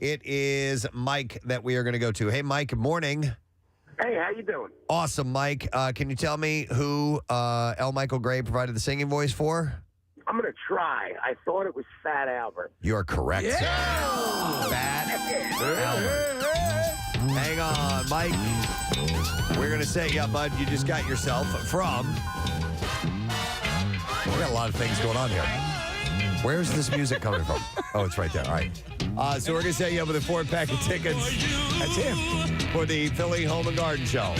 It is Mike that we are going to go to. Hey, Mike, good morning. Hey, how you doing? Awesome, Mike. Can you tell me who L. Michael Gray provided the singing voice for? I'm going to try. I thought it was Fat Albert. You are correct, sir. Fat Albert. Hang on, Mike. We're going to say, yeah, bud, you just got yourself from... We got a lot of things going on here. Where's this music coming from? Oh, it's right there. All right. So we're going to set you up with a 4-pack of tickets. That's him. For the Philly Home and Garden Show.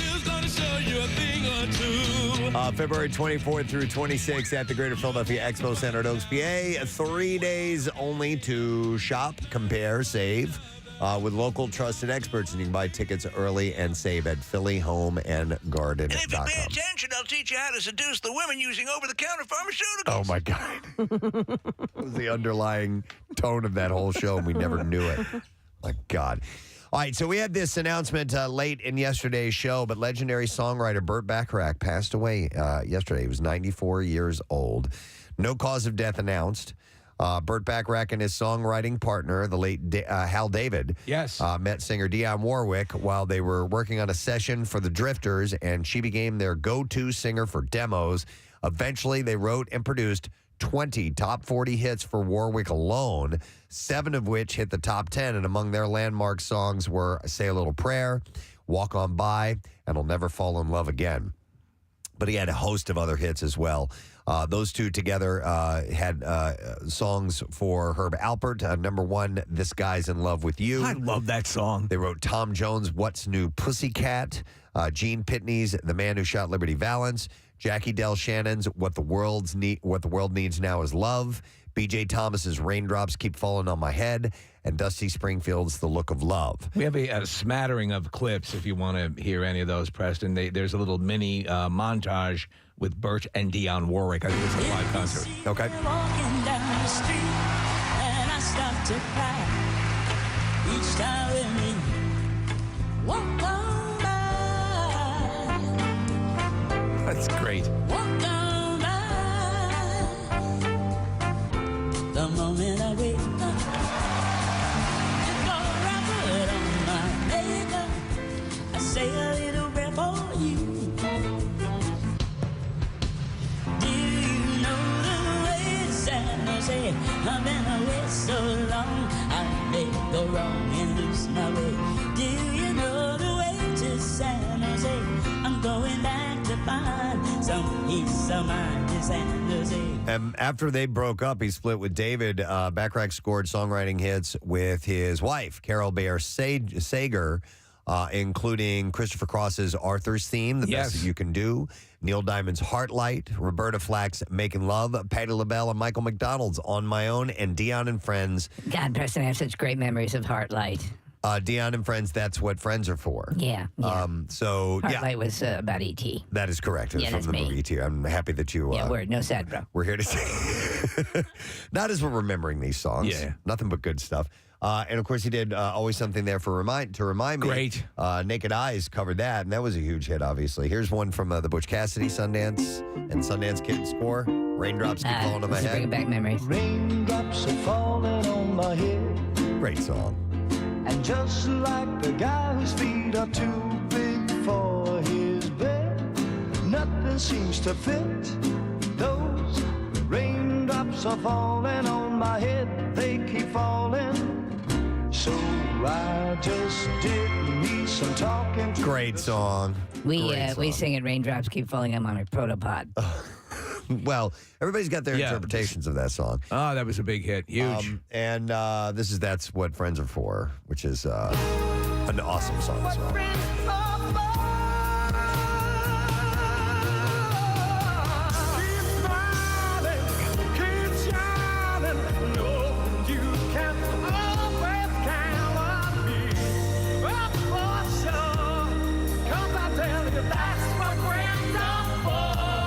February 24th through 26th at the Greater Philadelphia Expo Center at Oaks, PA. 3 days only to shop, compare, save with local trusted experts. And you can buy tickets early and save at phillyhomeandgarden.com. And if you pay attention, I'll teach you how to seduce the women using over-the-counter pharmaceuticals. Oh, my God. That was the underlying tone of that whole show, and we never knew it. My God. All right, so we had this announcement late in yesterday's show, but legendary songwriter Burt Bacharach passed away yesterday. He was 94 years old. No cause of death announced. Burt Bacharach and his songwriting partner, the late Hal David, met singer Dionne Warwick while they were working on a session for the Drifters, and she became their go-to singer for demos. Eventually, they wrote and produced 20 top 40 hits for Warwick alone, 7 of which hit the top 10, and among their landmark songs were Say a Little Prayer, Walk On By, and I'll Never Fall in Love Again. But he had a host of other hits as well. Those two together had songs for Herb Alpert. Number 1, This Guy's in Love with You. I love that song. They wrote Tom Jones' What's New Pussycat, Gene Pitney's The Man Who Shot Liberty Valance, Jackie Del Shannon's What the World Needs Now Is Love, B.J. Thomas's Raindrops Keep Falling on My Head, and Dusty Springfield's The Look of Love. We have a smattering of clips if you want to hear any of those, Preston. There's a little mini montage with Burt and Dionne Warwick. I think it's a live concert. Okay. Walking down the street and I start to cry each time when you walk on by. That's great. Walk on by. The moment I wake up, before I put on my makeup, I say a little prayer for you. I've been away so long, I may go wrong and lose my way. Do you know the way to San Jose? I'm going back to find some peace of mind in San Jose. After they broke up, he split with David. Bacharach scored songwriting hits with his wife, Carol Bayer Sager, including Christopher Cross's Arthur's Theme, The Best That You Can Do, Neil Diamond's Heartlight, Roberta Flack's Making Love, Patti LaBelle and Michael McDonald's On My Own, and Dionne and Friends. God, Preston, I have such great memories of Heartlight. Dionne and Friends, that's what Friends are for. Yeah. Heartlight was about E.T. That is correct. It was from the movie E.T. I'm happy that you... word. No sad, bro. We're here to say... Not as we're remembering these songs. Yeah. Nothing but good stuff. And, of course, he did Always Something There to remind me. Great. Naked Eyes covered that, and that was a huge hit, obviously. Here's one from the Butch Cassidy Sundance and Sundance Kid score. Raindrops Keep Falling on My Head. Bringing back memories. Raindrops are falling on my head. Great song. And just like the guy whose feet are too big for his bed, nothing seems to fit. Those raindrops are falling on my head. They keep falling. So I just did me some talking. Great song. We sing it, Raindrops Keep Falling on My Protopod. Well, everybody's got their interpretations of that song. Oh, that was a big hit. Huge. And That's What Friends Are For, which is an awesome song as well.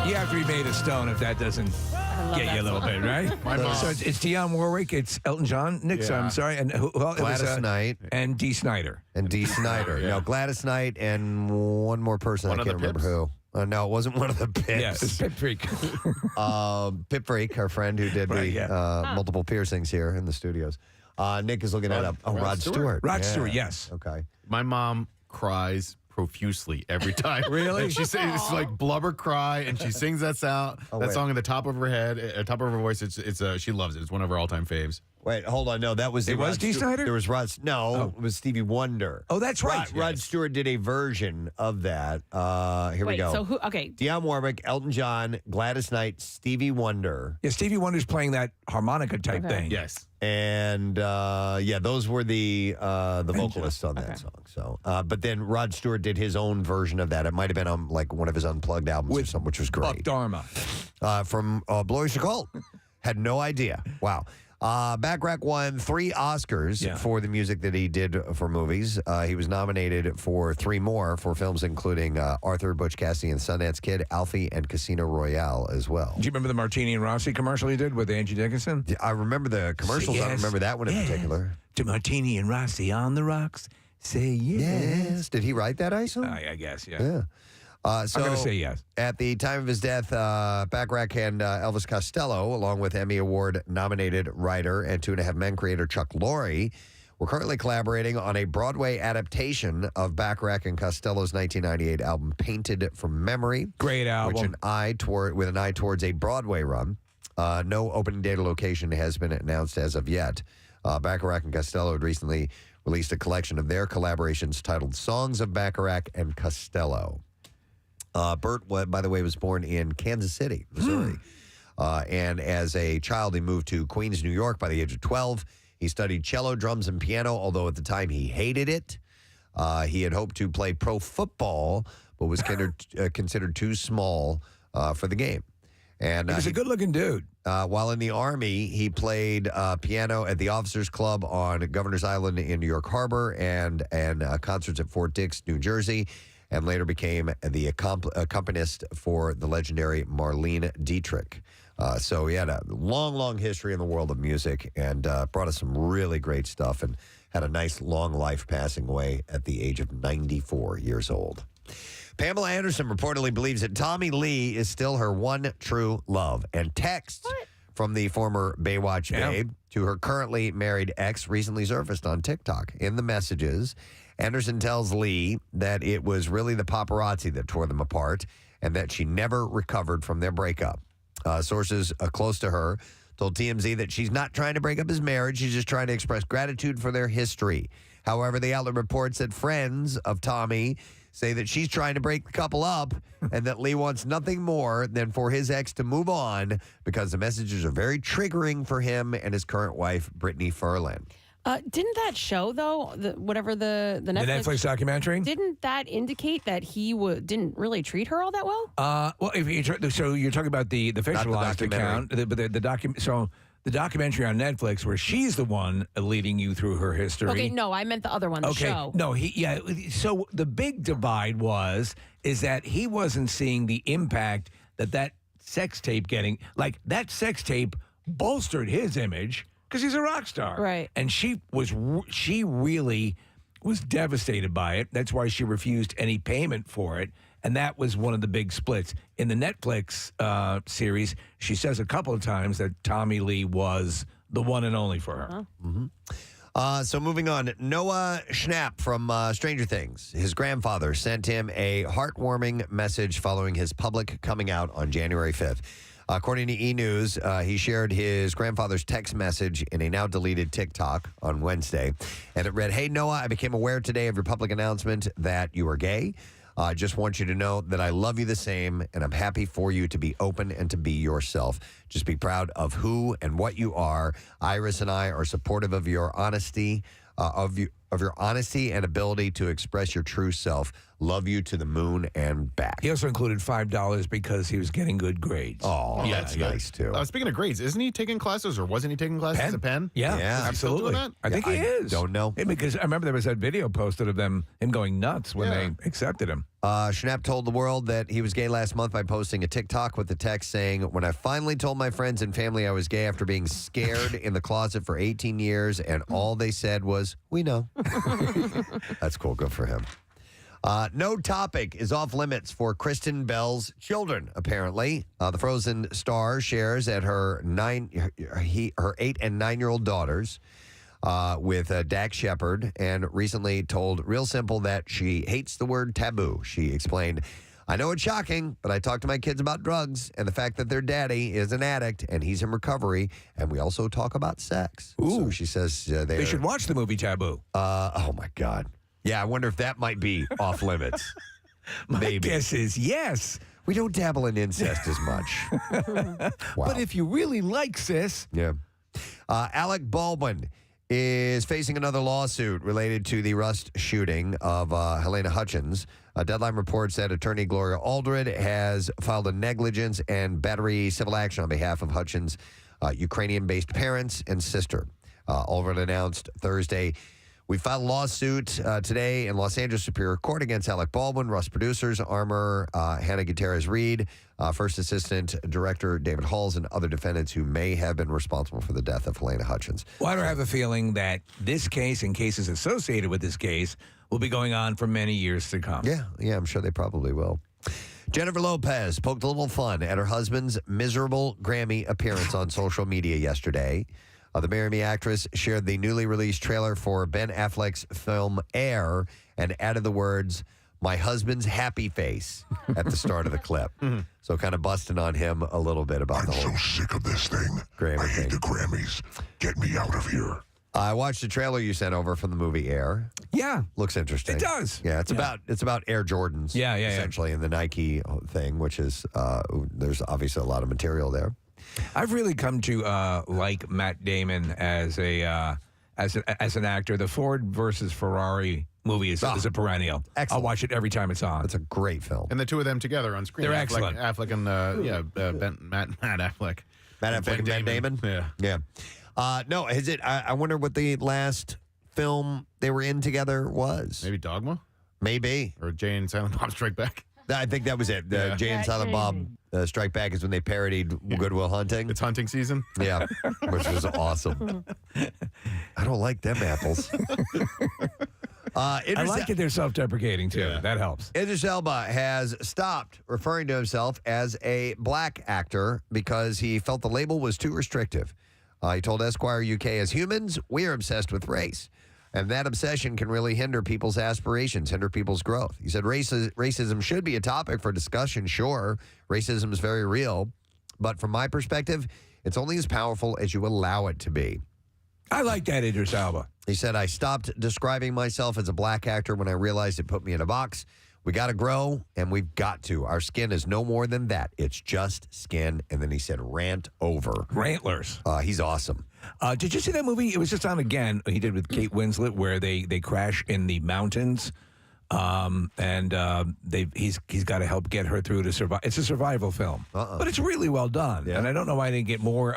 You have to be made of stone if that doesn't get you a little bit, right? So it's Dionne Warwick, it's Elton John, Nick, I'm sorry, and Gladys Knight. And Dee Snider. And Dee Snider. No, Gladys Knight and one more person. I can't remember who. No, it wasn't one of the Pips. Yeah, it's Pip Freak. Pip Freak, our friend who did multiple piercings here in the studios. Nick is looking that up. Oh, Rod Stewart. Rod Stewart, yes. Okay. My mom cries profusely every time. Really? And she says it's like blubber cry, and she sings that song at the top of her head, at top of her voice. She loves it. It's one of her all-time faves. Wait, hold on. No, that was It was Dee Snider? There was Rod. No, it was Stevie Wonder. Oh, that's right. Rod Stewart did a version of that. Here we go. So who? Okay. Dionne Warwick, Elton John, Gladys Knight, Stevie Wonder. Yeah, Stevie Wonder's playing that harmonica type thing. Yes. And those were the vocalists on that song. So, but then Rod Stewart did his own version of that. It might have been on like one of his unplugged albums or something, which was great. Buck Dharma. From Blowish Cult. Had no idea. Wow. Bacharach won 3 Oscars for the music that he did for movies. He was nominated for 3 more for films including Arthur, Butch Cassidy and the Sundance Kid, Alfie, and Casino Royale as well. Do you remember the Martini and Rossi commercial he did with Angie Dickinson? I remember the commercials. Say I yes. remember that one in particular. To Martini and Rossi on the rocks, say yes. Did he write that, Isom? I guess, yeah. Yeah. I'm going to say yes. At the time of his death, Bacharach and Elvis Costello, along with Emmy Award-nominated writer and Two and a Half Men creator Chuck Lorre, were currently collaborating on a Broadway adaptation of Bacharach and Costello's 1998 album Painted from Memory. Great album. With an eye towards a Broadway run. No opening date or location has been announced as of yet. Bacharach and Costello had recently released a collection of their collaborations titled Songs of Bacharach and Costello. Burt, by the way, was born in Kansas City, Missouri. And as a child, he moved to Queens, New York by the age of 12. He studied cello, drums, and piano, although at the time he hated it. He had hoped to play pro football, but was considered too small for the game. And he was a good-looking dude. While in the Army, he played piano at the Officers Club on Governor's Island in New York Harbor and concerts at Fort Dix, New Jersey, and later became the accompanist for the legendary Marlene Dietrich. So he had a long, long history in the world of music and brought us some really great stuff and had a nice long life, passing away at the age of 94 years old. Pamela Anderson reportedly believes that Tommy Lee is still her one true love, and texts from the former Baywatch babe to her currently married ex recently surfaced on TikTok. In the messages, Anderson tells Lee that it was really the paparazzi that tore them apart and that she never recovered from their breakup. Sources close to her told TMZ that she's not trying to break up his marriage. She's just trying to express gratitude for their history. However, the outlet reports that friends of Tommy say that she's trying to break the couple up and that Lee wants nothing more than for his ex to move on because the messages are very triggering for him and his current wife, Brittany Ferland. Didn't that show, though, the Netflix documentary? Didn't that indicate that he didn't really treat her all that well? Well, if so you're talking about the fictionalized account, but the documentary on Netflix where she's the one leading you through her history. Okay, no, I meant the other one, the show. No, so the big divide is that he wasn't seeing the impact that sex tape that sex tape bolstered his image because he's a rock star. Right. And she really was devastated by it. That's why she refused any payment for it. And that was one of the big splits. In the Netflix series, she says a couple of times that Tommy Lee was the one and only for her. Huh? Mm-hmm. So moving on, Noah Schnapp from Stranger Things. His grandfather sent him a heartwarming message following his public coming out on January 5th. According to E! News, he shared his grandfather's text message in a now-deleted TikTok on Wednesday. And it read, "Hey, Noah, I became aware today of your public announcement that you are gay. I just want you to know that I love you the same, and I'm happy for you to be open and to be yourself. Just be proud of who and what you are. Iris and I are supportive of your honesty, of your honesty and ability to express your true self. Love you to the moon and back." He also included $5 because he was getting good grades. Oh, yeah, that's nice, too. Speaking of grades, isn't he taking classes or wasn't he taking classes at Penn? Yeah, Yeah. absolutely. Is he still doing that? I think he is. Don't know. Yeah, because I remember there was that video posted of him going nuts when they accepted him. Schnapp told the world that he was gay last month by posting a TikTok with the text saying, "When I finally told my friends and family I was gay after being scared in the closet for 18 years, and all they said was, 'We know.'" That's cool. Good for him. No topic is off limits for Kristen Bell's children, apparently. The Frozen star shares at her 8 and 9-year-old daughters. with Dax Shepard and recently told Real Simple that she hates the word taboo. She explained, I know it's shocking, but I talk to my kids about drugs and the fact that their daddy is an addict and he's in recovery, and we also talk about sex. Ooh. So she says they should watch the movie Taboo. Oh, my God. Yeah, I wonder if that might be off limits. My guess is yes. We don't dabble in incest as much. Wow. But if you really like sis. Yeah. Alec Baldwin is facing another lawsuit related to the Rust shooting of Helena Hutchins. Deadline reports that attorney Gloria Aldred has filed a negligence and battery civil action on behalf of Hutchins' Ukrainian-based parents and sister. Aldred announced Thursday, we filed a lawsuit today in Los Angeles Superior Court against Alec Baldwin, Rust producers, Armor, Hannah Gutierrez-Reed, First Assistant Director David Halls, and other defendants who may have been responsible for the death of Helena Hutchins. Well, I don't have a feeling that this case and cases associated with this case will be going on for many years to come. Yeah, I'm sure they probably will. Jennifer Lopez poked a little fun at her husband's miserable Grammy appearance on social media yesterday. The Marry Me actress shared the newly released trailer for Ben Affleck's film Air and added the words, my husband's happy face at the start of the clip. So kind of busting on him a little bit about the whole I'm so sick of this thing. Grammy I hate thing. the Grammys. Get me out of here. I watched the trailer you sent over from the movie Air. Yeah. Looks interesting. It does. Yeah, it's about Air Jordans. Yeah. Essentially, in the Nike thing, which is there's obviously a lot of material there. I've really come to like Matt Damon as an actor. The Ford versus Ferrari movie is a perennial. Excellent. I'll watch it every time it's on. It's a great film. And the two of them together on screen. They're Affleck, excellent. Affleck and Matt Affleck. Matt Affleck and Ben Damon? Yeah. No, is it? I wonder what the last film they were in together was. Maybe Dogma? Maybe. Or Jay and Silent Bob Strike Back? I think that was it. Jay and Silent Bob Strike Back is when they parodied Good Will Hunting. It's hunting season? Yeah, which was awesome. I don't like them apples. I like it. They're self-deprecating, too. Yeah. That helps. Idris Elba has stopped referring to himself as a black actor because he felt the label was too restrictive. He told Esquire UK, as humans, we are obsessed with race. And that obsession can really hinder people's aspirations, hinder people's growth. He said racism should be a topic for discussion, sure. Racism is very real. But from my perspective, it's only as powerful as you allow it to be. I like that, Idris Elba. He said, I stopped describing myself as a black actor when I realized it put me in a box. We got to grow, and we've got to. Our skin is no more than that. It's just skin. And then he said, rant over. Rantlers. He's awesome. Did you see that movie? It was just on again. He did with Kate Winslet, where they crash in the mountains, and he's got to help get her through to survive. It's a survival film, but it's really well done. Yeah. And I don't know why I didn't get more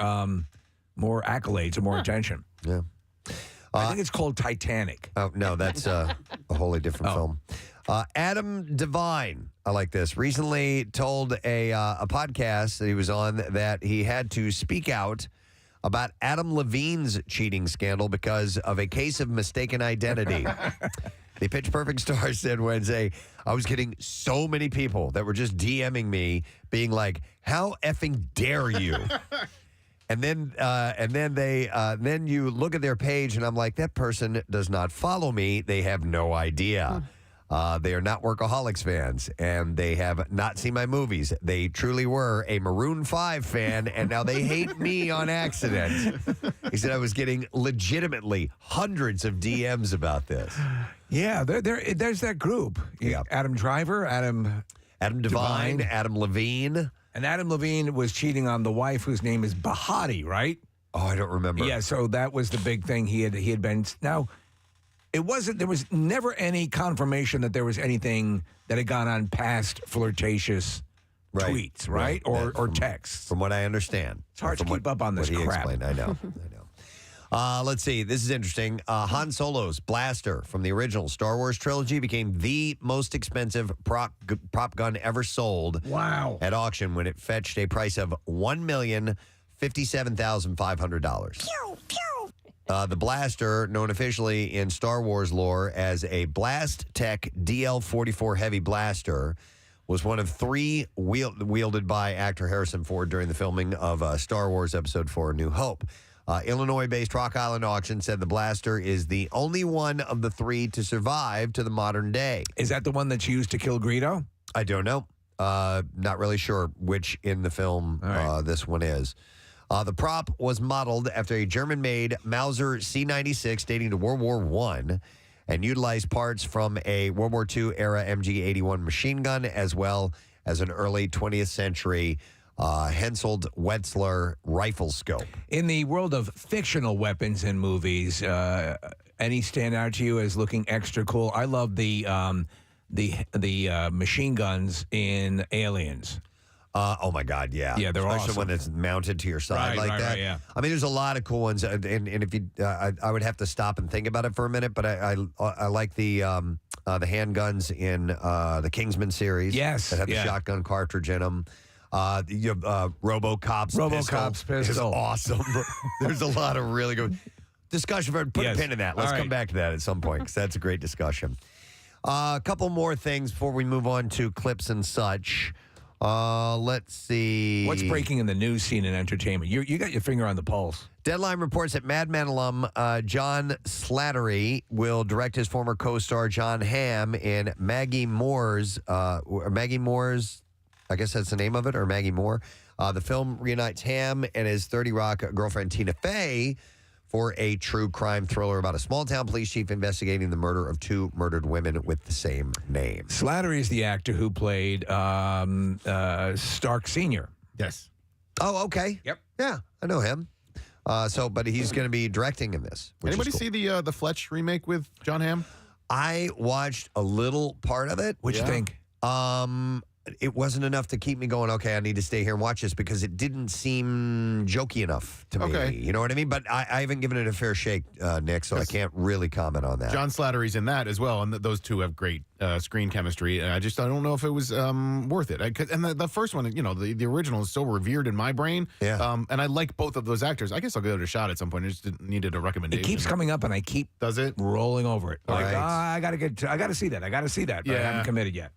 accolades or more attention. Yeah. I think it's called Titanic. Oh, no, that's a wholly different film. Adam Devine, I like this, recently told a podcast that he was on that he had to speak out about Adam Levine's cheating scandal because of a case of mistaken identity. The Pitch Perfect star said Wednesday, I was getting so many people that were just DMing me being like, how effing dare you? And then you look at their page and I'm like, that person does not follow me. They have no idea. They are not Workaholics fans, and they have not seen my movies. They truly were a Maroon 5 fan, and now they hate me on accident. He said I was getting legitimately hundreds of DMs about this. Yeah, there's that group. Yeah. Adam Driver, Adam Devine, Adam Levine. And Adam Levine was cheating on the wife whose name is Bahati, right? Oh, I don't remember. Yeah, so that was the big thing. He had been. Now, there was never any confirmation that there was anything that had gone on past flirtatious tweets, right? Or texts. From what I understand. It's hard to keep up on this what he crap. explained. I know. Let's see. This is interesting. Han Solo's blaster from the original Star Wars trilogy became the most expensive prop gun ever sold. Wow. At auction when it fetched a price of $1,057,500. The blaster, known officially in Star Wars lore as a Blast Tech DL-44 heavy blaster, was one of three wielded by actor Harrison Ford during the filming of Star Wars Episode 4 New Hope. Illinois-based Rock Island Auction said the blaster is the only one of the 3 to survive to the modern day. Is that the one that's used to kill Greedo? I don't know. Not really sure which in the film this one is. The prop was modeled after a German-made Mauser C-96 dating to World War I and utilized parts from a World War II era MG-81 machine gun as well as an early 20th century Hensoldt Wetzlar rifle scope. In the world of fictional weapons in movies, any stand out to you as looking extra cool? I love the machine guns in Aliens. Oh my God, yeah, yeah, they're especially awesome. when it's mounted to your side like that. Right, yeah. I mean, there's a lot of cool ones, and if you, I would have to stop and think about it for a minute. But I like the handguns in the Kingsman series. Yes, that have the shotgun cartridge in them. RoboCop's pistol is awesome. There's a lot of really good discussion. Put a pin in that. Let's come back to that at some point because that's a great discussion. A couple more things before we move on to clips and such. Let's see. What's breaking in the news scene and entertainment? You got your finger on the pulse. Deadline reports that Mad Men alum John Slattery will direct his former co-star John Hamm in Maggie Moore's, I guess that's the name of it, or Maggie Moore. The film reunites Hamm and his 30 Rock girlfriend Tina Fey for a true crime thriller about a small-town police chief investigating the murder of 2 murdered women with the same name. Slattery is the actor who played Stark Sr. Yes. Oh, okay. Yep. Yeah, I know him. But he's going to be directing in this. Anybody see the Fletch remake with John Hamm? I watched a little part of it. What'd you think? It wasn't enough to keep me going, okay, I need to stay here and watch this because it didn't seem jokey enough to me. Okay. You know what I mean? But I haven't given it a fair shake, Nick, so I can't really comment on that. John Slattery's in that as well, and those two have great screen chemistry. I don't know if it was worth it. And the first one, the original is so revered in my brain. Yeah. And I like both of those actors. I guess I'll give it a shot at some point. I just needed a recommendation. It keeps coming up, and I keep rolling over it. Like, I got to see that. I got to see that. But I haven't committed yet.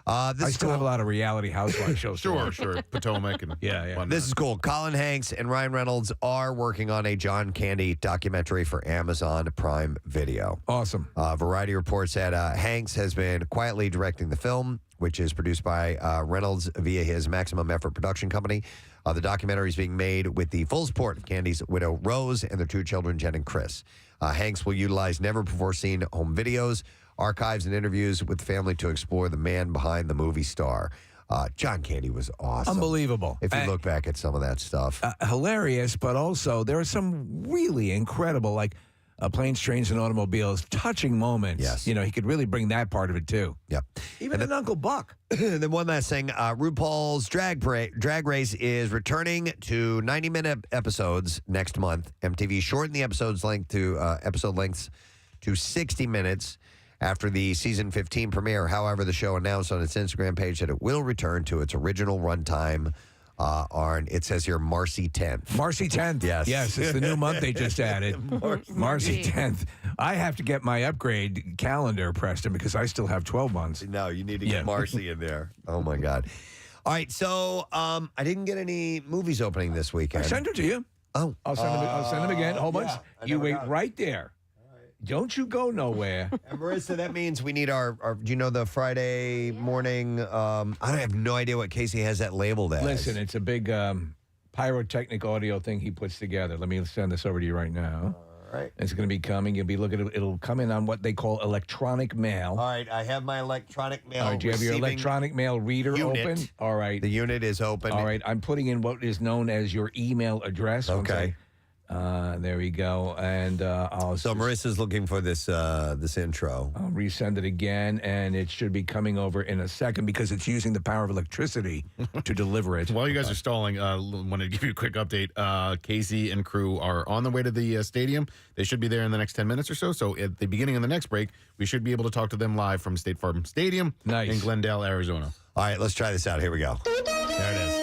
I still have a lot of reality housewife shows. Sure. Potomac and yeah. This is cool. Colin Hanks and Ryan Reynolds are working on a John Candy documentary for Amazon Prime Video. Awesome. Variety reports that Hanks has been quietly directing the film, which is produced by Reynolds via his Maximum Effort production company. The documentary is being made with the full support of Candy's widow, Rose, and their 2 children, Jen and Chris. Hanks will utilize never-before-seen home videos, archives, and interviews with the family to explore the man behind the movie star. John Candy was awesome. Unbelievable. If you look back at some of that stuff. Hilarious, but also there are some really incredible, like Planes, Trains, and Automobiles, touching moments. Yes. He could really bring that part of it, too. Yep. Even in Uncle Buck. Then one last thing, RuPaul's Drag Race is returning to 90-minute episodes next month. MTV shortened the episode lengths to 60 minutes after the season 15 premiere. However, the show announced on its Instagram page that it will return to its original runtime. It says here Marcy 10th. Marcy 10th. Yes. Yes, it's the new month they just added. Marcy 10th. I have to get my upgrade calendar, Preston, because I still have 12 months. No, you need to get Marcy in there. Oh, my God. All right, so I didn't get any movies opening this weekend. I sent them to you. Oh. I'll send them again. Hold on. You wait right there. Don't you go nowhere. And Marissa, that means we need our do you know the Friday morning, I have no idea what Casey has that labeled as. Listen, it's a big pyrotechnic audio thing he puts together. Let me send this over to you right now. All right. It's going to be coming. You'll be looking at it. It'll come in on what they call electronic mail. All right, I have my electronic mail. All right, do you have your electronic mail reader open? All right. The unit is open. All right, I'm putting in what is known as your email address. Okay. There we go. And so Marissa's looking for this this intro. I'll resend it again, and it should be coming over in a second because it's using the power of electricity to deliver it. While you guys are stalling, I wanted to give you a quick update. Casey and crew are on the way to the stadium. They should be there in the next 10 minutes or so. So at the beginning of the next break, we should be able to talk to them live from State Farm Stadium in Glendale, Arizona. All right, let's try this out. Here we go. There it is.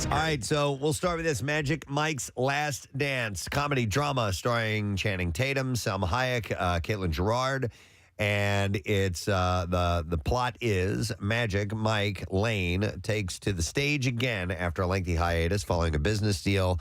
All right, so we'll start with this. Magic Mike's Last Dance, comedy drama starring Channing Tatum, Salma Hayek, Caitlin Gerard. And it's the plot is Magic Mike Lane takes to the stage again after a lengthy hiatus following a business deal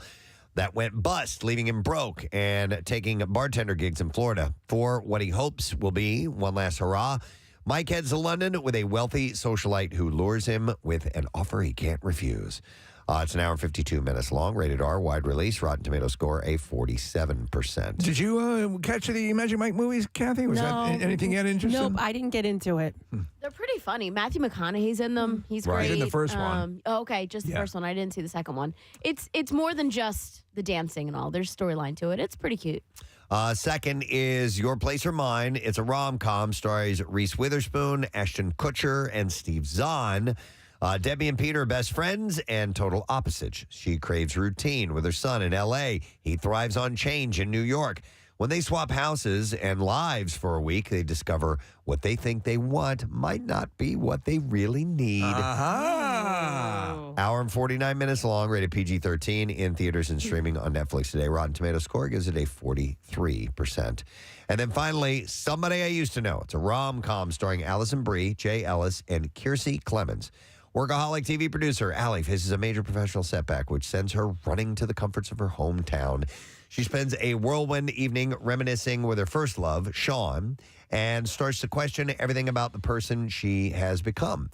that went bust, leaving him broke and taking bartender gigs in Florida. For what he hopes will be one last hurrah, Mike heads to London with a wealthy socialite who lures him with an offer he can't refuse. It's an hour and 52 minutes long, rated R, wide release, Rotten Tomato score a 47%. Did you catch the Magic Mike movies, Kathy? Was that anything yet interesting? Nope, I didn't get into it. They're pretty funny. Matthew McConaughey's in them. He's great. He's in the first one. Okay, just the first one. I didn't see the second one. It's more than just the dancing and all. There's storyline to it. It's pretty cute. Second is Your Place or Mine. It's a rom-com, stars Reese Witherspoon, Ashton Kutcher, and Steve Zahn. Debbie and Peter are best friends and total opposites. She craves routine with her son in L.A. He thrives on change in New York. When they swap houses and lives for a week, they discover what they think they want might not be what they really need. Hour and 49 minutes long, rated PG-13, in theaters and streaming on Netflix today. Rotten Tomato score gives it a 43%. And then finally, Somebody I Used to Know. It's a rom-com starring Allison Brie, Jay Ellis, and Kiersey Clemens. Workaholic TV producer Allie faces a major professional setback, which sends her running to the comforts of her hometown. She spends a whirlwind evening reminiscing with her first love, Sean, and starts to question everything about the person she has become.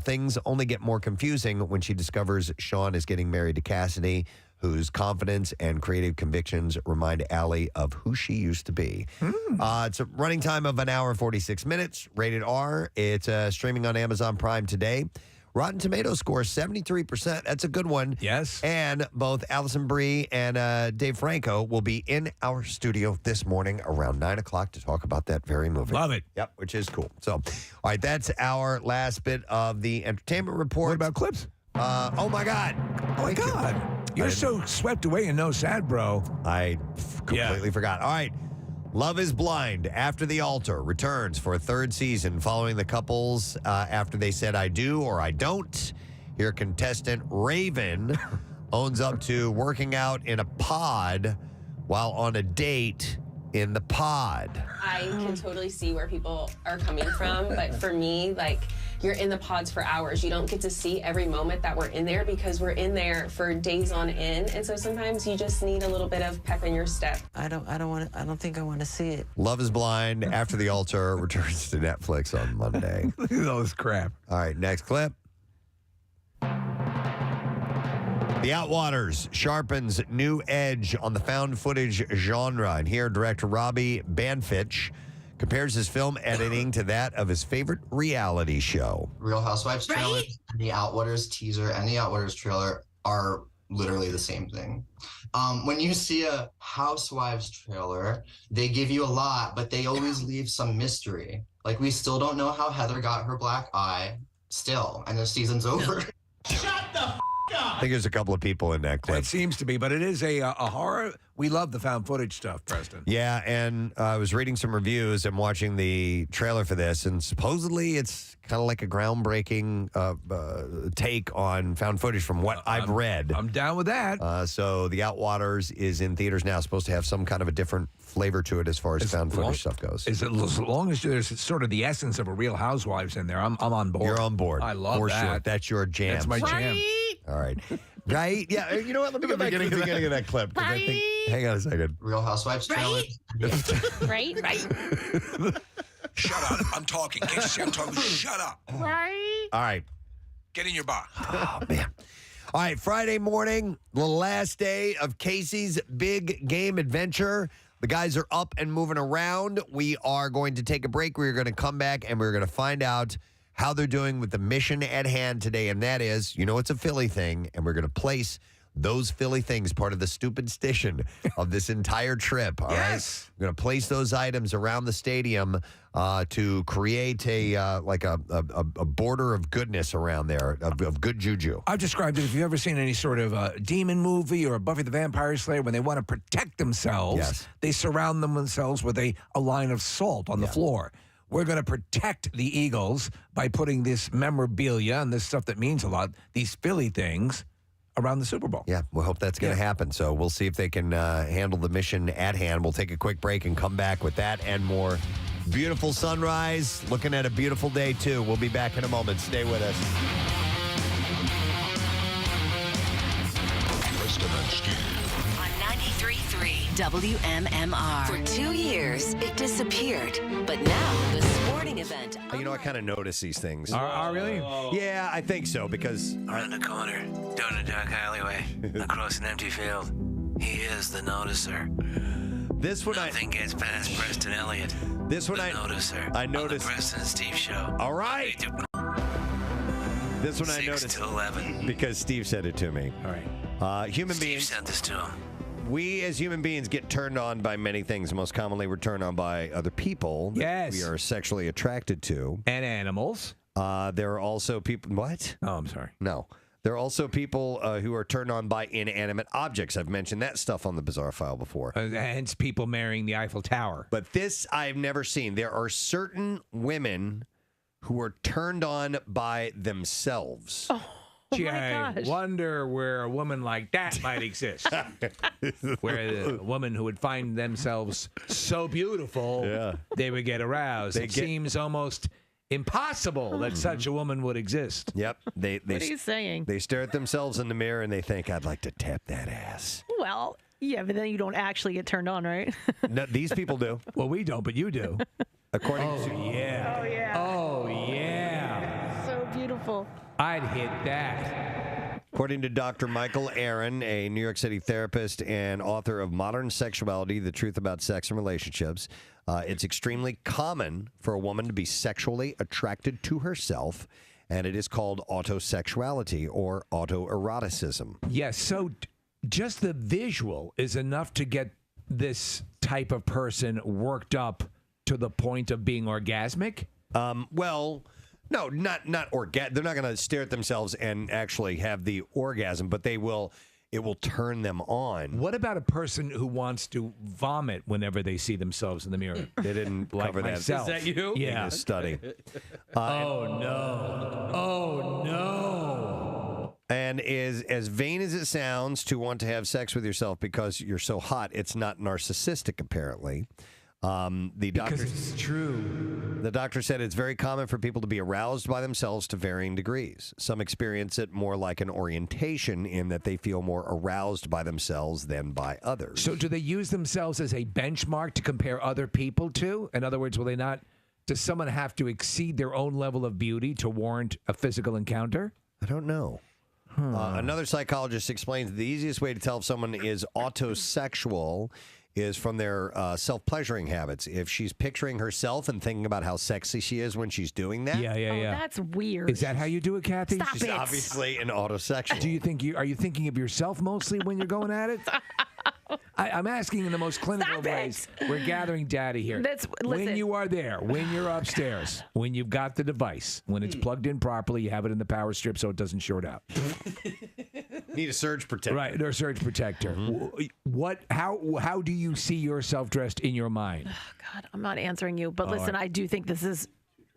Things only get more confusing when she discovers Sean is getting married to Cassidy, whose confidence and creative convictions remind Allie of who she used to be. It's a running time of an hour and 46 minutes, rated R. It's streaming on Amazon Prime today. Rotten Tomatoes score 73%. That's a good one. Yes. And both Allison Brie and Dave Franco will be in our studio this morning around 9 o'clock to talk about that very movie. Love it. Yep, which is cool. So, all right, that's our last bit of the entertainment report. What about clips? Oh, my God. Oh, my God. You're so swept away and no sad, bro. I completely forgot. All right. Love is Blind, After the Altar, returns for a third season following the couples after they said I do or I don't. Here, contestant Raven owns up to working out in a pod while on a date in the pod. I can totally see where people are coming from, but for me, like, you're in the pods for hours. You don't get to see every moment that we're in there because we're in there for days on end. And so sometimes you just need a little bit of pep in your step. I don't think I want to see it. Love is Blind, After the Altar returns to Netflix on Monday. Look at all this crap. All right, next clip. The Outwaters sharpens new edge on the found footage genre. And here, director Robbie Banfitch compares his film editing to that of his favorite reality show. Real Housewives trailer, and the Outwaters teaser, and the Outwaters trailer are literally the same thing. When you see a Housewives trailer, they give you a lot, but they always leave some mystery. Like, we still don't know how Heather got her black eye still, and the season's over. Shut the up! I think there's a couple of people in that clip. It seems to be, but it is a horror. We love the found footage stuff, Preston. Yeah, and I was reading some reviews and watching the trailer for this, and supposedly it's kind of like a groundbreaking take on found footage from what I've read. I'm down with that. So The Outwaters is in theaters now. It's supposed to have some kind of a different flavor to it as far as found footage stuff goes. As long as there's sort of the essence of a Real Housewives in there, I'm on board. You're on board. I love for that. Sure. That's your jam. That's my jam. All right. Right? Yeah. You know what? Let me go back to the beginning of that clip. I think, hang on a second. Real Housewives trailer. Right? Shut up. I'm talking. Can't you see I'm talking? Shut up. Right? All right. Get in your box. Oh, man. All right. Friday morning, the last day of Casey's big game adventure. The guys are up and moving around. We are going to take a break. We're going to come back and we're going to find out how they're doing with the mission at hand today, and that is, it's a Philly thing, and we're going to place those Philly things, part of the stupid station of this entire trip, all right? We're going to place those items around the stadium to create a border of goodness around there, of good juju. I've described it, if you've ever seen any sort of demon movie or Buffy the Vampire Slayer, when they want to protect themselves, they surround themselves with a line of salt on the floor. We're going to protect the Eagles by putting this memorabilia and this stuff that means a lot, these Philly things, around the Super Bowl. Yeah, we hope that's going to happen. So we'll see if they can handle the mission at hand. We'll take a quick break and come back with that and more. Beautiful sunrise. Looking at a beautiful day, too. We'll be back in a moment. Stay with us. Preston and Steve. On 93.3 WMMR. For 2 years, it disappeared. But now, the sporting event. You know, I kind of notice these things. Really? Yeah, I think so, because... Around the corner, down a dark alleyway, across an empty field. He is the noticer. This one Nothing gets past Preston Elliott. This one the noticer. I noticed. On the Preston and Steve Show. All right. This one I 6 noticed. to 11. Because Steve said it to me. All right. Human Steve beings. sent this to him. We as human beings get turned on by many things. Most commonly, we're turned on by other people that we are sexually attracted to. And animals. There are also people. What? Oh, I'm sorry. No. There are also people who are turned on by inanimate objects. I've mentioned that stuff on the Bizarre File before. Hence people marrying the Eiffel Tower. But this I've never seen. There are certain women who are turned on by themselves. Oh my gosh. Wonder where a woman like that might exist. Where a woman who would find themselves so beautiful, they would get aroused. It seems almost impossible that such a woman would exist. Yep. They What are you saying? They stare at themselves in the mirror and they think, I'd like to tap that ass. Well, yeah, but then you don't actually get turned on, right? No, these people do. Well, we don't, but you do. According to... yeah. Oh, yeah. Oh, yeah. So beautiful. I'd hit that. According to Dr. Michael Aaron, a New York City therapist and author of Modern Sexuality, The Truth About Sex and Relationships, it's extremely common for a woman to be sexually attracted to herself, and it is called autosexuality or autoeroticism. Yes, so just the visual is enough to get this type of person worked up to the point of being orgasmic? Well... No, not they're not going to stare at themselves and actually have the orgasm, but it will turn them on. What about a person who wants to vomit whenever they see themselves in the mirror? They didn't cover that. Myself. Is that you? Yeah. In this study. Oh, no. Oh, no. And as vain as it sounds to want to have sex with yourself because you're so hot, it's not narcissistic, apparently. Because it's true. The doctor said it's very common for people to be aroused by themselves to varying degrees. Some experience it more like an orientation in that they feel more aroused by themselves than by others. So do they use themselves as a benchmark to compare other people to? In other words, will they not? Does someone have to exceed their own level of beauty to warrant a physical encounter? I don't know. Another psychologist explains the easiest way to tell if someone is autosexual is from their self-pleasuring habits. If she's picturing herself and thinking about how sexy she is when she's doing that. Yeah. That's weird. Is that how you do it, Kathy? Stop She's it. obviously an autosexual. Do you think are you thinking of yourself mostly when you're going at it? I'm asking in the most clinical of ways. We're gathering data here. When listen. you are there, when you're upstairs, when you've got the device, when it's plugged in properly, you have it in the power strip so it doesn't short out. Need a surge protector. Right, or surge protector. How do you see yourself dressed in your mind? God, I'm not answering you, but listen, I do think this is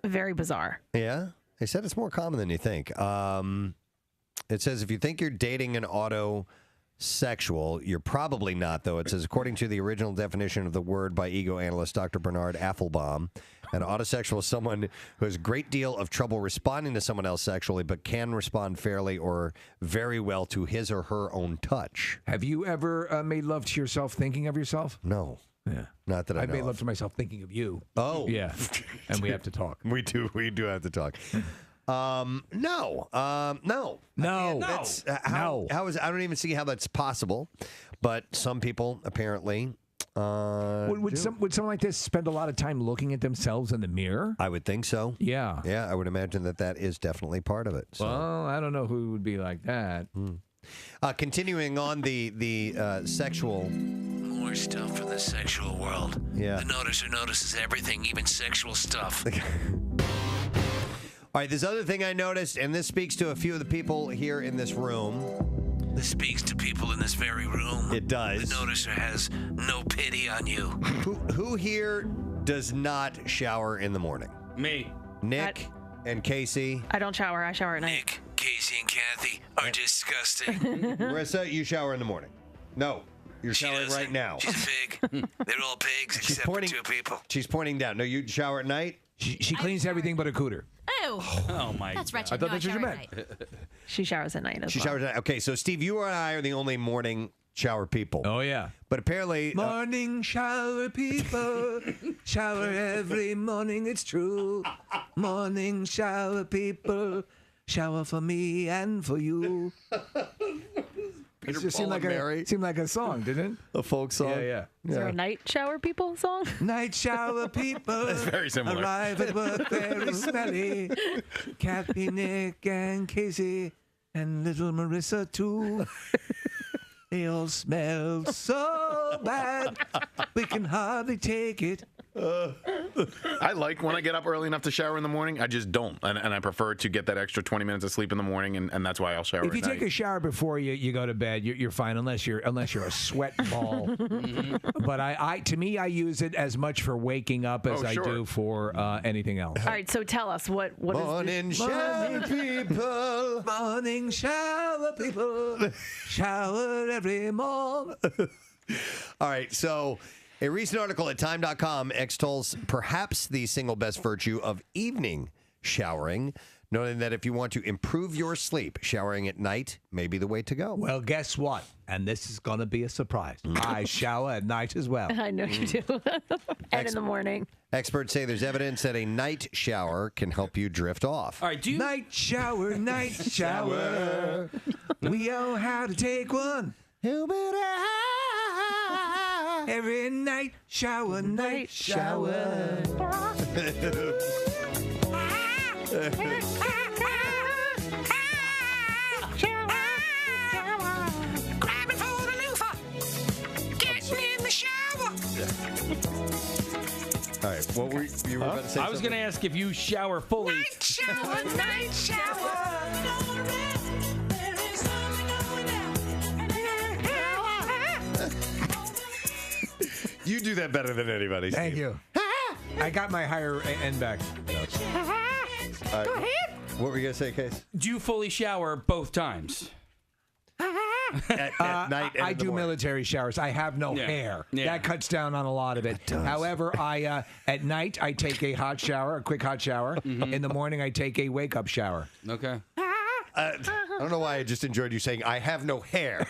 very bizarre. Yeah? They said it's more common than you think. It says if you think you're dating an autosexual, you're probably not, though. It says, according to the original definition of the word by ego analyst Dr. Bernard Afflebaum, an autosexual is someone who has a great deal of trouble responding to someone else sexually, but can respond fairly or very well to his or her own touch. Have you ever made love to yourself thinking of yourself? No. Yeah. Not that I I've know made love of. to myself thinking of you. Oh. Yeah. And we have to talk. We do have to talk. No. That's, how is I don't even see how that's possible, but some people apparently Would someone like this spend a lot of time looking at themselves in the mirror? I would think so. Yeah. Yeah, I would imagine that is definitely part of it. So. Well, I don't know who would be like that. Continuing on the sexual... More stuff from the sexual world. Yeah. The noticer notices everything, even sexual stuff. All right, this other thing I noticed, and this speaks to a few of the people here in this room. This speaks to people in this very room. It does. The noticer has no pity on you. Who here does not shower in the morning? Me. Nick and Casey. I don't shower. I shower at night. Nick, Casey and Kathy are disgusting. Marissa, you shower in the morning. No, you're showering right now. She's a pig. They're all pigs except for two people. She's pointing down. No, you shower at night? She cleans everything but her cooter. Oh my! That's wretched. I thought No, that's what you shower meant. at night. She showers at night as She well. showers at night. Okay, so Steve, you and I are the only morning shower people. Oh, yeah. But apparently... Morning shower people, shower every morning, it's true. Morning shower people, shower for me and for you. It just seemed like a song, didn't it? A folk song? Yeah. Is there a night shower people song? Night shower people. That's very similar. Arrive at work very smelly. Kathy, Nick, and Casey, and little Marissa too. They all smell so bad, we can hardly take it. I like when I get up early enough to shower in the morning. I just don't, and I prefer to get that extra 20 minutes of sleep in the morning, and that's why I'll shower. If you take a shower before you go to bed, you're fine unless you're a sweat ball. But to me, I use it as much for waking up as I do for anything else. All right, so tell us what Morning is shower people. Morning shower people. Shower every morning. All right, so a recent article at Time.com extols perhaps the single best virtue of evening showering, noting that if you want to improve your sleep, showering at night may be the way to go. Well, guess what? And this is going to be a surprise. I shower at night as well. I know you do. And in the morning. Experts say there's evidence that a night shower can help you drift off. All right, do you... Night shower, night shower. We all have to take one. Every night shower, night shower. Grabbing for the loofah. Getting in the shower. All right, what were you were about to say? I was going to ask if you shower fully. Night shower, night shower. You do that better than anybody, Thank Steve. you. I got my higher end back. Go ahead. What were you going to say, Case? Do you fully shower both times? At night and I in the do morning. military showers. I have no hair. Yeah. That cuts down on a lot of it. However, at night I take a hot shower, a quick hot shower. In the morning I take a wake up shower. Okay. I don't know why I just enjoyed you saying, I have no hair.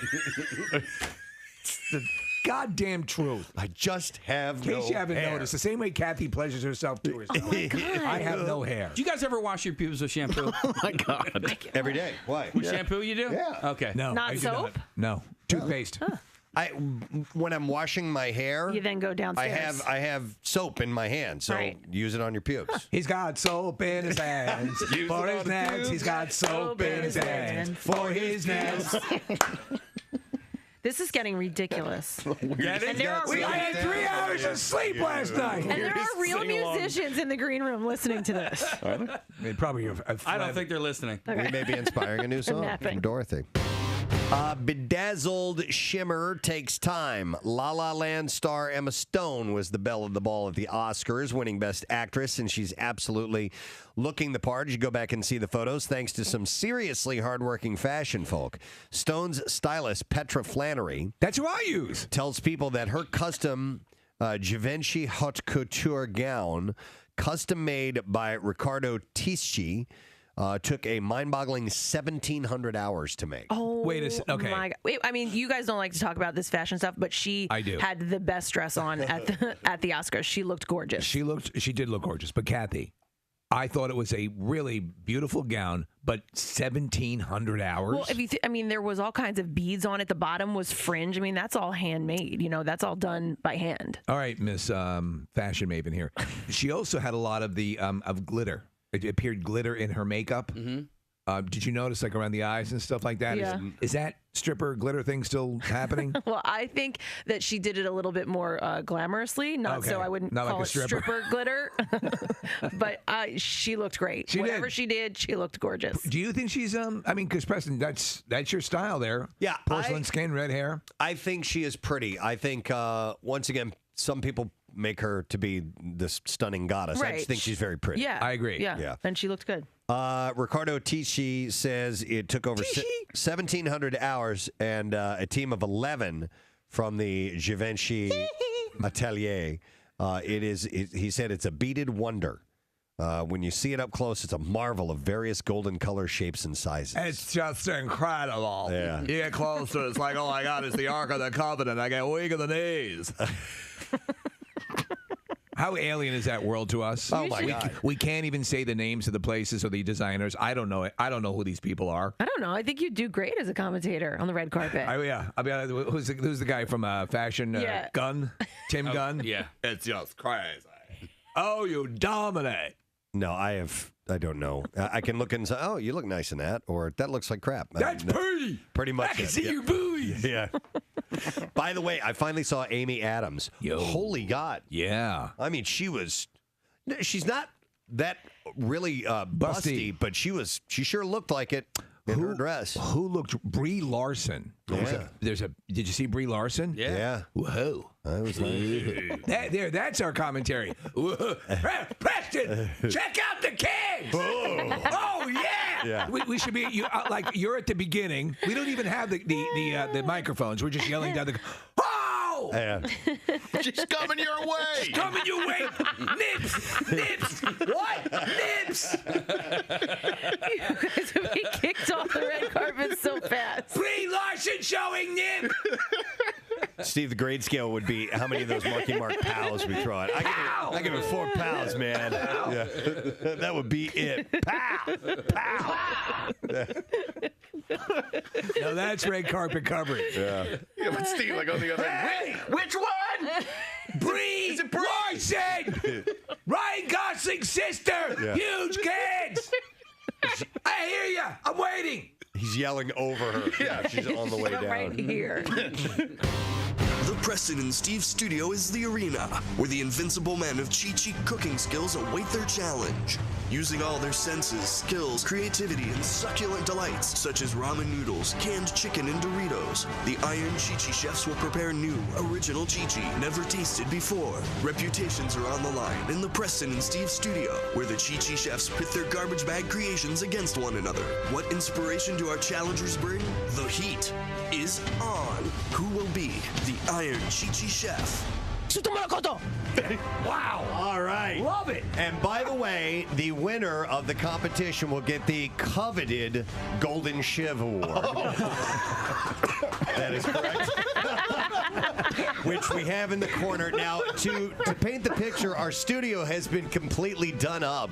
It's the goddamn truth. I just have In case no you haven't hair. noticed, the same way Kathy pleasures herself to herself. Oh my God. I have no hair. Do you guys ever wash your pubes with shampoo? Oh my God. Every day. Why? With shampoo you do? Yeah. Okay. No. Not I do soap? No. Toothpaste. When I'm washing my hair, You then go downstairs. I have soap in my hand, so Right. use it on your pubes. He's got soap in his hands. For his nuts, he's got soap in his hands. For his nuts. This is getting ridiculous. I had 3 hours of sleep last night. And there are real musicians in the green room listening to this. They probably I don't think they're listening. We may be inspiring a new song Napping. from Dorothy. Bedazzled Shimmer takes time. La La Land star Emma Stone was the belle of the ball at the Oscars, winning Best Actress, and she's absolutely looking the part. You go back and see the photos, thanks to some seriously hardworking fashion folk. Stone's stylist, Petra Flannery, that's who I use, tells people that her custom Givenchy haute couture gown, custom made by Riccardo Tisci, took a mind-boggling 1,700 hours to make. Oh, Wait a second. Okay. my God. Wait, I mean, you guys don't like to talk about this fashion stuff, but I do. had the best dress on at the Oscars. She looked gorgeous. She did look gorgeous. But Kathy, I thought it was a really beautiful gown, but 1,700 hours. Well, if you, I mean, there was all kinds of beads on it. The bottom was fringe. I mean, that's all handmade. You know, that's all done by hand. All right, Miss Fashion Maven here. She also had a lot of the of glitter. It appeared glitter in her makeup. Mm-hmm. Did you notice, like around the eyes and stuff like that? Yeah. Is that stripper glitter thing still happening? Well, I think that she did it a little bit more glamorously, not Okay. so I wouldn't Not call like a it stripper. glitter. But she looked great. Whatever she did, she looked gorgeous. Do you think she's I mean, because Preston, that's your style there. Yeah, porcelain skin, red hair. I think she is pretty. I think once again, some people make her to be this stunning goddess. I Right. just think she's very pretty. Yeah. I agree. Yeah. And she looked good. Ricardo Chichi says it took over 1,700 hours and a team of 11 from the Givenchy Atelier. He said it's a beaded wonder. When you see it up close, it's a marvel of various golden color shapes and sizes. It's just incredible. Yeah. You get closer, it's like, oh my God, it's the Ark of the Covenant. I get weak in the knees. How alien is that world to us? Oh, my God. We can't even say the names of the places or the designers. I don't know it. I don't know who these people are. I don't know. I think you'd do great as a commentator on the red carpet. I mean, who's the guy from Fashion Yeah. Gunn? Tim Gunn? Yeah. It's just crazy. Oh, you dominate. No, I don't know. I can look and say, oh, you look nice in that, or that looks like crap. That's pretty. Pretty much. I can it, see yeah. your boobies. Yeah. By the way, I finally saw Amy Adams. Yo. Holy God. Yeah. I mean, she's not that really busty, but she sure looked like it in her dress. Who looked? Brie Larson. Yeah. Did you see Brie Larson? Yeah. Whoa. I was like, That's our commentary. Preston, check out the kids. Oh yeah. Yeah. We should be you're at the beginning. We don't even have the microphones. We're just yelling down the. Oh! Yeah. She's coming your way. She's coming your way. Nips. What? Nips. You guys have been kicked off the red carpet so fast. Brie Larson showing nip. Steve, the grade scale would be how many of those Marky Mark pows we throw out. I give it 4 pows, man. Yeah. That would be it. Pow! Pow! Now that's red carpet coverage. Yeah. Yeah, but Steve, like on the other end. Which one? Brie Larson! Ryan Gosling's sister! Yeah. Huge kids! I hear you. I'm waiting. He's yelling over her. Yeah, she's on the way down. Right here. The Preston and Steve studio is the arena where the invincible men of Chichi cooking skills await their challenge. Using all their senses, skills, creativity, and succulent delights such as ramen noodles, canned chicken, and Doritos, the Iron Chichi chefs will prepare new, original Chichi never tasted before. Reputations are on the line in the Preston and Steve studio where the Chichi chefs pit their garbage bag creations against one another. What inspiration do our challengers bring? The heat is on. Who will be the Iron Chichi chef? Wow. All right. Love it. And by the way, the winner of the competition will get the coveted Golden Shiv Award. That is correct. Which we have in the corner. Now, to paint the picture, our studio has been completely done up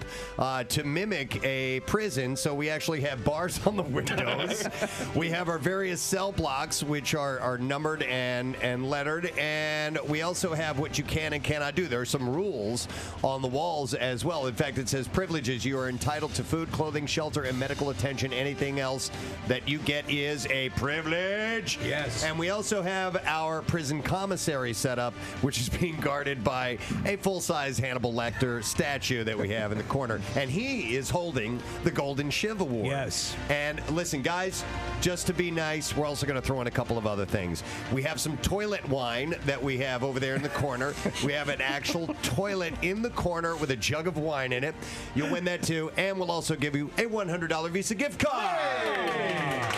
to mimic a prison. So we actually have bars on the windows. We have our various cell blocks, which are numbered and lettered. And we also have what you can and cannot do. There are some rules on the walls as well. In fact, it says privileges. You are entitled to food, clothing, shelter, and medical attention. Anything else that you get is a privilege. Yes. And we also have our prison commissary set up, which is being guarded by a full-size Hannibal Lecter statue that we have in the corner. And he is holding the Golden Shiv Award. Yes. And listen, guys, just to be nice, we're also going to throw in a couple of other things. We have some toilet wine that we have over there in the corner. We have an actual toilet in the corner with a jug of wine in it. You'll win that too. And we'll also give you a $100 Visa gift card.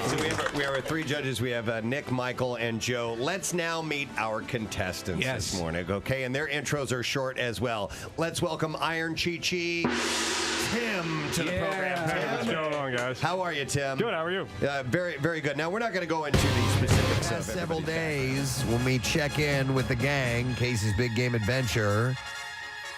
So we have our 3 judges. We have Nick, Michael, and Joe. Let's now meet our contestants this morning, okay? And their intros are short as well. Let's welcome Iron Chichi Tim to the program. Hey, what's going on, guys? How are you, Tim? Good, how are you? Very, very good. Now, we're not going to go into the specifics of several days when we check in with the gang, Casey's Big Game Adventure.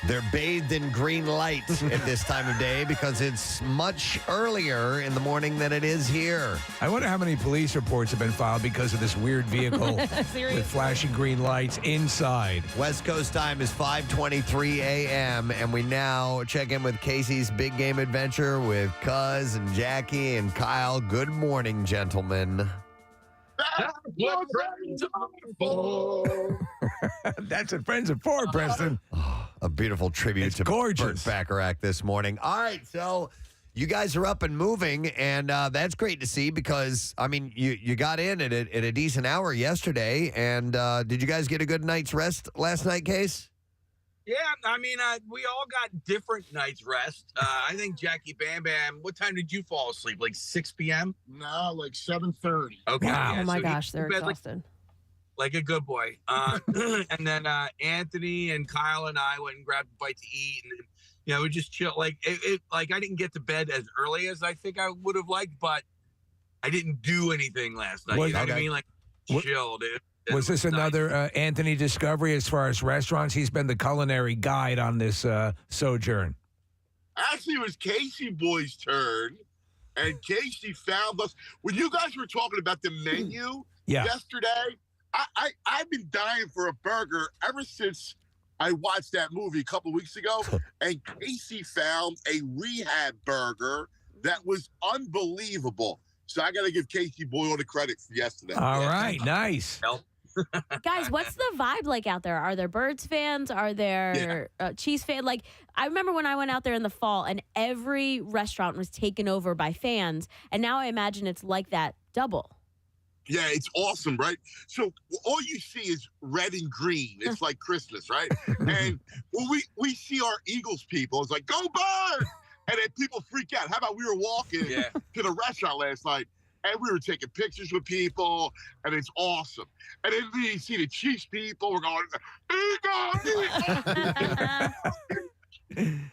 They're bathed in green light at this time of day because it's much earlier in the morning than it is here. I wonder how many police reports have been filed because of this weird vehicle with flashing green lights inside. West Coast time is 5:23 a.m., and we now check in with Casey's Big Game Adventure with Cuz and Jackie and Kyle. Good morning, gentlemen. That's what friends are for, Preston. A beautiful tribute to gorgeous. Burt Bacharach this morning. All right, so you guys are up and moving, and that's great to see because, I mean, you got in at a decent hour yesterday, and did you guys get a good night's rest last night, Case? Yeah, I mean, we all got different nights rest. I think Jackie Bam Bam. What time did you fall asleep? Like 6 p.m. No, like 7:30. Okay. Wow. Yeah, Oh my so gosh, they're went to bed exhausted. like a good boy. And then Anthony and Kyle and I went and grabbed a bite to eat, and we just chill. Like like I didn't get to bed as early as I think I would have liked, but I didn't do anything last night. You know what I mean? Like chilled. Was this another Anthony discovery as far as restaurants? He's been the culinary guide on this sojourn. Actually, it was Casey Boy's turn, and Casey found us. When you guys were talking about the menu yesterday, I've been dying for a burger ever since I watched that movie a couple weeks ago, and Casey found a rehab burger that was unbelievable. So I got to give Casey Boy all the credit for yesterday. All right, nice. Guys, what's the vibe like out there? Are there Birds fans? Are there Chiefs fans? Like, I remember when I went out there in the fall and every restaurant was taken over by fans. And now I imagine it's like that double. Yeah, it's awesome, right? So all you see is red and green. It's like Christmas, right? And when we see our Eagles people, it's like, go Bird! And then people freak out. How about we were walking to the restaurant last night, and we were taking pictures with people, and it's awesome. And then we see the Chiefs people. We're going, Eagles!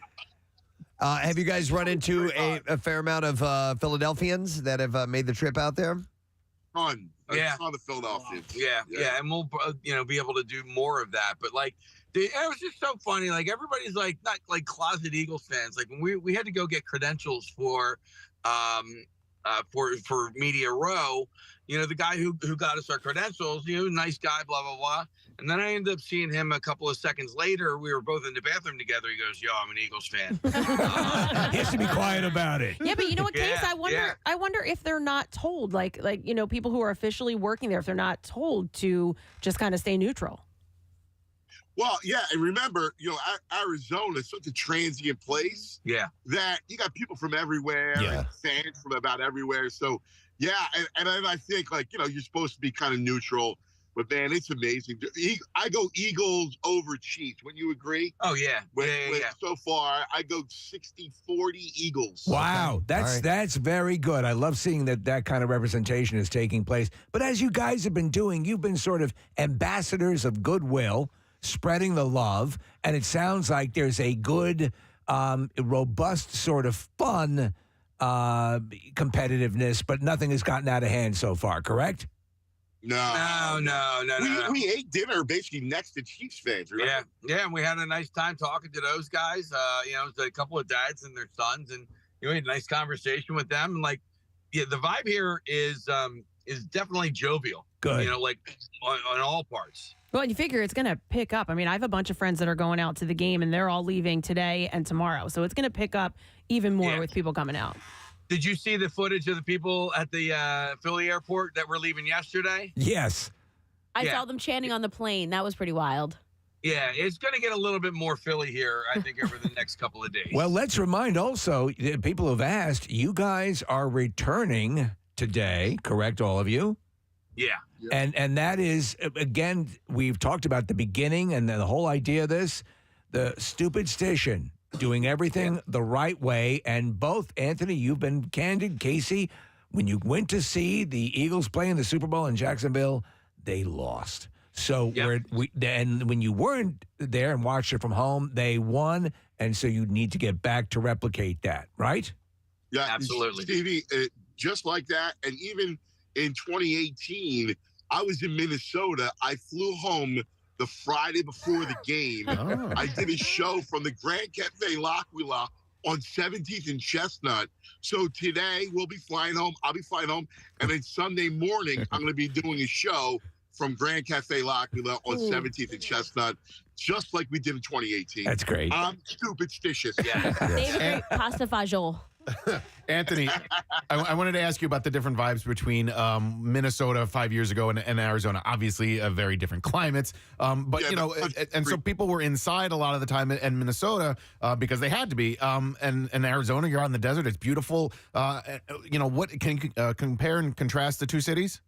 Have you guys run into a fair amount of Philadelphians that have made the trip out there? Ton. Yeah. A ton of Philadelphia. Yeah. And we'll, be able to do more of that. But like, it was just so funny. Like everybody's like, not like closet Eagles fans. Like when we had to go get credentials for Media Row, the guy who got us our credentials, nice guy, blah, blah, blah. And then I ended up seeing him a couple of seconds later. We were both in the bathroom together. He goes, yo, I'm an Eagles fan. He has to be quiet about it. Yeah, but you know what, Case? I wonder if they're not told, like people who are officially working there, if they're not told to just kind of stay neutral. Well, yeah, and remember, Arizona is such a transient place. Yeah. That you got people from everywhere, and fans from about everywhere. So, yeah, and I think, you're supposed to be kind of neutral. But, man, it's amazing. I go Eagles over Chiefs. Wouldn't you agree? Oh, yeah. So far, I go 60-40 Eagles. Wow, that's very good. I love seeing that kind of representation is taking place. But as you guys have been doing, you've been sort of ambassadors of goodwill, spreading the love, and it sounds like there's a good, robust sort of fun competitiveness, but nothing has gotten out of hand so far, correct? No. We ate dinner basically next to Chiefs fans, right? Yeah, and we had a nice time talking to those guys. It was a couple of dads and their sons, and we had a nice conversation with them. And the vibe here is definitely jovial. Good. On all parts. Well, you figure it's going to pick up. I mean, I have a bunch of friends that are going out to the game, and they're all leaving today and tomorrow. So it's going to pick up even more with people coming out. Did you see the footage of the people at the Philly airport that were leaving yesterday? Yes. I saw them chanting on the plane. That was pretty wild. Yeah, it's going to get a little bit more Philly here, I think, over the next couple of days. Well, let's remind also, people have asked, you guys are returning today, correct, all of you? Yeah. And that is, again, we've talked about the beginning and the whole idea of this, the stupid station. Doing everything the right way. And both, Anthony, you've been candid. Casey, when you went to see the Eagles play in the Super Bowl in Jacksonville, they lost. So and when you weren't there and watched it from home, they won. And so you need to get back to replicate that, right? Yeah, absolutely. Stevie, just like that. And even in 2018, I was in Minnesota. I flew home the Friday before the game. I did a show from the Grand Cafe L'Aquila on 17th and Chestnut. So today we'll be flying home. I'll be flying home. And then Sunday morning, I'm going to be doing a show from Grand Cafe L'Aquila on 17th and Chestnut, just like we did in 2018. That's great. I'm superstitious. Yeah. Favorite pasta fagioli. Anthony, I wanted to ask you about the different vibes between Minnesota 5 years ago and Arizona. Obviously, very different climates. So people were inside a lot of the time in Minnesota because they had to be. And Arizona, you're out in the desert. It's beautiful. What can you compare and contrast the two cities?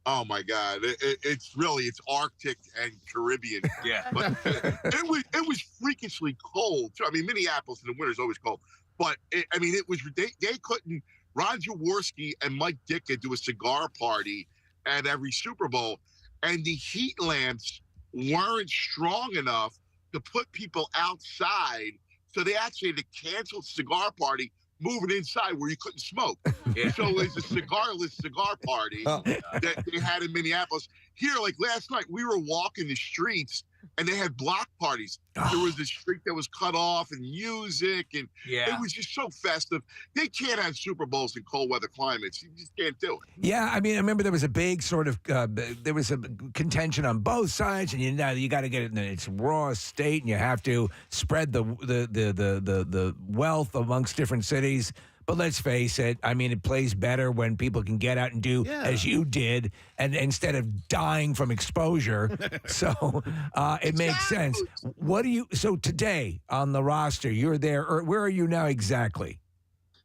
Oh my God! It's Arctic and Caribbean. Yeah, but it was freakishly cold. I mean, Minneapolis in the winter is always cold, but it was they couldn't. Ron Jaworski and Mike Ditka do a cigar party at every Super Bowl, and the heat lamps weren't strong enough to put people outside, so they actually had to cancel the cigar party, move it inside where you couldn't smoke. Yeah. So it's a cigarless cigar party that they had in Minneapolis. Here, like last night, we were walking the streets and they had block parties. There was a street that was cut off and music, and it was just so festive. They can't have Super Bowls in cold weather climates. You just can't do it. Yeah, I mean, I remember there was a big sort of there was a contention on both sides, and you got to get it in its raw state, and you have to spread the wealth amongst different cities. But let's face it, I mean, it plays better when people can get out and do as you did, and instead of dying from exposure. So it makes sense. So today on the roster, you're there, or where are you now exactly?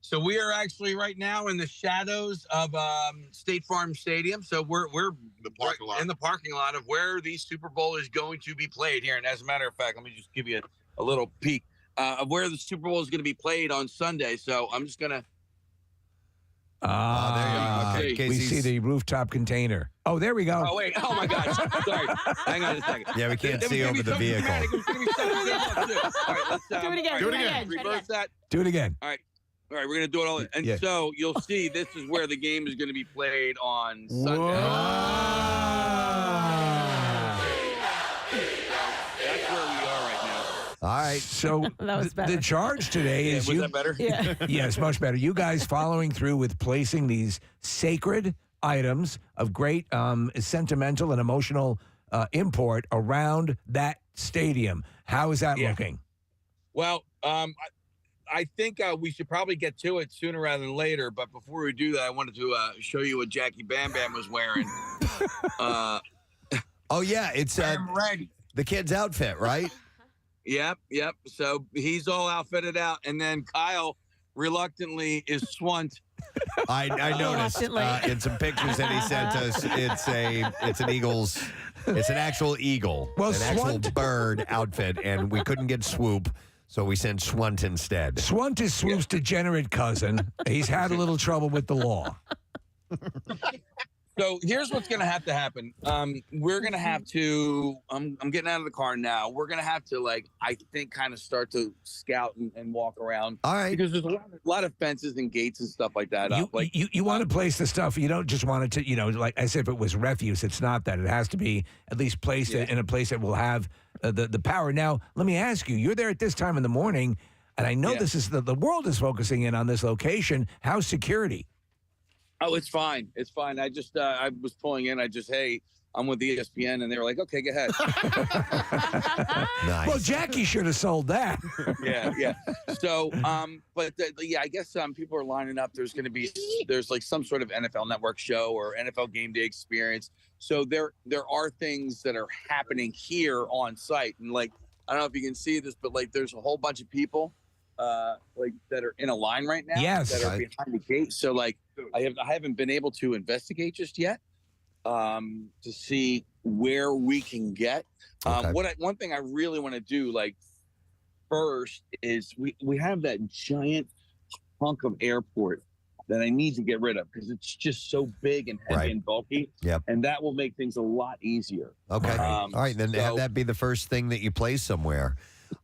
So we are actually right now in the shadows of State Farm Stadium. So we're the parking lot. In the parking lot of where the Super Bowl is going to be played here. And as a matter of fact, let me just give you a little peek of where the Super Bowl is going to be played on Sunday. So I'm just going to. there you go. Okay, we see the rooftop container. Oh, there we go. Oh, wait. Oh, my gosh. Sorry. Hang on a second. Yeah, we can't see over the vehicle. All right, let's Do it again. do it again. Reverse that. Do it again. All right, we're going to do it all. And so you'll see this is where the game is going to be played on Sunday. That's where we are right now. All right. So That was better. the charge today is Was that better? Yeah. Yes, much better. You guys following through with placing these sacred items of great sentimental and emotional import around that stadium. How is that looking? Well, I think we should probably get to it sooner rather than later. But before we do that, I wanted to show you what Jackie Bam Bam was wearing. Oh, yeah. It's I'm ready. the kid's outfit, right? Yep. So he's all outfitted out. And then Kyle reluctantly is swunt. I noticed in some pictures that he sent us, it's an Eagles, it's an actual eagle, an actual bird outfit, and we couldn't get Swoop, so we sent Swunt instead. Swunt is Swoop's degenerate cousin. He's had a little trouble with the law. So here's what's going to have to happen. We're going to have to, I'm getting out of the car now. We're going to have to, I think, kind of start to scout and walk around. All right. Because there's a lot of fences and gates and stuff like that. You want to place the stuff. You don't just want it to, like as if it was refuse. It's not that. It has to be at least placed in a place that will have the power. Now, let me ask you, you're there at this time in the morning, and I know this is the world is focusing in on this location. How's security? Oh, it's fine. It's fine. I just, I was pulling in. Hey, I'm with ESPN. And they were like, okay, go ahead. Nice. Well, Jackie should have sold that. Yeah. So, but I guess people are lining up. There's some sort of NFL Network show or NFL Game Day experience. So there are things that are happening here on site. And I don't know if you can see this, but there's a whole bunch of people that are in a line right now. Yes. That are behind the gate. So I haven't been able to investigate just yet to see where we can get. One thing I really want to do first is we have that giant hunk of airport that I need to get rid of because it's just so big and heavy and bulky. Yep. And that will make things a lot easier. Okay. All right. Then have that be the first thing that you place somewhere.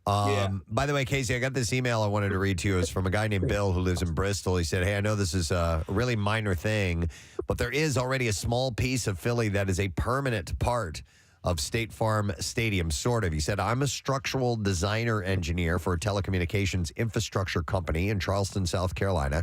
By the way, Casey, I got this email I wanted to read to you. It's from a guy named Bill who lives in Bristol. He said, hey, I know this is a really minor thing, but there is already a small piece of Philly that is a permanent part of State Farm Stadium, sort of. He said, I'm a structural designer engineer for a telecommunications infrastructure company in Charleston, South Carolina.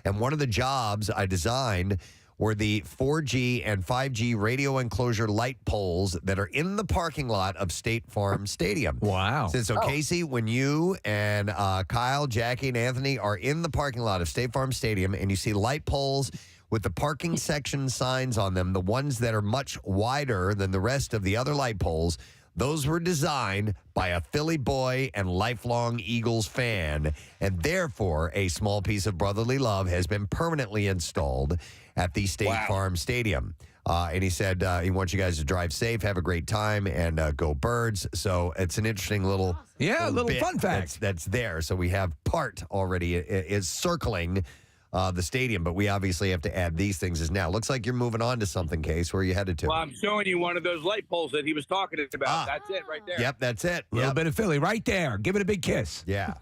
And one of the jobs I designed were the 4G and 5G radio enclosure light poles that are in the parking lot of State Farm Stadium. Wow. So Casey, when you and Kyle, Jackie, and Anthony are in the parking lot of State Farm Stadium and you see light poles with the parking section signs on them, the ones that are much wider than the rest of the other light poles, those were designed by a Philly boy and lifelong Eagles fan, and therefore a small piece of brotherly love has been permanently installed at the State Farm Stadium. And he said he wants you guys to drive safe, have a great time, and go Birds. So it's an interesting little little bit fun fact that's there. So we have part already is circling the stadium, but we obviously have to add these things as now. Looks like you're moving on to something, Case. Where are you headed to? Well, I'm showing you one of those light poles that he was talking about. That's it right there. Yep, that's it. A little bit of Philly right there. Give it a big kiss. Yeah.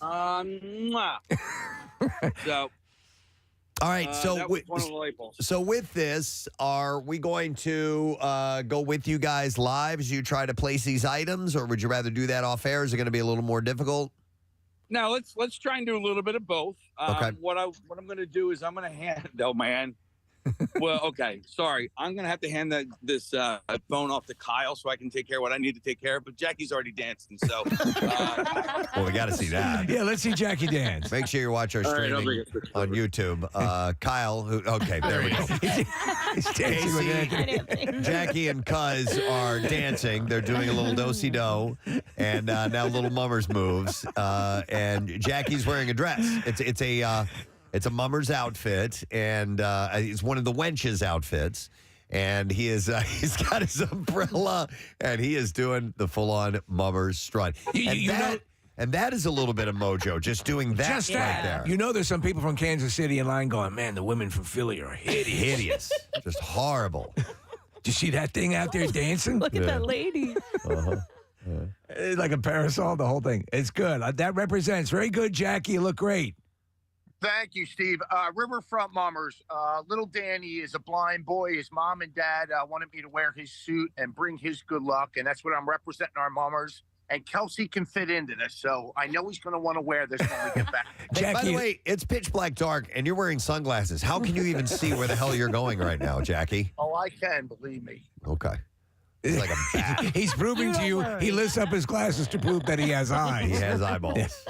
Mwah. So. All right, so that was one of the light poles. So with this, are we going to go with you guys live as you try to place these items, or would you rather do that off air? Is it going to be a little more difficult? Now let's try and do a little bit of both. Okay. What I'm going to do is I'm going to hand. Oh man. Well, okay. Sorry, I'm going to have to hand this phone off to Kyle so I can take care of what I need to take care of. But Jackie's already dancing, so. Well, we got to see that. Yeah, let's see Jackie dance. Make sure you watch our All right, streaming on YouTube. Kyle, there we go. He's dancing with Anthony. Jackie and Cuz are dancing. They're doing a little do-si-do, and now little mummers moves. And Jackie's wearing a dress. It's a mummer's outfit, and it's one of the wenches' outfits. And he's got his umbrella, and he is doing the full-on mummer's strut. And that is a little bit of mojo, just doing that Just right that. there. You know, there's some people from Kansas City in line going, man, the women from Philly are hideous. Just horrible. Do you see that thing out there dancing? Look at that lady. It's like a parasol, the whole thing. It's good. That represents. Very good, Jackie. You look great. Thank you, Steve. Riverfront Mummers. Little Danny is a blind boy. His mom and dad wanted me to wear his suit and bring his good luck, and that's what I'm representing our Mummers. And Kelsey can fit into this, so I know he's going to want to wear this when we get back. Hey, by the way, it's pitch black dark, and you're wearing sunglasses. How can you even see where the hell you're going right now, Jackie? Oh, I can, believe me. Okay. It's like a bat. He's proving to you he lifts up his glasses to prove that he has eyes. He has eyeballs.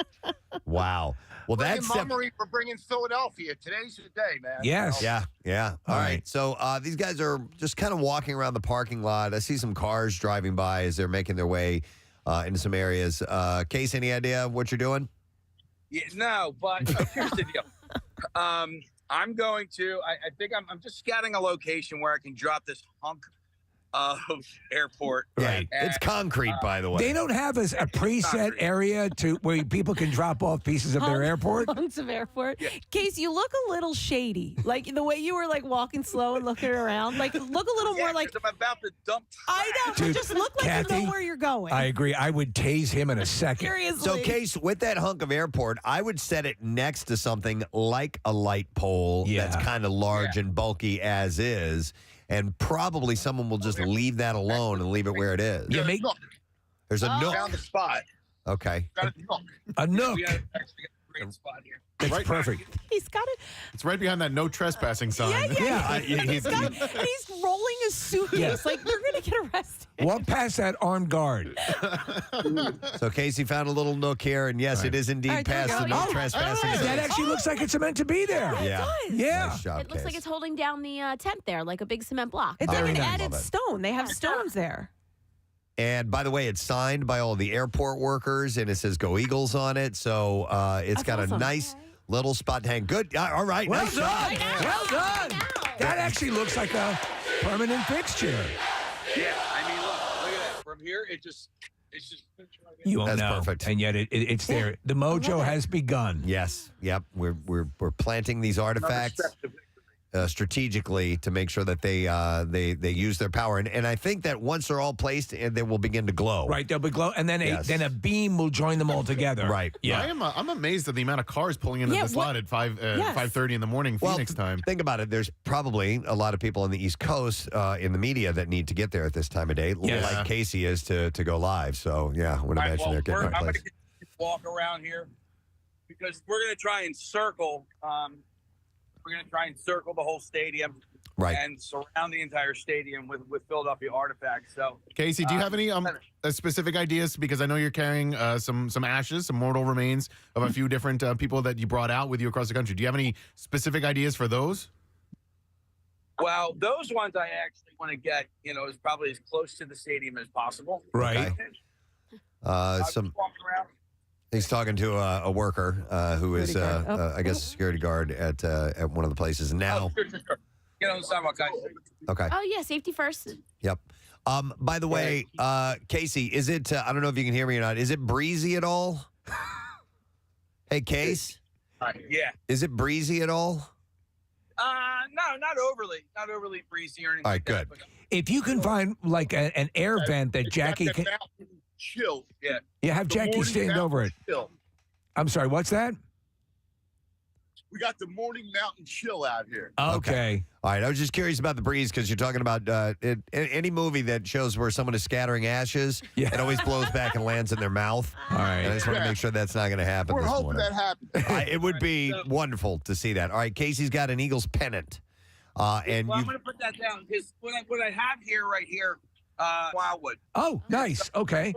Wow. Well, Bringing that's Mummery for bringing Philadelphia. Today's the day, man. Yes. Yeah. All right. So these guys are just kind of walking around the parking lot. I see some cars driving by as they're making their way into some areas. Case, any idea what you're doing? Yeah, no, but here's the deal. I'm going to. I think I'm just scouting a location where I can drop this hunk of airport. Right. It's concrete, by the way. They don't have a preset area to where people can drop off pieces of their airport. Hunks of airport. Case, you look a little shady. Like the way you were like walking slow and looking around. Like look a little more like I'm about to dump. I know. Dude, just look like Kathy, you know where you're going. I agree. I would tase him in a second. Seriously. So, Case, with that hunk of airport, I would set it next to something like a light pole that's kind of large and bulky as is. And probably someone will just leave that alone and leave it where it is. Yeah, There's a nook. Found the spot. Okay. Got a nook. A nook. We actually got a great spot here. It's perfect. He's got it. It's right behind that no trespassing sign. He's rolling a suitcase. Yeah. Like they're gonna get arrested. Walk past that armed guard. So Casey found a little nook here, and yes, it is indeed past the no trespassing That zone. actually looks like it's meant to be there. Yeah. Yeah. Nice job, It looks like Case. it's holding down the tent there, like a big cement block. It's like Very an nice. added Love it. stone. They have stones there. And by the way, it's signed by all the airport workers, and it says "Go Eagles" on it. So it's got a nice little spot to hang. Good. All right. Well nice done. job. Well done. That actually looks like a permanent fixture. Yeah, I mean, look at that. From here, it's just. You won't That's know. perfect. And yet it's there. The mojo has begun. Yes. Yep. We're planting these artifacts strategically to make sure that they use their power. And I think that once they're all placed, they will begin to glow. Right, they'll be glow, and then a beam will join them all together. Right. Yeah. I'm amazed at the amount of cars pulling into this lot at 5:30 in the morning Phoenix time. Think about it. There's probably a lot of people on the East Coast in the media that need to get there at this time of day, like Casey is to go live. So yeah, I would imagine they're getting I'm right going place. to walk around here because we're going to try and circle. We're going to try and circle the whole stadium, and surround the entire stadium with Philadelphia artifacts. So, Casey, do you have any specific ideas? Because I know you're carrying some ashes, some mortal remains of a few different people that you brought out with you across the country. Do you have any specific ideas for those? well, those ones I actually want to get, as probably as close to the stadium as possible. Right. He's talking to a worker who is, I guess, a security guard at one of the places. And now, Get on the sidewalk, guys. Okay. Oh yeah, safety first. Yep. By the way, Casey, is it? I don't know if you can hear me or not. Is it breezy at all? Hey, Case. Yeah. Is it breezy at all? No, not overly breezy or anything. All right, good. If you can find like an air vent that Jackie can, Chill. yeah, have Jackie stand over it. Chill. I'm sorry, what's that? We got the morning mountain chill out here. Okay. All right. I was just curious about the breeze because you're talking about any movie that shows where someone is scattering ashes. It always blows back and lands in their mouth. All right. And I just want to make sure that's not going to happen. We're this hoping morning. that happens. It would be wonderful to see that. All right. Casey's got an Eagles pennant. And Well, I'm going to put that down because what I have here, right here, wildwood. Oh, nice. Okay.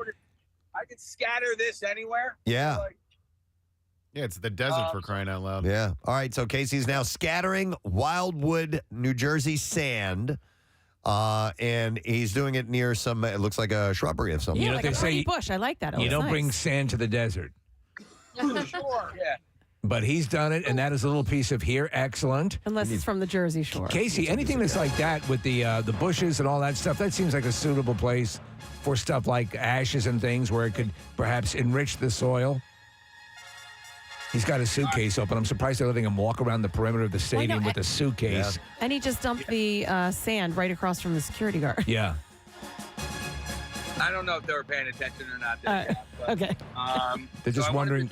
I could scatter this anywhere. Yeah. Yeah, it's the desert for crying out loud. Yeah. All right. So Casey's now scattering Wildwood, New Jersey sand. And he's doing it near some, it looks like a shrubbery of some Yeah, kind. like a pretty bush. I like that. It You looks don't nice. bring sand to the desert. Sure. Yeah. But he's done it, and that is a little piece of here. Excellent. Unless it's from the Jersey Shore. Casey, anything that's like that with the bushes and all that stuff, that seems like a suitable place for stuff like ashes and things where it could perhaps enrich the soil. He's got a suitcase open. I'm surprised they're letting him walk around the perimeter of the stadium with a suitcase. And he just dumped the sand right across from the security guard. Yeah. I don't know if they were paying attention or not. Okay. They're just wondering.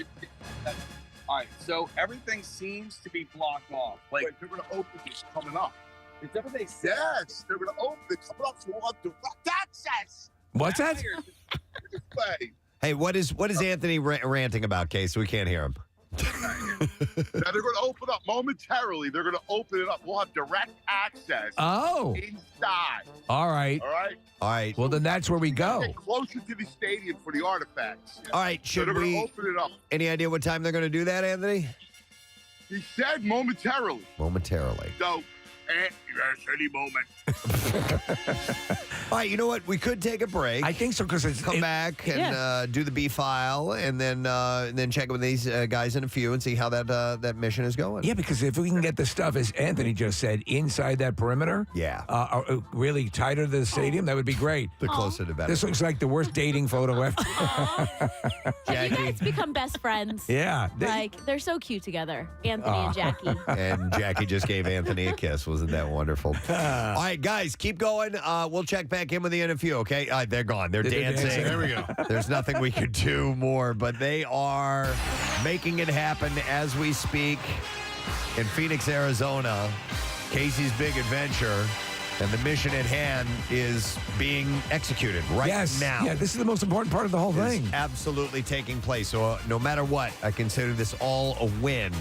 All right, so everything seems to be blocked off. Like they're going to open this coming up. is that what they said? Yes, they're going to open it coming up. So we'll have direct access. What's that? Hey, what is Anthony ranting about, Case? We can't hear him. Now they're going to open up momentarily. They're going to open it up. We'll have direct access. Oh. Inside. All right. All right. All right. Well, then that's where we go. Get closer to the stadium for the artifacts. All right. So Should they're going we? to open it up. Any idea what time they're going to do that, Anthony? He said momentarily. Momentarily. So, yes, any moment. All right, you know what? We could take a break. I think so because it's come back and do the B file, and then check in with these guys in a few and see how that mission is going. Yeah, because if we can get the stuff, as Anthony just said, inside that perimeter, really tighter to the stadium, that would be great. The closer the better. This looks like the worst dating photo ever. You guys become best friends. Yeah. They're so cute together, Anthony and Jackie. And Jackie just gave Anthony a kiss. Wasn't that wonderful? All right, guys, keep going. We'll check back in with you in a few, okay? All right, they're gone. They're dancing. There we go. There's nothing we could do more, but they are making it happen as we speak in Phoenix, Arizona. Casey's big adventure. And the mission at hand is being executed right now. Yeah, this is the most important part of the whole thing. It's absolutely taking place. So no matter what, I consider this all a win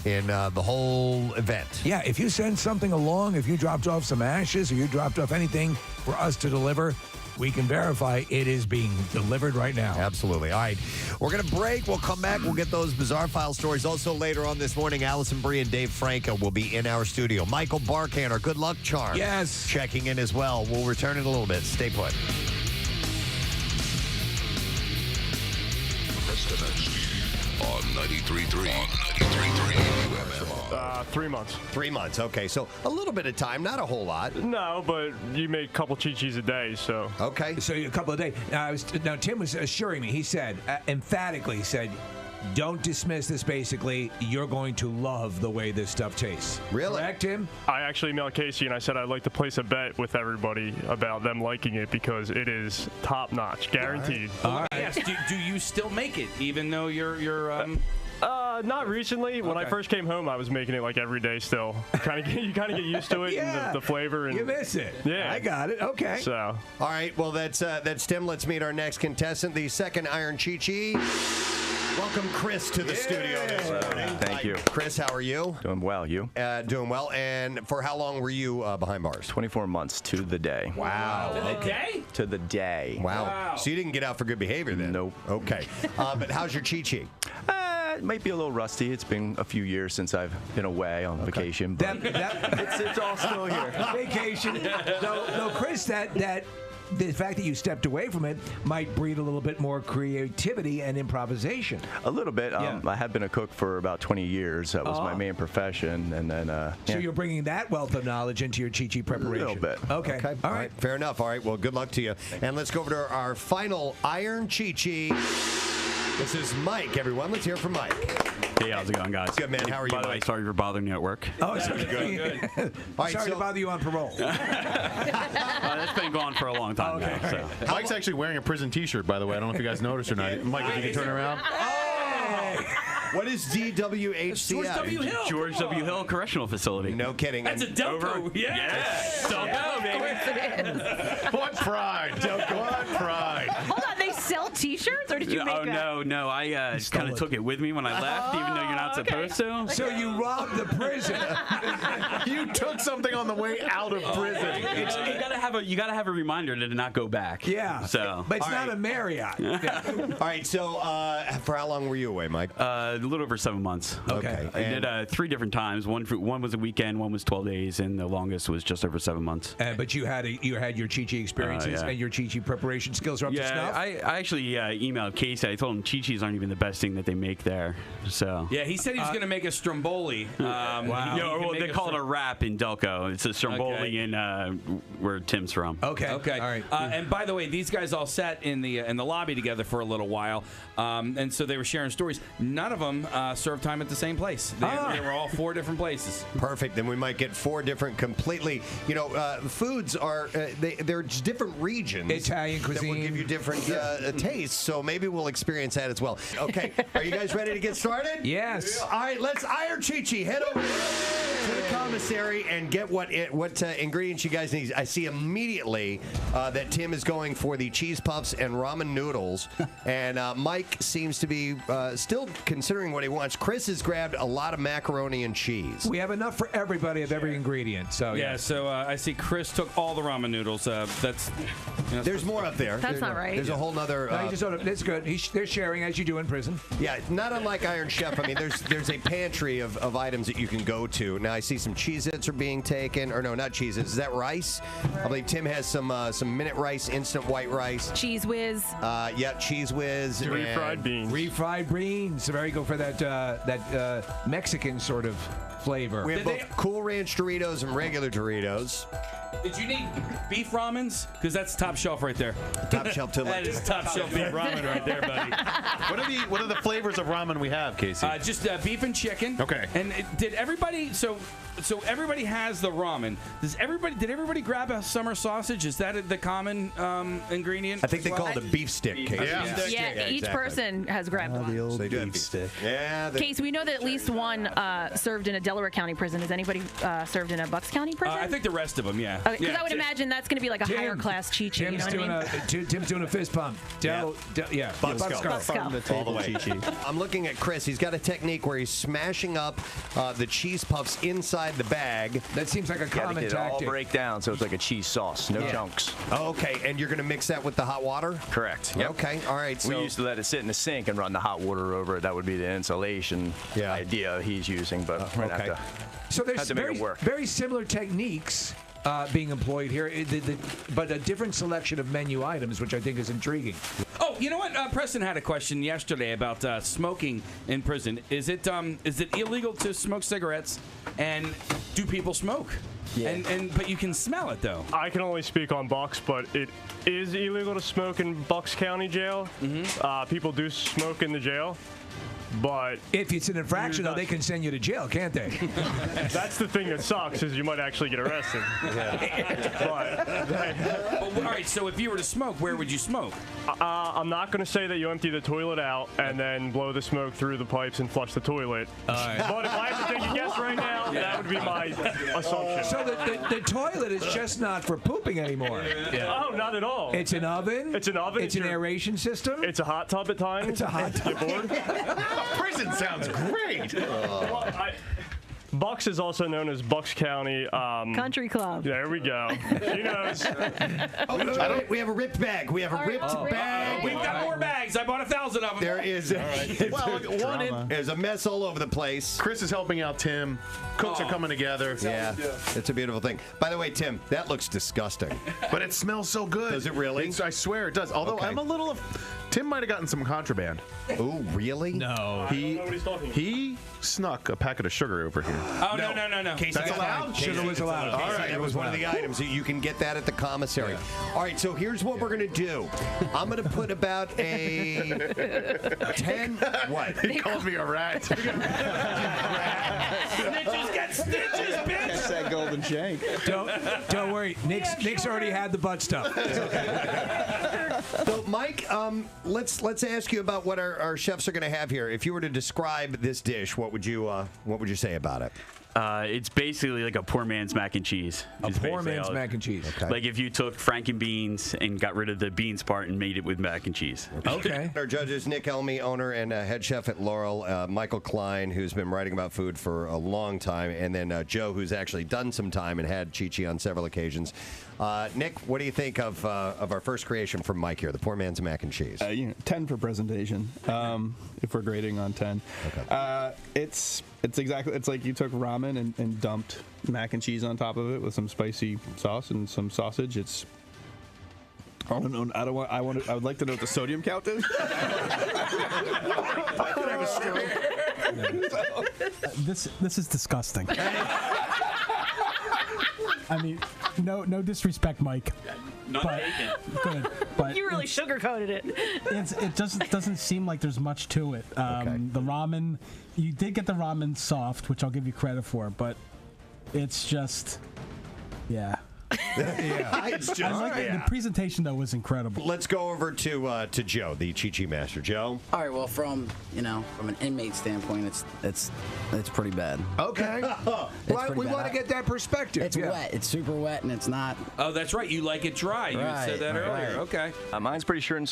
in the whole event. Yeah, if you send something along, if you dropped off some ashes or you dropped off anything for us to deliver, we can verify it is being delivered right now. Absolutely. All right. We're going to break. We'll come back. We'll get those bizarre file stories. Also later on this morning, Allison Brie and Dave Franco will be in our studio. Michael Barkann, our good luck charm. Yes. Checking in as well. We'll return in a little bit. Stay put. Preston and Steve on 93.3 WMMR. 3 months. 3 months. Okay. So a little bit of time, not a whole lot. No, but you make a couple Chichis a day, so. Okay. So a couple of days. Now Tim was assuring me, he said, emphatically said, don't dismiss this, basically. You're going to love the way this stuff tastes. Really? Correct, Tim? I actually emailed Casey and I said I'd like to place a bet with everybody about them liking it because it is top notch, guaranteed. All right. Yes. Do you still make it, even though you're Not recently. When I first came home, I was making it like every day still. You kind of get used to it and the flavor. And you miss it. Yeah. I got it. Okay. So. All right. Well, that's Tim. Let's meet our next contestant, the second Iron Chichi. Welcome, Chris, to the studio this morning. Thank you. Chris, how are you? Doing well. You? Doing well. And for how long were you behind bars? 24 months to the day. Wow. To the day? To the day. Wow. So you didn't get out for good behavior then? Nope. Okay. But how's your Chi-Chi? It might be a little rusty. It's been a few years since I've been away on vacation, but it's all still here. Vacation. No, Chris, that the fact that you stepped away from it might breed a little bit more creativity and improvisation. A little bit. I have been a cook for about 20 years. That was my main profession. And then, So you're bringing that wealth of knowledge into your Chichi preparation. A little bit. Okay. All right. Fair enough. All right. Well, good luck to you. And let's go over to our final Iron Chichi. This is Mike, everyone. Let's hear from Mike. Hey, how's it going, guys? Good, man. How are you, By the way, sorry for bothering you at work. Oh, it's good. All right, Sorry to bother you on parole. That's been going for a long time now. So. Mike's actually wearing a prison T-shirt, by the way. I don't know if you guys noticed or not. Mike, if you can turn around. What is DWHCF? George W. Hill. George W. Hill Correctional Facility. No kidding. That's a Delco. Yes. Delco, baby. What pride. What pride. Hold on, they sell T-shirts, or did you make that? No. I kind of took it with me when I left, even though you're not supposed to. So you robbed the prison. You took something on the way out of prison. You gotta have a reminder to not go back. Yeah. So, but it's not a Marriott. All right. So, for how long were you away, Mike? A little over 7 months. Okay. I did 3 different times. One was a weekend, one was 12 days, and the longest was just over 7 months. But you had your Chichi experiences and your Chichi preparation skills are up to snuff? I actually emailed Casey. I told him Chichis aren't even the best thing that they make there. So yeah, he said he was going to make a stromboli. Wow. They call it a wrap in Delco. It's a stromboli in where Tim's from. Okay. All right. And by the way, these guys all sat in the lobby together for a little while, and so they were sharing stories. None of them served time at the same place. They were all 4 different places. Perfect. Then we might get 4 different completely. Foods are they're just different regions. Italian cuisine that will give you different tastes. So maybe we'll experience that as well. Okay. Are you guys ready to get started? Yes. All right. Let's Iron Chichi. Head over to the commissary and get what ingredients you guys need. I see immediately that Tim is going for the cheese puffs and ramen noodles, and Mike seems to be still considering what he wants. Chris has grabbed a lot of macaroni and cheese. We have enough for everybody of every ingredient. So So I see Chris took all the ramen noodles. That's there's more up there. That's not right. There's a whole nother. That's good. They're sharing as you do in prison. Yeah, not unlike Iron Chef. I mean, there's a pantry of items that you can go to. Now I see some Cheez-Its are being taken, or no, not Cheez-Its. Is that rice? I believe Tim has some minute rice, instant white rice. Cheese Whiz. Yeah, Cheese Whiz. Refried beans. Refried beans. So very good for that Mexican sort of flavor. We have both Cool Ranch Doritos and regular Doritos. Did you need beef ramens? Because that's top shelf right there. Top shelf to That is top shelf beef ramen right there, buddy. What are the flavors of ramen we have, Casey? Just beef and chicken. Okay. And did everybody? So everybody has the ramen. Did everybody grab a summer sausage? Is that the common ingredient? I think they call it a beef stick. Case. Yeah, each person has grabbed one. So they do have beef stick. Yeah. Case, we know that at least one served in a Delaware County prison. Has anybody served in a Bucks County prison? I think the rest of them, yeah. Because I would imagine that's going to be like a higher class Chichi. Tim's Tim's doing a fist pump. Buckskull. All the way. I'm looking at Chris. He's got a technique where he's smashing up the cheese puffs inside the bag. That seems like a common tactic. It all break down, so it's like a cheese sauce, no chunks. Oh, okay, and you're going to mix that with the hot water? Correct. Yep. Okay, all right. So we used to let it sit in the sink and run the hot water over it. That would be the insulation idea he's using, but we're going to have to, so there's have to make it work. Very similar techniques being employed here, but a different selection of menu items, which I think is intriguing. Oh, you know what? Preston had a question yesterday about smoking in prison. Is it illegal to smoke cigarettes, and do people smoke? Yeah. But you can smell it though. I can only speak on Bucks, but it is illegal to smoke in Bucks County Jail. Mm-hmm. People do smoke in the jail. But if it's an infraction, though, they can send you to jail, can't they? That's the thing that sucks, is you might actually get arrested. But all right, so if you were to smoke, where would you smoke? I'm not going to say that you empty the toilet out and then blow the smoke through the pipes and flush the toilet. Right. But if I had to take a guess right now, that would be my assumption. So the toilet is just not for pooping anymore. Oh, not at all. It's an oven. It's an oven. It's an aeration system. It's a hot tub at times. It's a hot tub. Get bored? Prison sounds great. Bucks is also known as Bucks County Country Club. There we go. She knows. We have a ripped bag. We have a ripped bag. We've got more bags. I bought 1,000 of them. There is. There's a mess all over the place. Chris is helping out Tim. Cooks are coming together. Yeah, it's a beautiful thing. By the way, Tim, that looks disgusting. But it smells so good. Does it really? I swear it does. Although I'm a little. Tim might have gotten some contraband. Oh, really? No. He snuck a packet of sugar over here. Oh, no. Casey, that's allowed? Sugar was allowed. All right, that was one of the items. You can get that at the commissary. Yeah. All right, so here's what we're going to do. I'm going to put about a 10. What? He called me a rat. Snitches get stitches, bitch. That's that golden shank. Don't worry. Nick's already had the butt stuff. So, Mike, let's ask you about what our chefs are going to have here. If you were to describe this dish, what would you say about it? It's basically like a poor man's mac and cheese. A poor man's mac and cheese. Okay. Like if you took Franken beans and got rid of the beans part and made it with mac and cheese. Okay. Our judges, Nick Elmy, owner and head chef at Laurel, Michael Klein, who's been writing about food for a long time, and then Joe, who's actually done some time and had Chichi on several occasions. Nick, what do you think of our first creation from Mike here, the poor man's mac and cheese? 10 for presentation, if we're grading on 10. Okay. It's like you took ramen and dumped mac and cheese on top of it with some spicy sauce and some sausage. I don't know. I would like to know what the sodium count is. This is disgusting. I mean, no disrespect, Mike. But You really sugarcoated it. It doesn't seem like there's much to it. The ramen, you did get the ramen soft, which I'll give you credit for, but it's just, yeah. It's just, I like the presentation though was incredible. Let's go over to Joe, the Chichi master. Joe. All right. Well, from an inmate standpoint, it's pretty bad. Okay. We want to get that perspective. It's wet. It's super wet, and it's not. Oh, that's right. You like it dry. You said that earlier. Okay. Mine's pretty short and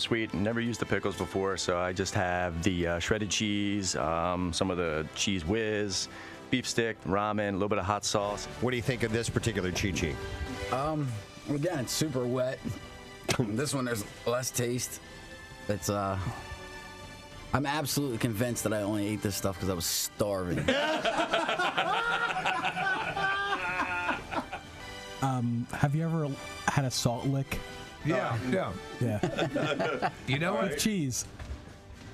sweet. Never used the pickles before, so I just have the shredded cheese, some of the cheese whiz, beef stick, ramen, a little bit of hot sauce. What do you think of this particular Chichi? Again, it's super wet. This one, there's less taste. It's I'm absolutely convinced that I only ate this stuff because I was starving. Have you ever had a salt lick? Yeah. You know what? With cheese.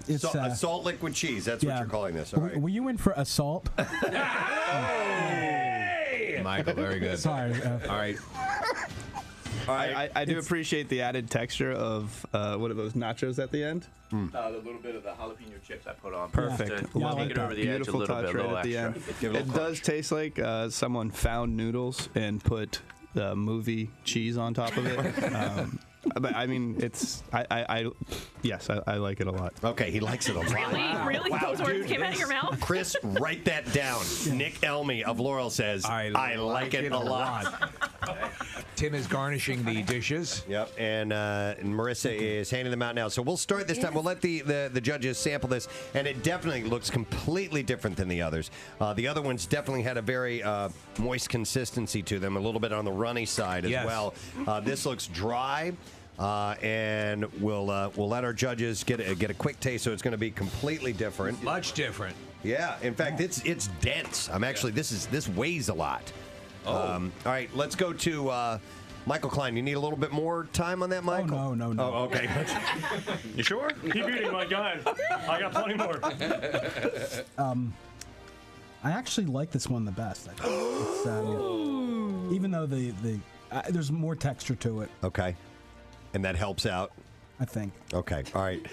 It's a salt lick with cheese. That's what you're calling this. All right. Were you in for assault? Michael, very good. Sorry. All right. I do appreciate the added texture of what are those nachos at the end? The little bit of the jalapeno chips I put on. Perfect. Love it. Over the edge a Beautiful little touch bit, right at the end. It does taste like someone found noodles and put the movie cheese on top of it. But I mean, it's I like it a lot. Okay, he likes it a lot. Really? Wow, Those words came out of your mouth? Chris, write that down. Nick Elmy of Laurel says, I like it a lot. Tim is garnishing the dishes. Yep, and Marissa is handing them out now. So we'll start this time. We'll let the judges sample this, and it definitely looks completely different than the others. The other ones definitely had a very moist consistency to them, a little bit on the runny side as well. This looks dry. And we'll let our judges get a quick taste, so it's going to be completely different. Much different. Yeah, in fact, it's dense. This weighs a lot. All right, let's go to Michael Klein. You need a little bit more time on that, Michael? Oh, no. Oh, okay. You sure? Keep eating, Mike. Go ahead. I got plenty more. I actually like this one the best. I think. It's, even though there's more texture to it. Okay. And that helps out, I think. Okay. All right.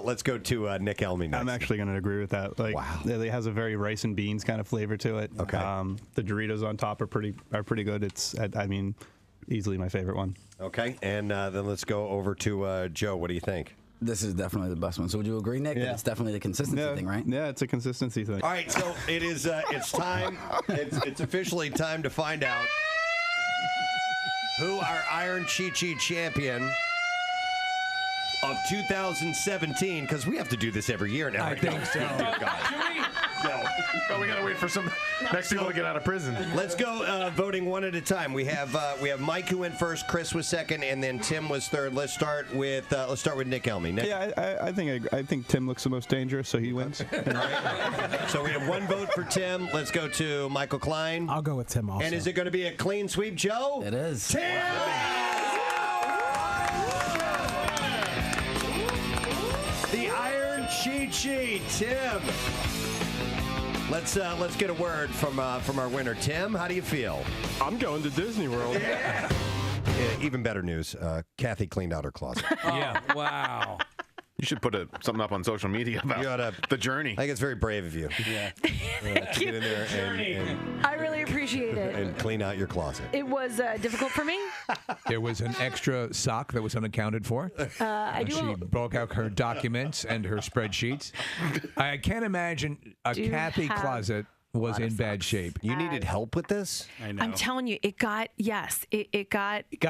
Let's go to Nick Elmy next. I'm actually going to agree with that. Wow. It has a very rice and beans kind of flavor to it. Okay. The Doritos on top are pretty good. It's easily my favorite one. Okay. And then let's go over to Joe. What do you think? This is definitely the best one. So would you agree, Nick? That it's definitely the consistency thing, right? Yeah, it's a consistency thing. All right. So it is. It's time. It's officially time to find out who our Iron Chichi champion of 2017, because we have to do this every year now. I think so. No, we gotta wait for some Next people to get out of prison. Let's go voting one at a time. We have Mike who went first, Chris was second, and then Tim was third. Let's start with Nick Elmy. Nick? Yeah, I think Tim looks the most dangerous, so he wins. So we have one vote for Tim. Let's go to Michael Klein. I'll go with Tim also. And is it going to be a clean sweep, Joe? It is. Tim! The Iron Chichi, Tim. Let's get a word from our winner, Tim. How do you feel? I'm going to Disney World. Yeah, even better news. Kathy cleaned out her closet. Yeah. Wow. You should put something up on social media about the journey. I think it's very brave of you. Yeah. To get in there and I really appreciate it. and clean out your closet. It was difficult for me. There was an extra sock that was unaccounted for. She broke out her documents and her spreadsheets. I can't imagine a Kathy closet was in bad shape. You needed help with this? I know. I'm telling you, it got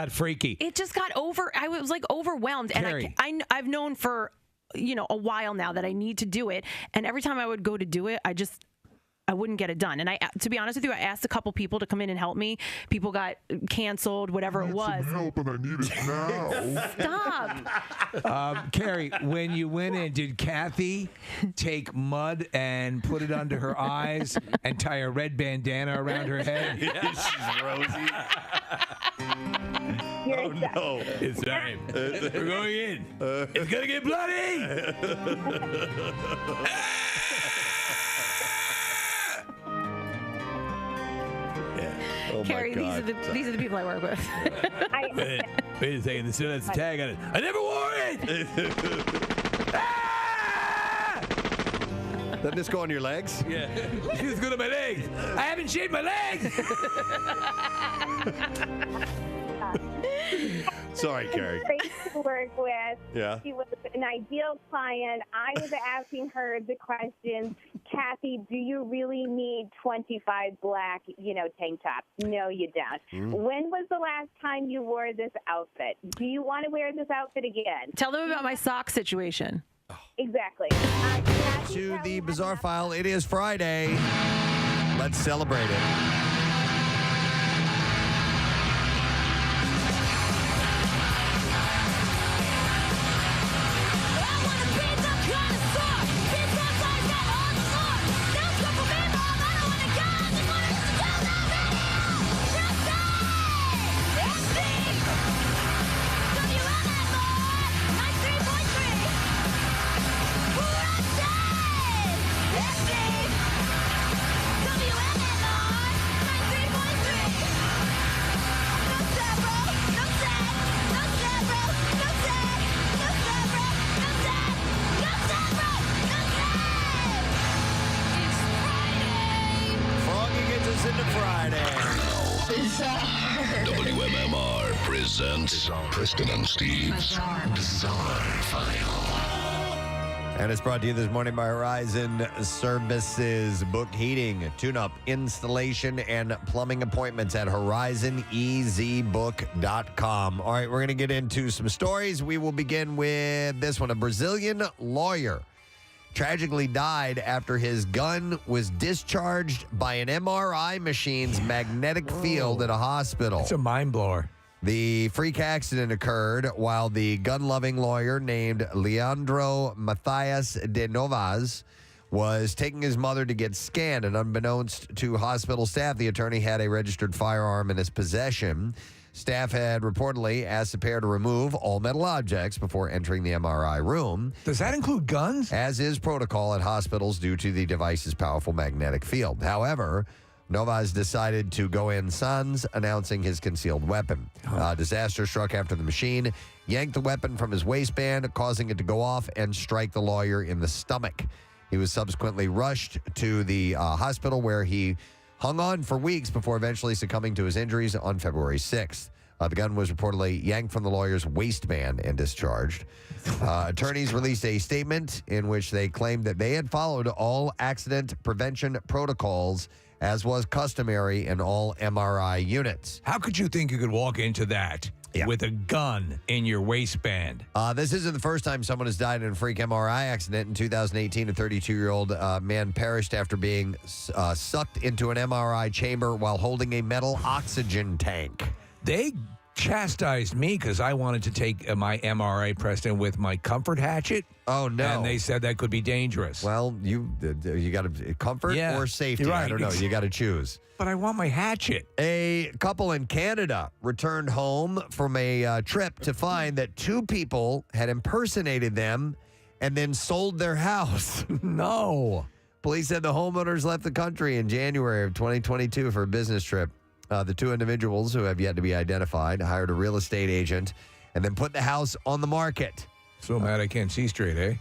freaky. It just got I was like overwhelmed, Carrie. and I've known for a while now that I need to do it, and every time I would go to do it, I wouldn't get it done. And to be honest with you, I asked a couple people to come in and help me. People got canceled, whatever it was. Help, and I need it now. Stop. Carrie, when you went in, did Kathy take mud and put it under her eyes and tie a red bandana around her head? Yeah, she's rosy. Oh, no. It's time. We're going in. It's going to get bloody. Oh Carrie, these are the people I work with. Wait a second, this still has a tag on it. I never wore it! Doesn't this go on your legs? Yeah. It's good on my legs. I haven't shaved my legs! Sorry, Carrie. Great to work with. Yeah. She was an ideal client. I was asking her the questions. Kathy, do you really need 25 black, tank tops? No, you don't. When was the last time you wore this outfit? Do you want to wear this outfit again? Tell them about my sock situation. Exactly. To the Bizarre File, it is Friday. Let's celebrate it. WMMR presents Preston and Steve's Bizarre File. And it's brought to you this morning by Horizon Services. Book heating, tune-up, installation, and plumbing appointments at horizonezbook.com. All right, we're going to get into some stories. We will begin with this one. A Brazilian lawyer tragically died after his gun was discharged by an MRI machine's magnetic field at a hospital. It's a mind blower. The freak accident occurred while the gun-loving lawyer named Leandro Mathias de Novas was taking his mother to get scanned, and unbeknownst to hospital staff, the attorney had a registered firearm in his possession. Staff had reportedly asked the pair to remove all metal objects before entering the MRI room. Does that include guns? As is protocol at hospitals due to the device's powerful magnetic field. However, Novas decided to go in sans, announcing his concealed weapon. Disaster struck after the machine yanked the weapon from his waistband, causing it to go off and strike the lawyer in the stomach. He was subsequently rushed to the hospital where he hung on for weeks before eventually succumbing to his injuries on February 6th. The gun was reportedly yanked from the lawyer's waistband and discharged. Attorneys released a statement in which they claimed that they had followed all accident prevention protocols as was customary in all MRI units. How could you think you could walk into that? with a gun in your waistband. This isn't the first time someone has died in a freak MRI accident. In 2018, a 32-year-old man perished after being sucked into an MRI chamber while holding a metal oxygen tank. They chastised me because I wanted to take my MRI, Preston, with my comfort hatchet. Oh, no. And they said that could be dangerous. Well, you got to comfort or safety. Right. I don't know. You got to choose. But I want my hatchet. A couple in Canada returned home from a trip to find that two people had impersonated them and then sold their house. No. Police said the homeowners left the country in January of 2022 for a business trip. The two individuals, who have yet to be identified, hired a real estate agent and then put the house on the market. So mad I can't see straight, eh?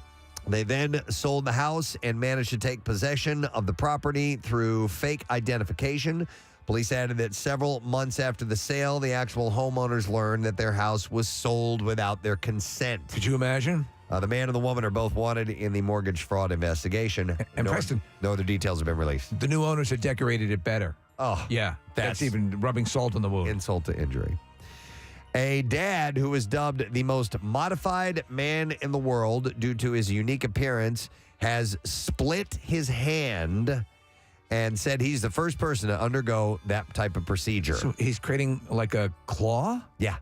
They then sold the house and managed to take possession of the property through fake identification. Police added that several months after the sale, the actual homeowners learned that their house was sold without their consent. Could you imagine? The man and the woman are both wanted in the mortgage fraud investigation. And Preston, no other details have been released. The new owners have decorated it better. Oh, yeah. That's even rubbing salt in the wound. Insult to injury. A dad who was dubbed the most modified man in the world due to his unique appearance has split his hand and said he's the first person to undergo that type of procedure. So he's creating like a claw? Yeah.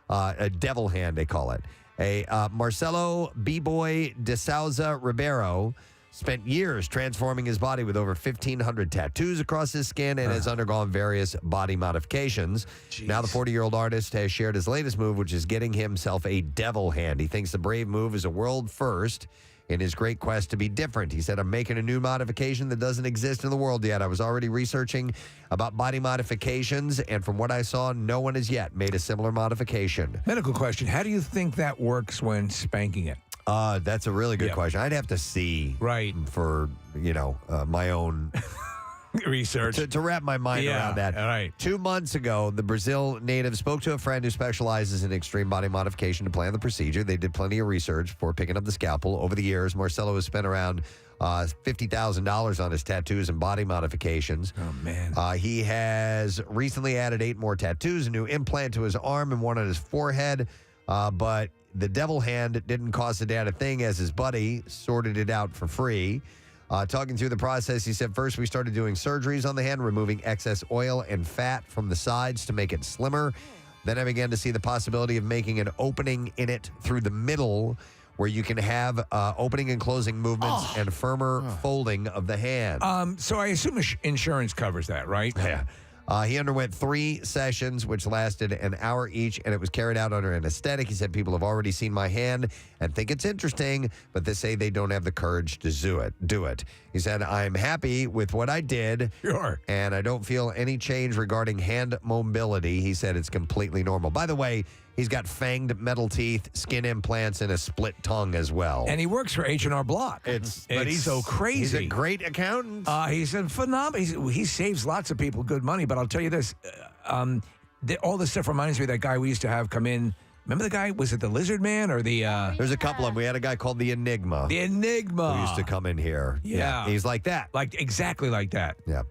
A devil hand, they call it. Marcelo B-Boy de Souza Ribeiro spent years transforming his body with over 1,500 tattoos across his skin and has undergone various body modifications. Jeez. Now the 40-year-old artist has shared his latest move, which is getting himself a devil hand. He thinks the brave move is a world first in his great quest to be different. He said, I'm making a new modification that doesn't exist in the world yet. I was already researching about body modifications, and from what I saw, no one has yet made a similar modification. Medical question. How do you think that works when spanking it? That's a really good question. I'd have to see for, my own research to wrap my mind around that. All right. 2 months ago, the Brazil native spoke to a friend who specializes in extreme body modification to plan the procedure. They did plenty of research before picking up the scalpel. Over the years, Marcelo has spent around $50,000 on his tattoos and body modifications. Oh, man. He has recently added 8 more tattoos, a new implant to his arm and one on his forehead, but the devil hand didn't cost the dad a thing, as his buddy sorted it out for free. Talking through the process, he said, first we started doing surgeries on the hand, removing excess oil and fat from the sides to make it slimmer. Then I began to see the possibility of making an opening in it through the middle where you can have opening and closing movements and firmer folding of the hand. So I assume insurance covers that, right? Yeah. He underwent 3 sessions, which lasted an hour each, and it was carried out under anesthetic. He said, people have already seen my hand and think it's interesting, but they say they don't have the courage to do it. He said, I'm happy with what I did. Sure. And I don't feel any change regarding hand mobility. He said it's completely normal. By the way, he's got fanged metal teeth, skin implants, and a split tongue as well. And he works for H&R Block. But he's so crazy. He's a great accountant. He's a phenomenal. He saves lots of people good money. But I'll tell you this: all this stuff reminds me of that guy we used to have come in. Remember the guy? Was it the Lizard Man or the? There's a couple of them. We had a guy called the Enigma. The Enigma who used to come in here. Yeah. He's like that. Like exactly like that. Yeah.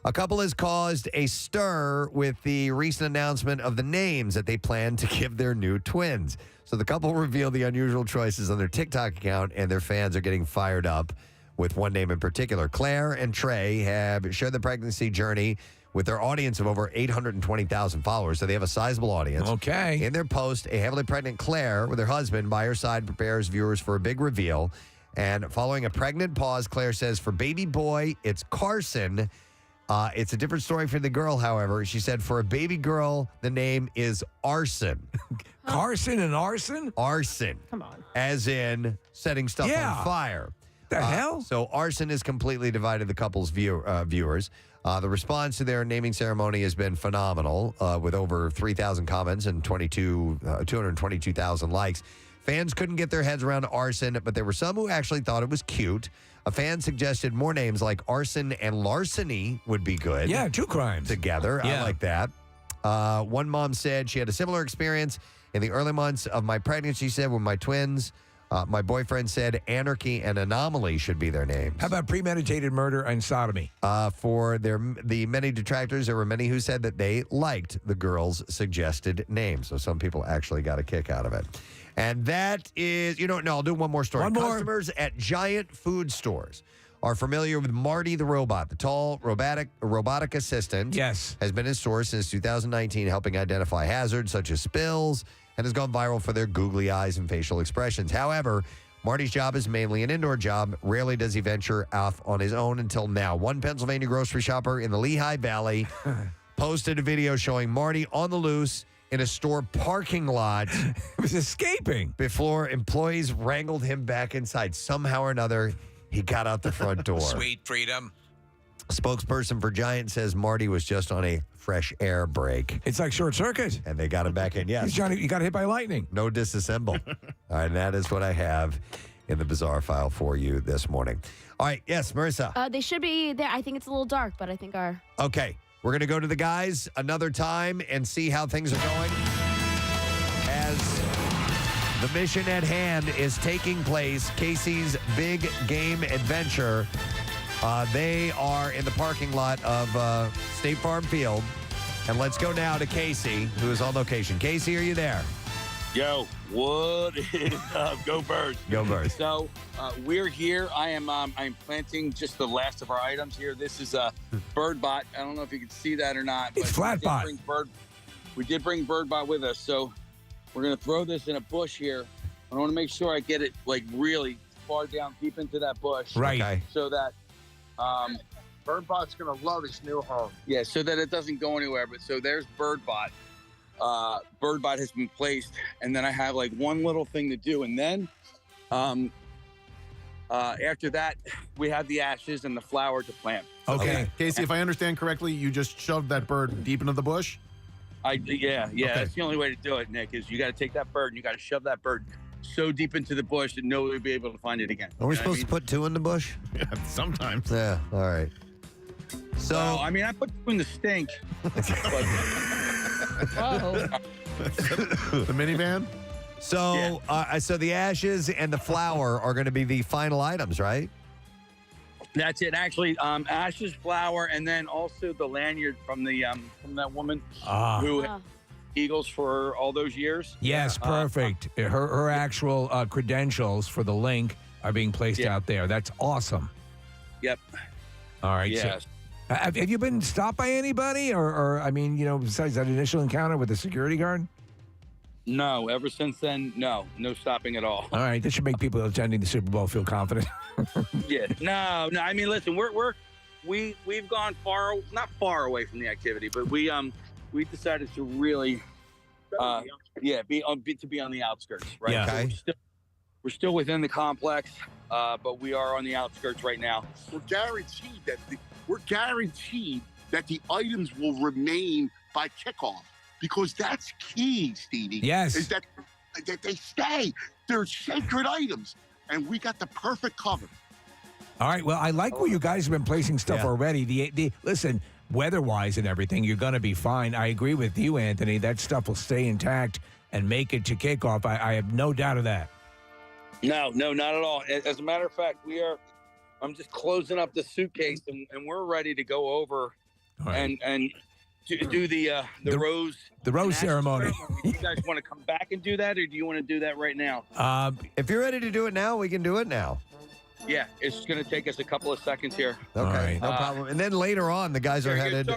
A couple has caused a stir with the recent announcement of the names that they plan to give their new twins. So the couple revealed the unusual choices on their TikTok account, and their fans are getting fired up with one name in particular. Claire and Trey have shared the pregnancy journey with their audience of over 820,000 followers, so they have a sizable audience. Okay. In their post, a heavily pregnant Claire with her husband by her side prepares viewers for a big reveal. And following a pregnant pause, Claire says, for baby boy, it's Carson. It's a different story for the girl, however. She said, for a baby girl, the name is Arson. Carson and Arson? Arson. Come on. As in setting stuff on fire. The hell? So Arson has completely divided the couple's viewers. The response to their naming ceremony has been phenomenal, with over 3,000 comments and 222,000 likes. Fans couldn't get their heads around Arson, but there were some who actually thought it was cute. A fan suggested more names like Arson and Larceny would be good. Yeah, 2 crimes. Together. Yeah. I like that. One mom said she had a similar experience in the early months of my pregnancy, she said, when my twins My boyfriend said Anarchy and Anomaly should be their names. How about premeditated murder and sodomy? For the many detractors, there were many who said that they liked the girls' suggested names. So some people actually got a kick out of it. And that is, no, I'll do one more story. One more. Customers at giant food stores are familiar with Marty the robot, the tall robotic assistant. Yes. Has been in stores since 2019, helping identify hazards such as spills, and has gone viral for their googly eyes and facial expressions. However, Marty's job is mainly an indoor job. Rarely does he venture off on his own until now. One Pennsylvania grocery shopper in the Lehigh Valley posted a video showing Marty on the loose in a store parking lot. He was escaping. Before employees wrangled him back inside. Somehow or another, he got out the front door. Sweet freedom. A spokesperson for Giant says Marty was just on a fresh air break. It's like short circuit. And they got him back in. Yes. You got hit by lightning. No disassemble. All right, and that is what I have in the bizarre file for you this morning. All right, yes, Marissa. They should be there. I think it's a little dark, but I think our... Okay, we're going to go to the guys another time and see how things are going as the mission at hand is taking place. Casey's Big Game Adventure. They are in the parking lot of State Farm Field. And let's go now to Casey, who is on location. Casey, are you there? Yo, what is up? Go Birds. Go Birds. So we're here. I'm planting just the last of our items here. This is a BirdBot. I don't know if you can see that or not. It's Flatbot. We did bring BirdBot with us. So we're going to throw this in a bush here. I want to make sure I get it like really far down, deep into that bush. Right. Okay. So that BirdBot's going to love his new home. Yeah, so that it doesn't go anywhere. But so there's BirdBot. BirdBot has been placed, and then I have like one little thing to do, and then after that we have the ashes and the flower to plant. Okay. Casey, if I understand correctly, you just shoved that bird deep into the bush? Yeah. Okay. That's the only way to do it, Nick, is you got to take that bird and you got to shove that bird so deep into the bush that nobody will be able to find it again. Are we supposed to put two in the bush? Yeah, sometimes. Yeah, all right. So, well, I mean, I put two in the stink. Whoa. The minivan? So, so the ashes and the flower are going to be the final items, right? That's it. Actually, ashes, flower, and then also the lanyard from the from that woman who had Eagles for all those years. Yes, perfect. Her actual credentials for the link are being placed out there. That's awesome. Yep. All right. Yes. So, have you been stopped by anybody, or I mean, besides that initial encounter with the security guard? No. Ever since then, no stopping at all. All right. This should make people attending the Super Bowl feel confident. Yeah. No. I mean, listen, we've gone not far away from the activity, but we decided to really, be on the outskirts, right? Yeah. So Okay. we're still within the complex, but we are on the outskirts right now. We're guaranteed that the items will remain by kickoff, because that's key, Stevie. Yes. Is that they stay. They're sacred items, and we got the perfect cover. All right. Well, I like where you guys have been placing stuff already. The listen, weather-wise and everything, you're going to be fine. I agree with you, Anthony. That stuff will stay intact and make it to kickoff. I have no doubt of that. No, not at all. As a matter of fact, I'm just closing up the suitcase, and we're ready to go over and do the rose. The rose ceremony. Do you guys want to come back and do that, or do you want to do that right now? If you're ready to do it now, we can do it now. Yeah, it's going to take us a couple of seconds here. Okay, no problem. And then later on, the guys are headed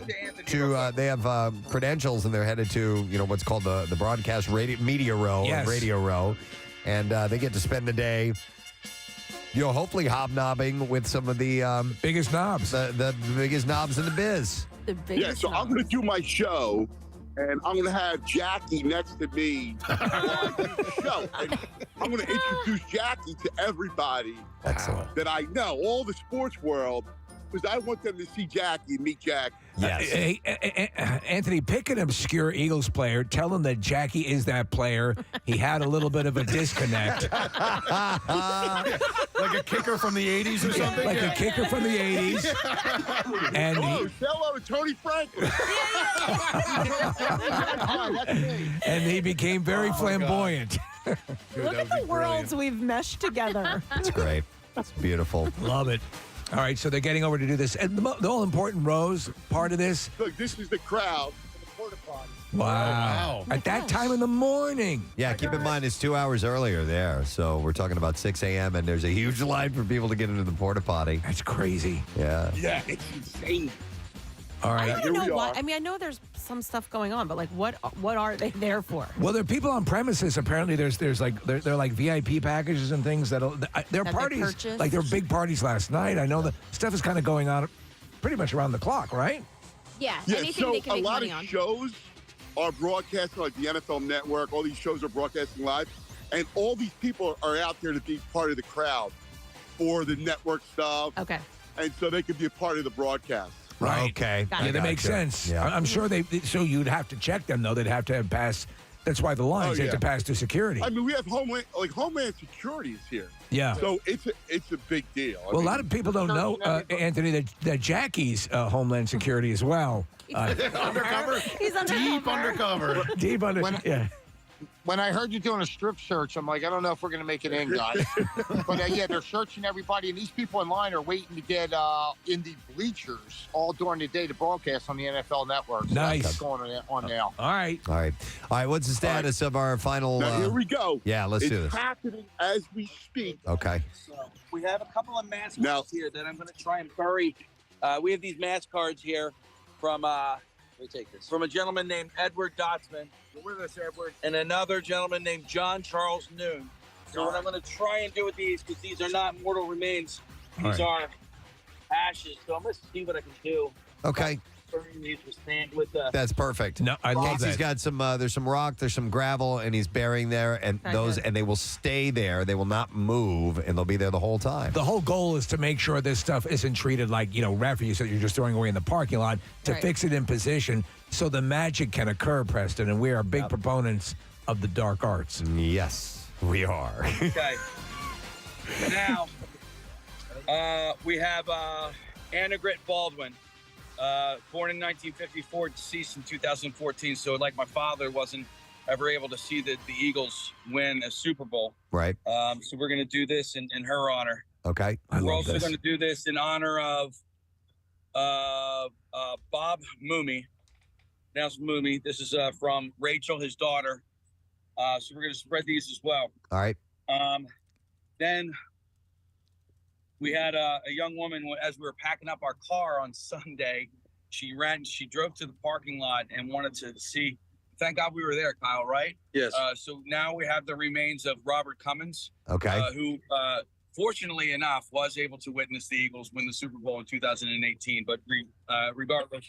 to they have credentials, and they're headed to what's called the broadcast media row, Yes. radio row, and they get to spend the day. Hopefully hobnobbing with some of the biggest knobs, the biggest knobs in the biz. Yeah, so I'm going to do my show, and I'm going to have Jackie next to me while I do the show. And I'm going to introduce Jackie to everybody that I know, all the sports world, because I want them to see Jackie and meet Jackie. Yes. Anthony, pick an obscure Eagles player. Tell him that Jackie is that player. He had a little bit of a disconnect. Like a kicker from the 80s or something? Like a kicker from the 80s. And say hello to Tony Franklin. and he became very flamboyant. Look at the worlds we've meshed together. It's great. It's beautiful. Love it. All right, so they're getting over to do this. And the all important Rose part of this. Look, this is the crowd. Wow. At that time in the morning. Yeah, keep in mind it's 2 hours earlier there. So we're talking about 6 a.m. and there's a huge line for people to get into the porta potty. That's crazy. Yeah. Yeah, it's insane. All I right. don't know why. I mean, I know there's some stuff going on, but like, what are they there for? Well, there are people on premises. Apparently, there's like they're like VIP packages and things there are That they parties. purchased? Like there were big parties last night. I know the stuff is kind of going on pretty much around the clock, right? Yeah, Yeah, anything so they can a make lot money of on. shows are broadcasting, like the NFL Network. All these shows are broadcasting live, and all these people are out there to be part of the crowd for the network stuff. Okay. And so they could be a part of the broadcast. Right. Okay. Yeah, that makes sense. Yeah. I'm sure so you'd have to check them though. They'd have to have passed. That's why the lines Oh, have to pass through security. I mean, we have Homeland Security is here. Yeah. So it's a big deal. Well, a lot of people don't know, Anthony, that Jackie's Homeland Security as well. Undercover? He's Deep undercover. Deep under. Yeah. When I heard you doing a strip search, I'm like, I don't know if we're going to make it in, guys. But yeah, they're searching everybody, and these people in line are waiting to get in the bleachers all during the day to broadcast on the NFL Network. So Nice. That's what's going on now. All right. All right. What's the status of our final? Now, here we go. Yeah, let's do It's this. happening as we speak. Okay. So we have a couple of mask Now- cards here that I'm going to try and bury. We have these mask cards here from let me take this from a gentleman named Edward Dotsman. Where's this, Edward? And another gentleman named John Charles Noon. So what I'm going to try and do with these, because these are not mortal remains, these are ashes. So I'm going to see what I can do. Okay. Burying these with the That's perfect. No, I love Casey's that. got some. There's some rock. There's some gravel, and he's burying there, and and they will stay there. They will not move, and they'll be there the whole time. The whole goal is to make sure this stuff isn't treated like, refuse that you're just throwing away in the parking lot, to Right. fix it in position so the magic can occur, Preston. And we are big proponents of the dark arts. Yes, we are. Okay. Now, we have Anna Grit Baldwin, born in 1954, deceased in 2014. So, like my father, wasn't ever able to see the Eagles win a Super Bowl. Right. So we're going to do this in her honor. Okay. We're also going to do this in honor of Bob Mooney. Now it's Mooney. This is from Rachel, his daughter. So we're going to spread these as well. All right. Then we had a young woman, as we were packing up our car on Sunday, she drove to the parking lot and wanted to see. Thank God we were there, Kyle, right? Yes. So now we have the remains of Robert Cummins, Okay. who, fortunately enough, was able to witness the Eagles win the Super Bowl in 2018. But regardless,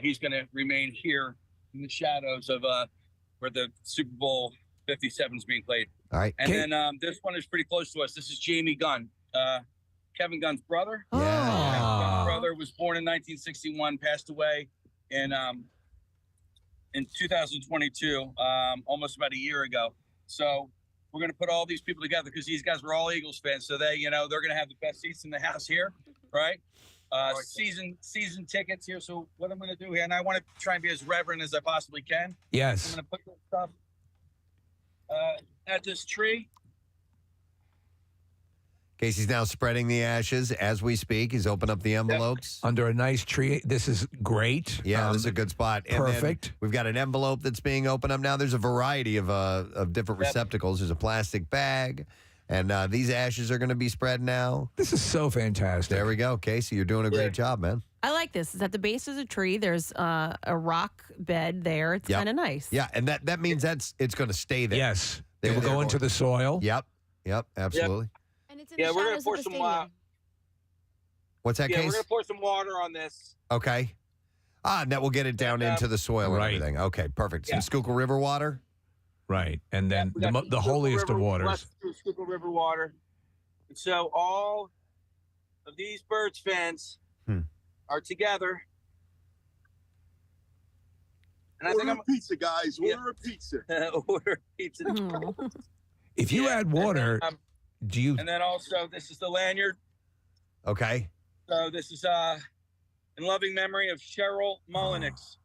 he's going to remain here in the shadows of where the Super Bowl 57 is being played. All right. And then this one is pretty close to us. This is Jamie Gunn, Kevin Gunn's brother. Yeah. Kevin Gunn's brother was born in 1961, passed away in 2022, almost about a year ago. So we're going to put all these people together because these guys were all Eagles fans. So they're going to have the best seats in the house here, right? Season tickets here. So what I'm going to do here, and I want to try and be as reverent as I possibly can. Yes. I'm going to put this stuff at this tree. Casey's now spreading the ashes as we speak. He's opened up the envelopes. Under a nice tree. This is great. Yeah, this is a good spot. And then Perfect. we've got an envelope that's being opened up now. There's a variety of different receptacles. There's a plastic bag, and these ashes are going to be spread now. This is so fantastic. There we go, Casey. You're doing a great job, man. I like this. It's at the base of the tree. There's a rock bed there. It's Yep. kind of nice. Yeah, and that means it's going to stay there. Yes. They will go into the soil. Yep, absolutely. And it's in Yeah, the we're shadows gonna pour of the some stadium. What's that, Yeah, we're Case? going to pour some water on this. Okay. And that will get it down into the soil Right. and everything. Okay, perfect. Some Yeah. Schuylkill River water? Right. And then We got the holiest of waters. Schuylkill River water. And so all of these Birds fans are together. And I think Order I'm a pizza, guys. Order a pizza. order pizza. If you add water, do you? And then also, this is the lanyard. Okay. So this is in loving memory of Cheryl Mullenix,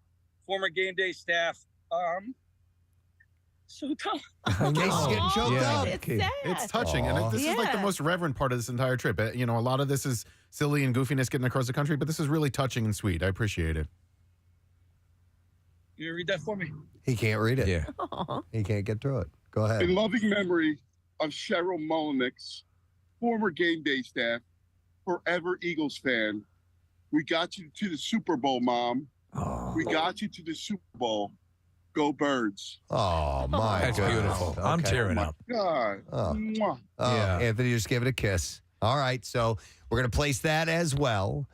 former game day staff. so tough. Casey's getting choked up. It's touching, and this is like the most reverent part of this entire trip. You know, a lot of this is silly and goofiness getting across the country, but this is really touching and sweet. I appreciate it. You read that for me? He can't read it. Yeah. He can't get through it. Go ahead. In loving memory of Cheryl Mullenix, former game day staff, forever Eagles fan, we got you to the Super Bowl, Mom. We got you to the Super Bowl. Go Birds. Oh, my That's goodness. beautiful. I'm tearing up. God. Oh. Yeah. Anthony, just give it a kiss. All right, so we're going to place that as well.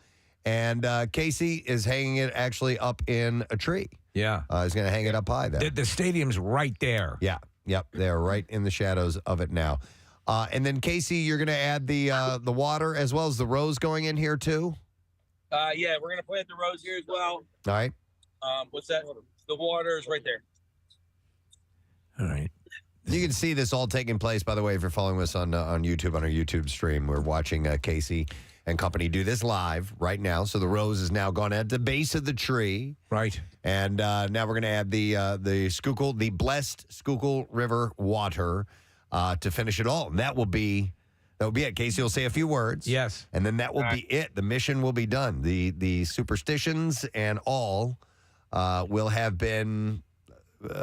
And Casey is hanging it actually up in a tree. Yeah. He's going to hang it up high there. The stadium's right there. Yeah. Yep. They're right in the shadows of it now. And then, Casey, you're going to add the water as well as the rose going in here, too? Yeah, we're gonna plant the rose here as well. All right. What's that? The water is right there. All right. You can see this all taking place, by the way, if you're following us on YouTube, on our YouTube stream. We're watching Casey and company do this live right now. So the rose is now gone at the base of the tree. Right. And now we're going to add the Schuylkill, the blessed Schuylkill River water to finish it all. And that will be it. Casey will say a few words. Yes. And then that will be it. The mission will be done. The superstitions and all will have been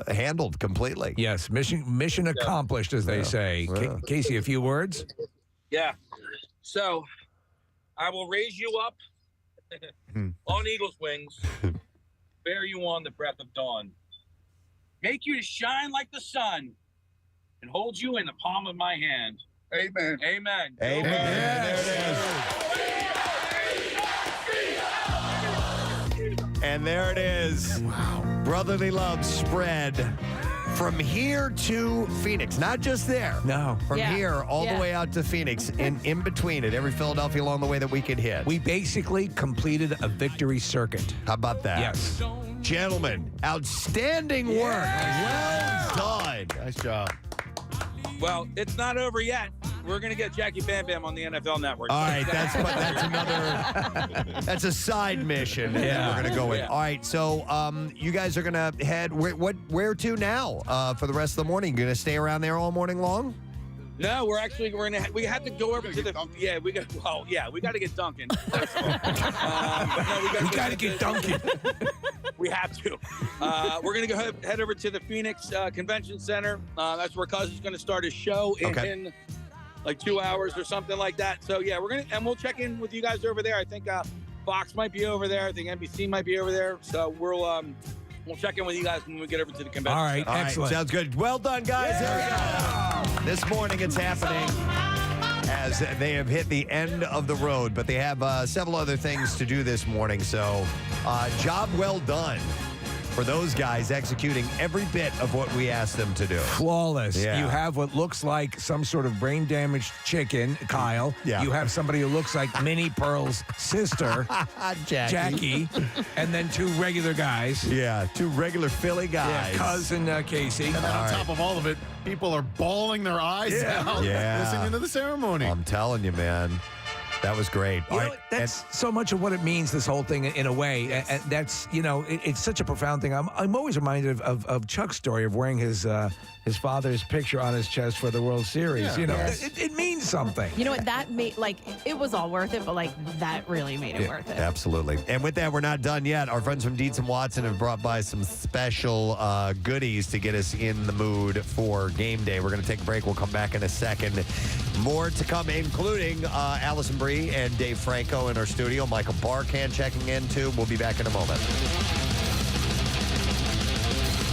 handled completely. Yes. Mission accomplished, as they say. Yeah. Casey, a few words? Yeah. So, I will raise you up on eagle's wings, bear you on the breath of dawn, make you to shine like the sun, and hold you in the palm of my hand. Amen. Amen. Amen. And there it is. Wow. Brotherly love spread from here to Phoenix. Not just there. No. From here all the way out to Phoenix, in between it, every Philadelphia along the way that we could hit. We basically completed a victory circuit. How about that? Yes. Gentlemen, outstanding work. Well done. Nice job. Well, it's not over yet. We're going to get Jackie Bam Bam on the NFL Network. All right, that's another. That's a side mission. Yeah. We're gonna go with. Yeah. All right, so you guys are gonna head where to now for the rest of the morning? You gonna stay around there all morning long? No, we have to go over to the we got to get Duncan. First of all. But no, We got to get Duncan. We have to. We're going to head over to the Phoenix Convention Center. That's where Cuz is going to start his show in like 2 hours or something like that. So yeah, we'll check in with you guys over there. I think Fox might be over there. I think NBC might be over there. So we'll check in with you guys when we get over to the convention. All right, All excellent. right, sounds good. Well done, guys. There we go. This morning it's happening as they have hit the end of the road, but they have several other things to do this morning. So job well done for those guys executing every bit of what we asked them to do. Flawless. Yeah. You have what looks like some sort of brain-damaged chicken, Kyle. Yeah. You have somebody who looks like Minnie Pearl's sister, Jackie, and then two regular guys. Yeah, two regular Philly guys. Yeah, cousin Casey. And then on top of all of it, people are bawling their eyes out listening to the ceremony. I'm telling you, man. That was great. You know, that's so much of what it means, this whole thing, in a way. And that's, it's such a profound thing. I'm always reminded of Chuck's story of wearing his father's picture on his chest for the World Series. Yeah. It means something. You know what? That made, it was all worth it, but, that really made it worth it. Absolutely. And with that, we're not done yet. Our friends from Dietz and Watson have brought by some special goodies to get us in the mood for game day. We're going to take a break. We'll come back in a second. More to come, including Allison Brie and Dave Franco in our studio. Michael Barkann checking in, too. We'll be back in a moment.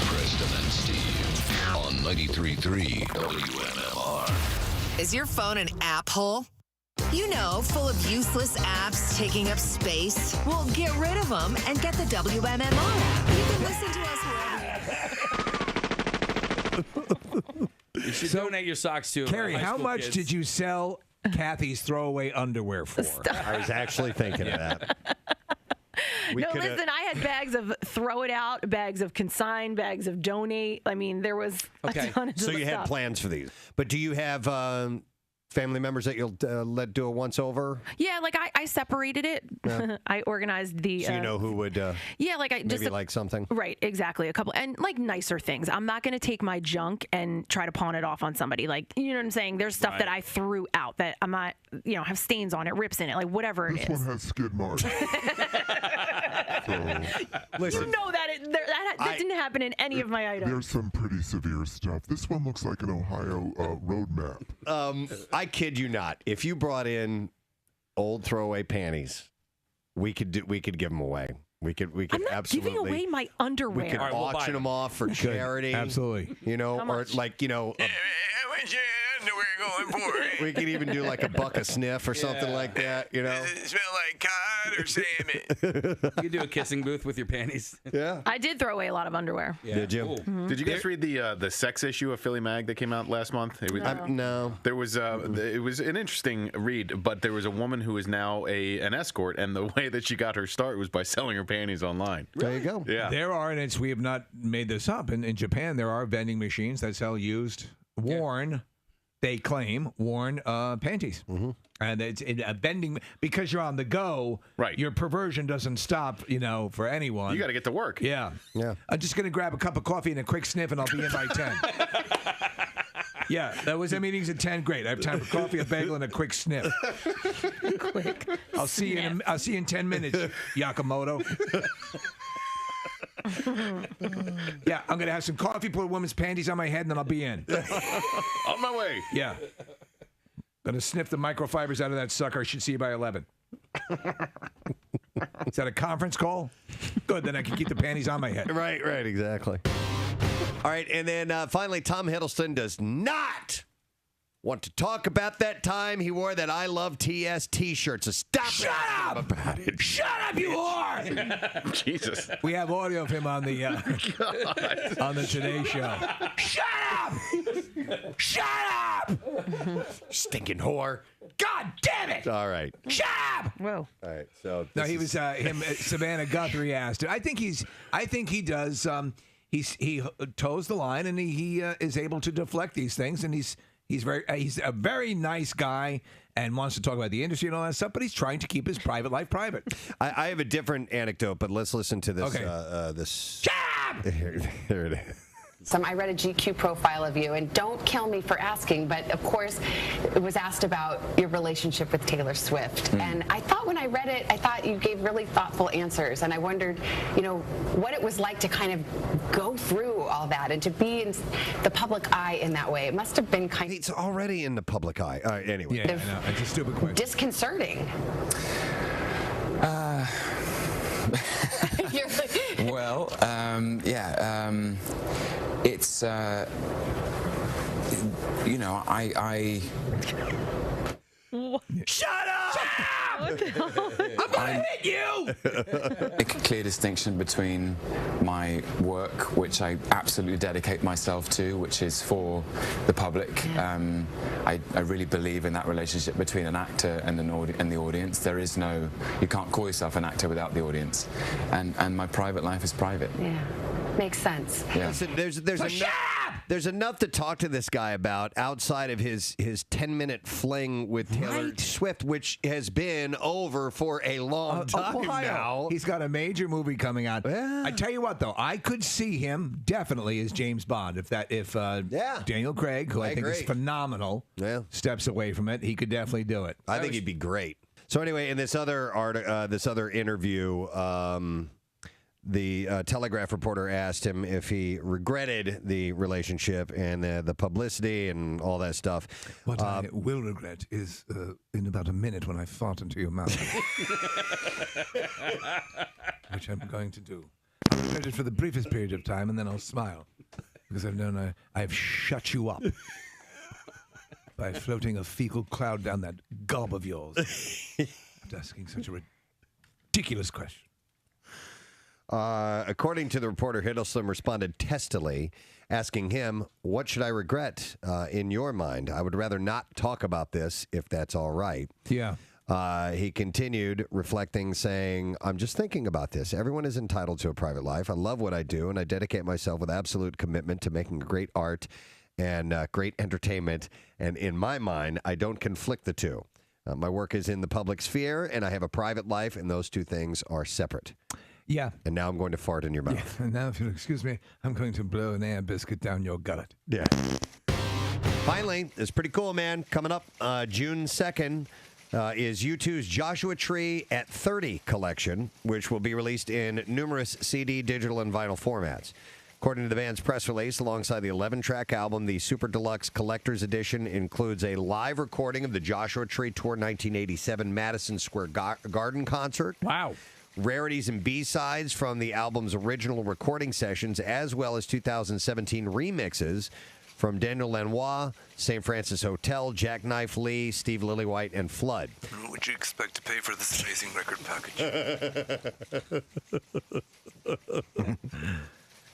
Preston and Steve on 93.3 WMMR. Is your phone an app hole? You know, full of useless apps taking up space. Well, get rid of them and get the WMMR app. You can listen to us wherever You should donate your socks to Carrie, high how school much kids. did you sell Kathy's throwaway underwear for? I was actually thinking of that. Listen, I had bags of throw it out, bags of consign, bags of donate. I mean, there was a ton of So you stuff. had plans for these. But do you have family members that you'll let do a once over? Yeah, like I separated it. Yeah. I organized the. So you know who would. Yeah, like I maybe just like something. Right, exactly. A couple and like nicer things. I'm not going to take my junk and try to pawn it off on somebody. Like, you know what I'm saying? There's stuff that I threw out that I'm not, have stains on it, rips in it, like whatever it is. This one has skid marks. Listen, you know that didn't happen in any of my items. There's some pretty severe stuff. This one looks like an Ohio road map. I kid you not. If you brought in old throwaway panties, we could give them away. We could I'm not absolutely giving away my underwear. We could auction them off for charity. Absolutely. Or like What's your underwear going for? we could even do like a buck a sniff or something like that. Does it smell like cod or salmon? You could do a kissing booth with your panties. Yeah. I did throw away a lot of underwear. Yeah. Did you? Mm-hmm. Did you guys read the sex issue of Philly Mag that came out last month? It was, no. There was it was an interesting read, but there was a woman who is now an escort, and the way that she got her start was by selling her panties online. There you go. Yeah. There are, and we have not made this up. In Japan, there are vending machines that sell used, worn, they claim, worn panties. Mm-hmm. And it's a vending, because you're on the go, right? Your perversion doesn't stop, for anyone. You got to get to work. Yeah. Yeah. I'm just going to grab a cup of coffee and a quick sniff, and I'll be in by 10. Yeah, that was our meetings at 10. Great. I have time for coffee, a bagel, and a quick sniff. Quick. I'll see you in 10 minutes, Yakamoto. Yeah, I'm going to have some coffee, put a woman's panties on my head, and then I'll be in. On my way. Yeah. Going to sniff the microfibers out of that sucker. I should see you by 11. Is that a conference call? Good, then I can keep the panties on my head. Right, exactly. All right, and then finally, Tom Hiddleston does not want to talk about that time he wore that I Love TS t-shirt. So Shut up about it. Shut up, you whore! Jesus. We have audio of him on the Today Show. Shut up! Shut up! Stinking whore. God damn it! All right. Shut up! Whoa. All right. So no, he was him. Savannah Guthrie asked. I think he does. He toes the line, and he is able to deflect these things, and he's a very nice guy and wants to talk about the industry and all that stuff, but he's trying to keep his private life private. I have a different anecdote, but let's listen to this. Okay. This. Shut up! Here it is. I read a GQ profile of you, and don't kill me for asking, but of course, it was asked about your relationship with Taylor Swift. And I thought when I read it, I thought you gave really thoughtful answers, and I wondered, what it was like to kind of go through all that and to be in the public eye in that way. It must have been kind of... It's already in the public eye. All right, anyway. Yeah, I know. It's a stupid question. Disconcerting. Well, it's I Shut up! What the hell? I'm gonna hit you! make a clear distinction between my work, which I absolutely dedicate myself to, which is for the public. I really believe in that relationship between an actor and the audience. There is no, you can't call yourself an actor without the audience. And my private life is private. Yeah, makes sense. Yeah. Listen, there's enough to talk to this guy about outside of his 10-minute fling with Taylor Swift, which has been over for a long time now. He's got a major movie coming out. Yeah. I tell you what, though, I could see him definitely as James Bond if Daniel Craig, who I think is phenomenal, steps away from it. He could definitely do it. I think he'd be great. So anyway, in this other interview, the Telegraph reporter asked him if he regretted the relationship and the publicity and all that stuff. What I will regret is in about a minute when I fart into your mouth, which I'm going to do. I'll regret it for the briefest period of time, and then I'll smile because I've known I've shut you up by floating a fecal cloud down that gob of yours. After asking such a ridiculous question. According to the reporter, Hiddleston responded testily, asking him, "What should I regret in your mind? I would rather not talk about this if that's all right." Yeah. He continued, reflecting, saying, "I'm just thinking about this. Everyone is entitled to a private life. I love what I do, and I dedicate myself with absolute commitment to making great art and great entertainment. And in my mind, I don't conflict the two. My work is in the public sphere, and I have a private life, and those two things are separate. Yeah. And now I'm going to fart in your mouth. Yeah. And now, if you'll excuse me, I'm going to blow an air biscuit down your gullet. Yeah. Finally, it's pretty cool, man. Coming up June 2nd is U2's Joshua Tree at 30 collection, which will be released in numerous CD, digital, and vinyl formats. According to the band's press release, alongside the 11-track album, the Super Deluxe Collector's Edition includes a live recording of the Joshua Tree Tour 1987 Madison Square Garden concert. Wow. Rarities and B-sides from the album's original recording sessions, as well as 2017 remixes from Daniel Lanois, St. Francis Hotel, Jackknife Lee, Steve Lillywhite, and Flood. What would you expect to pay for this amazing record package?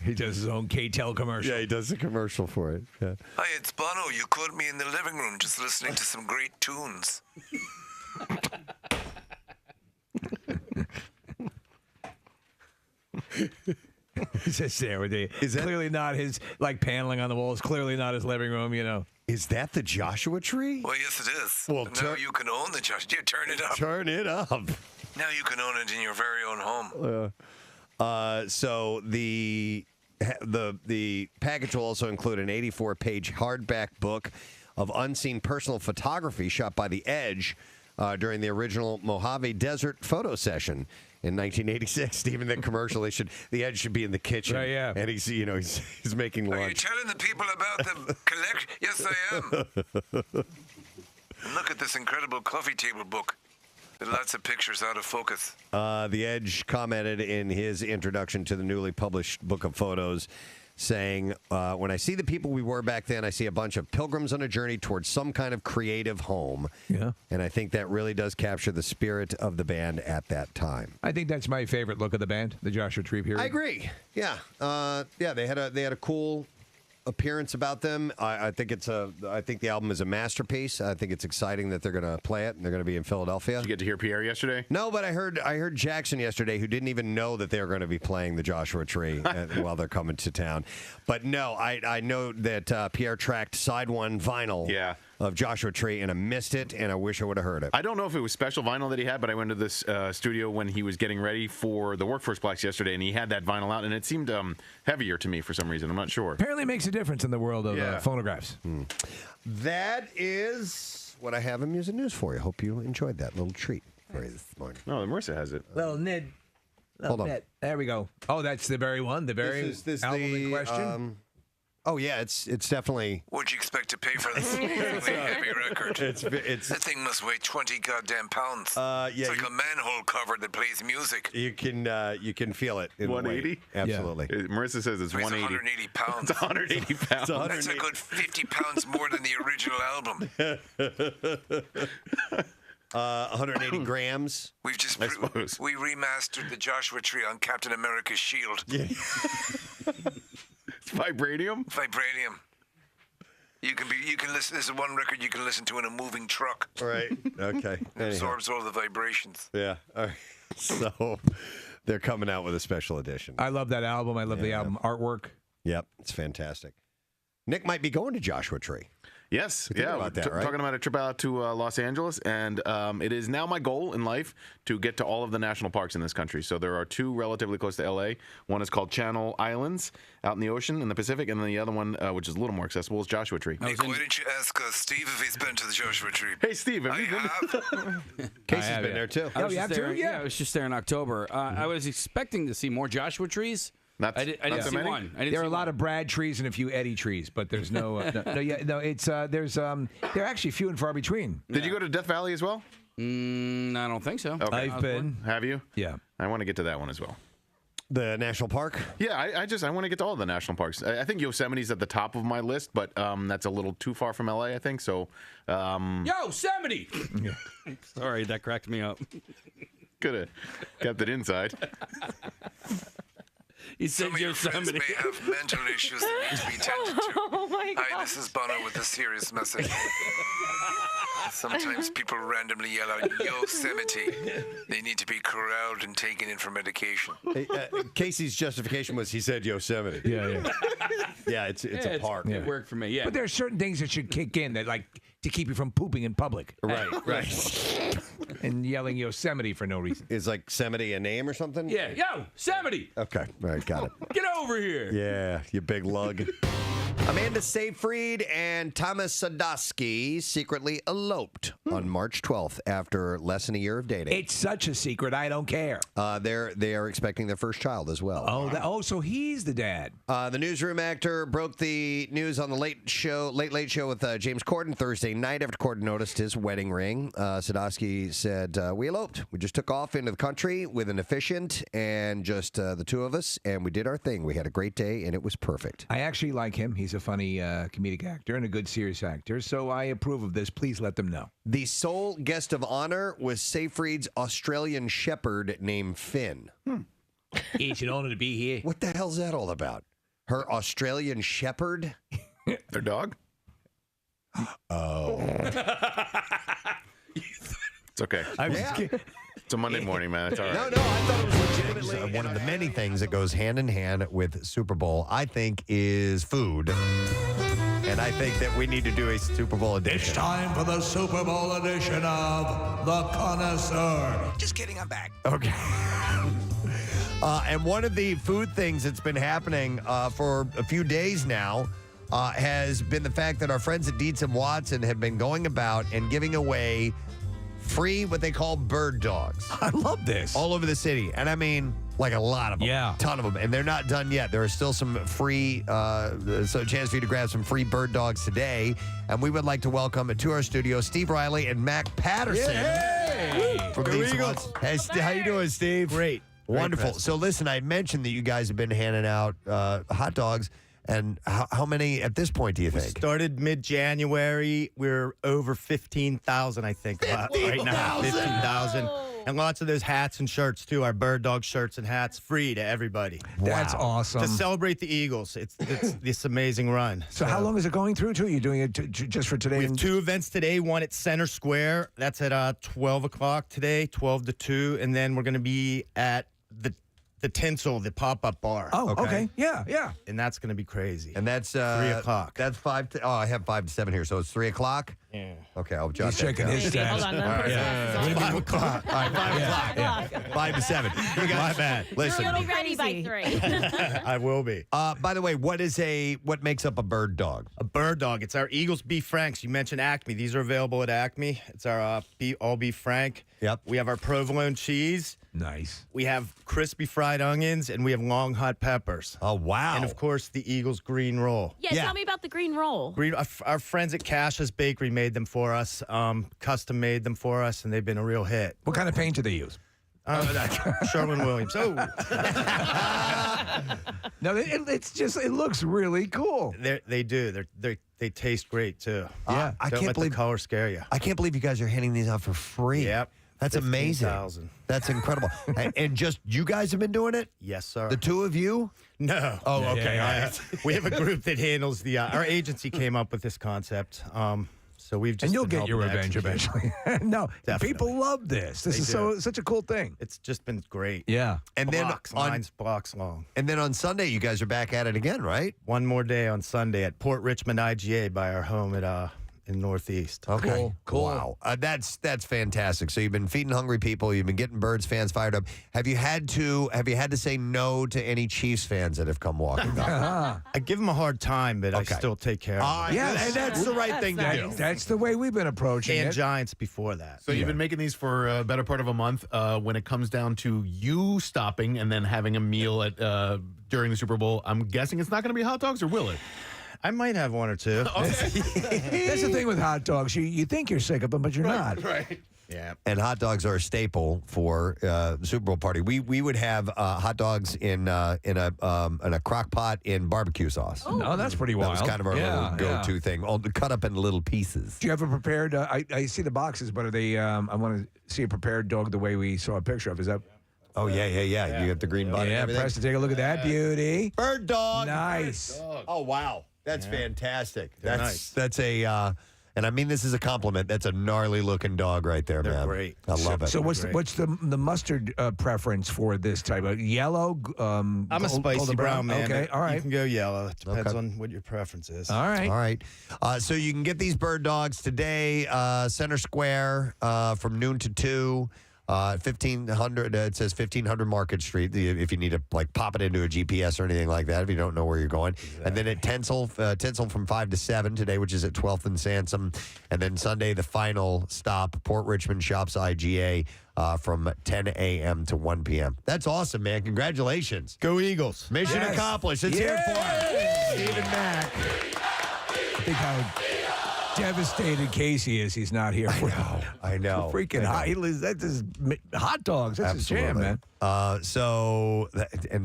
He does his own K-Tel commercial. Yeah, he does a commercial for it. Yeah. Hi, it's Bono. You caught me in the living room just listening to some great tunes. He's just there with the. Is that clearly not his paneling on the walls? Clearly not his living room. You know. Is that the Joshua Tree? Well, yes, it is. Well, now you can own the Joshua. You turn it up. Turn it up. Now you can own it in your very own home. So the package will also include an 84-page hardback book of unseen personal photography shot by The Edge during the original Mojave Desert photo session in 1986. Even the commercial, The Edge should be in the kitchen. Right, yeah. And he's making lunch. Are you telling the people about the collection? Yes, I am. And look at this incredible coffee table book. With lots of pictures out of focus. The Edge commented in his introduction to the newly published book of photos, saying, when I see the people we were back then, I see a bunch of pilgrims on a journey towards some kind of creative home. Yeah. And I think that really does capture the spirit of the band at that time. I think that's my favorite look of the band, the Joshua Tree period. I agree. Yeah. They had a cool appearance about them. I think the album is a masterpiece. I think it's exciting that they're going to play it and they're going to be in Philadelphia. Did you get to hear Pierre yesterday? No, but I heard Jackson yesterday, who didn't even know that they were going to be playing the Joshua Tree while they're coming to town. But no, I know that Pierre tracked side one vinyl of Joshua Tree, and I missed it, and I wish I would have heard it. I don't know if it was special vinyl that he had, but I went to this studio when he was getting ready for the Workforce Blacks yesterday, and he had that vinyl out, and it seemed heavier to me for some reason. I'm not sure. Apparently, it makes a difference in the world of phonographs. That is what I have in music news for you. Hope you enjoyed that little treat for you this morning. No, Marissa has it. Little Nid. Hold on. There we go. Oh, that's the very one. The very album in question. Oh yeah, it's definitely. What'd you expect to pay for this heavy record? It's that thing must weigh 20 goddamn pounds. It's like a manhole cover that plays music. You can feel it. In 180. Absolutely. Yeah. Marissa says it's 180. 180 pounds. It's 180 pounds. That's a good 50 pounds more than the original album. 180 grams. We've just we remastered the Joshua Tree on Captain America's shield. Yeah. Vibranium? Vibranium. You can listen. This is one record you can listen to in a moving truck. Right. Okay. It absorbs all the vibrations. Yeah. All right. So they're coming out with a special edition. I love that album. I love the album artwork. Yep. It's fantastic. Nick might be going to Joshua Tree. Yes, yeah. About that, right? Talking about a trip out to Los Angeles, and it is now my goal in life to get to all of the national parks in this country. So there are two relatively close to LA. One is called Channel Islands, out in the ocean in the Pacific, and then the other one, which is a little more accessible, is Joshua Tree. Nick, why didn't you ask Steve if he's been to the Joshua Tree? Hey, Steve, have you been? Casey's been there too. I was just there in October. I was expecting to see more Joshua trees. I didn't see one. There are a lot of Brad trees and a few Eddie trees, but there's no. It's they're actually few and far between. Did you go to Death Valley as well? I don't think so. Okay. I've been. Have you? Yeah. I want to get to that one as well. The national park? Yeah, I want to get to all the national parks. I think Yosemite's at the top of my list, but that's a little too far from LA, I think. So, Yosemite. Sorry, that cracked me up. Could have kept it inside. He said Some of your friends Yosemite. may have mental issues that need to be tended to. Oh my God. Hi, this is Bono with a serious message. Sometimes people randomly yell out Yosemite. They need to be corralled and taken in for medication. Hey, Casey's justification was he said Yosemite. Yeah. Yeah, it's a park. It worked for me. Yeah. But there are certain things that should kick in that, like, to keep you from pooping in public. Right. And yelling Yosemite for no reason. Is like Yosemite a name or something? Yeah. Yo, Yosemite. Okay. All right, got it. Get over here. Yeah, you big lug. Amanda Seyfried and Thomas Sadowski secretly eloped on March 12th after less than a year of dating. It's such a secret, I don't care. They are expecting their first child as well. So he's the dad. The newsroom actor broke the news on the Late Late Show with James Corden Thursday night after Corden noticed his wedding ring. Sadowski said, "We eloped. We just took off into the country with an efficient and just the two of us, and we did our thing. We had a great day, and it was perfect." I actually like him. He's a funny comedic actor and a good serious actor, so I approve of this. Please let them know. The sole guest of honor was Seyfried's Australian Shepherd named Finn. It's an honor to be here. What the hell's that all about? Her Australian Shepherd? Their dog? Oh. It's okay. It's a Monday morning, man. It's all right. No, I thought it was legitimately one of the many things that goes hand in hand with Super Bowl, I think, is food. And I think that we need to do a Super Bowl edition. It's time for the Super Bowl edition of The Connoisseur. Just kidding, I'm back. Okay. And one of the food things that's been happening for a few days now has been the fact that our friends at Dietz and Watson have been going about and giving away free what they call bird dogs. I love this. All over the city. And I mean, like a lot of them. Yeah. A ton of them. And they're not done yet. There are still some free, so a chance for you to grab some free bird dogs today. And we would like to welcome to our studio Steve Riley and Mac Patterson. From Dietz and Watson. Hey, how you doing, Steve? Great. Wonderful. So listen, I mentioned that you guys have been handing out hot dogs. And how many at this point do you think? Started mid-January. We're over 15,000, I think, right now. 15,000. And lots of those hats and shirts, too. Our bird dog shirts and hats, free to everybody. That's awesome. To celebrate the Eagles. It's this amazing run. So how long is it going through to? You're doing it just for today? We have two events today. One at Center Square. That's at 12 o'clock today, 12 to 2. And then we're going to be at the Tinsel, the pop-up bar. Oh, okay. Yeah. And that's going to be crazy. And that's 3 o'clock. That's 5 to, I have 5 to 7 here, so it's 3 o'clock? Yeah. Okay, I'll jot He's that checking down. his stats. Hold on. All right. 5 o'clock. All right, 5 o'clock. 5 to 7. You guys, My bad. Listen. You'll be ready by 3. I will be. By the way, what makes up a bird dog? A bird dog. It's our Eagles Beef Franks. You mentioned Acme. These are available at Acme. It's our all beef Frank. Yep. We have our provolone cheese. Nice. We have crispy fried onions, and we have long hot peppers. Oh, wow. And, of course, the Eagles green roll. Yeah, tell me about the green roll. Our friends at Cash's Bakery made them for us, custom made them for us, and they've been a real hit. What kind of paint do they use? Sherwin-Williams. Oh. No, it looks really cool. They do. They taste great, too. Yeah. I Don't can't let believe the color scare you. I can't believe you guys are handing these out for free. Yep. That's amazing. 15,000. That's incredible. and just you guys have been doing it? Yes, sir. The two of you? No. Oh, okay. All right. We have a group that handles our agency came up with this concept. So we've just And you'll been get your helping revenge execute. eventually. No, Definitely. people love this. This They is do. such a cool thing. It's just been great. Yeah. And Lines blocks long. And then on Sunday, you guys are back at it again, right? One more day on Sunday at Port Richmond IGA by our home at in Northeast. Okay. Cool. Wow. That's fantastic. So you've been feeding hungry people. You've been getting Birds fans fired up. Have you had to say no to any Chiefs fans that have come walking up? I give them a hard time, but I still take care of them. Yeah, and that's the right thing to do. That's the way we've been approaching And it. Giants before that. So you've been making these for a better part of a month. When it comes down to you stopping and then having a meal at during the Super Bowl, I'm guessing it's not going to be hot dogs, or will it? I might have one or two. That's the thing with hot dogs. You think you're sick of them, but you're not. Right. Yeah. And hot dogs are a staple for the Super Bowl party. We would have hot dogs in a crock pot in barbecue sauce. Oh, no, that's pretty wild. That was kind of our little go-to thing. All cut up in little pieces. Do you have a prepared? I see the boxes, but are they? I want to see a prepared dog the way we saw a picture of. Is that? Oh, yeah. You got the green button and Yeah, everything. Preston, take a look at that beauty. Bird dog. Nice. Oh, wow. That's fantastic. They're That's a, and I mean this is a compliment. That's a gnarly looking dog right there, man. Great. I love it. So what's the mustard preference for this type of yellow? I'm a spicy golden brown man. Okay, but all right. You can go yellow. It depends on what your preference is. All right. All right. So you can get these bird dogs today, Center Square, from noon to 2. 1500. It says 1500 Market Street. If you need to pop it into a GPS or anything like that, if you don't know where you're going, and then at Tinsel from 5 to 7 today, which is at 12th and Sansom, and then Sunday the final stop, Port Richmond Shops IGA, from 10 a.m. to 1 p.m. That's awesome, man! Congratulations. Go Eagles! Mission accomplished. Let's hear it for him. Stephen Mack. Think how devastated Casey is. He's not here. I know. Freaking hot. That's his hot dogs. That's his jam, man. And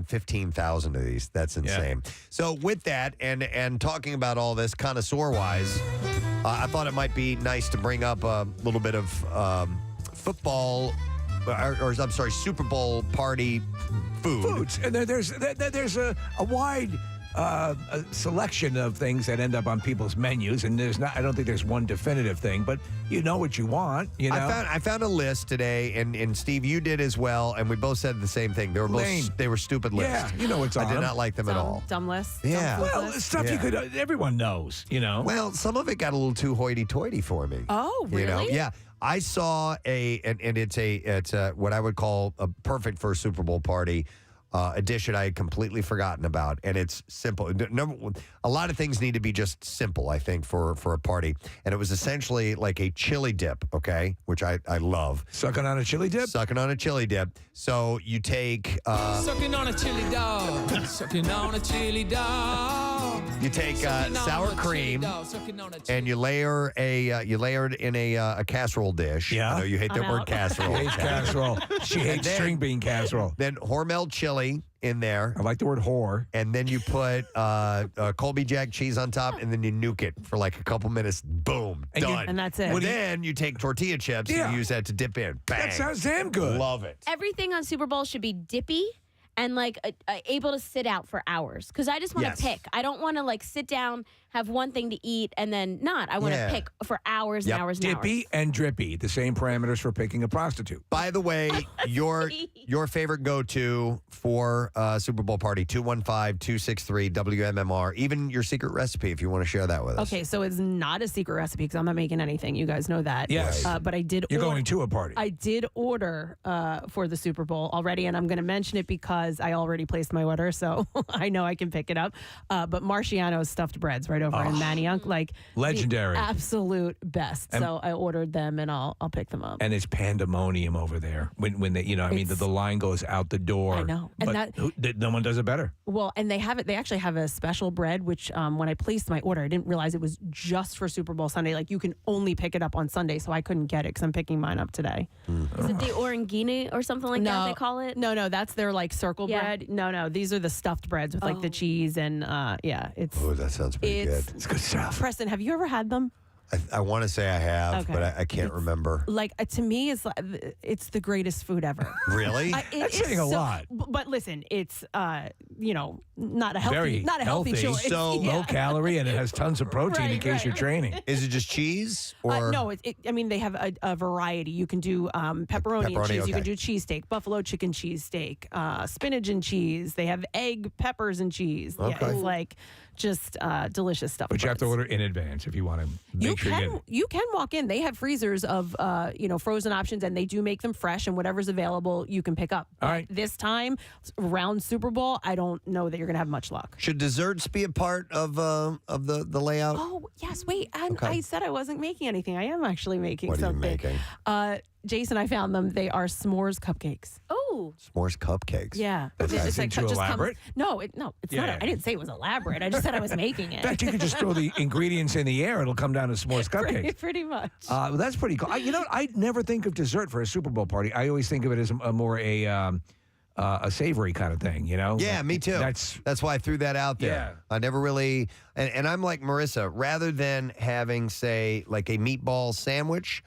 15,000 of these. That's insane. So with that, and talking about all this connoisseur-wise, I thought it might be nice to bring up a little bit of football, or I'm sorry, Super Bowl party foods. And there's a wide a selection of things that end up on people's menus, and I don't think there's one definitive thing, but you know what you want. You know, I found a list today, and Steve, you did as well, and we both said the same thing. They were they were stupid lists. Yeah, you know what's on I did them. not like them at all. Dumb list. Yeah. Well, stuff you could. Everyone knows. You know. Well, some of it got a little too hoity-toity for me. Oh, really? You know? Yeah. I saw and it's what I would call a perfect for a Super Bowl party. A dish that I had completely forgotten about, and it's simple. A lot of things need to be just simple, I think, for a party. And it was essentially like a chili dip, okay, which I love. Sucking on a chili dip? Sucking on a chili dip. So you take... Sucking on a chili dog. Sucking on a chili dog. You take sour cream and you layer it in a casserole dish. Yeah. I know you hate that word casserole. She hates casserole. She hates string bean casserole. Then Hormel chili in there. I like the word whore. And then you put Colby Jack cheese on top, and then you nuke it for like a couple minutes. Boom, done. And that's it. And then you take tortilla chips and you use that to dip in. Bang. That sounds damn good. Love it. Everything on Super Bowl should be dippy and able to sit out for hours. Because I just want to pick. I don't want to sit down, have one thing to eat, and then not. I want to pick for hours and hours and hours. Dippy and drippy, the same parameters for picking a prostitute. By the way, your favorite go-to for Super Bowl party, 215-263-WMMR. Even your secret recipe if you want to share that with us. Okay, so it's not a secret recipe because I'm not making anything. You guys know that. Yes. But I did You're going to a party. I did order for the Super Bowl already, and I'm going to mention it because I already placed my order, so I know I can pick it up. But Marciano's stuffed breads right over in Manayunk, legendary, the absolute best. So I ordered them, and I'll pick them up. And it's pandemonium over there when they, the line goes out the door. I know, and but no one does it better. Well, and they actually have a special bread, which when I placed my order, I didn't realize it was just for Super Bowl Sunday. Like you can only pick it up on Sunday, so I couldn't get it because I'm picking mine up today. Is it the orangini or something like that they call it? No, that's their circle bread. No, these are the stuffed breads with the cheese and it's. Oh, that sounds pretty good. It's good stuff. Preston, have you ever had them? I want to say I have, Okay. but I can't remember. To me, it's the greatest food ever. Really? That's saying a lot. But listen, it's not a healthy, Very not a healthy choice. So low calorie, and it has tons of protein in case you're training. Is it just cheese or no? They have a variety. You can do pepperoni and cheese. Okay. You can do cheesesteak, buffalo chicken cheesesteak, spinach and cheese. They have egg, peppers, and cheese. Okay. Yeah, it's just delicious stuff. But you have to order in advance if you want to make sure you get it. You can walk in. They have freezers of frozen options, and they do make them fresh. And whatever's available, you can pick up. All right. This time around Super Bowl, I don't know that you're gonna have much luck. should desserts be a part of the layout? Oh yes, wait. And Okay. I said I wasn't making anything. I am actually making What are you something. making? Jason, I found them. They are s'mores cupcakes. Oh. S'mores cupcakes. Yeah. That seems too elaborate. No, it's not. I didn't say it was elaborate. I just said I was making In it. fact, you could just throw the ingredients in the air; it'll come down to s'mores cupcakes. Pretty much. Well, that's pretty cool. I never think of dessert for a Super Bowl party. I always think of it as a savory kind of thing. Yeah, me too. That's why I threw that out there. Yeah. I never really, and I'm like Marissa. Rather than having, say, like a meatball sandwich,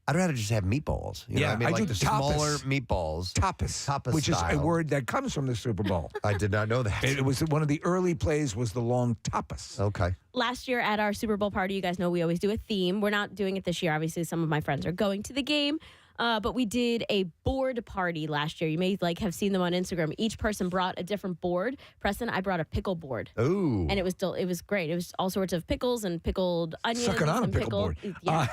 I'd rather just have meatballs. You know what I mean? I Like do the tapas. smaller meatballs. Tapas, which is a style. word that comes from the Super Bowl. I did not know that. It was one of the early plays was the long tapas. Okay. Last year at our Super Bowl party, you guys know we always do a theme. We're not doing it this year. Obviously, some of my friends are going to the game. But we did a board party last year. You may have seen them on Instagram. Each person brought a different board. Preston, I brought a pickle board. Ooh. And it was great. It was all sorts of pickles and pickled onions. Sucking on a and pickle board. Yeah.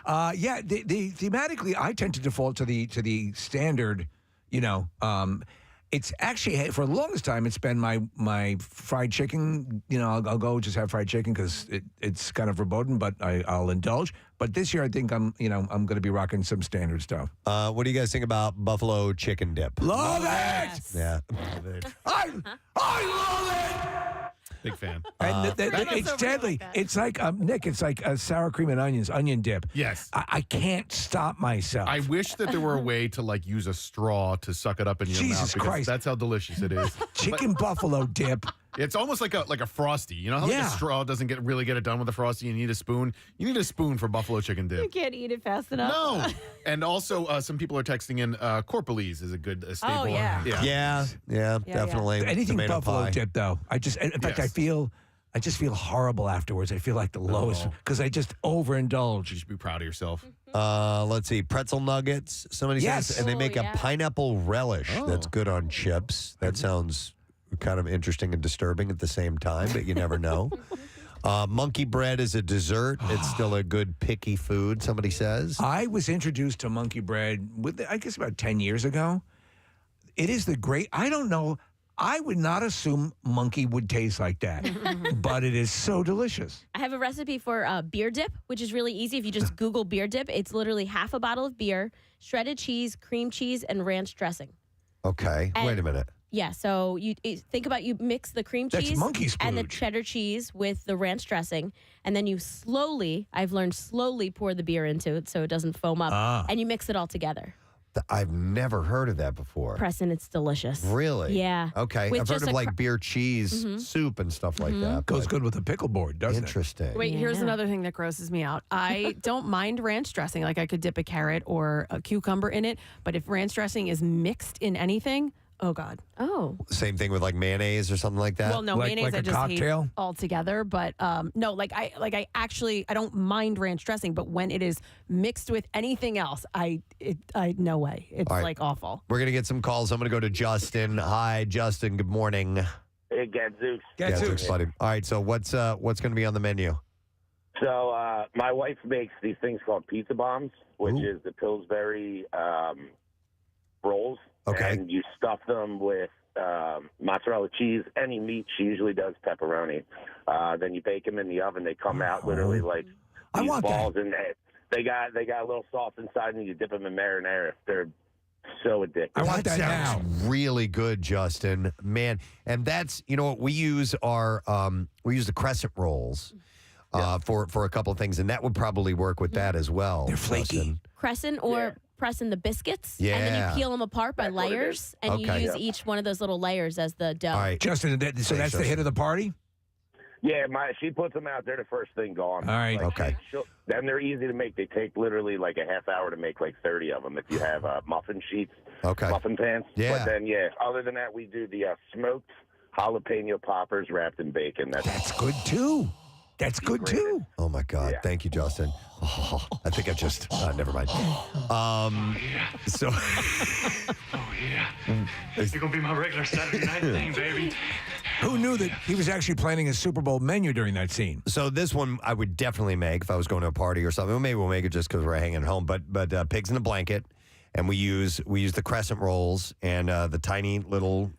Thematically, I tend to default to the standard, it's actually, for the longest time, it's been my fried chicken. I'll go just have fried chicken because it's kind of verboten, but I'll indulge. But this year, I think I'm going to be rocking some standard stuff. What do you guys think about buffalo chicken dip? Love it! Yeah. Love it. I love it! Big fan. And it's deadly. It's like, Nick, it's like sour cream and onion dip. Yes. I can't stop myself. I wish that there were a way to use a straw to suck it up in your mouth. Jesus because Christ. That's how delicious it is. Chicken buffalo dip. It's almost like a Frosty. You know how a straw doesn't really get it done with a Frosty? You need a spoon. You need a spoon for buffalo chicken dip. You can't eat it fast enough. No. And also, some people are texting in Corporalese is a good staple. Oh, yeah. Yeah, definitely. Anything Tomato buffalo pie. dip, though. In fact, I just feel horrible afterwards. I feel like the lowest because I just overindulge. You should be proud of yourself. Let's see. Pretzel nuggets. Somebody says, and they make a pineapple relish that's good on chips. That sounds kind of interesting and disturbing at the same time, but you never know. Monkey bread is a dessert. It's still a good picky food, somebody says. I was introduced to monkey bread, I guess about 10 years ago. It is I don't know. I would not assume monkey would taste like that, but it is so delicious. I have a recipe for beer dip, which is really easy. If you just Google beer dip, it's literally half a bottle of beer, shredded cheese, cream cheese, and ranch dressing. Okay. Wait a minute. Yeah, so you think about you mix the cream That's cheese monkey and the splooge. cheddar cheese with the ranch dressing, and then you I've learned slowly pour the beer into it so it doesn't foam up, and you mix it all together. I've never heard of that before. Preston, it's delicious. Really? Yeah. Okay. With I've heard just of a beer cheese soup and stuff like that. Goes but good with a pickle board, doesn't interesting. Wait, here's another thing that grosses me out. I don't mind ranch dressing. Like I could dip a carrot or a cucumber in it, but if ranch dressing is mixed in anything, oh God. Oh. Same thing with mayonnaise or something like that? Well, no, mayonnaise I just hate altogether. But no, I don't mind ranch dressing, but when it is mixed with anything else, I no way. It's All right. awful. We're going to get some calls. I'm going to go to Justin. Hi, Justin. Good morning. Hey, Gadzooks. Gadzooks, buddy. All right, so what's going to be on the menu? So my wife makes these things called pizza bombs, which is the Pillsbury rolls. Okay. And you stuff them with mozzarella cheese, any meat. She usually does pepperoni. Then you bake them in the oven. They come out literally like these balls, and they got a little sauce inside, and you dip them in marinara. They're so addictive. That sounds really good, Justin. Man, and that's what we use we use the crescent rolls for a couple of things, and that would probably work with that as well. They're flaky. Justin. Crescent or pressing the biscuits, and then Yeah. you peel them apart by layers, and you use each one of those little layers as the dough. All right, Justin. So that's the hit of the party. Yeah, she puts them out. They're the first thing gone. All right. Okay. Then they're easy to make. They take literally like a half hour to make, like 30 of them if you have muffin sheets, muffin pans. Yeah. But then, other than that, we do the smoked jalapeno poppers wrapped in bacon. That's good, too. That's good, too. Oh, my God. Thank you, Justin. Oh, I think I just... never mind. So... You're going to be my regular Saturday night thing, baby. Who knew that he was actually planning a Super Bowl menu during that scene? So this one I would definitely make if I was going to a party or something. Well, maybe we'll make it just because we're hanging at home. But pigs in a blanket, and we use the crescent rolls and the tiny little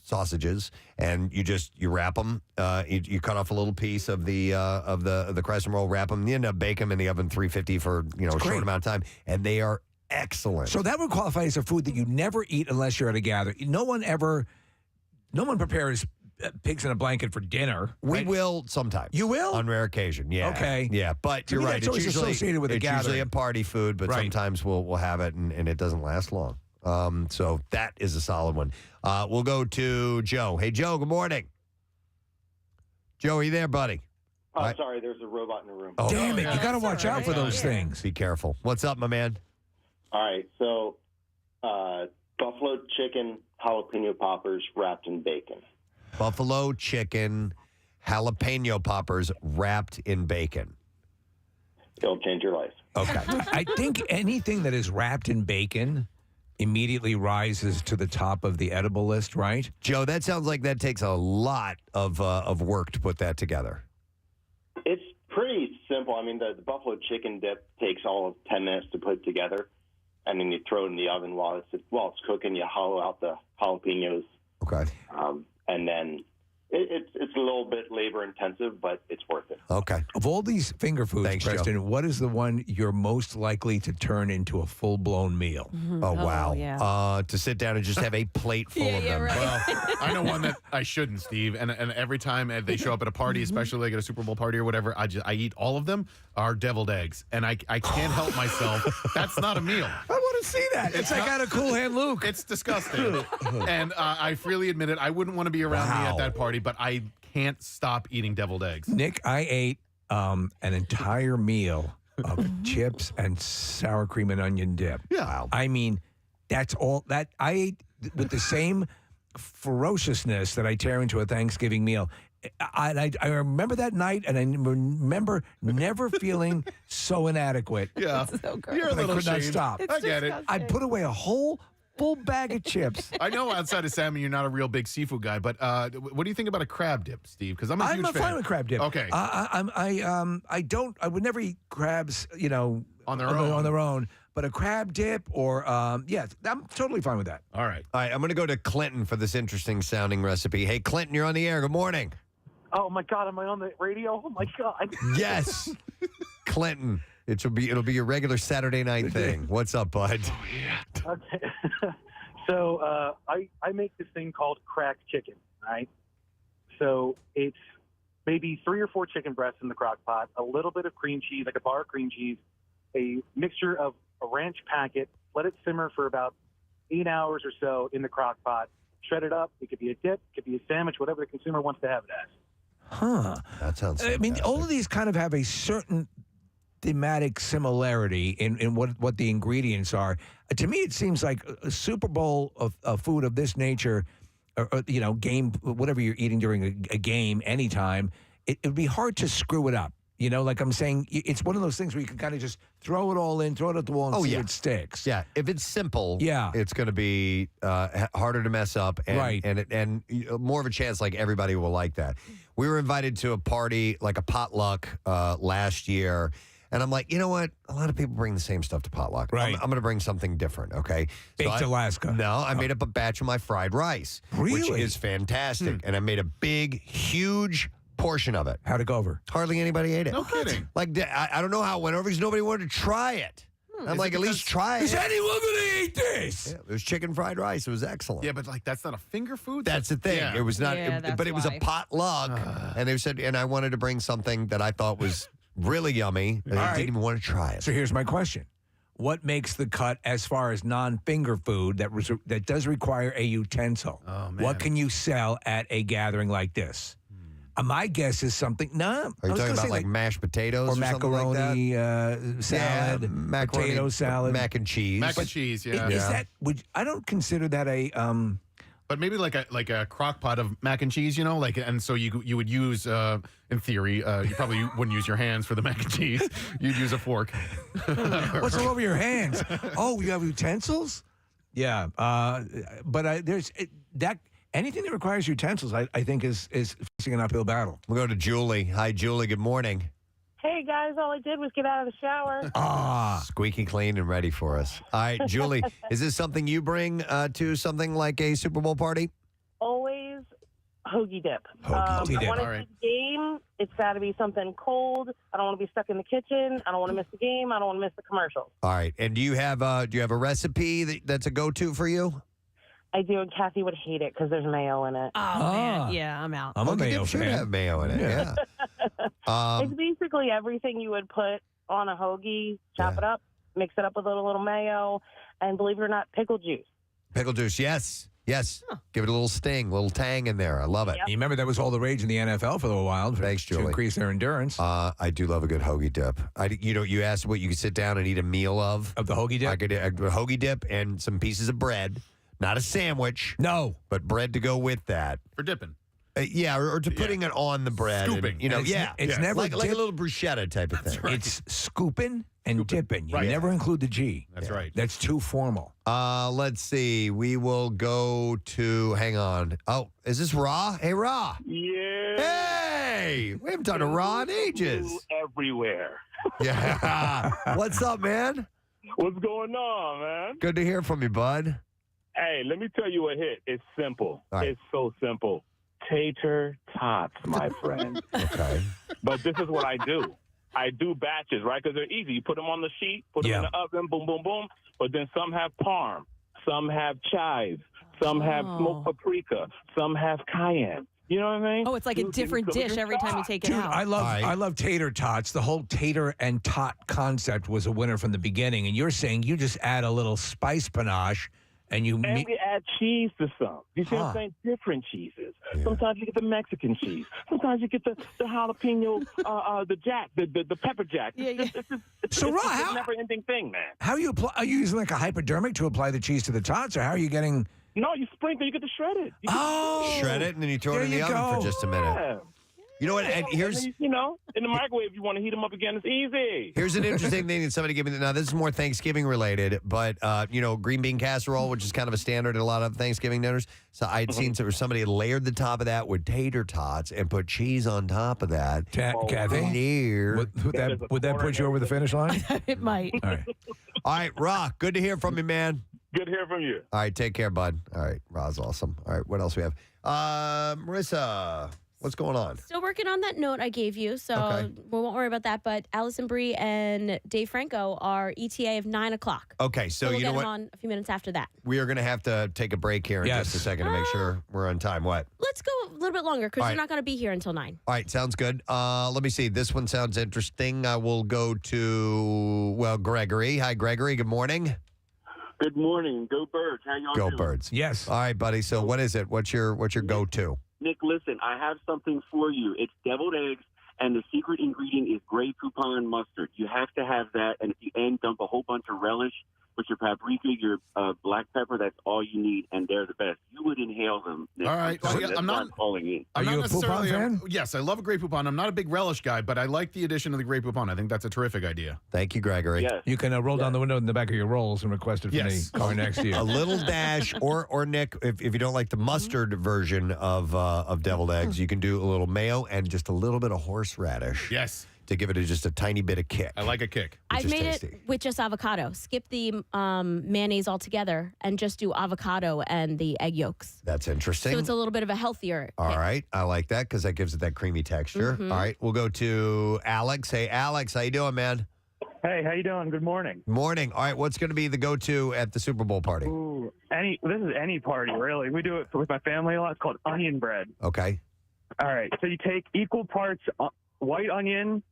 sausages, and you wrap them. You cut off a little piece of the crescent roll, wrap them. You end up bake them in the oven 350 for a short amount of time, and they are excellent. So that would qualify as a food that you never eat unless you're at a gathering. No one prepares pigs in a blanket for dinner. We will sometimes. You will? On rare occasion, yeah. Okay. Yeah, but To you're me, right. that's always associated with a it's usually gathering. a party food, but Right. sometimes we'll have it, and it doesn't last long. So that is a solid one. We'll go to Joe. Hey, Joe, good morning. Joe, are you there, buddy? Oh, Right. sorry, there's a robot in the room. Oh, Damn it! You got to watch out for those things. Be careful. What's up, my man? All right, so buffalo chicken jalapeno poppers wrapped in bacon. Buffalo chicken jalapeno poppers wrapped in bacon. It'll change your life. Okay. I think anything that is wrapped in bacon immediately rises to the top of the edible list, right? Joe, that sounds like that takes a lot of work to put that together. It's pretty simple. I mean, the buffalo chicken dip takes all of 10 minutes to put together, and then you throw it in the oven while it's cooking. You hollow out the jalapenos. Okay. And then it's a little bit labor intensive, but it's worth it. Okay. Of all these finger foods, Thanks, Joe. Preston, what is the one you're most likely to turn into a full-blown meal? Oh, wow. To sit down and just have a plate full of them. Well, I know one that I shouldn't, Steve. And every time they show up at a party, especially like at a Super Bowl party or whatever, I eat all of them. Are deviled eggs, and I can't help myself. That's not a meal. I want to see that. It's like out of Cool Hand Luke. It's disgusting, and I freely admit it. I wouldn't want to be around me at that party, but I can't stop eating deviled eggs. Nick, I ate an entire meal of chips and sour cream and onion dip. Yeah. I mean, that's all that I ate with the same ferociousness that I tear into a Thanksgiving meal. I remember that night, and I remember never feeling so inadequate. Yeah. So gross. You're a But little I could not ashamed. stop. I get it. I'd put away a whole full bag of chips. I know outside of salmon, you're not a real big seafood guy, but what do you think about a crab dip, Steve? Because I'm a huge fan. fine with crab dip. Okay. I would never eat crabs, on their own. But a crab dip or, I'm totally fine with that. All right. All right, I'm going to go to Clinton for this interesting sounding recipe. Hey, Clinton, you're on the air. Good morning. Oh my God, am I on the radio? Oh my God. Yes. Clinton, it'll be your regular Saturday night thing. What's up, bud? Okay. So I make this thing called cracked chicken, right? So it's maybe 3 or 4 chicken breasts in the crock pot, a little bit of cream cheese, like a bar of cream cheese, a mixture of a ranch packet, let it simmer for about 8 hours or so in the crock pot, shred it up. It could be a dip, it could be a sandwich, whatever the consumer wants to have it as. Huh. That sounds I mean, all of these kind of have a certain thematic similarity in what the ingredients are. To me, it seems like a Super Bowl of food of this nature, or game, whatever you're eating during a game, anytime, it would be hard to screw it up. Like I'm saying, it's one of those things where you can kind of just throw it all in, throw it at the wall, and see if it sticks. Yeah, if it's simple, Yeah. it's going to be harder to mess up, and, Right. and more of a chance like everybody will like that. We were invited to a party, like a potluck last year, and I'm like, you know what? A lot of people bring the same stuff to potluck. Right. I'm going to bring something different, okay? Baked Alaska. No, I made up a batch of my fried rice, which Really? is fantastic, and I made a big, huge portion of it. How'd it go over? Hardly anybody ate it. No kidding. Like, I don't know how it went over because nobody wanted to try it. I'm like, at least try it. Is anyone going to eat this? Yeah, it was chicken fried rice. It was excellent. Yeah, but that's not a finger food. That's the thing. Yeah. It was not, Yeah, but it was a that's potluck. And they said, and I wanted to bring something that I thought was really yummy, and I right. didn't even want to try it. So here's my question. What makes the cut as far as non-finger food that does require a utensil? Oh, man. What can you sell at a gathering like this? My guess is something. No, Are you talking about like mashed potatoes or or something like that? macaroni salad, macaroni, potato salad, mac and cheese. Mac and cheese, yeah. Is that? I don't consider that a. But maybe like a crock pot of mac and cheese, and so you would use in theory you probably wouldn't use your hands for the mac and cheese. You'd use a fork. What's all over your hands? Oh, you have utensils? Yeah, but there's that. Anything that requires utensils, I think, is facing an uphill battle. We'll go to Julie. Hi, Julie. Good morning. Hey, guys, all I did was get out of the shower. Squeaky clean and ready for us. All right, Julie, is this something you bring to something like a Super Bowl party? Always hoagie dip. Hoagie dip. I want All to right. see the game. It's got to be something cold. I don't want to be stuck in the kitchen. I don't want to miss the game. I don't want to miss the commercials. All right, and do you have a recipe that's a go-to for you? I do, and Kathy would hate it because there's mayo in it. Oh, man. Yeah, I'm out. I'm a Hoagie mayo dip should fan. have mayo in it, yeah. It's basically everything you would put on a hoagie, chop it up, mix it up with a little mayo, and believe it or not, pickle juice. Pickle juice, yes. Yes. Give it a little sting, a little tang in there. I love it. You remember that was all the rage in the NFL for a little while. Thanks, to Julie. increase their endurance. I do love a good hoagie dip. You asked what you could sit down and eat a meal of. Of the hoagie dip? I could a hoagie dip and some pieces of bread. Not a sandwich. No. But bread to go with that. For dipping. Or to putting it on the bread. Scooping. It's never like a little bruschetta type of thing. It's scooping and dipping. You never include the G. That's right. That's too formal. Let's see. We will go to, hang on. Oh, is this Ra? Hey, Ra. Yeah. Hey, we haven't done a Ra in ages. Everywhere. Yeah. What's up, man? What's going on, man? Good to hear from you, bud. Hey, let me tell you a hit. It's simple. All right. It's so simple. Tater tots, my friend. Okay. But this is what I do. I do batches, right? Because they're easy. You put them on the sheet, put them in the oven, boom, boom, boom. But then some have parm, some have chives, some have smoked paprika, some have cayenne. You know what I mean? Oh, it's like a different dish every time you take it Dude, out. I love tater tots. The whole tater and tot concept was a winner from the beginning. And you're saying you just add a little spice panache and you And we add cheese to some. You see what I'm saying? Different cheeses. Yeah. Sometimes you get the Mexican cheese. Sometimes you get the jalapeno, the pepper jack. Yeah, yeah. It's a never-ending thing, man. How are you using like a hypodermic to apply the cheese to the tots, or how are you getting? No, you sprinkle. You get to shred it. Shred it, and then you throw it in the oven for just a minute. Yeah. You know what? And here's in the microwave, if you want to heat them up again, it's easy. Here's an interesting thing that somebody gave me. Now, this is more Thanksgiving related, but, green bean casserole, which is kind of a standard at a lot of Thanksgiving dinners. So I'd seen somebody had layered the top of that with tater tots and put cheese on top of that. Kathy? Would that put you over the finish line? It might. All right. All right, Rock, good to hear from you, man. Good to hear from you. All right, take care, bud. All right, Ra's awesome. All right, what else we have? Marissa, what's going on? Still working on that note I gave you, so we won't worry about that. But Allison Brie and Dave Franco are ETA of 9 o'clock. Okay, so we'll you get know what? them on a few minutes after that. We are going to have to take a break here in just a second to make sure we're on time. What? Let's go a little bit longer because All you're right. not going to be here until 9. All right, sounds good. Let me see. This one sounds interesting. I will go to, Gregory. Hi, Gregory. Good morning. Good morning. Go Birds. How y'all Go doing? Birds. Yes. All right, buddy. So what is it? What's your go-to? Nick, listen, I have something for you. It's deviled eggs, and the secret ingredient is Grey Poupon mustard. You have to have that, and at the end, dump a whole bunch of relish with your paprika, your black pepper. That's all you need, and they're the best. You would inhale them, Nick. All right. I'm not calling in. I'm not you a necessarily Poupon fan? Yes, I love a Grey Poupon. I'm not a big relish guy, but I like the addition of the Grey Poupon. I think that's a terrific idea. Thank you, Gregory. Yes. You can roll down the window in the back of your rolls and request it from Yes. the car next to you. A little dash, or Nick, if you don't like the mustard version of deviled eggs, you can do a little mayo and just a little bit of horseradish. Yes. To give it just a tiny bit of kick. I like a kick. I've made it with just avocado. Skip the mayonnaise altogether and just do avocado and the egg yolks. That's interesting. So it's a little bit of a healthier. All right. I like that because that gives it that creamy texture. Mhm. All right. We'll go to Alex. Hey, Alex, how you doing, man? Hey, how you doing? Good morning. Morning. All right. What's going to be the go-to at the Super Bowl party? Ooh, this is any party, really. We do it with my family a lot. It's called onion bread. Okay. All right. So you take equal parts white onion,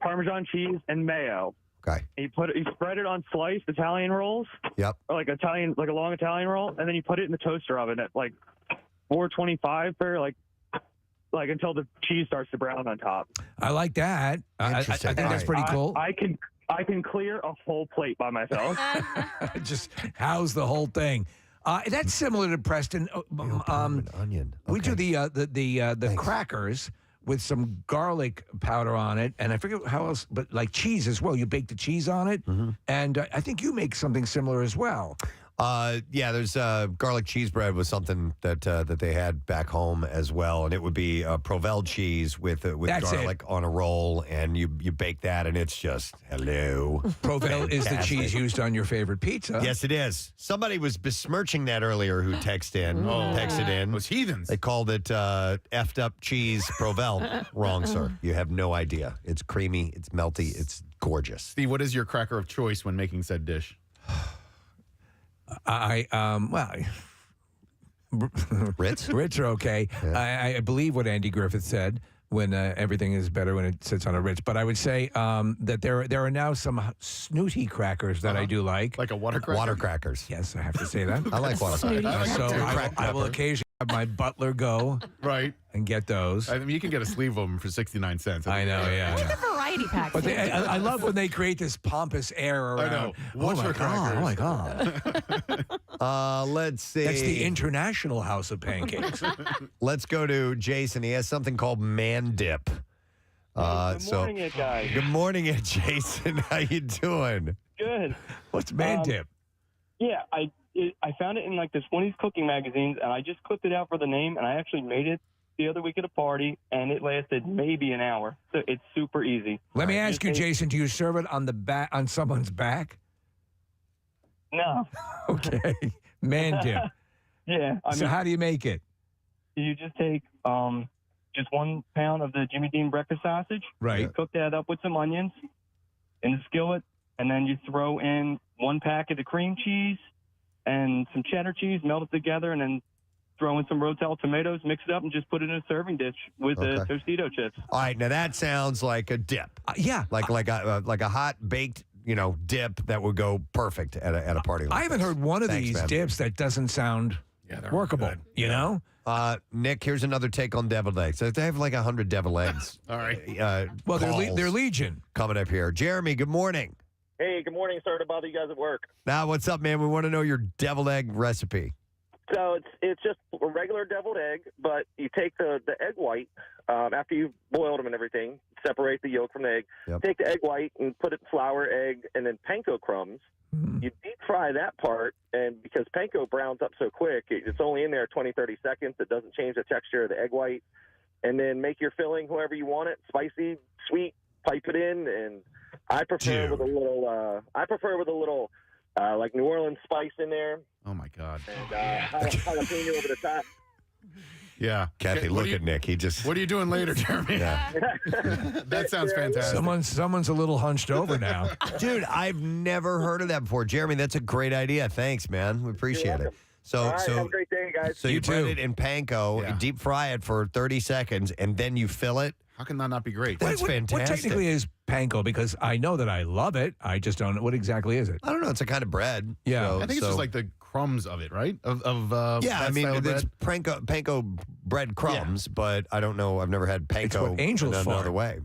Parmesan cheese, and mayo. Okay. And you spread it on sliced Italian rolls. Yep. Or like a long Italian roll, and then you put it in the toaster oven at like 425 for like until the cheese starts to brown on top. I like that. I think that's pretty cool. I can clear a whole plate by myself. Just house the whole thing. That's similar to Preston. Onion. We do the crackers with some garlic powder on it, and I forget how else, but like cheese as well. You bake the cheese on it, and I think you make something similar as well. Yeah, there's garlic cheese bread was something that they had back home as well, and it would be Provel cheese with That's garlic on a roll, and you bake that, and it's just hello. Provel is the Fantastic. cheese used on your favorite pizza. Yes, it is. Somebody was besmirching that earlier who texted in. It was heathens. They called it effed up cheese Provel. Wrong, sir. You have no idea. It's creamy, it's melty, it's gorgeous. Steve, what is your cracker of choice when making said dish? Ritz? Ritz are okay. Yeah. I believe what Andy Griffith said. when everything is better when it sits on a Ritz. But I would say that there are now some snooty crackers that I do like. Like a water cracker? Water crackers. Yes, I have to say that. I like water crackers. So I will occasionally have my butler go and get those. I mean, you can get a sleeve of them for 69 cents. I know, yeah. Get the variety pack. But I love when they create this pompous air around. I know. Oh my God! Oh my God! Let's see. That's the International House of Pancakes. Let's go to Jason. He has something called man dip. Good morning, guys. Good morning, Jason. How you doing? Good. What's man dip? Yeah, I found it in like the 20s cooking magazines, and I just clipped it out for the name, and I actually made it the other week at a party, and it lasted maybe an hour. So it's super easy. Let me ask you, Jason, do you serve it on the back on someone's back? No. Okay. Man dip. Yeah. So how do you make it? You just take just 1 pound of the Jimmy Dean breakfast sausage. Right. You cook that up with some onions in the skillet, and then you throw in 1 packet of cream cheese and some cheddar cheese, melt it together, and then throw in some Rotel tomatoes, mix it up, and just put it in a serving dish with the Tostito chips. All right, now that sounds like a dip. Yeah, like a hot baked dip that would go perfect at a party. Like I haven't heard one of these man. dips that doesn't sound workable. You know. Nick, here's another take on deviled eggs. So they have like 100 deviled eggs. All right. Well, they're legion coming up here. Jeremy, good morning. Hey, good morning. Sorry to bother you guys at work. Now, what's up, man? We want to know your deviled egg recipe. So it's just a regular deviled egg, but you take the egg white after you've boiled them and everything, separate the yolk from the egg. Yep. Take the egg white and put it in flour, egg, and then panko crumbs. You deep fry that part, and because panko browns up so quick, it's only in there 20, 30 seconds. It doesn't change the texture of the egg white. And then make your filling however you want it, spicy, sweet, pipe it in, and I prefer with a little like New Orleans spice in there. Oh my God. And jalapeno over the top. Yeah. Kathy, look at Nick. He just. What are you doing later, Jeremy? Yeah. That sounds fantastic. Someone's a little hunched over now. Dude, I've never heard of that before. Jeremy, that's a great idea. Thanks, man. We appreciate it. So, All right, have a great day, guys. So you put it in panko, deep fry it for 30 seconds, and then you fill it. How can that not be great? That's fantastic. What technically is panko? Because I know that I love it. I just don't know. What exactly is it? I don't know. It's a kind of bread. Yeah. So, I think it's just like the crumbs of it, right? Yeah, I mean, it's panko bread crumbs, but I don't know. I've never had panko It's what angels in another for. way.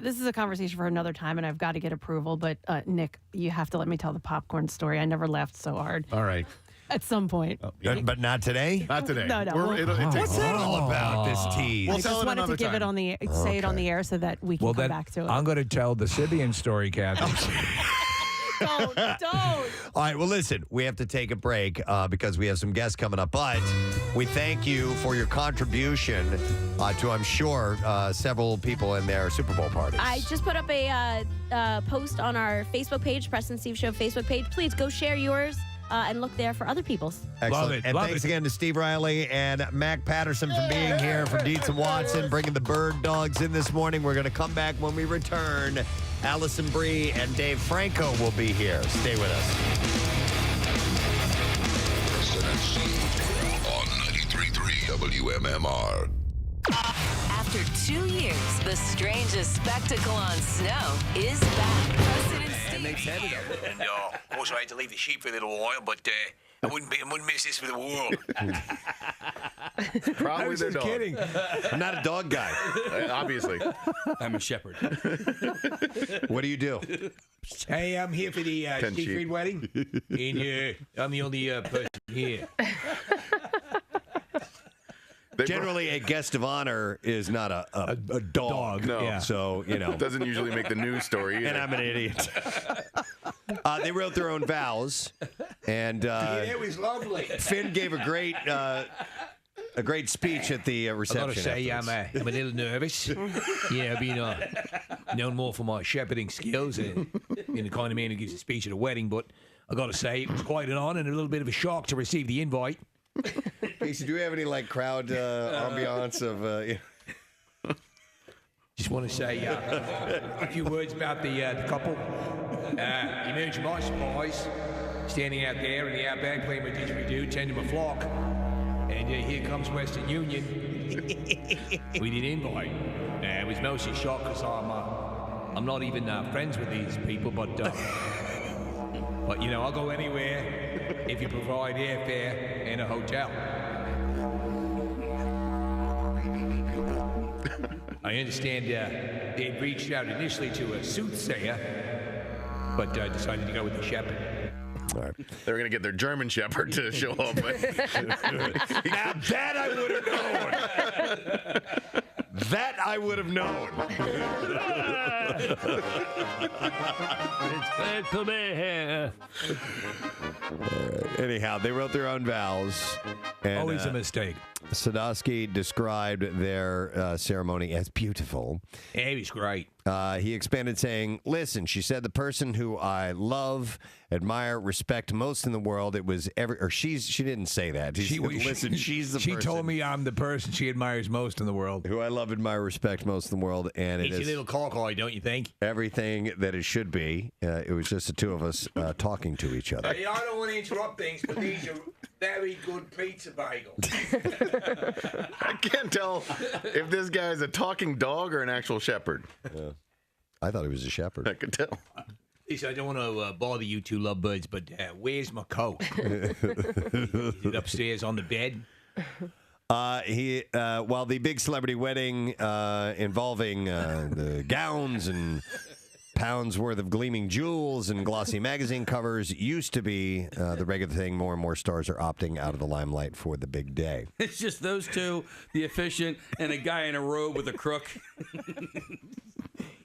This is a conversation for another time, and I've got to get approval. But Nick, you have to let me tell the popcorn story. I never laughed so hard. All right. At some point. But not today? Not today. No. What's that all about, this tease? I just wanted to give it on the say it on the air so that we can come back to it. I'm going to tell the Sibian story, Kathy. Don't. All right, well, listen, we have to take a break because we have some guests coming up, but we thank you for your contribution to, I'm sure, several people in their Super Bowl parties. I just put up a post on our Facebook page, Preston Steve Show Facebook page. Please go share yours and look there for other people's. Excellent. And thanks again to Steve Riley and Mac Patterson for being here from Dietz and Watson, bringing the bird dogs in this morning. We're going to come back when we return. Allison Brie and Dave Franco will be here. Stay with us. On 93.3 WMMR. After 2 years, the strangest spectacle on snow is back. And of course, I had to leave the sheep for a little while, but I wouldn't miss this for the world. Probably I was their just dog. kidding. I'm not a dog guy. Obviously. I'm a shepherd. What do you do? Hey, I'm here for the Siegfried wedding, and I'm the only person here. Generally, a guest of honor is not a dog. No. Yeah. So, It doesn't usually make the news story either. And I'm an idiot. They wrote their own vows. And it was lovely. Finn gave a great speech at the reception. I got to say, I'm a little nervous. Yeah, I've been known more for my shepherding skills and the kind of man who gives a speech at a wedding. But I got to say, it was quite an honor and a little bit of a shock to receive the invite. Casey, do we have any crowd ambiance of? Just want to say a few words about the couple. Emerged my surprise, standing out there in the outback playing with didgeridoo, tending my flock, and here comes Western Union with an invite. Nah, it was mostly shock because I'm not even friends with these people, but you know, I'll go anywhere if you provide airfare and a hotel. I understand they'd reached out initially to a soothsayer, but decided to go with the shepherd. All right. They were going to get their German shepherd to show up. Now that I would have known. That I would have known. It's good to be here. Anyhow, they wrote their own vows. And, Always a mistake. Sadowski described their ceremony as beautiful. Yeah, he was great. He expanded saying, listen, she said, the person who I love, admire, respect most in the world, it was she didn't say that. She said, she's the person. She told me I'm the person she admires most in the world. Who I love, admire, respect most in the world. And He's a little cockeye, don't you think? Everything that it should be. It was just the two of us talking to each other. Hey, I don't want to interrupt things, but these are very good pizza bagels. I can't tell if this guy's a talking dog or an actual shepherd. Yeah. I thought he was a shepherd. I could tell. Listen, I don't want to bother you two lovebirds, but where's my coat? Is it upstairs on the bed? While the big celebrity wedding involving the gowns and pounds worth of gleaming jewels and glossy magazine covers used to be the regular thing, more and more stars are opting out of the limelight for the big day. It's just those two, the efficient, and a guy in a robe with a crook.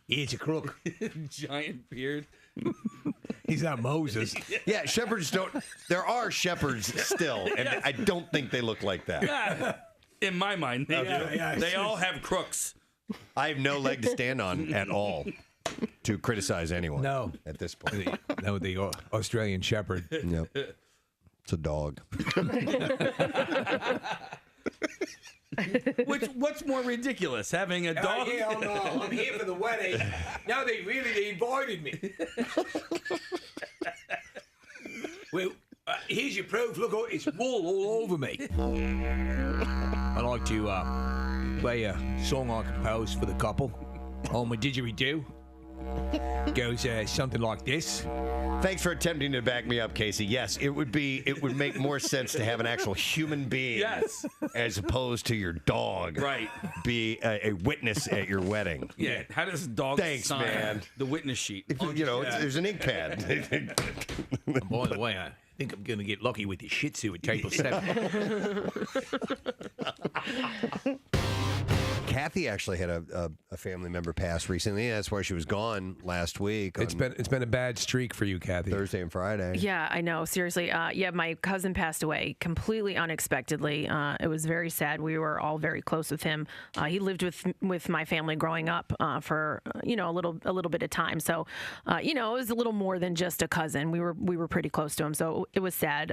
He's a crook. Giant beard. He's not Moses. Yeah, shepherds don't. There are shepherds still, and I don't think they look like that. Yeah. In my mind, they all have crooks. I have no leg to stand on at all to criticize anyone. No. At this point. The Australian shepherd. Yep. It's a dog. What's more ridiculous, having a dog? Hell no, I'm here for the wedding. Now they invited me. Well, here's your proof. Look, it's wool all over me. I'd like to play a song I composed for the couple on my didgeridoo. Goes something like this. Thanks for attempting to back me up, Casey. Yes, it would make more sense to have an actual human being, as opposed to your dog, be a witness at your wedding. Yeah. How does a dog sign man. the witness sheet? There's an ink pad. By the way, I think I'm going to get lucky with the Shih Tzu at table 7. Kathy actually had a family member pass recently. That's why she was gone last week. It's been a bad streak for you, Kathy. Thursday and Friday. Yeah, I know. Seriously. Yeah, my cousin passed away completely unexpectedly. It was very sad. We were all very close with him. He lived with my family growing up for a little bit of time. So it was a little more than just a cousin. We were pretty close to him. So it was sad.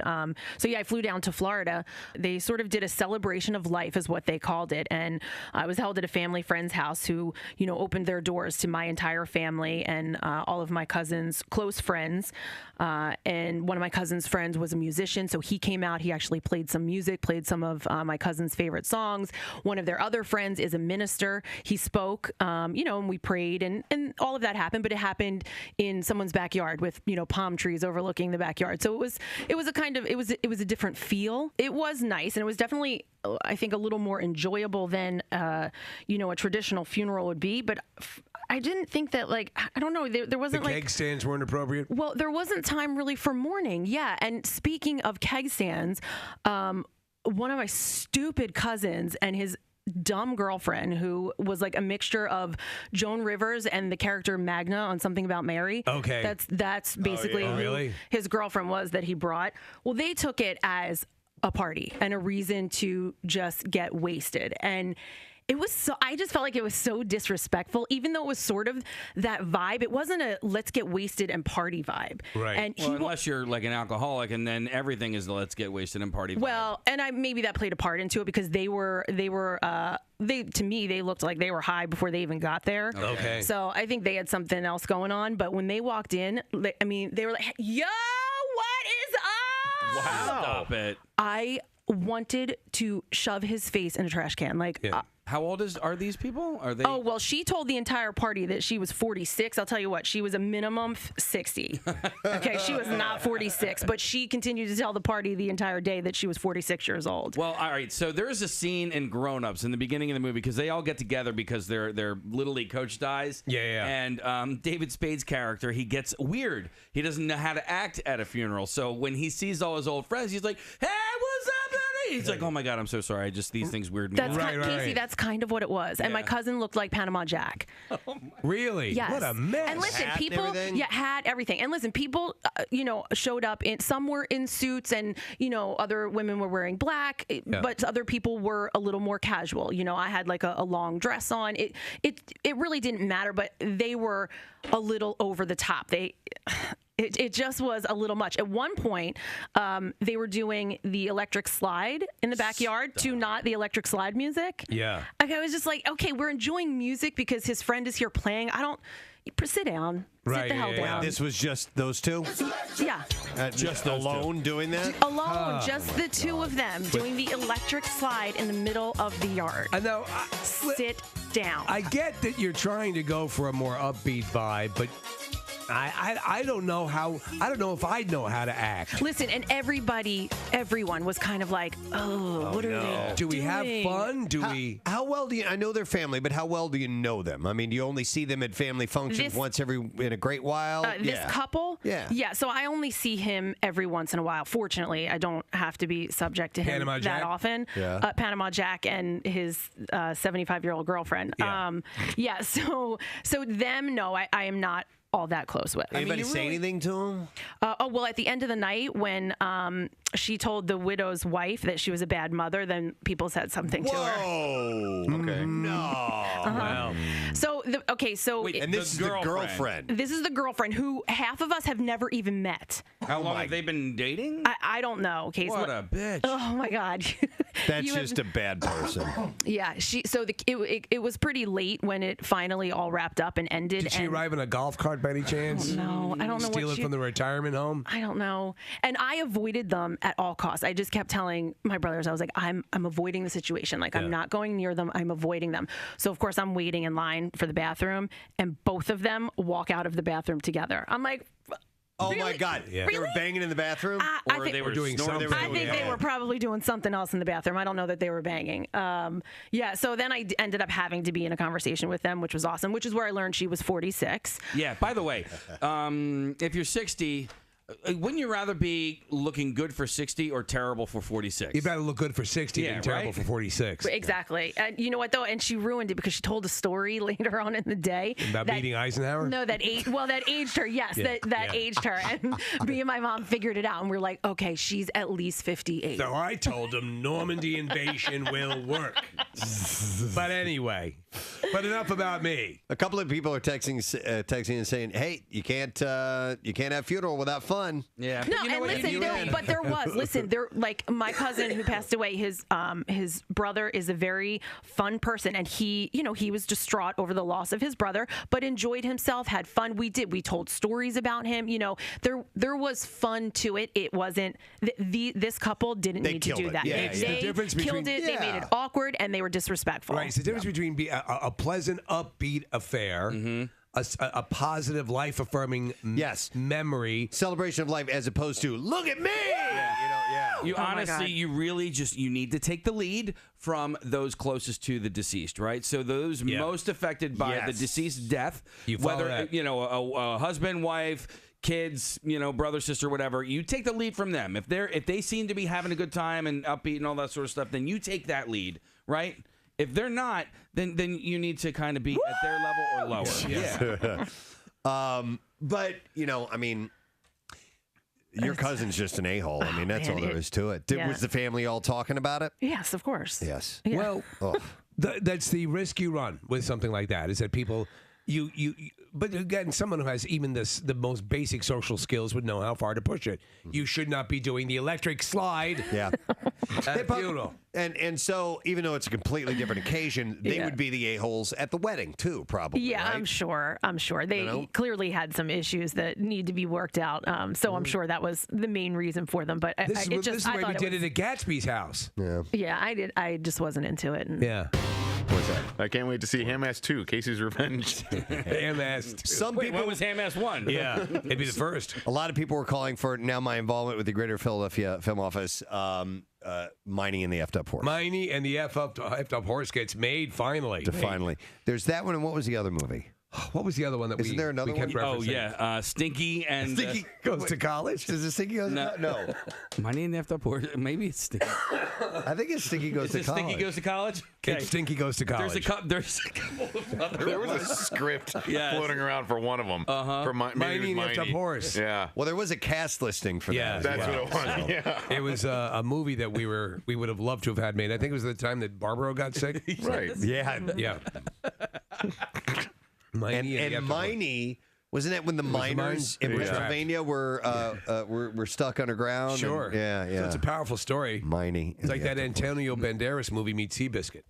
So yeah, I flew down to Florida. They sort of did a celebration of life, is what they called it, and I was held at a family friend's house who, opened their doors to my entire family and all of my cousins' close friends. And one of my cousin's friends was a musician, so he came out. He actually played some music, played some of my cousin's favorite songs. One of their other friends is a minister. He spoke, and we prayed, and all of that happened. But it happened in someone's backyard with palm trees overlooking the backyard. So it was a different feel. It was nice, and it was definitely, I think, a little more enjoyable than a traditional funeral would be. But I didn't think that, I don't know, there wasn't the keg stands weren't appropriate. Well, there wasn't time really for mourning. Yeah, and speaking of keg stands, one of my stupid cousins and his dumb girlfriend, who was like a mixture of Joan Rivers and the character Magna on Something About Mary. Okay, that's basically who his girlfriend was that he brought. Well, they took it as a party and a reason to just get wasted. And I just felt like it was so disrespectful, even though it was sort of that vibe. It wasn't a let's get wasted and party vibe. Right. And unless you're like an alcoholic, and then everything is the let's get wasted and party vibe. Well, and maybe that played a part into it, because they to me, they looked like they were high before they even got there. Okay. So I think they had something else going on. But when they walked in, they were like, yo, what is up? Wow. Stop it. I wanted to shove his face in a trash can. How old are these people? Are they? Oh, well, she told the entire party that she was 46. I'll tell you what, she was a minimum 60. Okay, she was not 46, but she continued to tell the party the entire day that she was 46 years old. Well, all right. So there is a scene in Grown Ups in the beginning of the movie because they all get together because their Little League coach dies. Yeah. And David Spade's character, he gets weird. He doesn't know how to act at a funeral. So when he sees all his old friends, he's like, "Hey, what's up, buddy?" He's like, "Oh my God, I'm so sorry. These things weird me That's out." Casey, that's kind of what it was. And my cousin looked like Panama Jack. Really? Yes. What a mess. And listen, Hat and people, everything? had everything. And listen, people, showed up in. Some were in suits, and other women were wearing black, but other people were a little more casual. I had like a long dress on. It really didn't matter, but they were a little over the top. It just was a little much. At one point, they were doing the electric slide in the backyard to not the electric slide music. Yeah. Like, I was just like, okay, we're enjoying music because his friend is here playing. Sit down. Sit the hell down. This was just those two? Yeah. Just alone doing that? Alone, just the two of them doing the electric slide in the middle of the yard. I know. Sit down. I get that you're trying to go for a more upbeat vibe, but I don't know how. I don't know if I'd know how to act. Listen, and everyone was kind of like, what are they Do we have doing? fun? How well do you? I know their family, but how well do you know them? I mean, do you only see them at family functions once in a great while? This couple? Yeah. Yeah, so I only see him every once in a while. Fortunately, I don't have to be subject to him Panama that Jack? often. Yeah. Panama Jack and his 75-year-old girlfriend. Yeah. So them, no, I am not all that close with. Anybody say anything to him? Well, at the end of the night, when she told the widow's wife that she was a bad mother, then people said something to her. Whoa. Okay. No. Wow. So, and this is the girlfriend. This is the girlfriend who half of us have never even met. How long have they been dating? I don't know. Okay, what a bitch. Oh my God. That's just a bad person. Yeah. It was pretty late when it finally all wrapped up and ended. Did she arrive in a golf cart by any chance? No, I don't know. Steal it from the retirement home? I don't know. And I avoided them at all costs. I just kept telling my brothers, I was like, I'm avoiding the situation. Like, I'm not going near them. I'm avoiding them. So of course I'm waiting in line for the bathroom, and both of them walk out of the bathroom together. I'm like, oh really? my God! Yeah. They were banging in the bathroom, or they were doing something. I think they were probably doing something else in the bathroom. I don't know that they were banging. So then I ended up having to be in a conversation with them, which was awesome. Which is where I learned she was 46. Yeah. By the way, if you're 60. Wouldn't you rather be looking good for 60 or terrible for 46? You better look good for 60 than terrible for 46. Exactly. And you know what, though? And she ruined it because she told a story later on in the day. About meeting Eisenhower? No, that aged her. Yes, that aged her. And me and my mom figured it out. And we're like, okay, she's at least 58. So I told him Normandy invasion will work. But anyway, enough about me. A couple of people are texting and saying, "Hey, you can't have funeral without fun." Yeah. No, but there was. Listen, like my cousin who passed away. His brother is a very fun person, and he was distraught over the loss of his brother, but enjoyed himself, had fun. We told stories about him. There was fun to it. It wasn't this couple didn't need to do that. Yeah, they difference killed between- it. They made it awkward, and they were disrespectful. Right. It's the difference between a pleasant, upbeat affair. A positive, life-affirming memory. Celebration of life as opposed to, look at me! You honestly, you really you need to take the lead from those closest to the deceased, right? So those most affected by the deceased death, whether, a husband, wife, kids, brother, sister, whatever, you take the lead from them. If they seem to be having a good time and upbeat and all that sort of stuff, then you take that lead, right? If they're not, then you need to kind of be at their level or lower. Yeah. But, I mean, your cousin's just an a-hole. I mean, that's all there is to it. Was the family all talking about it? Yes, of course. Yes. Yeah. Well, that's the risk you run with something like that, is that people... But again, someone who has even the most basic social skills would know how far to push it. You should not be doing the electric slide. Yeah. At funeral. And so, even though it's a completely different occasion, they would be the a-holes at the wedding, too, probably. Yeah, right? I'm sure. They clearly had some issues that need to be worked out. So I'm sure that was the main reason for them. But This is the way we did it at Gatsby's house. Yeah. Yeah, I just wasn't into it. And Yeah. Was is that? I can't wait to see Ham-Ass 2, Casey's Revenge. Ham-Ass 2. Some Wait, people. what was Ham-Ass 1? Yeah, it'd be the first. A lot of people were calling for now my involvement with the Greater Philadelphia Film Office, Miney and the Effed Up Horse. Miney and the Effed Up Horse gets made finally. Finally. There's that one, and what was the other movie? What was the other one that Isn't there another we kept one? referencing? Oh, yeah. Stinky and... Stinky goes to college? Does it Stinky go to college? No. My name after Horse. Maybe it's Stinky. I think it's Stinky Goes to College. Stinky Goes to College? Okay. It's Stinky Goes to College. There's a couple of other There was a script floating around for one of them. For Miney and the Effed Up Horse. Yeah. Well, there was a cast listing for Yeah, that. That's what it was. Yeah. It was a movie that we would have loved to have had made. I think it was the time that Barbaro got sick. Right. Yeah. Yeah. Miney And the Effed Up Horse. Miney, wasn't it when the miners in Yeah. Pennsylvania were stuck underground? Sure. And, yeah. So it's a powerful story. Miney. It's like that Antonio Banderas movie meets Seabiscuit.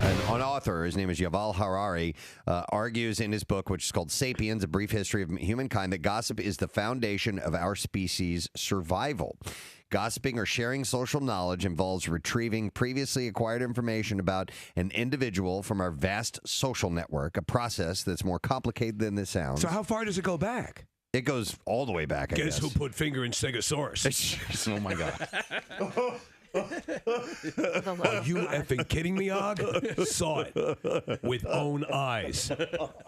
An author, his name is Yuval Harari, argues in his book, which is called Sapiens, A Brief History of Humankind, that gossip is the foundation of our species' survival. Gossiping or sharing social knowledge involves retrieving previously acquired information about an individual from our vast social network, a process that's more complicated than this sounds. So how far does it go back? It goes all the way back, I guess. Guess who put finger in Stegosaurus? Oh, my God. Are you effing kidding me, Og? Saw it with own eyes.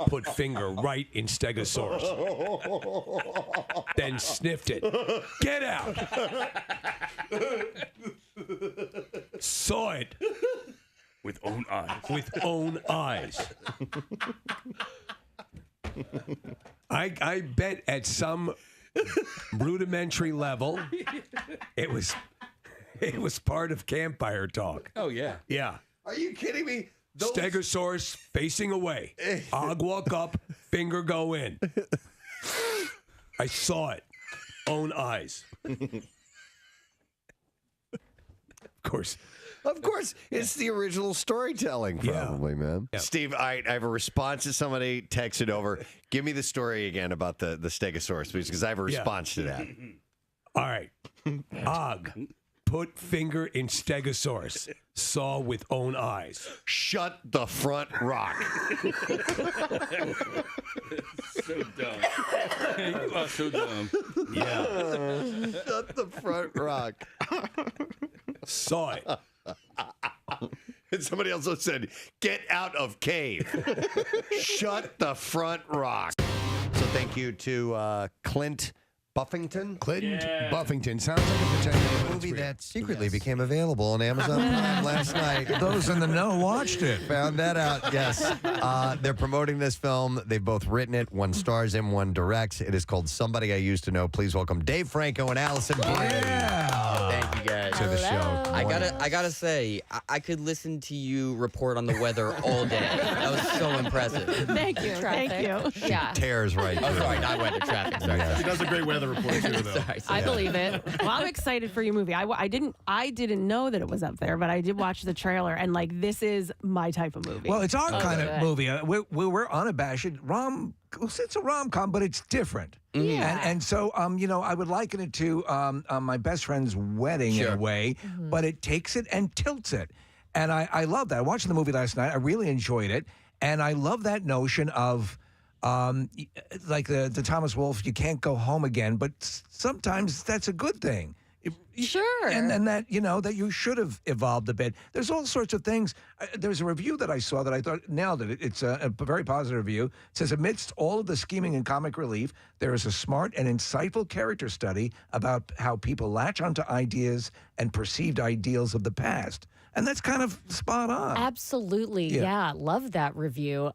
Put finger right in Stegosaurus. Then sniffed it. Get out. Saw it with own eyes. With own eyes. I bet at some rudimentary level it was part of campfire talk. Oh, yeah. Yeah. Are you kidding me? Stegosaurus facing away. Og walk up, finger go in. I saw it. Own eyes. Of course, it's the original storytelling, probably, man. Yeah. Steve, I have a response to somebody texted over. Give me the story again about the Stegosaurus, please, because I have a response to that. All right. Og, put finger in Stegosaurus. Saw with own eyes. Shut the front rock. So dumb. You are so dumb. Yeah. Shut the front rock. Saw it. And somebody also said, get out of cave. Shut the front rock. So thank you to Clint Buffington. Buffington. Sounds like a potential movie that secretly became available on Amazon Prime last night. Those in the know watched it. Found that out, yes. They're promoting this film. They've both written it. One stars and one directs. It is called Somebody I Used to Know. Please welcome Dave Franco and Allison Bray. Thank you guys to the show. I gotta say, I could listen to you report on the weather all day. That was so impressive. Thank you. Thank you. Yeah. Tears right Oh, through. sorry, not weather traffic. Sorry. She does a great weather report too, though. I believe it. Well, I'm excited for your movie. I didn't know that it was up there, but I did watch the trailer, and like this is my type of movie. Well, it's our kind of movie. We're unabashed. It's a rom-com, but it's different. Yeah. And so, I would liken it to my best friend's wedding in a way, but it takes it and tilts it. And I love that. I watched the movie last night. I really enjoyed it. And I love that notion of, like the Thomas Wolfe, you can't go home again, but sometimes that's a good thing. Sure. And that, that you should have evolved a bit. There's all sorts of things. There's a review that I saw that I thought nailed it. It's a very positive review. It says, amidst all of the scheming and comic relief, there is a smart and insightful character study about how people latch onto ideas and perceived ideals of the past. And that's kind of spot on. Absolutely. Yeah. Love that review.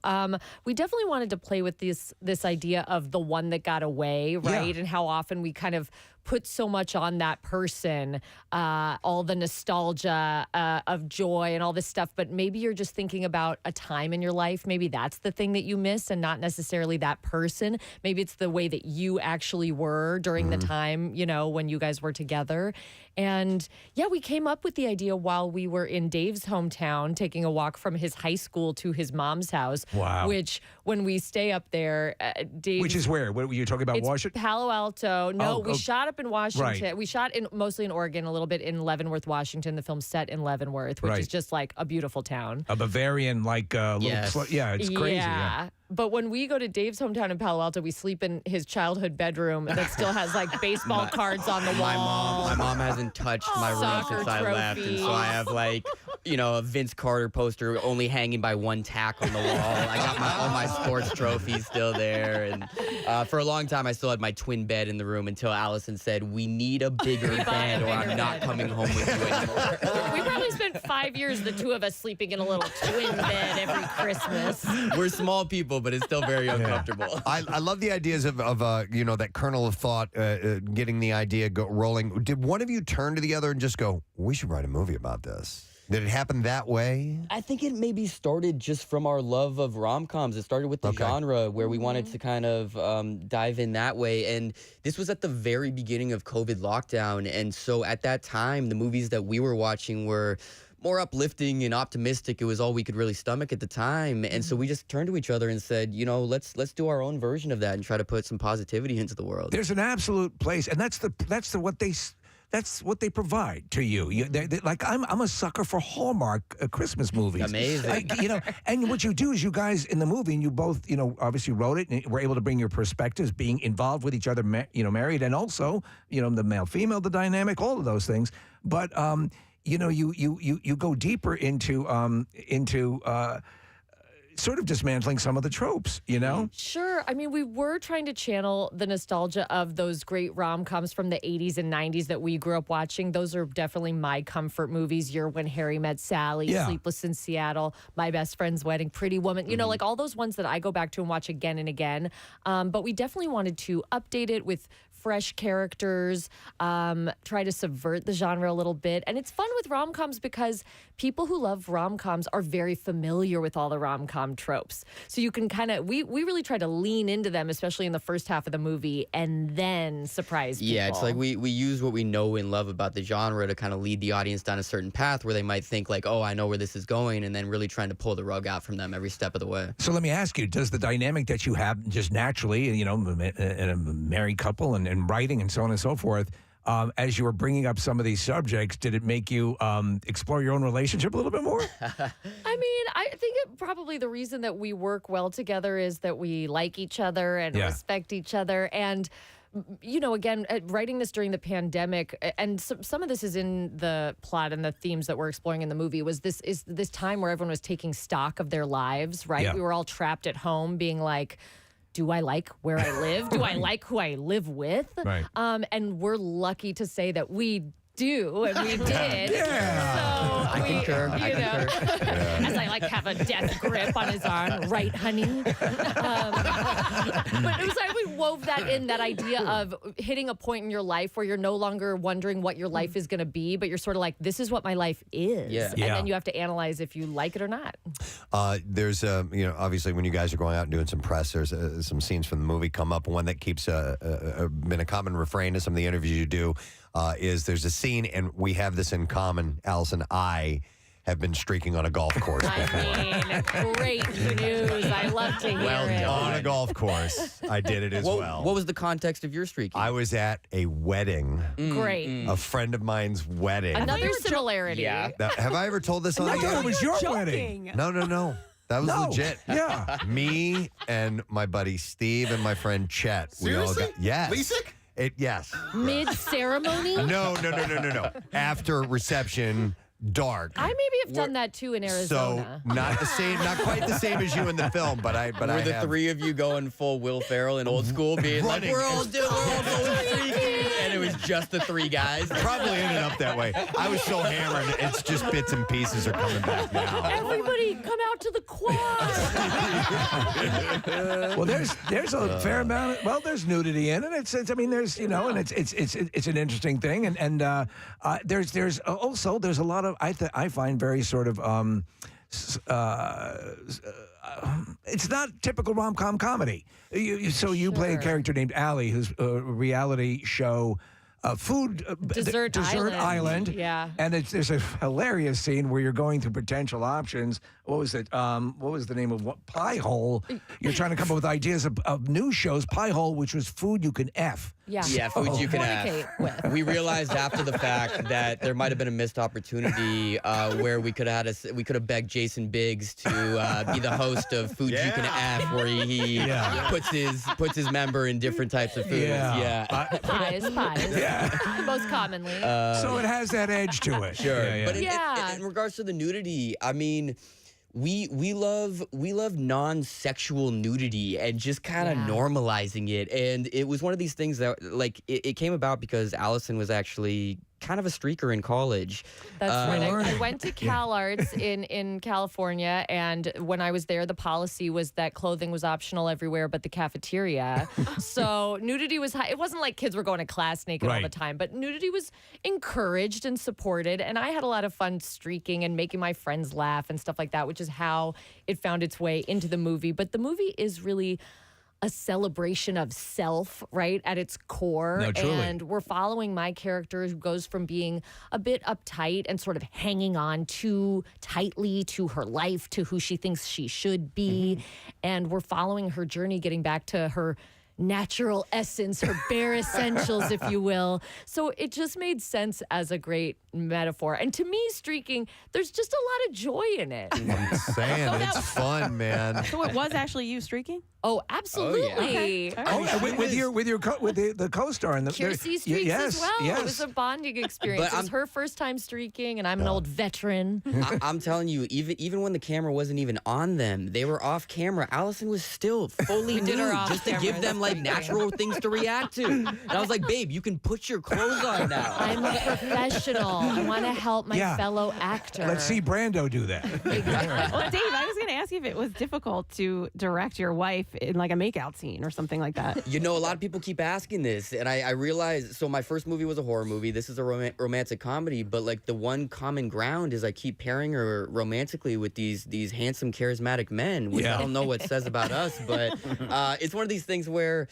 We definitely wanted to play with this idea of the one that got away, right? Yeah. And how often we kind of put so much on that person, all the nostalgia of joy and all this stuff. But maybe you're just thinking about a time in your life. Maybe that's the thing that you miss and not necessarily that person. Maybe it's the way that you actually were during the time, when you guys were together. And yeah, we came up with the idea while we were in Dave's hometown, taking a walk from his high school to his mom's house. Wow. Which, when we stay up there, Dave. Which is where? What were you talking about? It's Washington? Palo Alto. No, Oh, we shot a up in Washington. We shot mostly in Oregon, a little bit in Leavenworth, Washington. The film's set in Leavenworth, which is just like a beautiful town. A Bavarian, like, it's crazy. Yeah. But when we go to Dave's hometown in Palo Alto, we sleep in his childhood bedroom that still has like baseball cards on the wall. My mom hasn't touched my room since I left, and so I have like, a Vince Carter poster only hanging by one tack on the wall. I got all my sports trophies still there, and for a long time I still had my twin bed in the room until Allison said, "We need a bigger bed, or I'm not coming home with you anymore." We probably spent 5 years, the two of us, sleeping in a little twin bed every Christmas. We're small people, but it's still very uncomfortable. I love the ideas of that kernel of thought, getting the idea rolling. Did one of you turn to the other and just go, "We should write a movie about this"? Did it happen that way? I think it maybe started just from our love of rom-coms. It started with the genre where we wanted to kind of dive in that way. And this was at the very beginning of COVID lockdown. And so at that time, the movies that we were watching were more uplifting and optimistic. It was all we could really stomach at the time. And so we just turned to each other and said, let's do our own version of that and try to put some positivity into the world. There's an absolute place, and that's what they provide to you. Like I'm a sucker for Hallmark Christmas movies. Amazing. And what you do is you guys in the movie, and you both, obviously wrote it and were able to bring your perspectives, being involved with each other, married, and also, the male-female, the dynamic, all of those things. But you go deeper into sort of dismantling some of the tropes, Sure. I mean, we were trying to channel the nostalgia of those great rom-coms from the 80s and 90s that we grew up watching. Those are definitely my comfort movies. You're When Harry Met Sally, Sleepless in Seattle, My Best Friend's Wedding, Pretty Woman, like all those ones that I go back to and watch again and again. But we definitely wanted to update it with fresh characters, try to subvert the genre a little bit. And it's fun with rom-coms because people who love rom-coms are very familiar with all the rom-com tropes. So you can kind of, we really try to lean into them, especially in the first half of the movie, and then surprise people. Yeah, it's like we use what we know and love about the genre to kind of lead the audience down a certain path where they might think like, oh, I know where this is going, and then really trying to pull the rug out from them every step of the way. So let me ask you, does the dynamic that you have just naturally, in a married couple and writing and so on and so forth, as you were bringing up some of these subjects, did it make you explore your own relationship a little bit more? I mean, I think probably the reason that we work well together is that we like each other and respect each other. And, again, writing this during the pandemic, and some of this is in the plot and the themes that we're exploring in the movie, was this time where everyone was taking stock of their lives, right? Yeah. We were all trapped at home being like, do I like where I live? Do I like who I live with? Right. And we're lucky to say that we do, and we did. I concur. I concur. As I have a death grip on his arm, right, honey? But it was like we wove that in, that idea of hitting a point in your life where you're no longer wondering what your life is going to be, but you're sort of like, this is what my life is. Yeah. And then you have to analyze if you like it or not. There's, obviously when you guys are going out and doing some press, there's some scenes from the movie come up. One that keeps been a common refrain to some of the interviews you do is there's a scene, and we have this in common, Allison. I have been streaking on a golf course before. I mean, great news. I love to hear it. On a golf course. I did it as well. What was the context of your streaking? I was at a wedding. Great. A friend of mine's wedding. Another similarity. Yeah. Now, have I ever told this on the air? It was your wedding. No. That was legit. Yeah. Me and my buddy Steve and my friend Chet. Seriously? We all got, yes. LASIK? Yes. Mid-ceremony? No. After reception, dark. I maybe have done that too in Arizona. So not the same, not quite the same as you in the film, but I Were the three of you going full Will Ferrell in Old School, being running. like, we're all going streaking, and it was just the three guys? Probably ended up that way. I was so hammered, it's just bits and pieces are coming back now. Everybody come out to the quad. Well, there's a fair amount. There's nudity in it. It's and it's an interesting thing, and there's also a lot of I find very sort of it's not typical rom-com comedy. You play a character named Allie, who's a reality show. Dessert Island. Yeah. And there's a hilarious scene where you're going through potential options what was it? What was the name of what? Pie Hole. You're trying to come up with ideas of new shows. Pie Hole, which was food you can F. Yeah, food you can have. We realized after the fact that there might have been a missed opportunity where we could have begged Jason Biggs to be the host of Food You Can F, where he puts his member in different types of foods. Pies. Most commonly. So it has that edge to it. Sure, but Yeah. in regards to the nudity, I mean. We love non-sexual nudity and just kind of normalizing it. And it was one of these things that like it came about because Allison was actually kind of a streaker in college. That's right. I went to Cal Arts in California, and when I was there, the policy was that clothing was optional everywhere but the cafeteria. So nudity was high. It wasn't like kids were going to class naked all the time, but nudity was encouraged and supported. And I had a lot of fun streaking and making my friends laugh and stuff like that, which is how it found its way into the movie. But the movie is really a celebration of self, right, at its core. No, truly. And we're following my character who goes from being a bit uptight and sort of hanging on too tightly to her life, to who she thinks she should be. And we're following her journey getting back to her natural essence, her bare essentials, if you will. So it just made sense as a great metaphor. And to me, streaking, there's just a lot of joy in it. I'm saying it's fun, man. So it was actually you streaking? Oh, absolutely. Okay. With the co-star and the Kiersey streaks as well. It was a bonding experience. It was her first time streaking, and I'm an old veteran. I'm telling you, even when the camera wasn't even on them, they were off camera. Allison was still fully nude just to give them like natural things to react to. And I was like, babe, you can put your clothes on now. I'm a professional. I want to help my fellow actor. Let's see Brando do that. Well, Dave, I was going to ask you if it was difficult to direct your wife in like a makeout scene or something like that. You know, a lot of people keep asking this, and I realized, so my first movie was a horror movie. This is a romantic comedy, but like the one common ground is I keep pairing her romantically with these handsome, charismatic men, which I don't know what it says about us, but it's one of these things where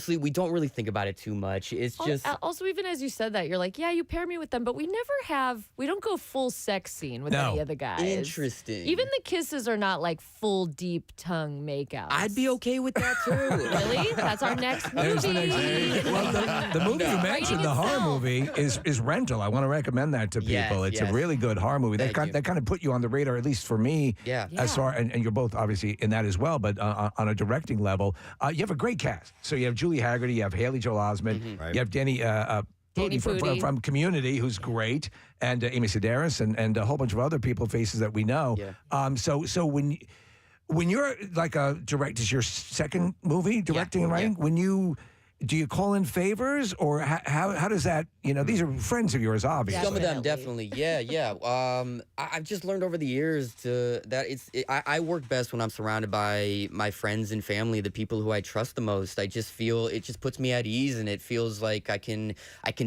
we don't really think about it too much. It's just also, even as you said that, you're like, yeah, you pair me with them, but we don't go full sex scene with any of the guys. Interesting. Even the kisses are not like full deep tongue makeouts. I'd be okay with that too. Really? That's our next movie. There's the next well, the movie you mentioned, the horror movie, is Rental. I want to recommend that to people. It's a really good horror movie. That kind of put you on the radar, at least for me. Yeah. As far and you're both obviously in that as well, but on a directing level, you have a great cast. So you have Julie Haggerty, you have Haley Joel Osment, you have Danny Pudi from Community, who's great, and Amy Sedaris, and a whole bunch of other faces that we know. Yeah. So when you're like a director, it's your second movie directing and writing. Do you call in favors, or how does that? You know, these are friends of yours, obviously. Some of them definitely, yeah. I've just learned over the years I work best when I'm surrounded by my friends and family, the people who I trust the most. I just feel it just puts me at ease, and it feels like I can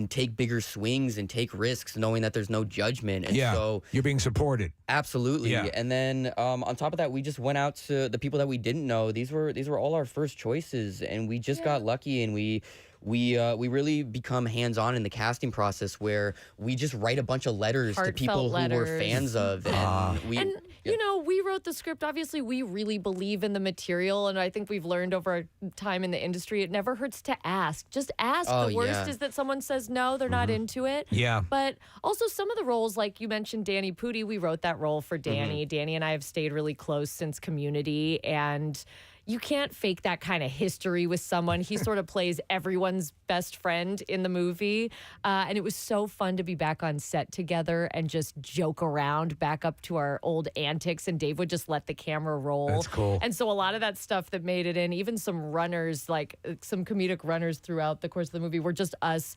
take bigger swings and take risks, knowing that there's no judgment. And so you're being supported. Absolutely. Yeah. And then on top of that, we just went out to the people that we didn't know. These were all our first choices, and we just got lucky, and we really become hands-on in the casting process, where we just write a bunch of letters to people who we're fans of. And you know, we wrote the script. Obviously, we really believe in the material, and I think we've learned over our time in the industry, it never hurts to ask. Just ask. The worst is that someone says no, they're not into it. Yeah. But also some of the roles, like you mentioned Danny Pudi, we wrote that role for Danny. Danny and I have stayed really close since Community, and you can't fake that kind of history with someone. He sort of plays everyone's best friend in the movie. And it was so fun to be back on set together and just joke around back up to our old antics. And Dave would just let the camera roll. That's cool. And so a lot of that stuff that made it in, even some runners, like some comedic runners throughout the course of the movie, were just us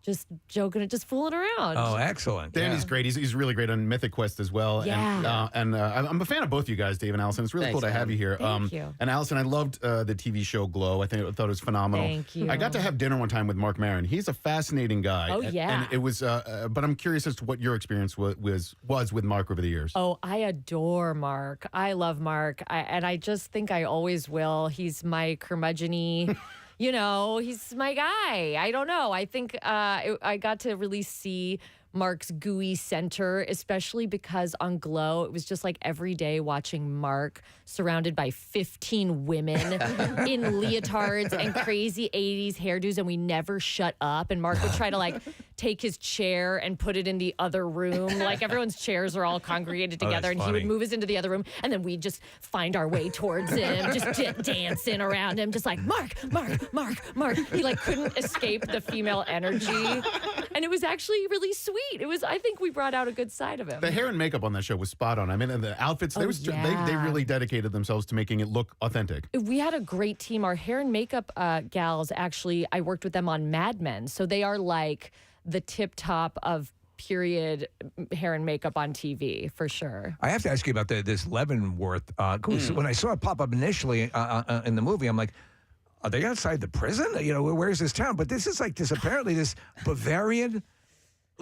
just joking and just fooling around. Oh, excellent. Danny's great. He's really great on Mythic Quest as well. Yeah. And I'm a fan of both you guys, Dave and Allison. It's really cool to have you here. Thank you. And Allison, I loved the TV show Glow. I thought it was phenomenal. Thank you. I got to have dinner one time with Mark Maron. He's a fascinating guy. Oh, yeah. And it was, but I'm curious as to what your experience was with Mark over the years. Oh, I adore Mark. I love Mark. And I just think I always will. He's my curmudgeon-y. You know, he's my guy. I don't know. I think I got to really see Mark's gooey center, especially because on Glow, it was just like every day watching Mark surrounded by 15 women in leotards and crazy 80s hairdos, and we never shut up. And Mark would try to like take his chair and put it in the other room. Like everyone's chairs are all congregated together, and he would move us into the other room, and then we'd just find our way towards him, just dancing around him, just like Mark. He like couldn't escape the female energy, and it was actually really sweet. I think we brought out a good side of him. The hair and makeup on that show was spot on. I mean, and the outfits, they really dedicated themselves to making it look authentic. We had a great team. Our hair and makeup gals, actually, I worked with them on Mad Men. So they are like the tip top of period hair and makeup on TV, for sure. I have to ask you about this Leavenworth. When I saw it pop up initially in the movie, I'm like, are they outside the prison? You know, where's this town? But this is like apparently this Bavarian.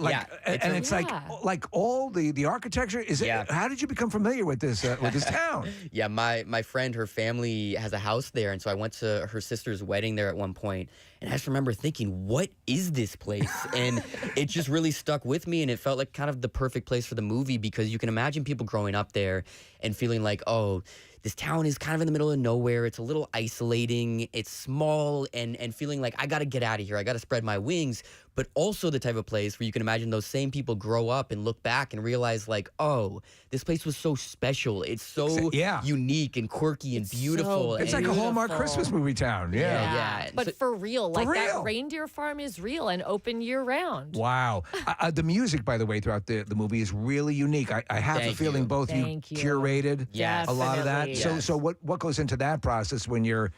It's like all the architecture is. How did you become familiar with this town? Yeah, my friend, her family has a house there, and so I went to her sister's wedding there at one point, and I just remember thinking, what is this place? And it just really stuck with me, and it felt like kind of the perfect place for the movie, because you can imagine people growing up there and feeling like, oh, this town is kind of in the middle of nowhere. It's a little isolating. It's small, and feeling like I got to get out of here. I got to spread my wings. But also the type of place where you can imagine those same people grow up and look back and realize like, oh, this place was so special. It's so unique and quirky and beautiful. It's like a Hallmark Christmas movie town. Yeah. But for real, that reindeer farm is real and open year round. Wow. The music, by the way, throughout the movie is really unique. I have the feeling both you curated a lot of that. Yes. So what goes into that process when you're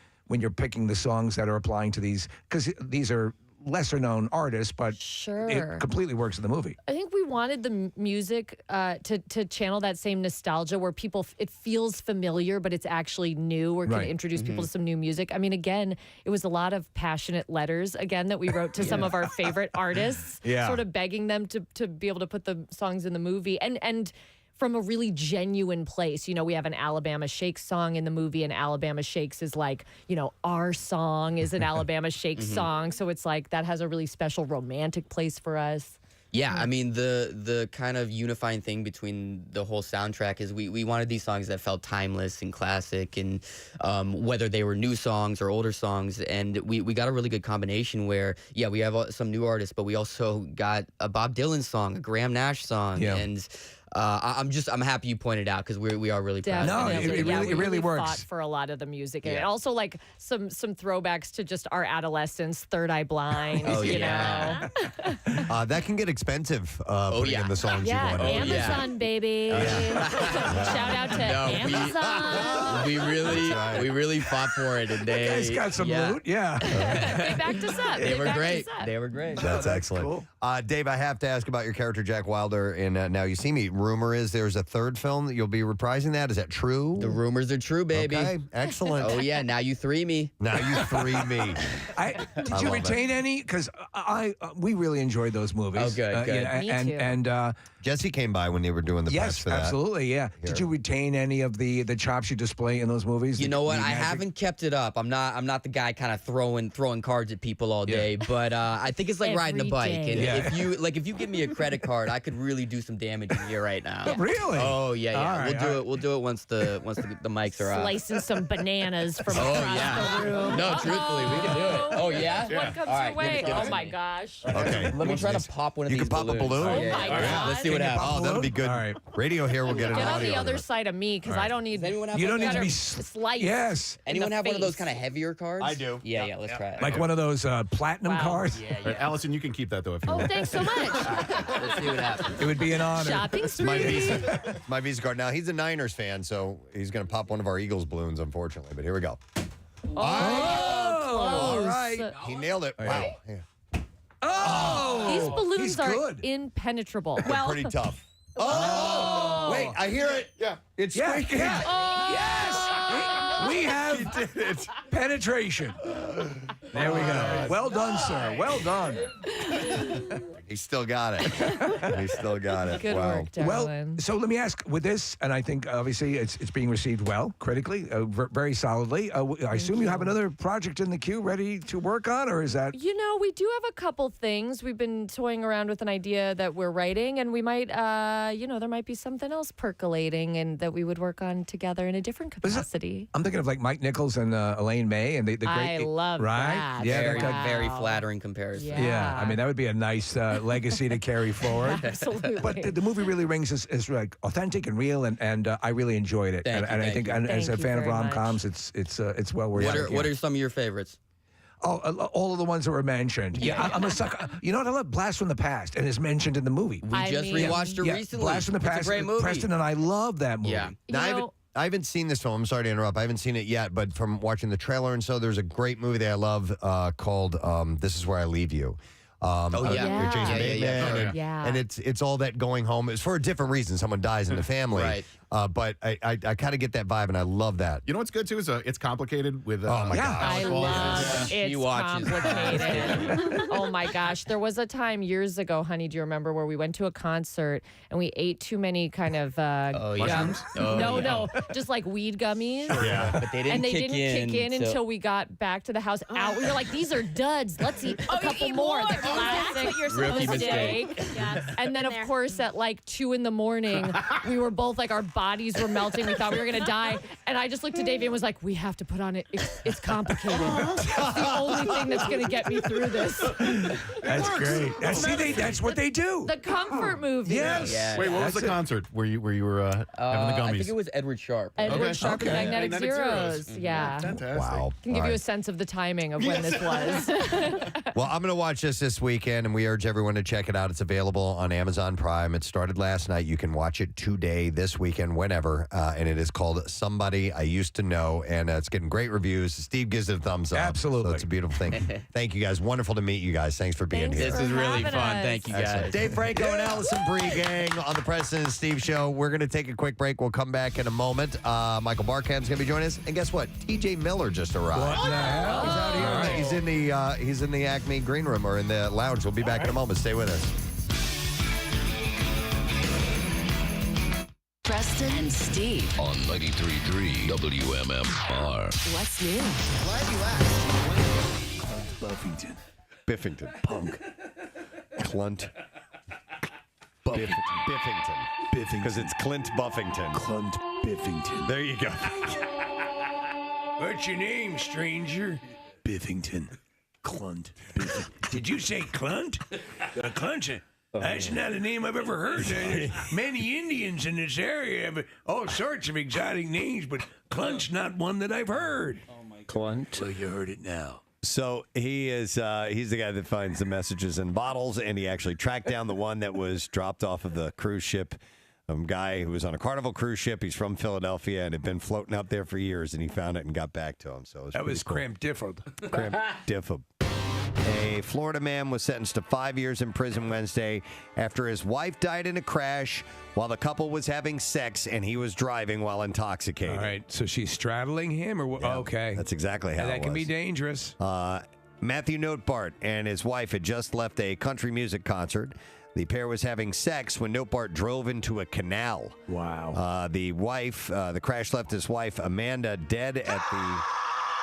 picking the songs that are applying to these? Because these are lesser known artists, but it completely works in the movie. I think we wanted the music to channel that same nostalgia where it feels familiar, but it's actually new. We're going to introduce people to some new music. I mean, again, it was a lot of passionate letters, again, that we wrote to some of our favorite artists, sort of begging them to be able to put the songs in the movie. And from a really genuine place. You know, we have an Alabama Shakes song in the movie, and Alabama Shakes is like, you know, our song is an Alabama Shakes song. So it's like that has a really special romantic place for us. Yeah, I mean, the kind of unifying thing between the whole soundtrack is we wanted these songs that felt timeless and classic, and whether they were new songs or older songs. And we got a really good combination where, we have some new artists, but we also got a Bob Dylan song, a Graham Nash song, and I'm happy you pointed out, because we are really proud. No, it really works. Fought for a lot of the music, and also like some throwbacks to just our adolescence, Third Eye Blind. You know, that can get expensive. Putting in the songs you want. Amazon, baby. Shout out to Amazon. We really fought for it, and they guys got some loot. They backed us up. They were great. They were great. That's excellent. Cool. Dave, I have to ask about your character Jack Wilder in Now You See Me. Rumor is there's a third film that you'll be reprising that. Is that true? The rumors are true, baby. Okay, excellent. Oh yeah, Now You Three Me. Now You Three Me. Did you retain any? Because we really enjoyed those movies. Oh, good. Me too. And Jesse came by when they were doing the press for that. Yes, absolutely, yeah. Did you retain any of the chops you display in those movies? You know what? I haven't kept it up. I'm not the guy kind of throwing cards at people all day, but I think it's like riding a bike. And if you give me a credit card, I could really do some damage in here right now. Really? Oh yeah. All right, We'll do it once the mics are off. Slicing some bananas from across the room. No, truthfully, we can do it. Oh yeah. One comes your way. Oh my gosh. Okay. Let me try to pop one of these. You can pop a balloon. Oh my God. Let's see what happens. Oh, that'll be good. All right. Radio here will get an Get on audio. the other side of me, because I don't need. You don't need to be sliced. Yes. Anyone have one of those kind of heavier cards? I do. Yeah. Let's try it. Like one of those platinum cards. Yeah. Allison, you can keep that though if you want. Oh, thanks so much. Let's see what happens. It would be an honor. Shopping spree. My Visa card. Now he's a Niners fan, so he's going to pop one of our Eagles balloons, unfortunately. But here we go. All right. He nailed it. Wow. Yeah. Oh, these balloons are impenetrable. Well, pretty tough. Oh, wait, I hear it. Yeah, it's squeaking. Yes. We have penetration. There we go. Well done, sir. Well done. He still got it. He still got it. Good wow. work, darling. Well, so let me ask with this, and I think obviously it's being received well critically, very solidly. I assume you have another project in the queue ready to work on, or is that? You know, we do have a couple things. We've been toying around with an idea that we're writing, and we might, there might be something else percolating, and that we would work on together in a different capacity. I'm thinking of like Mike Nichols and Elaine May, and the great. I love right? that. Yeah, Very, that very flattering comparison. Yeah, I mean that would be a nice legacy to carry forward. Absolutely. But the movie really rings as like authentic and real, and I really enjoyed it. And I think as a fan of rom-coms, it's well worth it. What are some of your favorites? Oh, all of the ones that were mentioned. Yeah, I'm a sucker. You know what? I love Blast from the Past, and it's mentioned in the movie. We just rewatched it recently. Blast from the Past. It's a great movie. Preston and I love that movie. Yeah. Now, I haven't seen this film. I'm sorry to interrupt. I haven't seen it yet, but from watching the trailer and so, there's a great movie that I love called "This Is Where I Leave You." Jason Bateman, and it's all that going home. It's for a different reason. Someone dies in the family, Right. But I kind of get that vibe, and I love that. You know what's good too is it's complicated with. Oh my gosh. I love it's complicated. Oh my gosh. There was a time years ago, honey, do you remember where we went to a concert and we ate too many kind of mushrooms? No, just like weed gummies. Yeah. But they didn't kick in until we got back to the house. Out, we were like, these are duds. Let's eat a couple more. The classic Rookie mistake. Yes. And then, of course, at like 2 a.m, we were both like, our bodies were melting. We thought we were going to die. And I just looked at Davey and was like, we have to put on it. It's complicated. It's the only thing that's going to get me through this. That's great. That's what they do. The comfort movie. Yes. Wait, what was the concert where you were having the gummies? I think it was Edward Sharp. Edward Sharp and Magnetic Zeros. Yeah. Fantastic. Wow. Can give you a sense of the timing of when this was. Well, I'm going to watch this weekend, and we urge everyone to check it out. It's available on Amazon Prime. It started last night. You can watch it today, this weekend, whenever. And it is called Somebody I Used to Know, and it's getting great reviews. Steve gives it a thumbs up. Absolutely. So it's a beautiful thing. Thank you, guys. Wonderful to meet you guys. Thanks for being here. This is really fun. Thank you, guys. Excellent. Dave Franco and Allison Brie gang on the Preston and Steve Show. We're going to take a quick break. We'll come back in a moment. Michael Barkann's going to be joining us. And guess what? TJ Miller just arrived. What the hell? He's out here. Right. He's in the Acme green room or in the lounge. We'll be back in a moment. Stay with us. Preston and Steve. On 93.3 WMMR. What's new? Glad you asked. Clint Buffington. Biffington. Punk. Clint. Biffington. Biffington. Because it's Clint Buffington. Clint Biffington. There you go. What's your name, stranger? Biffington. Clint. Did you say Clunt? Clunt? That's not a name I've ever heard. Many Indians in this area have all sorts of exotic names, but Clunt's not one that I've heard. Clint. So you heard it now. So he's the guy that finds the messages in bottles, and he actually tracked down the one that was dropped off of the cruise ship. Guy who was on a Carnival cruise ship. He's from Philadelphia and had been floating out there for years, and he found it and got back to him. So that was cramp diffled. Cramp diffled. A Florida man was sentenced to 5 years in prison Wednesday after his wife died in a crash while the couple was having sex and he was driving while intoxicated. All right, so she's straddling him, or what? Yeah, okay, that's exactly how. That can be dangerous. Matthew Notebart and his wife had just left a country music concert. The pair was having sex when Notebart drove into a canal. Wow. The crash left his wife, Amanda, dead at the...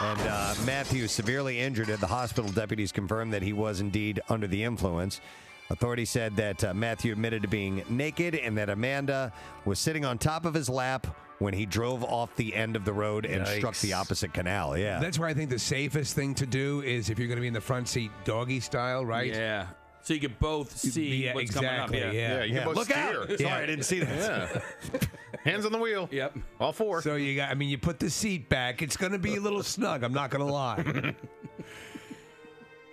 And Matthew severely injured at the hospital. Deputies confirmed that he was indeed under the influence. Authorities said that Matthew admitted to being naked and that Amanda was sitting on top of his lap when he drove off the end of the road and struck the opposite canal. Yeah. That's where I think the safest thing to do is if you're going to be in the front seat, doggy style, right? Yeah. So you can both see what's coming up. Yeah, you can both Look steer. out! Sorry, I didn't see that. Yeah. Hands on the wheel. Yep. All four. So you put the seat back. It's going to be a little snug. I'm not going to lie.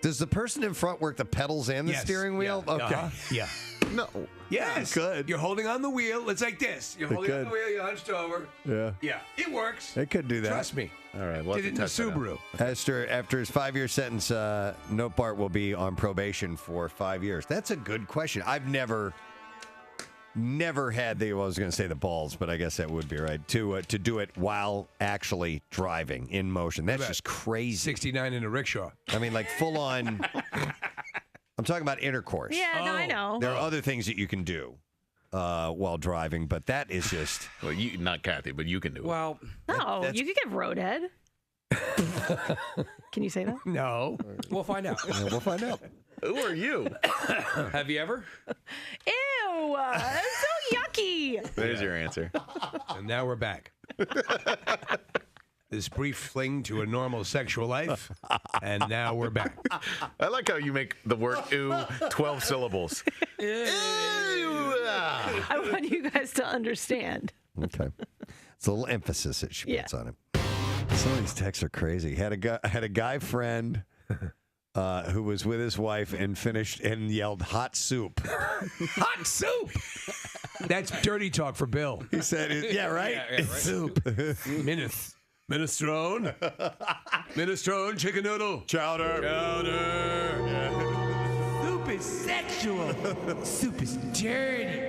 Does the person in front work the pedals and the steering wheel? Yeah. Okay. Yeah. No. Yes. Good. You're holding on the wheel. It's like this. You're holding on the wheel. You're hunched over. Yeah. Yeah. It works. It could do that. Trust me. All right. Did it in the Subaru. After his 5-year sentence, Notebart will be on probation for 5 years. That's a good question. I've never never had I was going to say the balls, but I guess that would be right, to do it while actually driving in motion. That's just crazy. 69 in a rickshaw. I mean, like full on. I'm talking about intercourse. Yeah, no, I know. There are other things that you can do while driving, but that is just. Well, you not Kathy, but you can do it. Well, no, you could get roadhead. Can you say that? No. We'll find out. Yeah, we'll find out. Who are you? Have you ever? Ew, that's so yucky. There's your answer. And now we're back. This brief fling to a normal sexual life, and now we're back. I like how you make the word "ew" 12 syllables. I want you guys to understand. Okay. It's a little emphasis that she puts on it. Some of these texts are crazy. Had a guy friend who was with his wife and finished and yelled "hot soup." Hot soup. That's dirty talk for Bill. He said, "Yeah, right. Yeah, right. Soup. Minestrone. Minestrone. Chicken noodle. Chowder. Soup is sexual. Soup is dirty.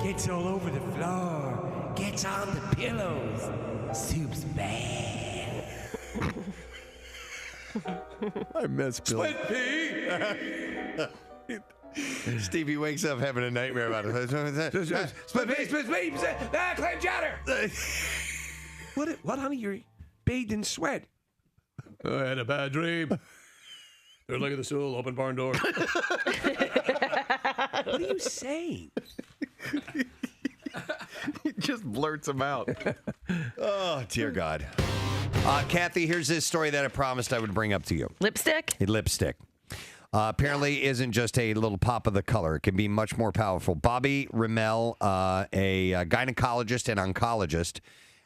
Gets all over the floor. Gets on the pillows. Soup's bad. I miss Bill. Split pea. Stevie wakes up having a nightmare about it. Split pea. Clam chowder. What, honey? You're bathed in sweat. I had a bad dream. There, look at the stool. Open barn door. What are you saying? He just blurts them out. Oh, dear God. Kathy, here's this story that I promised I would bring up to you. Lipstick? A lipstick. Apparently isn't just a little pop of the color. It can be much more powerful. Bobby Rimmel, a gynecologist and oncologist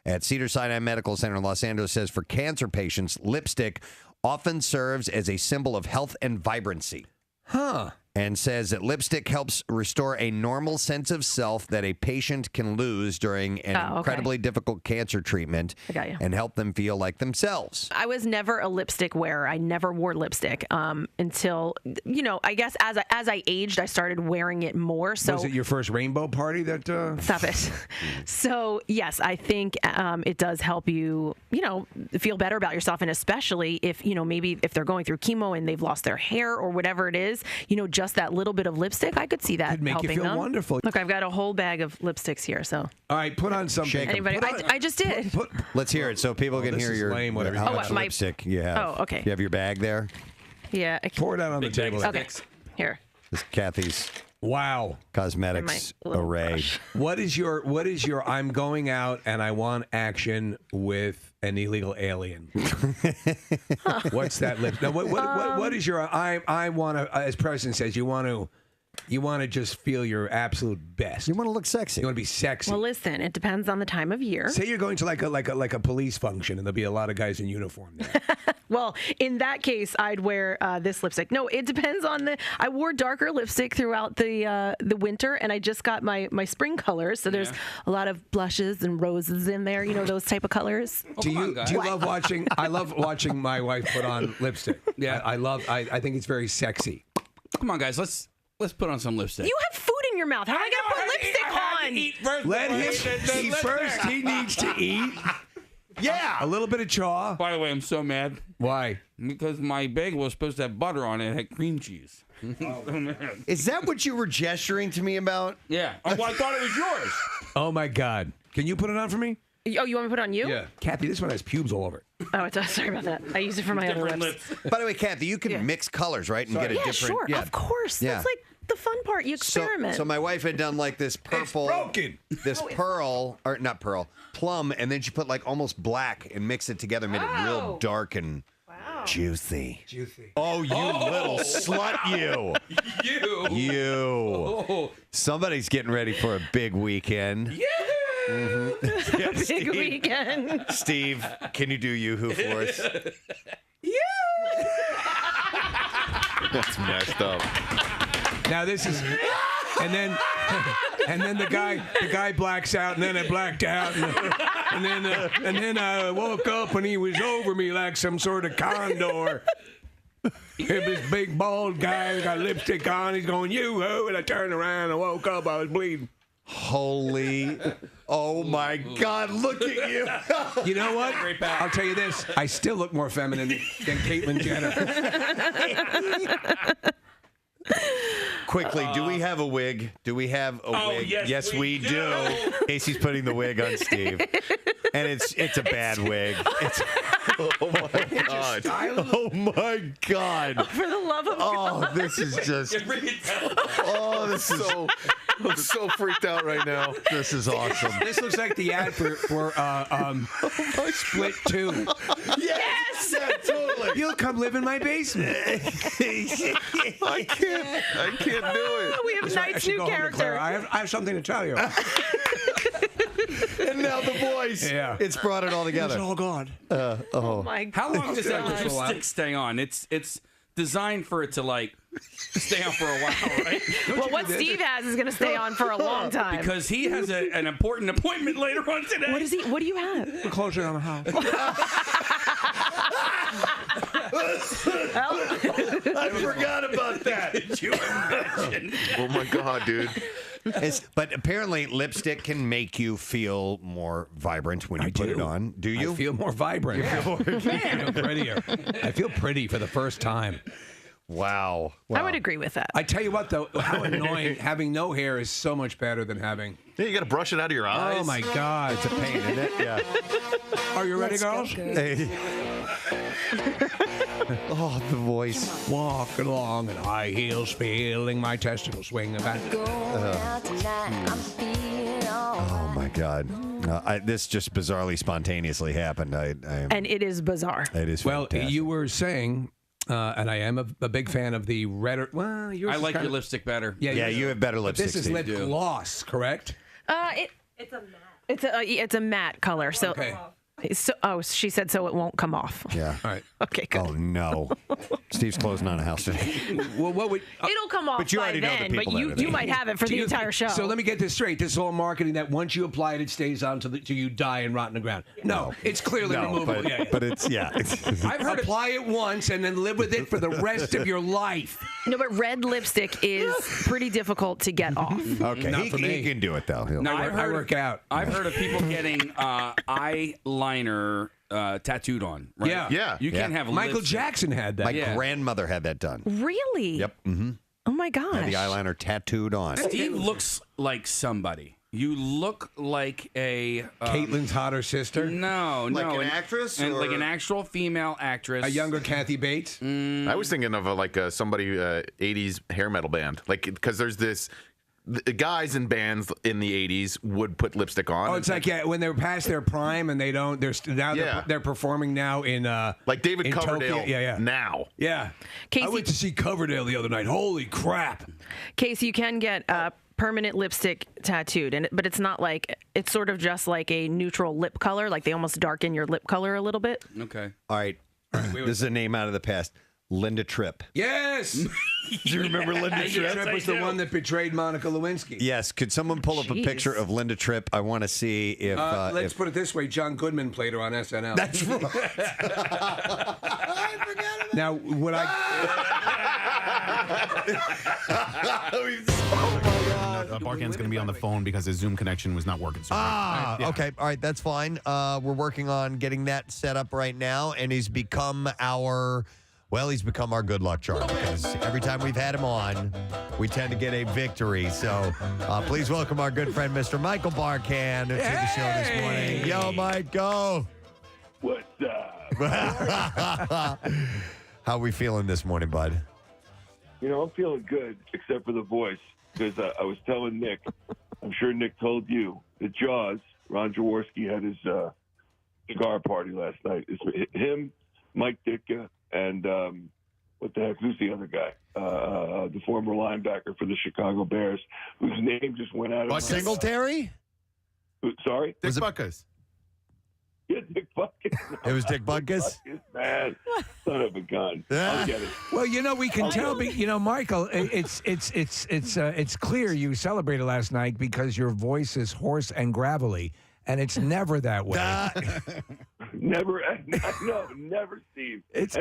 at Cedars-Sinai Medical Center in Los Angeles, says for cancer patients, lipstick often serves as a symbol of health and vibrancy. Huh. And says that lipstick helps restore a normal sense of self that a patient can lose during an incredibly difficult cancer treatment and help them feel like themselves. I was never a lipstick wearer. I never wore lipstick until, I guess as I aged, I started wearing it more. So was it your first rainbow party that... Stop it. So, yes, I think it does help you, feel better about yourself. And especially if, maybe if they're going through chemo and they've lost their hair or whatever it is, just that little bit of lipstick, I could see that Could make helping you feel them. wonderful. Look, I've got a whole bag of lipsticks here, so. All right, put on something. Anybody? I just did. Let's hear it so people can hear your how much lipstick you have. Oh, okay. You have your bag there? Yeah. Pour it out on the table. Okay. Here. This is Kathy's cosmetics little array. What is your I'm going out and I want action with an illegal alien? What's that lip? Now, what is your I want to, as Preston says, you want to just feel your absolute best. You want to look sexy. You want to be sexy. Well, listen, it depends on the time of year. Say you're going to like a police function and there'll be a lot of guys in uniform there. Well, in that case, I'd wear this lipstick. No, it depends on I wore darker lipstick throughout the winter, and I just got my spring colors. So there's a lot of blushes and roses in there. Those type of colors. Do you love watching? I love watching my wife put on lipstick. Yeah, I think it's very sexy. Come on, guys, let's put on some lipstick. You have food in your mouth. How am I going to put lipstick on? Let him eat first. He needs to eat. Yeah, a little bit of chaw. By the way, I'm so mad. Why? Because my bagel was supposed to have butter on it. It had cream cheese. Is that what you were gesturing to me about? Yeah. Oh, well, I thought it was yours. Oh, my God. Can you put it on for me? Oh, you want me to put it on you? Yeah. Kathy, this one has pubes all over it. Oh, it does. Sorry about that. I use it for my other lips. By the way, Kathy, you can mix colors, right? And get a different... Sure. Yeah, of course. That's like the fun part. You experiment. So my wife had done like this purple... It's broken. This not pearl, plum, and then she put like almost black and mixed it together, made it real dark and juicy. Oh, you little slut, you. You. Somebody's getting ready for a big weekend. Yeah. Mm-hmm. Yeah, Big weekend. Steve, can you do Yoo-hoo for us? That's messed up. Now this is, and then the guy blacks out, and then I blacked out, and then I woke up and he was over me like some sort of condor. If this big bald guy got lipstick on, he's going, "You-ho," and I turned around and woke up, I was bleeding. Holy, oh my God, look at you. You know what? I'll tell you this. I still look more feminine than Caitlyn Jenner. Quickly, do we have a wig? Do we have a wig? Yes, we do. Casey's putting the wig on Steve. And it's a bad wig. Oh my God. Oh my God. For the love of God. Oh, this is just. Oh, this is so. I'm so freaked out right now. This is awesome. This looks like the ad for Split 2. Yes! Yeah, totally. You'll come live in my basement. I can't do it. We have Knight's new character. I have something to tell you. And now the voice. Yeah. It's brought it all together. It's all gone. Oh my God. How long does that lipstick stay on? It's designed for it to like stay on for a while, right? Well, what Steve has is going to stay on for a long time. Because he has an important appointment later on today. What is he? What do you have? We're closing on the house. I forgot about that. Did you imagine? Oh my God, dude. But apparently, lipstick can make you feel more vibrant when you put it on. Do you? I feel more vibrant. I feel prettier. I feel pretty for the first time. Wow. I would agree with that. I tell you what, though, how annoying. Having no hair is so much better than having. Yeah, you got to brush it out of your eyes. Oh, my God. It's a pain, isn't it? Yeah. Are you ready, girls? Oh, the voice. Walking along in high heels, feeling my testicles swing about. Oh, my God. This just bizarrely, spontaneously happened. And it is bizarre. It is fantastic. Well, you were saying, and I am a big fan of the red. Well, yours I is like kind your of, lipstick better. Yeah, you have better lipstick. This is lip gloss, correct? It's a matte. It's a matte color. So. Okay. She said so it won't come off. Yeah. All right. Okay, good. Oh, no. Steve's closing on a house today. Well, what would... It'll come off but you by already know the then, but people that are you there. might have it for the entire show. So let me get this straight. This is all marketing that once you apply it stays on till you die and rot in the ground. No, it's clearly removable. But it's, yeah. I've heard apply it once and then live with it for the rest of your life. No, but red lipstick is pretty difficult to get off. Okay, Not for me. he can do it, though. No, I work out. I've heard of people getting eyeliner tattooed on. Right? Yeah. You can't have Michael lipstick. Jackson had that. My grandmother had that done. Really? Yep. Mm-hmm. Oh my gosh. Had the eyeliner tattooed on. Steve looks like somebody. You look like a Caitlyn's hotter sister? No, Like no, an actress? and or- like an actual female actress, A younger Kathy Bates? I was thinking of somebody 80s hair metal band, like because there's this. The guys in bands in the 80s would put lipstick on. Oh, it's like when they're past their prime and they don't. They're performing now in like David in Coverdale. Tokyo. Yeah. Now. Yeah. Casey- I went to see Coverdale the other night. Holy crap! Casey, you can get permanent lipstick tattooed, but it's not like it's sort of just like a neutral lip color. Like they almost darken your lip color a little bit. Okay. All right. This is a name out of the past. Linda Tripp. Yes. Do you remember Linda Tripp? Tripp was the one that betrayed Monica Lewinsky. Yes. Could someone pull up a Jeez. picture of Linda Tripp? I want to see if. Let's put it this way: John Goodman played her on SNL. That's right. Now, would I? Barkann's going to be on the phone because his Zoom connection was not working. So Okay. All right. That's fine. We're working on getting that set up right now, and he's become our good luck charm because every time we've had him on, we tend to get a victory. So please welcome our good friend, Mr. Michael Barkann, to the show this morning. Yo, Michael. What's up? How we feeling this morning, bud? You know, I'm feeling good, except for the voice, because I was telling Nick, I'm sure Nick told you, that Jaws, Ron Jaworski, had his cigar party last night. It's him, Mike Ditka, and what the heck, who's the other guy? The former linebacker for the Chicago Bears, whose name just went out of my mouth. Singletary? Sorry? Dick Butkus. Yeah, Dick Butkus. It was Dick Butkus? Man, son of a gun. I'll get it. Well, we can tell. Michael, it's clear you celebrated last night because your voice is hoarse and gravelly, and it's never that way. Never, no, never, Steve. It's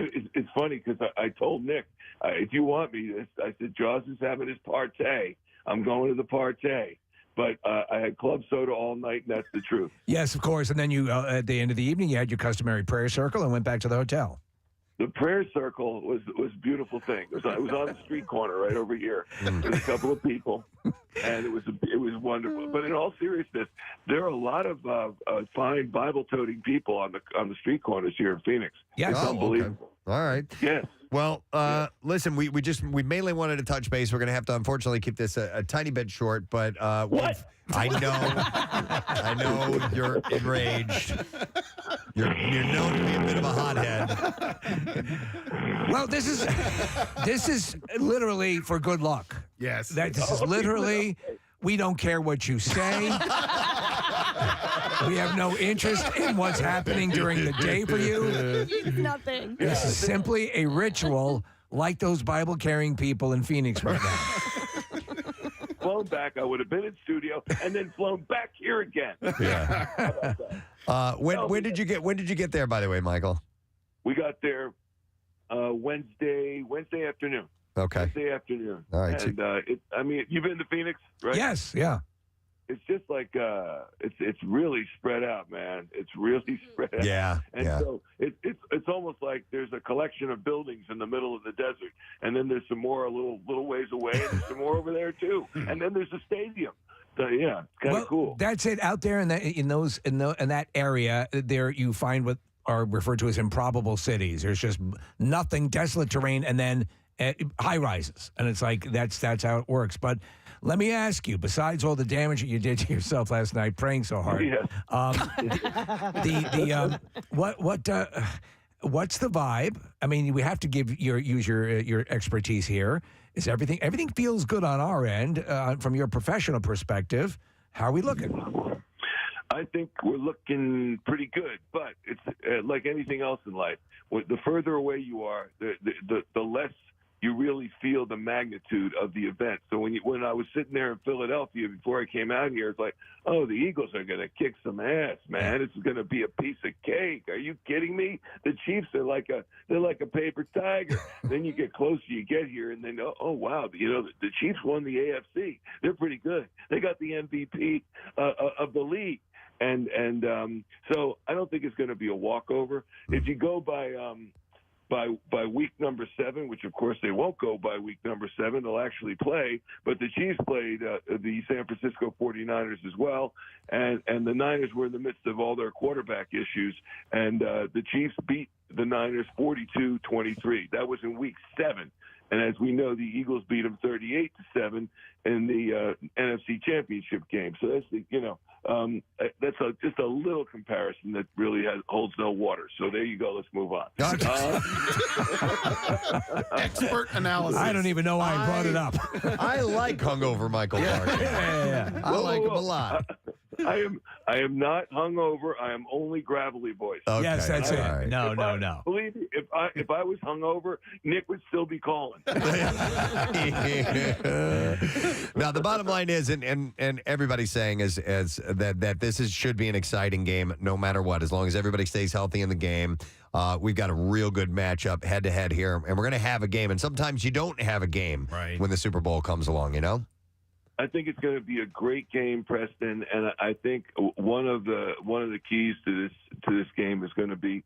funny because I told Nick, if you want me, I said, Jaws is having his partay. I'm going to the partay. But I had club soda all night, and that's the truth. Yes, of course. And then you, at the end of the evening, you had your customary prayer circle and went back to the hotel. The prayer circle was a beautiful thing. It was on the street corner right over here. There's a couple of people, and it was wonderful. But in all seriousness, there are a lot of fine Bible-toting people on the street corners here in Phoenix. Yes. It's unbelievable. Okay. All right. Yes. Well, listen, we mainly wanted to touch base. We're going to have to unfortunately keep this a tiny bit short, but I know you're enraged. You're known to be a bit of a hothead. Well, this is literally for good luck. Yes. This is literally, we don't care what you say. We have no interest in what's happening during the day for you. Nothing. This is simply a ritual like those Bible-carrying people in Phoenix right now. Flown back, I would have been in studio and then flown back here again. Yeah. When did you get there, by the way, Michael? We got there Wednesday afternoon. Okay. Wednesday afternoon. All right. And you've been to Phoenix, right? Yes. Yeah. It's just like it's really spread out, man. It's really spread out. Yeah. And so it's almost like there's a collection of buildings in the middle of the desert, and then there's some more a little ways away, and there's some more over there too, and then there's a stadium. So yeah, it's kind of cool. That's it. Out there in that area, there you find what are referred to as improbable cities. There's just nothing, desolate terrain, and then high rises, and it's like that's how it works. But let me ask you, besides all the damage that you did to yourself last night, praying so hard, what's the vibe? I mean, we have to use your expertise here. Is everything feels good on our end from your professional perspective? How are we looking? I think we're looking pretty good, but it's like anything else in life. The further away you are, the less you really feel the magnitude of the event. So when I was sitting there in Philadelphia before I came out here, it's like, oh, the Eagles are going to kick some ass, man. It's going to be a piece of cake. Are you kidding me? The Chiefs are like a paper tiger. Then you get closer, you get here, and then oh wow, the Chiefs won the AFC. They're pretty good. They got the MVP of the league. And so I don't think it's going to be a walkover. If you go by week number 7, which of course they won't go by week number 7, they'll actually play. But the Chiefs played the San Francisco 49ers as well, and the Niners were in the midst of all their quarterback issues, and the Chiefs beat the Niners 42-23. That was in week 7. And as we know, the Eagles beat them 38-7 in the NFC Championship game. So that's that's just a little comparison that really holds no water. So there you go. Let's move on. Expert analysis. I don't even know why I brought it up. I like hungover Michael Barkann. Yeah. I like him a lot. I am not hungover. I am only gravelly voice. Okay. Yes, that's it. Right. No. Believe me, if I was hungover, Nick would still be calling. Now the bottom line is, and everybody's saying is that this should be an exciting game no matter what, as long as everybody stays healthy in the game. We've got a real good matchup head to head here, and we're going to have a game. And sometimes you don't have a game when the Super Bowl comes along, you know. I think it's going to be a great game, Preston, and I think one of the keys to this game is going to be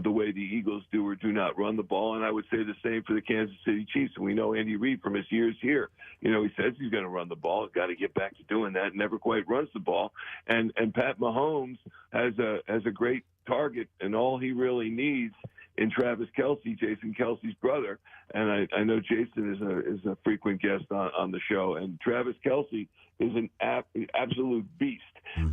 the way the Eagles do or do not run the ball, and I would say the same for the Kansas City Chiefs. We know Andy Reid from his years here. He says he's going to run the ball. He's got to get back to doing that. Never quite runs the ball, and Pat Mahomes has a great target, and all he really needs in Travis Kelce, Jason Kelce's brother, and I know Jason is a frequent guest on the show, and Travis Kelce is an absolute beast.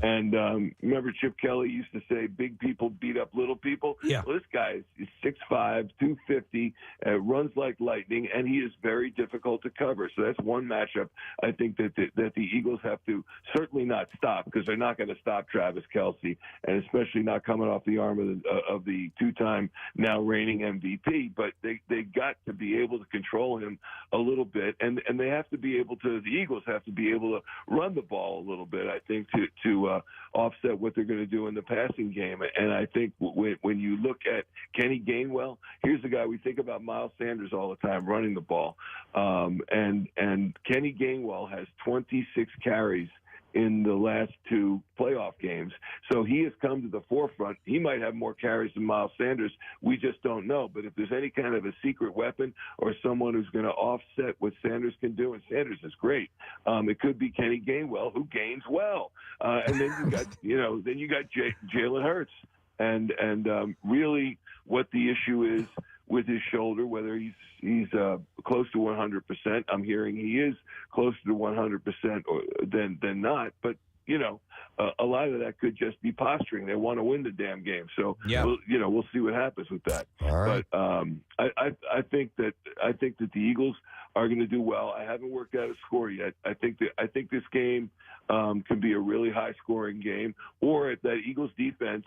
And remember Chip Kelly used to say, big people beat up little people? Yeah. Well, this guy is 6'5", 250, runs like lightning, and he is very difficult to cover. So that's one matchup I think that the Eagles have to certainly not stop, because they're not going to stop Travis Kelce, and especially not coming off the arm of the two-time now reigning MVP, but they got to be able to control him a little bit, and they have to be able to. The Eagles have to be able to run the ball a little bit, I think, to offset what they're going to do in the passing game. And I think when you look at Kenny Gainwell, here's the guy we think about Miles Sanders all the time running the ball, and Kenny Gainwell has 26 carries in the last 2 playoff games. So he has come to the forefront. He might have more carries than Miles Sanders. We just don't know. But if there's any kind of a secret weapon or someone who's going to offset what Sanders can do, and Sanders is great, it could be Kenny Gainwell, who gains well. And then you got Jalen Hurts. And really what the issue is with his shoulder, whether he's close to 100%. I'm hearing he is closer to 100% than not. But a lot of that could just be posturing. They want to win the damn game, so we'll see what happens with that. All right. But I think that the Eagles are going to do well. I haven't worked out a score yet. I think this game can be a really high-scoring game, or if that Eagles defense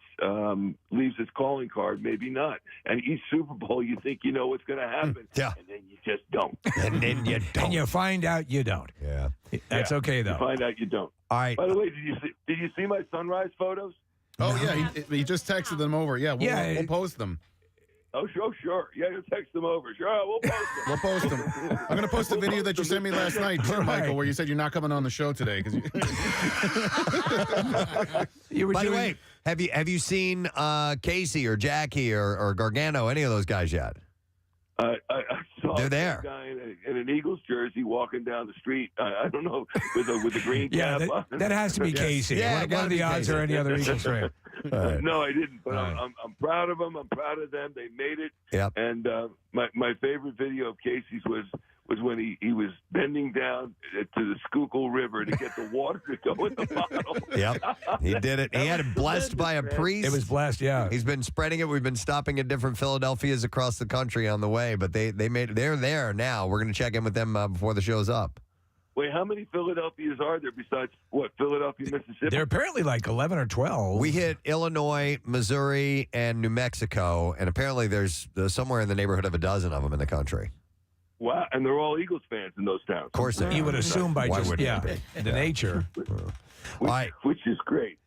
leaves its calling card, maybe not. And each Super Bowl, you think you know what's going to happen, and then you just don't. And then you don't. And you find out you don't. Yeah. That's okay, though. You find out you don't. All right. By the way, did you see my sunrise photos? Oh, yeah. He just texted them over. Yeah, we'll post them. Oh, sure. Yeah, you text them over. Sure, we'll post them. We'll post them. I'm going to post the video that you sent me last night, too, Michael, where you said you're not coming on the show today. By the way, have you seen Casey or Jackie or Gargano, any of those guys yet? I saw They're a there. guy in an Eagles jersey walking down the street. I don't know, with a green cap on. That has to be Casey. Yeah, what are the odds are any other Eagles fan? No, I didn't. But I'm proud of them. I'm proud of them. They made it. Yep. And my favorite video of Casey's was when he was bending down to the Schuylkill River to get the water to go in the bottle. Yep, he did it. He had it blessed by a priest. It was blessed, yeah. He's been spreading it. We've been stopping at different Philadelphias across the country on the way, but they're there now. We're going to check in with them before the show's up. Wait, how many Philadelphias are there besides, Philadelphia, Mississippi? There are apparently like 11 or 12. We hit Illinois, Missouri, and New Mexico, and apparently there's somewhere in the neighborhood of a dozen of them in the country. Wow, and they're all Eagles fans in those towns. Of course they are. You would assume by Why just, wouldn't yeah, it be? the nature. Which is great.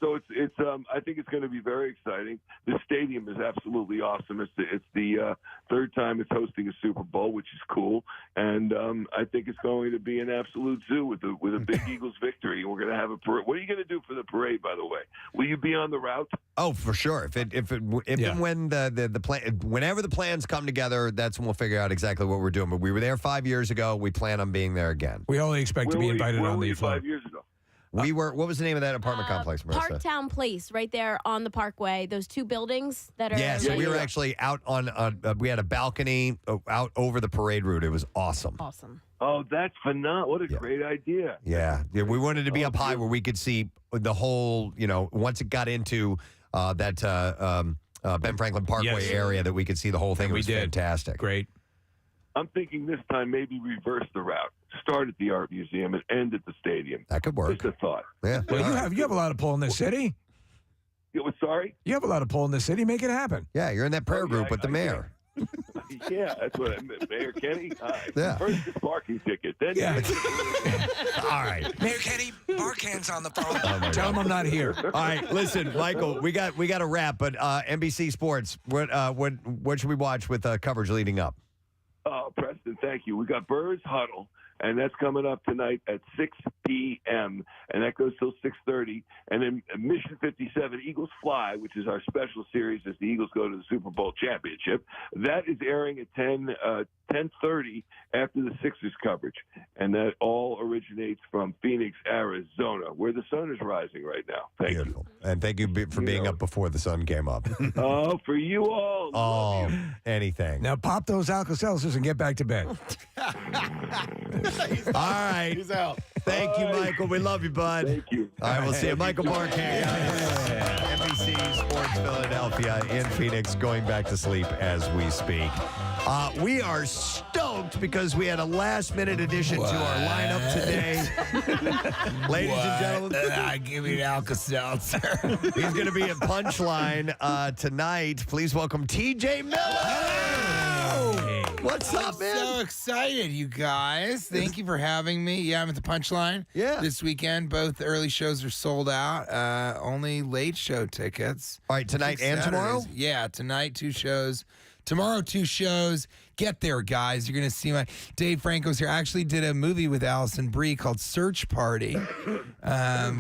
So it's I think it's going to be very exciting. The stadium is absolutely awesome. It's the third time it's hosting a Super Bowl, which is cool, and I think it's going to be an absolute zoo with a big Eagles victory. We're going to have a parade. What are you going to do for the parade, by the way? Will you be on the route? Oh, for sure. If and when the plan, whenever the plans come together, that's when we'll figure out exactly what we're doing. But we were there 5 years ago. We plan on being there again. We only expect to be invited on the float. 5 years ago. We were. What was the name of that apartment complex, Marissa? Parktown Place, right there on the Parkway. Those 2 buildings that are. Yeah, so we were actually out on. We had a balcony out over the parade route. It was awesome. Awesome. Oh, that's phenomenal! What a great idea. Yeah, we wanted to be up high where we could see the whole. Once it got into that Ben Franklin Parkway area, that we could see the whole thing. It was fantastic. Great. I'm thinking this time maybe reverse the route. Start at the art museum and end at the stadium. That could work. Just a thought. Yeah. Well, you have a lot of pull in this city. Sorry? You have a lot of pull in this city. Make it happen. Yeah, you're in that prayer group with the mayor. Yeah, that's what I meant. Mayor Kenny. Yeah. First the parking ticket. Then All right. Mayor Kenny, Barkann's on the phone. Tell him I'm not here. All right, listen, Michael, we got a wrap, but NBC Sports, what should we watch with coverage leading up? Preston, thank you. We got Bird's Huddle, and that's coming up tonight at 6 p.m., and that goes till 6:30. And then Mission 57, Eagles Fly, which is our special series as the Eagles go to the Super Bowl championship. That is airing at 10:30 after the Sixers coverage, and that all originates from Phoenix, Arizona, where the sun is rising right now. Thank you. And thank you for being up before the sun came up. Oh, for you all. Oh, anything. Now pop those Alka-Seltzers and get back to bed. All right. He's out. Thank you, Michael. We love you, bud. Thank you. All right, we'll see you. Michael Barkann, NBC Sports Philadelphia in Phoenix, going back to sleep as we speak. We are stoked smoked because we had a last-minute addition to our lineup today. Ladies and gentlemen. Give me an Alka-Seltzer. He's going to be at Punchline tonight. Please welcome TJ Miller. What's up, man? So excited, you guys. Thank you for having me. Yeah, I'm at the Punchline. Yeah. This weekend, both early shows are sold out. Only late show tickets. All right, tonight and tomorrow? Yeah, tonight 2 shows. Tomorrow 2 shows. Get there, guys. You're going to see Dave Franco's here. I actually did a movie with Allison Brie called Search Party,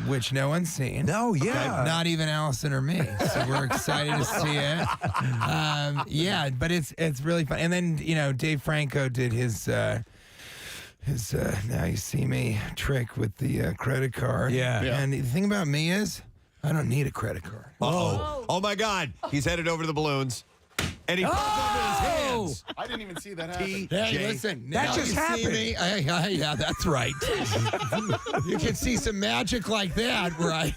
which no one's seen. No, yeah. Not even Allison or me. So we're excited to see it. Yeah, but it's really fun. And then, Dave Franco did his Now You See Me trick with the credit card. Yeah. And the thing about me is I don't need a credit card. Uh-oh. Oh, my God. He's headed over to the balloons. And he puts over his hands. I didn't even see that happen. Hey, listen. That now just you happened. See me, yeah, that's right. You can see some magic like that where I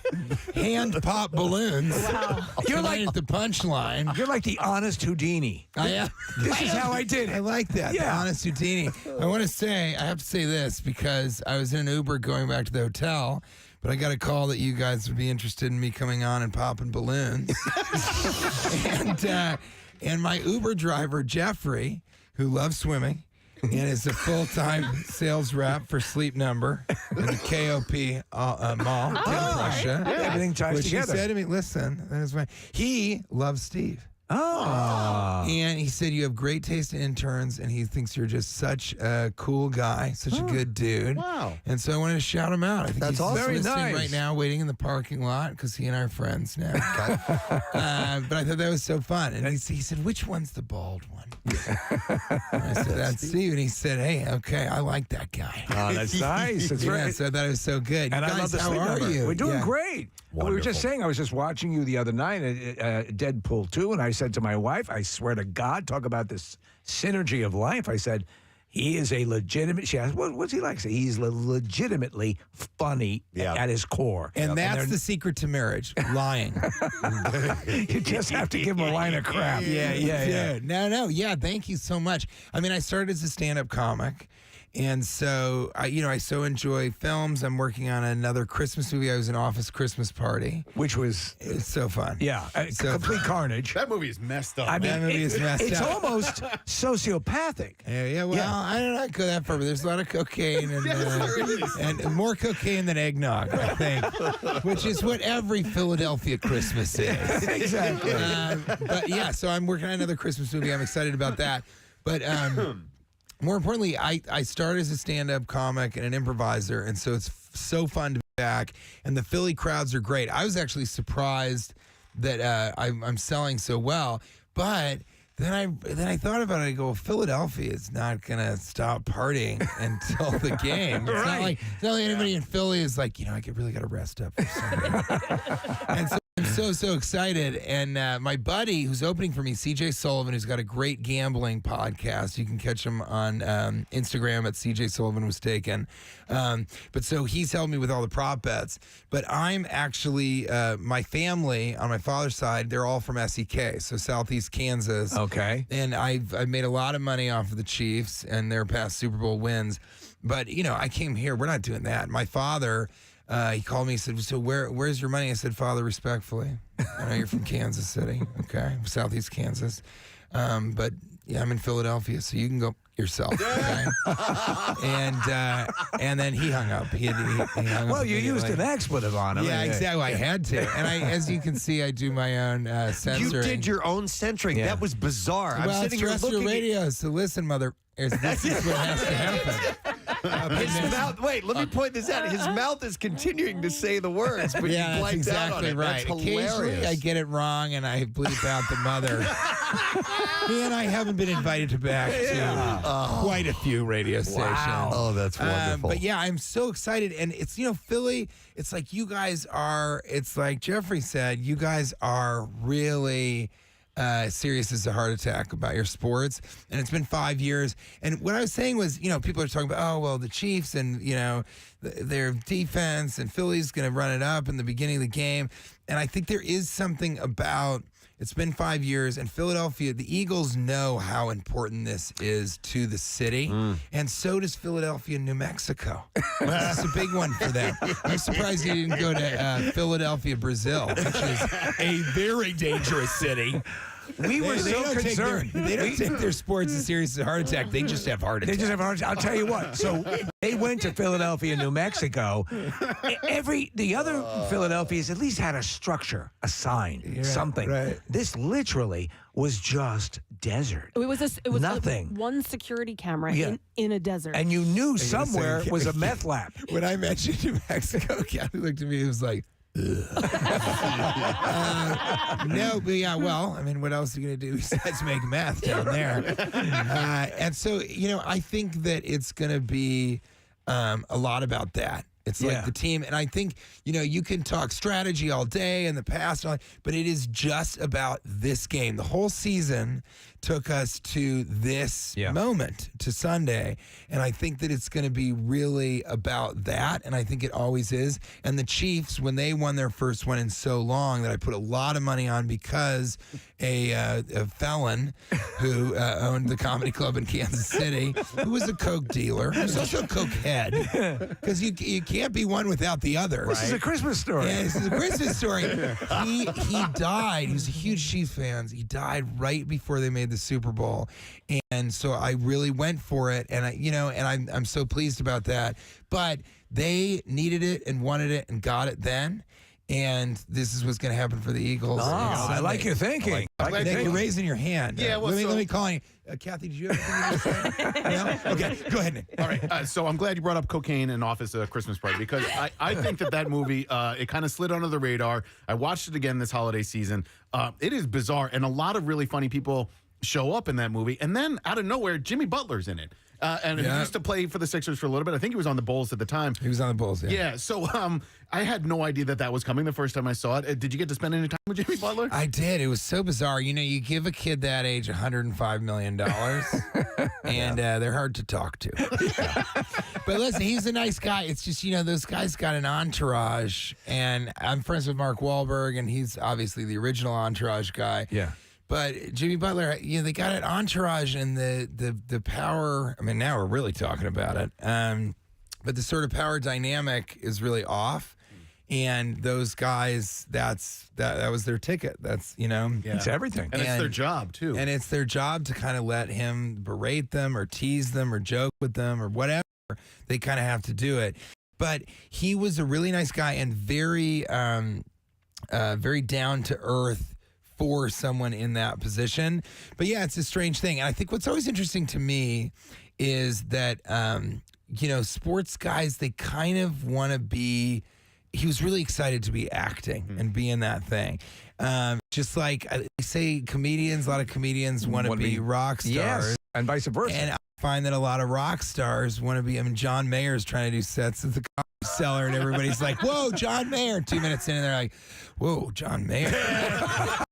hand pop balloons. Wow. You're like at the Punchline. You're like the honest Houdini. I am. This is how I did it. I like that. Yeah. The honest Houdini. I have to say this because I was in an Uber going back to the hotel. But I got a call that you guys would be interested in me coming on and popping balloons. And my Uber driver, Jeffrey, who loves swimming and is a full-time sales rep for Sleep Number in the KOP mall in Prussia. Yeah. Everything ties together. He said to me, listen, that is my, he loves Steve. Oh. And he said you have great taste in interns, and he thinks you're just such a cool guy, such a good dude. Wow. And so I wanted to shout him out. I think he's awesome. Very listening nice. right now, waiting in the parking lot, because he and I are friends now. But I thought that was so fun. And he said, which one's the bald one? And I said, that's Steve. And he said, hey, okay, I like that guy. Oh, that's nice. That's right. So I thought it was so good. And You I love guys, the how Sleep are Number. you? We're doing Yeah. great. We were just saying, I was just watching you the other night at Deadpool 2, and I said to my wife, I swear to God, talk about this synergy of life. I said, he is a legitimate, she asked, what's he like? I said, he's legitimately funny at his core. And that's the secret to marriage, lying. You just have to give him a line of crap. Yeah. No. Yeah, thank you so much. I mean, I started as a stand-up comic. And so, I so enjoy films. I'm working on another Christmas movie. I was in Office Christmas Party. Which was... It's so fun. Yeah, complete carnage. That movie is messed up. I mean, that movie is messed it's up. almost sociopathic. Yeah, well, I don't know, go that far, but there's a lot of cocaine and more cocaine than eggnog, I think, which is what every Philadelphia Christmas is. Exactly. But yeah, so I'm working on another Christmas movie. I'm excited about that. But more importantly, I started as a stand-up comic and an improviser, and so it's so fun to be back. And the Philly crowds are great. I was actually surprised that I'm selling so well, but then I thought about it. I go, Philadelphia is not gonna stop partying until the game. It's not like anybody in Philly is like, I really got to rest up for Sunday. And so I'm so excited. And my buddy who's opening for me, CJ Sullivan, who's got a great gambling podcast. You can catch him on Instagram at CJ Sullivan Was Taken. But so he's helped me with all the prop bets. But I'm actually, my family on my father's side, they're all from SEK, so Southeast Kansas. Okay. And I've made a lot of money off of the Chiefs and their past Super Bowl wins. But, I came here. We're not doing that. My father... he called me, he said, so where's your money? I said, Father, respectfully, I know you're from Kansas City, okay, Southeast Kansas, but yeah, I'm in Philadelphia, so you can go yourself, okay? And then he hung up. He hung up. Well, you used an expletive on him. Yeah, exactly. I had to. And as you can see, I do my own censoring. You did your own censoring. Yeah. That was bizarre. Well, I'm sitting here terrestrial looking radio, so listen, mother, this is what has to happen. His mouth. Wait, let me point this out. His mouth is continuing to say the words, but yeah, he that's blanked out on exactly it. right. That's Occasionally, hilarious. I get it wrong and I bleep out the mother. And I haven't been invited back to quite a few radio stations. Wow. Oh, that's wonderful. But yeah, I'm so excited. And it's, Philly, it's like you guys are, it's like Jeffrey said, you guys are really... serious as a heart attack about your sports, and it's been 5 years. And what I was saying was, people are talking about, oh, well, the Chiefs and, their defense and Philly's going to run it up in the beginning of the game. And I think there is something about It's been 5 years, and Philadelphia, the Eagles know how important this is to the city, and so does Philadelphia, New Mexico. It's a big one for them. I'm surprised he didn't go to Philadelphia, Brazil, which is a very dangerous city. We were so concerned. They don't take their sports as serious as a heart attack. They just have heart attacks. They just have heart attacks. I'll tell you what. So they went to Philadelphia, New Mexico. The other Philadelphias at least had a structure, a sign, something. Right. This literally was just desert. It was nothing. One security camera in a desert. And you knew somewhere was a meth lab. When I mentioned New Mexico, Kathy looked at me and was like, no, but yeah, well, I mean, what else are you going to do besides make meth down there? And so, I think that it's going to be a lot about that. It's like the team. And I think, you can talk strategy all day and the past, but it is just about this game. The whole season took us to this moment, to Sunday. And I think that it's going to be really about that. And I think it always is. And the Chiefs, when they won their first one in so long, that I put a lot of money on because a felon who owned the comedy club in Kansas City, who was a coke dealer, who's also a coke head, because you can't be one without the other. This is a Christmas story. Yeah, this is a Christmas story. He died. He was a huge Chiefs fan. He died right before they made the Super Bowl, and so I really went for it, and I'm so pleased about that. But they needed it and wanted it and got it then. And this is what's going to happen for the Eagles. I like your thinking. You're raising your hand. Yeah, let me call you. Kathy, did you have anything to say? No? Okay, go ahead, Nick. All right, so I'm glad you brought up cocaine and Office Christmas Party, because I think that movie, it kind of slid under the radar. I watched it again this holiday season. It is bizarre, and a lot of really funny people show up in that movie. And then, out of nowhere, Jimmy Butler's in it. And he used to play for the Sixers for a little bit. I think he was on the Bulls at the time. He was on the Bulls, Yeah, so I had no idea that was coming the first time I saw it. Did you get to spend any time with Jimmy Butler? I did. It was so bizarre. You give a kid that age $105 million, and they're hard to talk to. But listen, he's a nice guy. It's just, those guys got an entourage, and I'm friends with Mark Wahlberg, and he's obviously the original entourage guy. Yeah. But Jimmy Butler, they got an entourage and the power. I mean, now we're really talking about it. But the sort of power dynamic is really off. And those guys, that was their ticket. That's, It's everything. And it's their job, too. And it's their job to kind of let him berate them or tease them or joke with them or whatever. They kind of have to do it. But he was a really nice guy and very, very down to earth for someone in that position. But yeah, it's a strange thing. And I think what's always interesting to me is that, sports guys, they kind of want to be, he was really excited to be acting and be in that thing. Just like I say, a lot of comedians want to be rock stars. Yes, and vice versa. And I find that a lot of rock stars want to be, John Mayer's trying to do sets at the Comedy Cellar, and everybody's like, whoa, John Mayer. 2 minutes in, and they're like, whoa, John Mayer.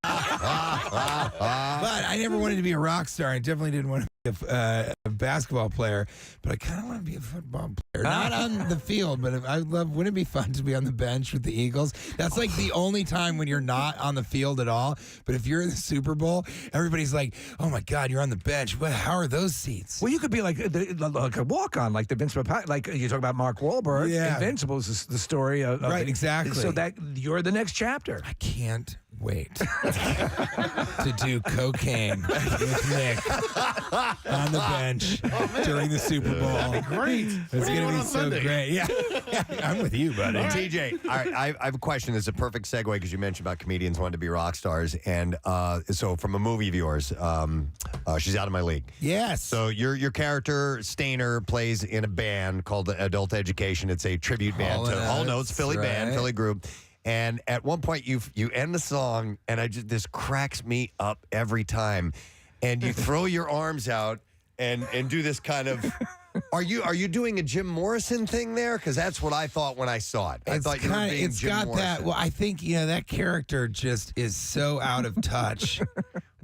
But I never wanted to be a rock star. I definitely didn't want to be a basketball player, but I kind of want to be a football player. Not on the field, but wouldn't it be fun to be on the bench with the Eagles? That's like the only time when you're not on the field at all. But if you're in the Super Bowl, everybody's like, oh my God, you're on the bench. Well, how are those seats? Well, you could be like a walk-on, like the Vince McPatrick, like you talk about Mark Wahlberg. Yeah. Invincible is the story of right, exactly. So that you're the next chapter. I can't wait to do cocaine with Nick on the bench during the Super Bowl. That'd be great. It's going to be so great. Yeah. I'm with you, buddy. TJ, all right, I have a question. It's a perfect segue because you mentioned about comedians wanting to be rock stars. And so from a movie of yours, She's Out of My League. Yes. So your character, Stainer, plays in a band called Adult Education. It's a tribute band to Hall Notes, Philly band, Philly group. And at one point, you end the song, and this cracks me up every time. And you throw your arms out and do this kind of. Are you doing a Jim Morrison thing there? Because that's what I thought when I saw it. I thought you were being Jim Morrison. That. Well, I think that character just is so out of touch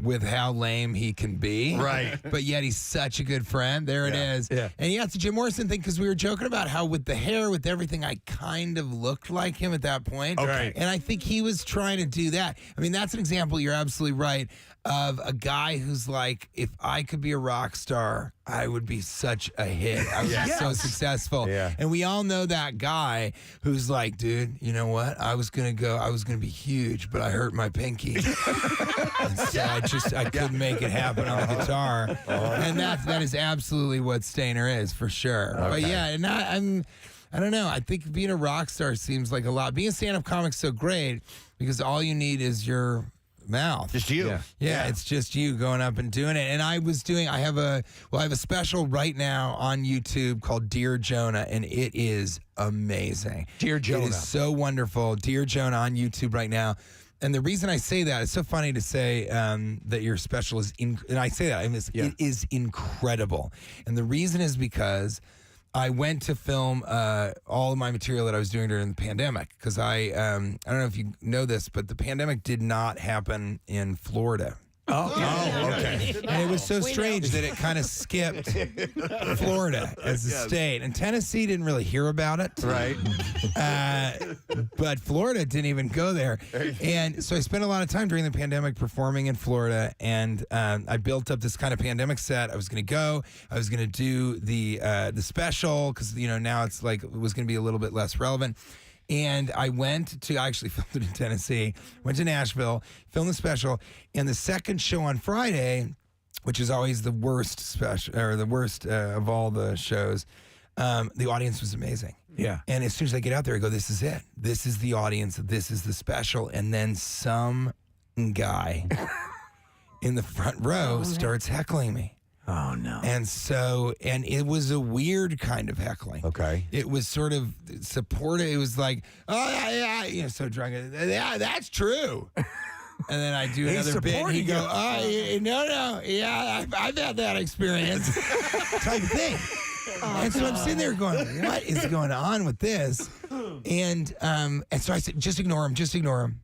with how lame he can be. Right. But yet he's such a good friend. There it is. Yeah. And yeah, it's a Jim Morrison thing because we were joking about how with the hair, with everything, I kind of looked like him at that point. Okay. And I think he was trying to do that. I mean, that's an example, you're absolutely right, of a guy who's like, if I could be a rock star, I would be such a hit. I would be so successful. Yeah. And we all know that guy who's like, dude, you know what? I was going to be huge, but I hurt my pinky. And so I couldn't make it happen on the guitar. And that is absolutely what Stainer is, for sure. Okay. But yeah, and I don't know. I think being a rock star seems like a lot. Being a stand-up comic's so great because all you need is your mouth. Just you. Yeah, it's just you going up and doing it. And I have a special right now on YouTube called Dear Jonah, and it is amazing. Dear Jonah. It is so wonderful. Dear Jonah on YouTube right now. And the reason I say that, it's so funny to say that your special is, and I say that, it is incredible. And the reason is because I went to film all of my material that I was doing during the pandemic because I don't know if you know this, but the pandemic did not happen in Florida. Okay. And it was so strange that it kind of skipped Florida as a state. And Tennessee didn't really hear about it. Right. But Florida didn't even go there. And so I spent a lot of time during the pandemic performing in Florida. And I built up this kind of pandemic set. I was going to go. I was going to do the special because, now it's like it was going to be a little bit less relevant. And I actually filmed it in Tennessee, went to Nashville, filmed the special, and the second show on Friday, which is always the worst special, or the worst of all the shows, the audience was amazing. Yeah. And as soon as I get out there, I go, this is it. This is the audience. This is the special. And then some guy in the front row starts heckling me. Oh, no. And it was a weird kind of heckling. Okay. It was sort of supportive. It was like, oh, yeah, so drunk. Yeah, that's true. And then I do another bit, and he go, no, yeah, I've had that experience type thing. And so I'm sitting there going, what is going on with this? And so I said, just ignore him.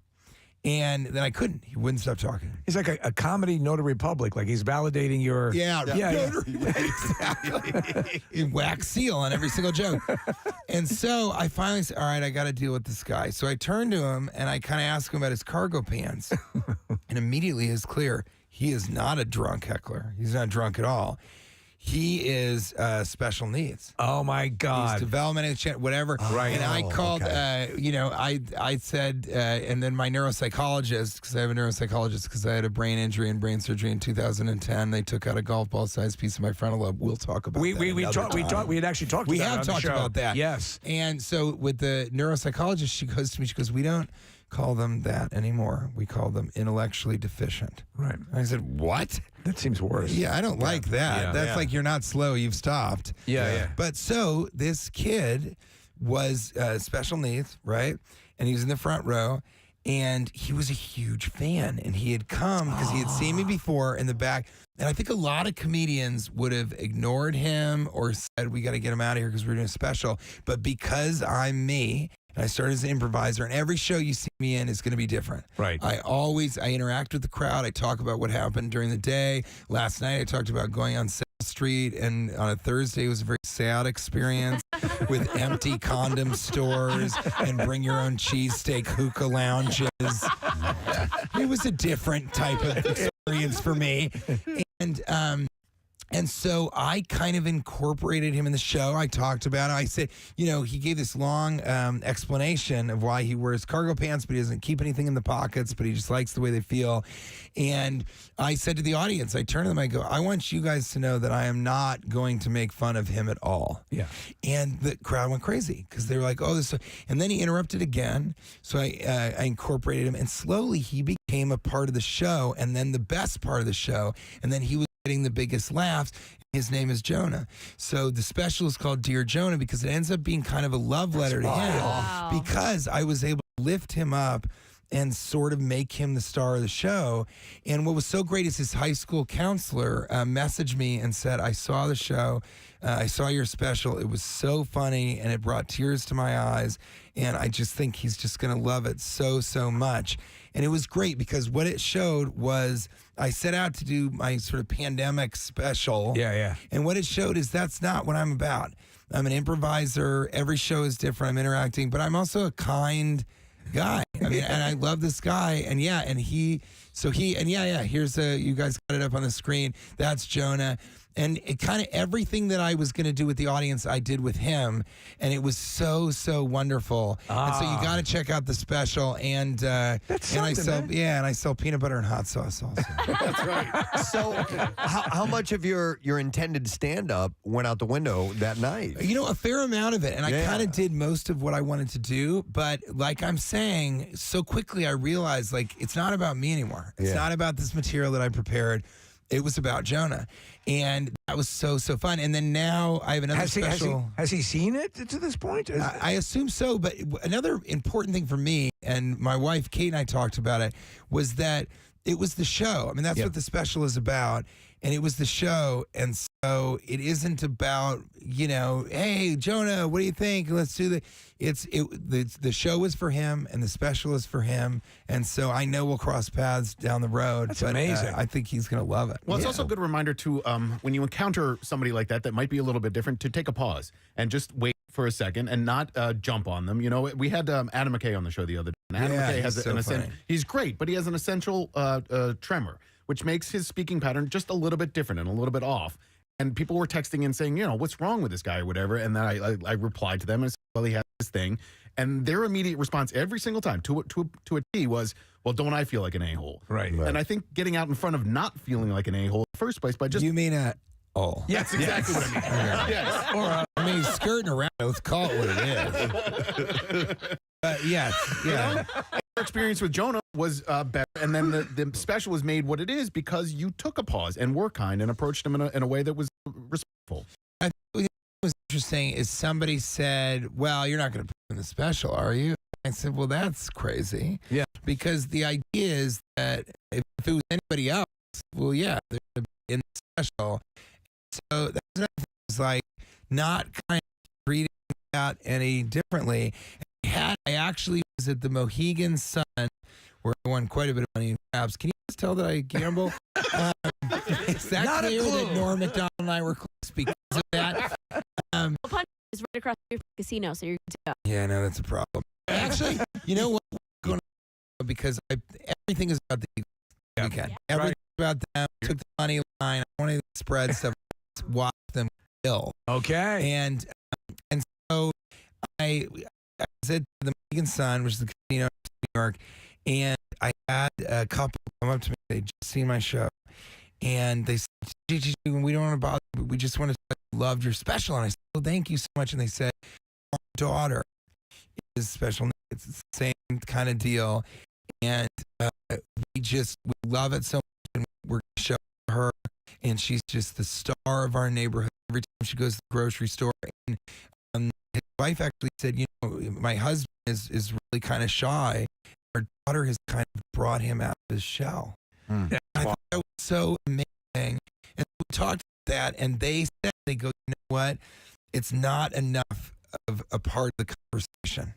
And then I couldn't. He wouldn't stop talking. He's like a comedy notary public. Like he's validating your... Yeah. Exactly. Wax seal on every single joke. And so I finally said, all right, I got to deal with this guy. So I turned to him, and I kind of asked him about his cargo pants. And immediately it's clear he is not a drunk heckler. He's not drunk at all. He is special needs. Oh, my God. He's developmental, whatever. Right. And I called, I said, and then my neuropsychologist, because I have a neuropsychologist, because I had a brain injury and brain surgery in 2010. They took out a golf ball-sized piece of my frontal lobe. We'll talk about that. We had actually talked about that. We have talked about that. Yes. And so with the neuropsychologist, she goes to me, she goes, we don't call them that anymore. We call them intellectually deficient. Right. And I said, what? That seems worse. Yeah, I don't like that. Yeah. That's like you're not slow, you've stopped. Yeah. But so this kid was special needs, right? And he was in the front row, and he was a huge fan. And he had come because he had seen me before in the back. And I think a lot of comedians would have ignored him or said, we got to get him out of here because we're doing a special. But because I'm me, and I started as an improviser, and every show you see me in is going to be different. Right. I interact with the crowd. I talk about what happened during the day. Last night I talked about going on South Street, and on a Thursday it was a very sad experience with empty condom stores and bring your own cheesesteak hookah lounges. It was a different type of experience for me. And so I kind of incorporated him in the show. I talked about it. I said, he gave this long explanation of why he wears cargo pants, but he doesn't keep anything in the pockets, but he just likes the way they feel. And I said to the audience, I turned to them, I go, I want you guys to know that I am not going to make fun of him at all. Yeah. And the crowd went crazy because they were like, oh, this. And then he interrupted again. So I incorporated him, and slowly he became a part of the show, and then the best part of the show. And then he was getting the biggest laughs. His name is Jonah. So the special is called Dear Jonah because it ends up being kind of a love letter to him because I was able to lift him up and sort of make him the star of the show. And what was so great is his high school counselor messaged me and said, I saw the show. I saw your special. It was so funny, and it brought tears to my eyes. And I just think he's just going to love it so, so much. And it was great because what it showed was I set out to do my sort of pandemic special. Yeah. And what it showed is that's not what I'm about. I'm an improviser. Every show is different. I'm interacting, but I'm also a kind guy. I mean, and I love this guy. And here's you guys got it up on the screen. That's Jonah. And it kind of everything that I was going to do with the audience, I did with him, and it was so, so wonderful. And so you got to check out the special. And I sell peanut butter and hot sauce also. That's right. So, how much of your intended stand-up went out the window that night? You know, a fair amount of it, and I kind of did most of what I wanted to do. But like I'm saying, so quickly I realized like it's not about me anymore. It's not about this material that I prepared. It was about Jonah. And that was so, so fun. And then now I have another special. Has he seen it to this point? I assume so. But another important thing for me, and my wife Kate and I talked about it, was that it was the show. I mean, that's what the special is about. And it was the show. And so it isn't about, hey, Jonah, what do you think? Let's do the show is for him and the special is for him. And so I know we'll cross paths down the road. That's amazing. I think he's going to love it. Well, it's also a good reminder to, when you encounter somebody like that might be a little bit different, to take a pause and just wait for a second and not jump on them. We had Adam McKay on the show the other day. And Adam McKay has an essential. He's great, but he has an essential tremor, which makes his speaking pattern just a little bit different and a little bit off. And people were texting and saying, what's wrong with this guy or whatever. And then I replied to them and said, well, he has this thing. And their immediate response every single time to a T was, well, don't I feel like an a-hole? Right. And I think getting out in front of not feeling like an a-hole in the first place by just... You mean That's exactly what I mean. Yes. Or, he's skirting around. Let's call it what it is. Yes. Yeah. Our experience with Jonah was better, and then the special was made what it is because you took a pause and were kind and approached him in a way that was respectful. I think what was interesting is somebody said, well, you're not going to put in the special, are you? I said, well, that's crazy. Yeah. Because the idea is that if it was anybody else, well, yeah, they're going to be in the special. So that's another thing, is like not kind of treating that any differently. I actually was at the Mohegan Sun, where I won quite a bit of money in craps. Can you just tell that I gamble? It's that clear that Norm Macdonald and I were close because of that. Punch is right across the casino, so you're good to go. Yeah, no, that's a problem. Actually, you know what? Going on because everything is about the weekend. Everything's about them. Took the money line. I wanted to spread stuff. Watch them kill. Okay. And so I was at the Mohegan Sun, which is the casino in New York, and I had a couple come up to me. They just seen my show, and they said, Chichi, we don't want to bother you, but we just want to say we loved your special. And I said, well, thank you so much. And they said, our daughter is special. It's the same kind of deal. And we love it so much, and we're going to show her. And she's just the star of our neighborhood every time she goes to the grocery store. And his wife actually said, my husband is really kind of shy. Our daughter has kind of brought him out of his shell. I thought that was so amazing. And we talked about that, and they said, they go, you know what? It's not enough of a part of the conversation.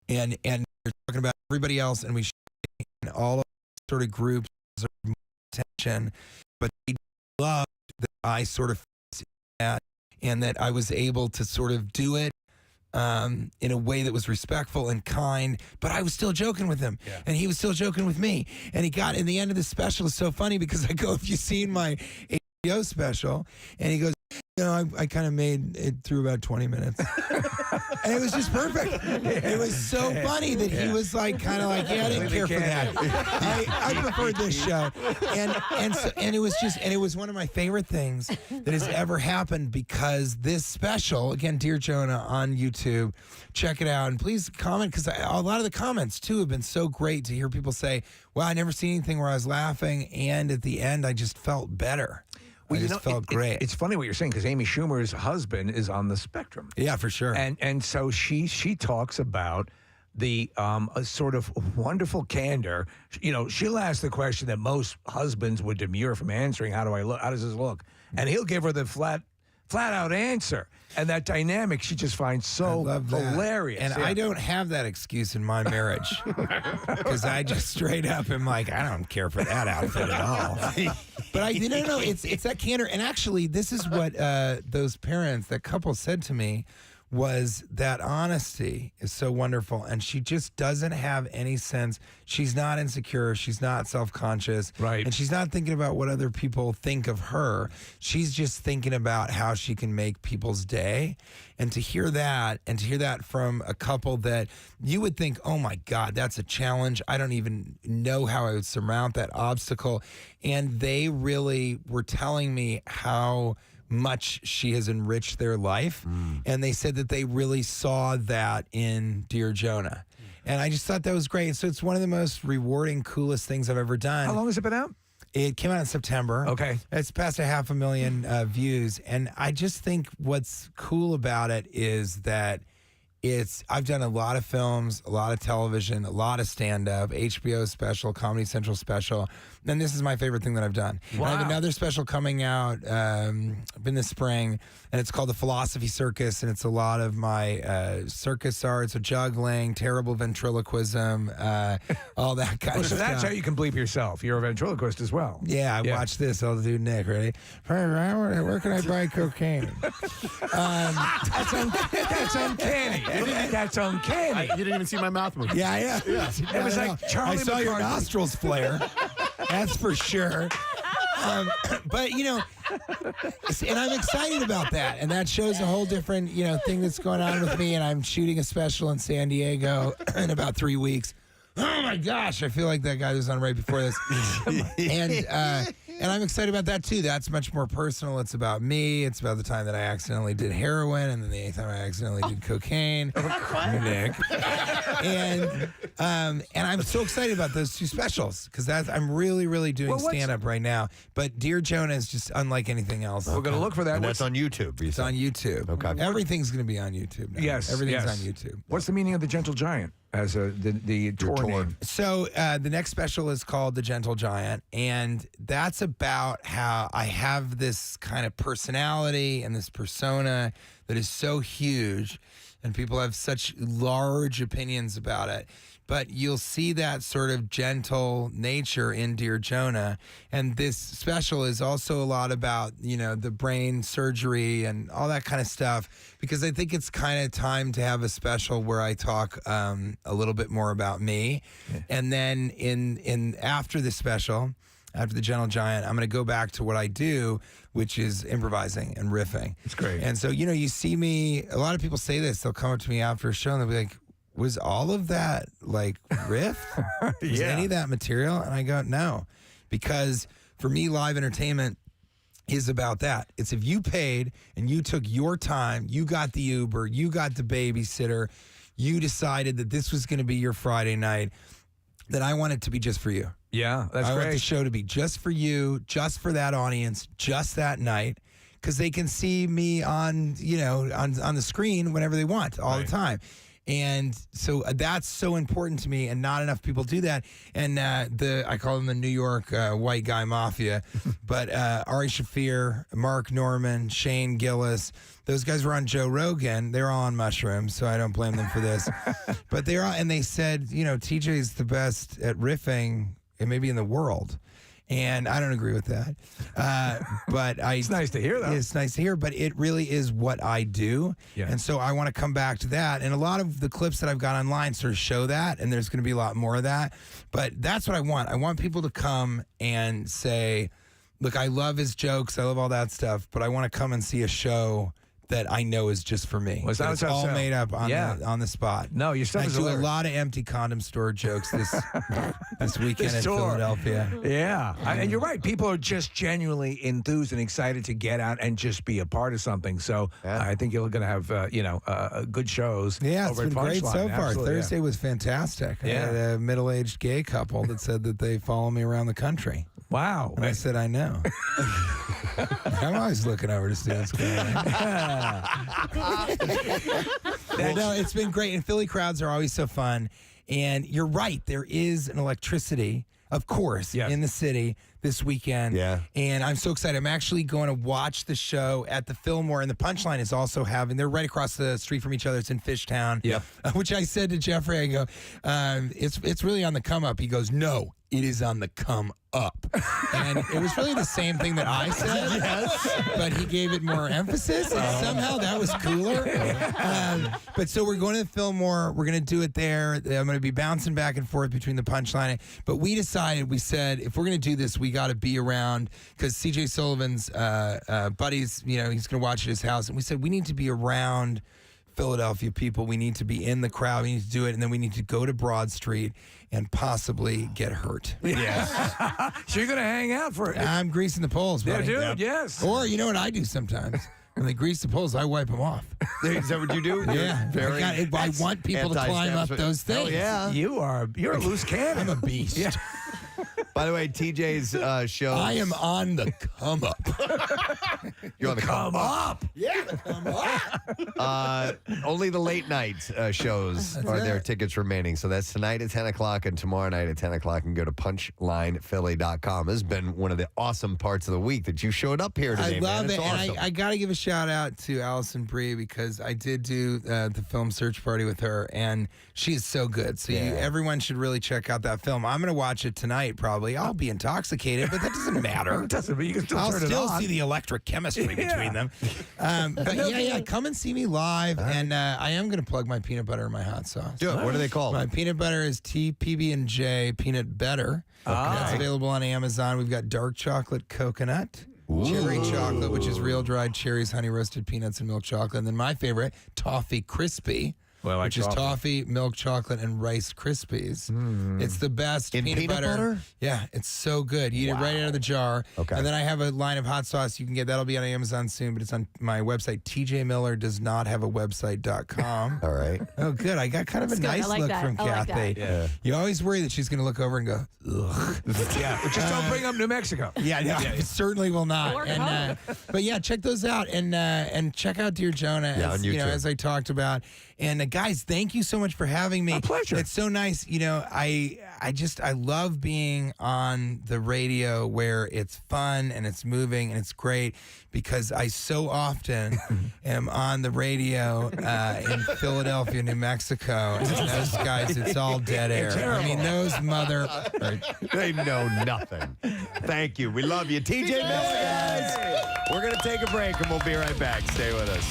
And we're talking about everybody else, and we should in all of sort of groups deserve more attention. But they loved that I sort of that, and that I was able to sort of do it in a way that was respectful and kind, but I was still joking with him, and he was still joking with me. And he got in the end of the special is so funny because I go, have you seen my HBO special? And he goes, I kind of made it through about 20 minutes. And it was just perfect. It was so funny that he was like, kind of like, I didn't care for that. I preferred this show. And it was one of my favorite things that has ever happened because this special, again, Dear Jonah on YouTube, check it out. And please comment because a lot of the comments too have been so great to hear people say, wow, I never seen anything where I was laughing. And at the end, I just felt better. Well, I just felt great. It's funny what you're saying because Amy Schumer's husband is on the spectrum. Yeah, for sure. And so she talks about the sort of wonderful candor. You know, she'll ask the question that most husbands would demur from answering. How do I look? How does this look? And he'll give her the flat out answer. And that dynamic she just finds so hilarious. And I don't have that excuse in my marriage because I just straight up am like, I don't care for that outfit at all. But no, it's that candor. And actually, this is what those parents, that couple, said to me. Was that honesty is so wonderful, and she just doesn't have any sense. She's not insecure. She's not self-conscious. Right. And she's not thinking about what other people think of her. She's just thinking about how she can make people's day. And to hear that, from a couple that you would think, oh my God, that's a challenge. I don't even know how I would surmount that obstacle. And they really were telling me how much she has enriched their life. And they said that they really saw that in Dear Jonah. And I just thought that was great. So it's one of the most rewarding, coolest things I've ever done. How long has it been out? It came out in September. Okay. It's past 500,000 views. And I just think what's cool about it is that I've done a lot of films, a lot of television, a lot of stand-up, HBO special, Comedy Central special. And this is my favorite thing that I've done. Wow. And I have another special coming out in the spring, and it's called The Philosophy Circus, and it's a lot of my circus arts, juggling, terrible ventriloquism, all that kind of So stuff. that's how you can bleep yourself. You're a ventriloquist as well. Yeah, I watched this. I'll do Nick. Ready? Where can I buy cocaine? That's uncanny. That's uncanny. You didn't even see my mouth move. Yeah. It was like Charlie I saw your McCarthy. nostrils flare. That's for sure. But and I'm excited about that, and that shows a whole different thing that's going on with me. And I'm shooting a special in San Diego in about 3 weeks. Oh my gosh, I feel like that guy was on right before this. And I'm excited about that too. That's much more personal. It's about me. It's about the time that I accidentally did heroin, and then the time I accidentally did cocaine. Nick. And I'm so excited about those two specials because I'm really, really doing stand-up right now. But Dear Jonah is just unlike anything else. We're going to look for that. And that's on YouTube. It's on YouTube. Okay. Everything's going to be on YouTube now. Yes. Everything's yes. on YouTube. What's the meaning of The Gentle Giant as the tour name? So the next special is called The Gentle Giant, and that's about how I have this kind of personality and this persona that is so huge, and people have such large opinions about it. But you'll see that sort of gentle nature in Dear Jonah. And this special is also a lot about, the brain surgery and all that kind of stuff, because I think it's kind of time to have a special where I talk a little bit more about me. Yeah. And then in after the special, after The Gentle Giant, I'm going to go back to what I do, which is improvising and riffing. It's great. And so, you see me, a lot of people say this, they'll come up to me after a show and they'll be like, was all of that like riff? Was any of that material? And I go, no, because for me, live entertainment is about that. It's if you paid and you took your time, you got the Uber, you got the babysitter, you decided that this was going to be your Friday night, then I want it to be just for you. Yeah, that's I great. want the show to be just for you, just for that audience, just that night, because they can see me on the screen whenever they want, all the time. And so that's so important to me, and not enough people do that. And I call them the New York white guy mafia, but Ari Shaffir, Mark Norman, Shane Gillis, those guys were on Joe Rogan. They're all on mushrooms, so I don't blame them for this. But they're all, and they said, TJ's the best at riffing, and maybe in the world. And I don't agree with that. But it's nice to hear, though. It's nice to hear, but it really is what I do. Yeah. And so I want to come back to that. And a lot of the clips that I've got online sort of show that, and there's going to be a lot more of that. But that's what I want. I want people to come and say, look, I love his jokes. I love all that stuff. But I want to come and see a show that I know is just for me. Well, It's all made up on the spot. No, your stuff I is do a hilarious. lot of empty condom store jokes this weekend This in tour. Philadelphia. Yeah. And you're right. People are just genuinely enthused and excited to get out and just be a part of something. So I think you're going to have, good shows. Yeah, it's over been at great Punchline. so far. Absolutely, Thursday was fantastic. I had a middle-aged gay couple that said that they follow me around the country. Wow. And I said, I know. I'm always looking over to see what's going on. No, it's been great. And Philly crowds are always so fun. And you're right. There is an electricity, of course, in the city this weekend. Yeah. And I'm so excited. I'm actually going to watch the show at the Fillmore. And the Punchline is also they're right across the street from each other. It's in Fishtown. Yep. Which I said to Jeffrey, I go, it's really on the come up. He goes, no, it is on the come up. And it was really the same thing that I said, but he gave it more emphasis, and somehow that was cooler. But so we're going to the Fillmore. We're going to do it there. I'm going to be bouncing back and forth between the Punchline. But we said, if we're going to do this, we got to be around, because CJ Sullivan's buddies, he's going to watch at his house. And we said, we need to be around Philadelphia people. We need to be in the crowd. We need to do it. And then we need to go to Broad Street and possibly get hurt. Yes. So you're going to hang out for it. I'm greasing the poles, buddy. Yeah, dude, yes. Or you know what I do sometimes? When they grease the poles, I wipe them off. Is that what you do? Yeah. I want people to climb up those things. Oh, yeah. You're a loose cannon. I'm a beast. Yeah. By the way, TJ's show. I am on the come up. You're on the come up. Yeah, the come up. Only the late night shows are there tickets remaining. So that's tonight at 10 o'clock and tomorrow night at 10 o'clock. And go to punchlinephilly.com. This has been one of the awesome parts of the week that you showed up here today. I love man. it. It's awesome. And I got to give a shout out to Allison Brie, because I did do the film search party with her, and she is so good. So everyone should really check out that film. I'm going to watch it tonight, probably. I'll be intoxicated, but that doesn't matter. It doesn't, but you can still I'll turn it still on. see the electric chemistry between them. But come and see me live. And I am going to plug my peanut butter and my hot sauce. Do it. What are they called? My peanut butter is TPB&J Peanut Better. That's available on Amazon. We've got dark chocolate coconut. Cherry chocolate, which is real dried cherries, honey roasted peanuts, and milk chocolate. And then my favorite, toffee crispy. Which is toffee, milk chocolate, and Rice Krispies. It's the best In peanut butter? Yeah, it's so good. You eat it right out of the jar. Okay. And then I have a line of hot sauce you can get. That'll be on Amazon soon, but it's on my website, tjmillerdoesnothave.website.com. All right. Oh, good. I got kind of a That's good. nice I like look that. from I like Kathy. that. Yeah. You always worry that she's going to look over and go, ugh. Yeah, but just don't bring up New Mexico. Yeah, no, I certainly will not. Or And, but yeah, check those out, and check out Dear Jonah, Yeah, as, on YouTube. as I talked about. And guys, thank you so much for having me. My pleasure. It's so nice. I love being on the radio where it's fun and it's moving and it's great, because I so often am on the radio in Philadelphia, New Mexico, and those guys, it's all dead air. I mean, those They know nothing. Thank you. We love you. TJ Miller, guys. We're going to take a break, and we'll be right back. Stay with us.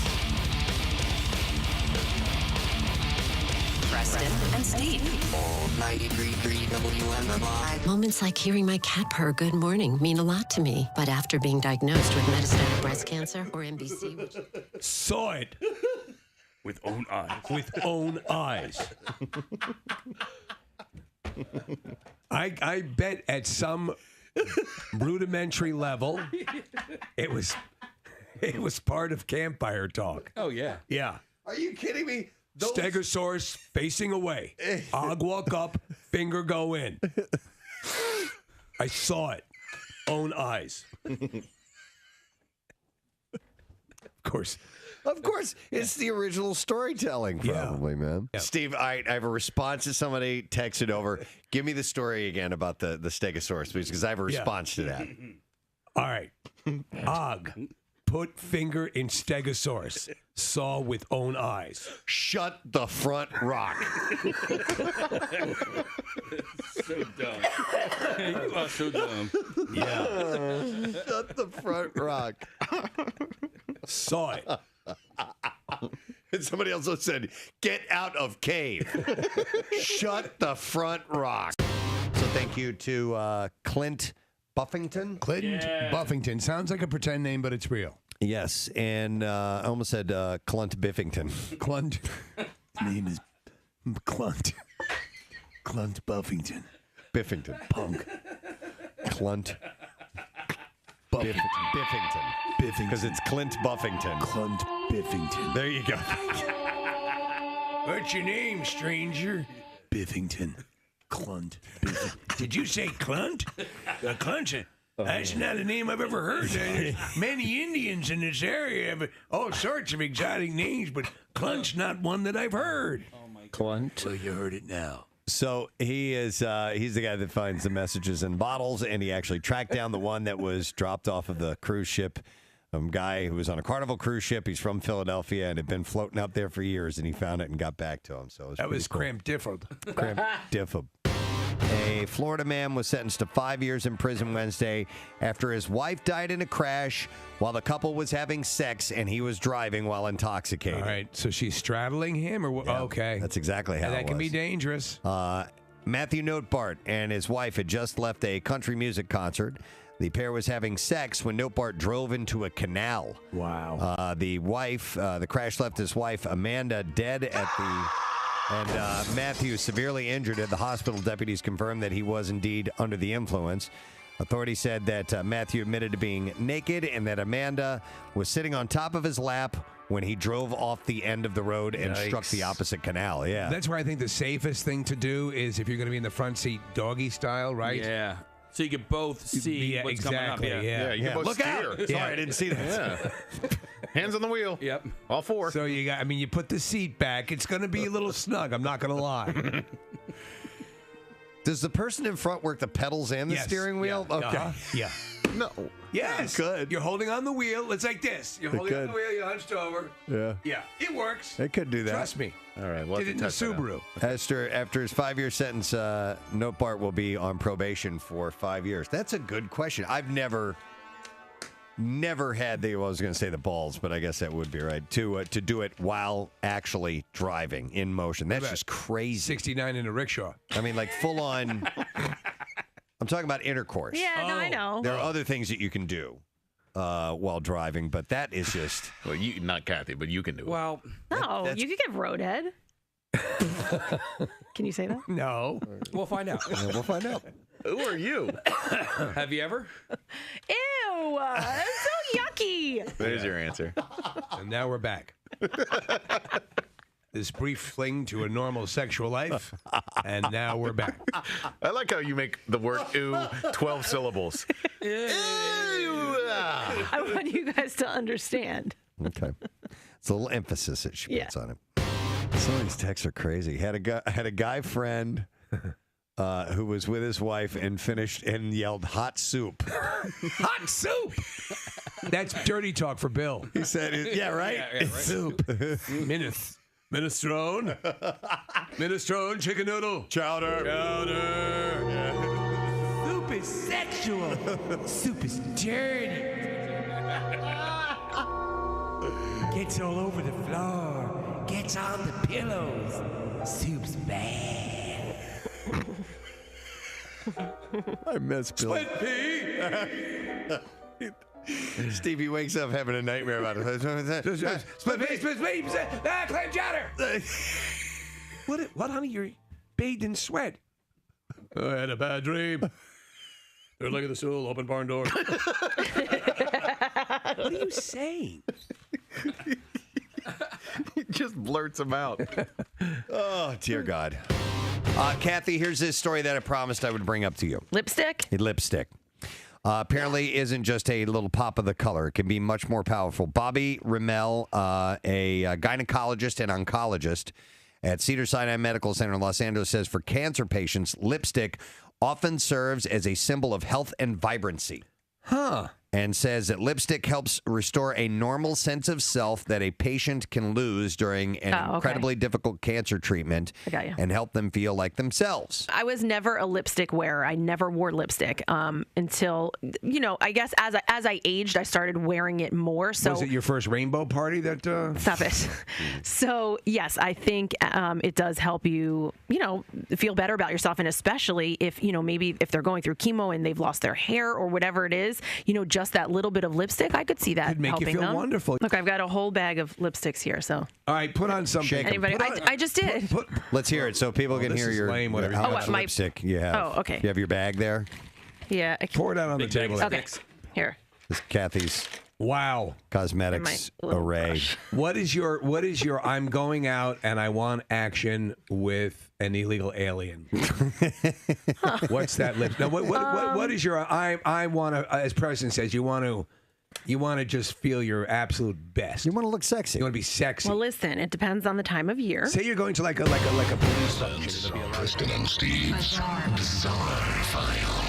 Preston and Steve. 93.3 WMMR. Moments like hearing my cat purr good morning mean a lot to me. But after being diagnosed with metastatic breast cancer, or MBC, Saw it with own eyes. With own eyes. I bet at some rudimentary level, it was part of campfire talk. Oh, yeah. Yeah. Are you kidding me? Stegosaurus facing away. Og walk up, finger go in. I saw it. Own eyes. Of course, it's the original storytelling, probably, man. Yeah. Steve, I have a response to somebody texted over. Give me the story again about the Stegosaurus, please, because I have a response to that. All right. Og, put finger in Stegosaurus. Saw with own eyes. Shut the front rock. So dumb. You are so dumb. Yeah. Shut the front rock. Saw it. And somebody also said, get out of cave. Shut the front rock. So thank you to Clint Buffington. Clint Buffington. Sounds like a pretend name, but it's real. Yes, and I almost said Clunt Biffington. Clunt. Name is Clunt. Clunt Buffington. Biffington. Punk. Clunt Biffington. Biffington. Because it's Clint Buffington. Clunt Biffington. There you go. What's your name, stranger? Biffington. Clunt. Biffington. Did you say Clunt? Clunt? That's not a name I've ever heard. There's many Indians in this area have all sorts of exotic names, but Clunt's not one that I've heard. Oh my God. Clunt. Well, you heard it now. So he is he's the guy that finds the messages in bottles, and he actually tracked down the one that was dropped off of the cruise ship. Guy who was on a Carnival cruise ship. He's from Philadelphia and had been floating out there for years, and he found it and got back to him. So it was That was cool. cramp-diffled. Cramp-diffled. A Florida man was sentenced to 5 years in prison Wednesday after his wife died in a crash while the couple was having sex and he was driving while intoxicated. All right, so she's straddling him, or Yeah, okay? That's exactly how And that it can be was. dangerous. Matthew Notebart and his wife had just left a country music concert. The pair was having sex when Notebart drove into a canal. Wow. The crash left his wife, Amanda, dead at the... And Matthew severely injured at the hospital. Deputies confirmed that he was indeed under the influence. Authorities said that Matthew admitted to being naked and that Amanda was sitting on top of his lap when he drove off the end of the road and struck the opposite canal. Yeah. That's where I think the safest thing to do is if you're going to be in the front seat, doggy style, right? Yeah. So you can both see Yeah, what's exactly, coming up. yeah. you can both Look steer. out! Sorry, I didn't see that. Yeah. Hands on the wheel. Yep. All four. So you put the seat back. It's going to be a little snug. I'm not going to lie. Does the person in front work the pedals and the Yes. steering wheel? Yeah. Okay. Uh-huh. Yeah. No. Yes. Good. You're holding on the wheel. It's like this. You're holding on could. the wheel. You're hunched over. Yeah. Yeah. It works. They could do that. Trust me. All right. We'll Did it in the Subaru. After his 5-year sentence, Notebart will be on probation for 5 years. That's a good question. I've never had I was going to say the balls, but I guess that would be right to do it while actually driving in motion. That's just crazy. 69 in a rickshaw. I mean, like full on. I'm talking about intercourse. Yeah, no, I know. There are other things that you can do while driving, but that is just. Well, you not Kathy, but you can do it. Well, No, that's- you could get roadhead. Can you say that? No. we'll find out. We'll find out. Who are you? Have you ever? Ew, it's so yucky. There's your answer. And now we're back. This brief fling to a normal sexual life, and now we're back. I like how you make the word "ew" 12 syllables. I want you guys to understand. Okay. It's a little emphasis that she puts on it. Some of these texts are crazy. Had a guy friend who was with his wife and finished and yelled hot soup. Hot soup. That's dirty talk for Bill. He said, "Yeah, right. Yeah, It's right. soup. Minestrone. Minestrone, chicken noodle. Chowder. Soup is sexual. Soup is dirty. Gets all over the floor. Gets on the pillows. Soup's bad. I miss Bill. Split pea. Stevie wakes up having a nightmare about it. Split pea. Clam chowder. What, honey? You're bathed in sweat. I had a bad dream. They're looking at the stool, open barn door. What are you saying? He just blurts them out. Oh, dear God. Kathy, here's this story that I promised I would bring up to you. Lipstick? A lipstick. Apparently isn't just a little pop of the color. It can be much more powerful. Bobby Rimmel, a gynecologist and oncologist at Cedars-Sinai Medical Center in Los Angeles, says for cancer patients, lipstick often serves as a symbol of health and vibrancy. Huh. And says that lipstick helps restore a normal sense of self that a patient can lose during an incredibly difficult cancer treatment and help them feel like themselves. I was never a lipstick wearer. I never wore lipstick until, I guess as I aged, I started wearing it more. So Was it your first rainbow party that... Stop it. So, yes, I think it does help you, feel better about yourself. And especially if, maybe if they're going through chemo and they've lost their hair or whatever it is, just that little bit of lipstick, I could see that Could make you helping feel them. wonderful. Look, I've got a whole bag of lipsticks here, so. All right, put on something. Shake 'em. Anybody? I just did. Let's hear it so people can this hear is your lame, whatever how you much got. my- lipstick you have. Oh, okay. You have your bag there? Yeah. Pour it out on the table. Okay. Here. This is Kathy's Wow. Cosmetics array. What is your I'm going out and I want action with an illegal alien? What's that lip? Now, what is your I want to, as Preston says, you want to just feel your absolute best. You want to look sexy. You want to be sexy. Well, listen, it depends on the time of year. Say you're going to like a police function. Kristen and Steve's Bizarre File.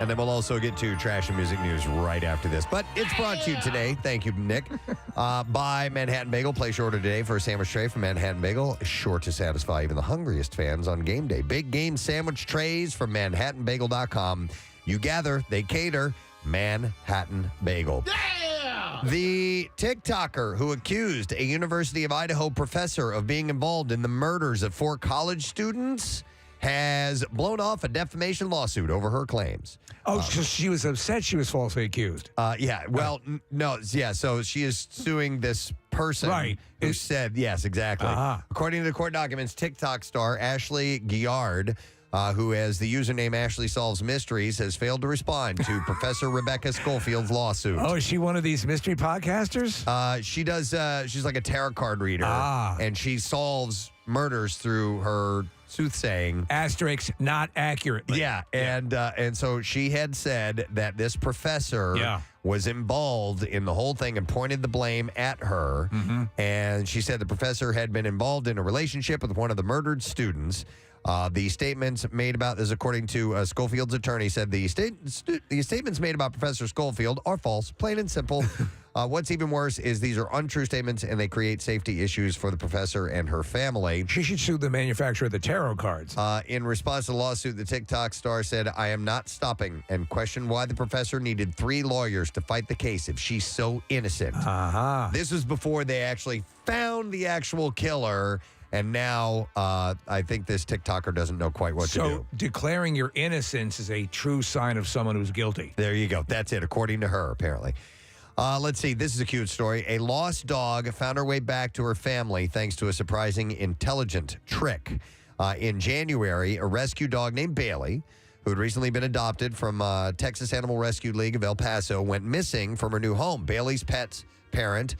And then we'll also get to trash and music news right after this. But it's brought to you today, thank you, Nick, by Manhattan Bagel. Place your order today for a sandwich tray from Manhattan Bagel. Sure to satisfy even the hungriest fans on game day. Big game sandwich trays from ManhattanBagel.com. You gather, they cater. Manhattan Bagel. Yeah! The TikToker who accused a University of Idaho professor of being involved in the murders of 4 college students has blown off a defamation lawsuit over her claims. Oh, so she was upset she was falsely accused. Yeah, well, no, yeah, so she is suing this person who said, yes, exactly. According to the court documents, TikTok star Ashley Giard, who has the username Ashley Solves Mysteries, has failed to respond to Professor Rebecca Schofield's lawsuit. Oh, is she one of these mystery podcasters? She does, she's like a tarot card reader, and she solves murders through her soothsaying. Asterisks, not accurately. Yeah, and so she had said that this professor was involved in the whole thing and pointed the blame at her. And she said the professor had been involved in a relationship with one of the murdered students. The statements made about this, according to Schofield's attorney, said the statements made about Professor Schofield are false, plain and simple. What's even worse is these are untrue statements, and they create safety issues for the professor and her family. She should sue the manufacturer of the tarot cards. In response to the lawsuit, the TikTok star said, I am not stopping, and questioned why the professor needed 3 lawyers to fight the case if she's so innocent. This was before they actually found the actual killer. And now I think this TikToker doesn't know quite what to do. So declaring your innocence is a true sign of someone who's guilty. There you go. That's it, according to her, apparently. Let's see. This is a cute story. A lost dog found her way back to her family thanks to a surprising intelligent trick. In January, a rescue dog named Bailey, who had recently been adopted from Texas Animal Rescue League of El Paso, went missing from her new home. Bailey's pet's parent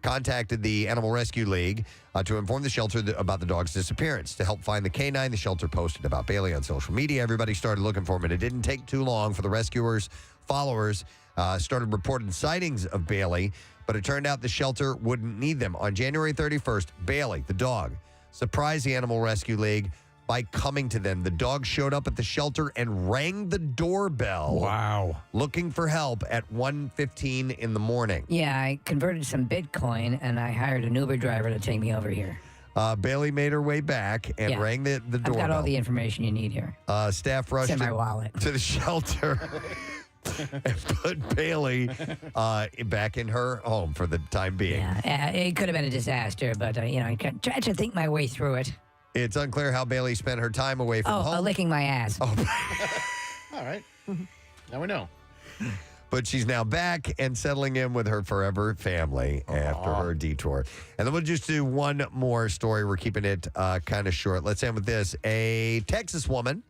contacted the Animal Rescue League to inform the shelter about the dog's disappearance. To help find the canine, the shelter posted about Bailey on social media. Everybody started looking for him, and it didn't take too long for the rescuers' followers started reporting sightings of Bailey, but it turned out the shelter wouldn't need them. On January 31st, Bailey, the dog, surprised the Animal Rescue League by coming to them. The dog showed up at the shelter and rang the doorbell. Wow. Looking for help at 1:15 in the morning. Yeah, I converted some Bitcoin, and I hired an Uber driver to take me over here. Bailey made her way back and rang the doorbell. I've got all the information you need here. Staff rushed in my wallet. to the shelter and put Bailey back in her home for the time being. Yeah, it could have been a disaster, but I tried to think my way through it. It's unclear how Bailey spent her time away from home. Licking my ass. All right. Now we know. But she's now back and settling in with her forever family after her detour. And then we'll just do one more story. We're keeping it kind of short. Let's end with this. A Texas woman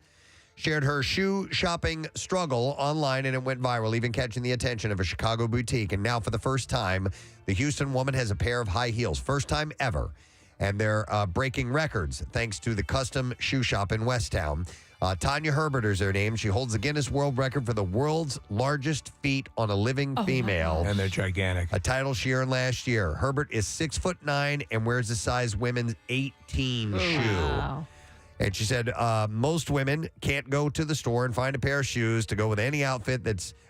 shared her shoe shopping struggle online, and it went viral, even catching the attention of a Chicago boutique. And now, for the first time, the Houston woman has a pair of high heels. First time ever. And they're breaking records thanks to the custom shoe shop in Westtown. Tanya Herbert is her name. She holds the Guinness World Record for the world's largest feet on a living female. And they're gigantic. A title she earned last year. Herbert is 6'9" and wears a size women's 18 shoe. Wow. And she said most women can't go to the store and find a pair of shoes to go with any outfit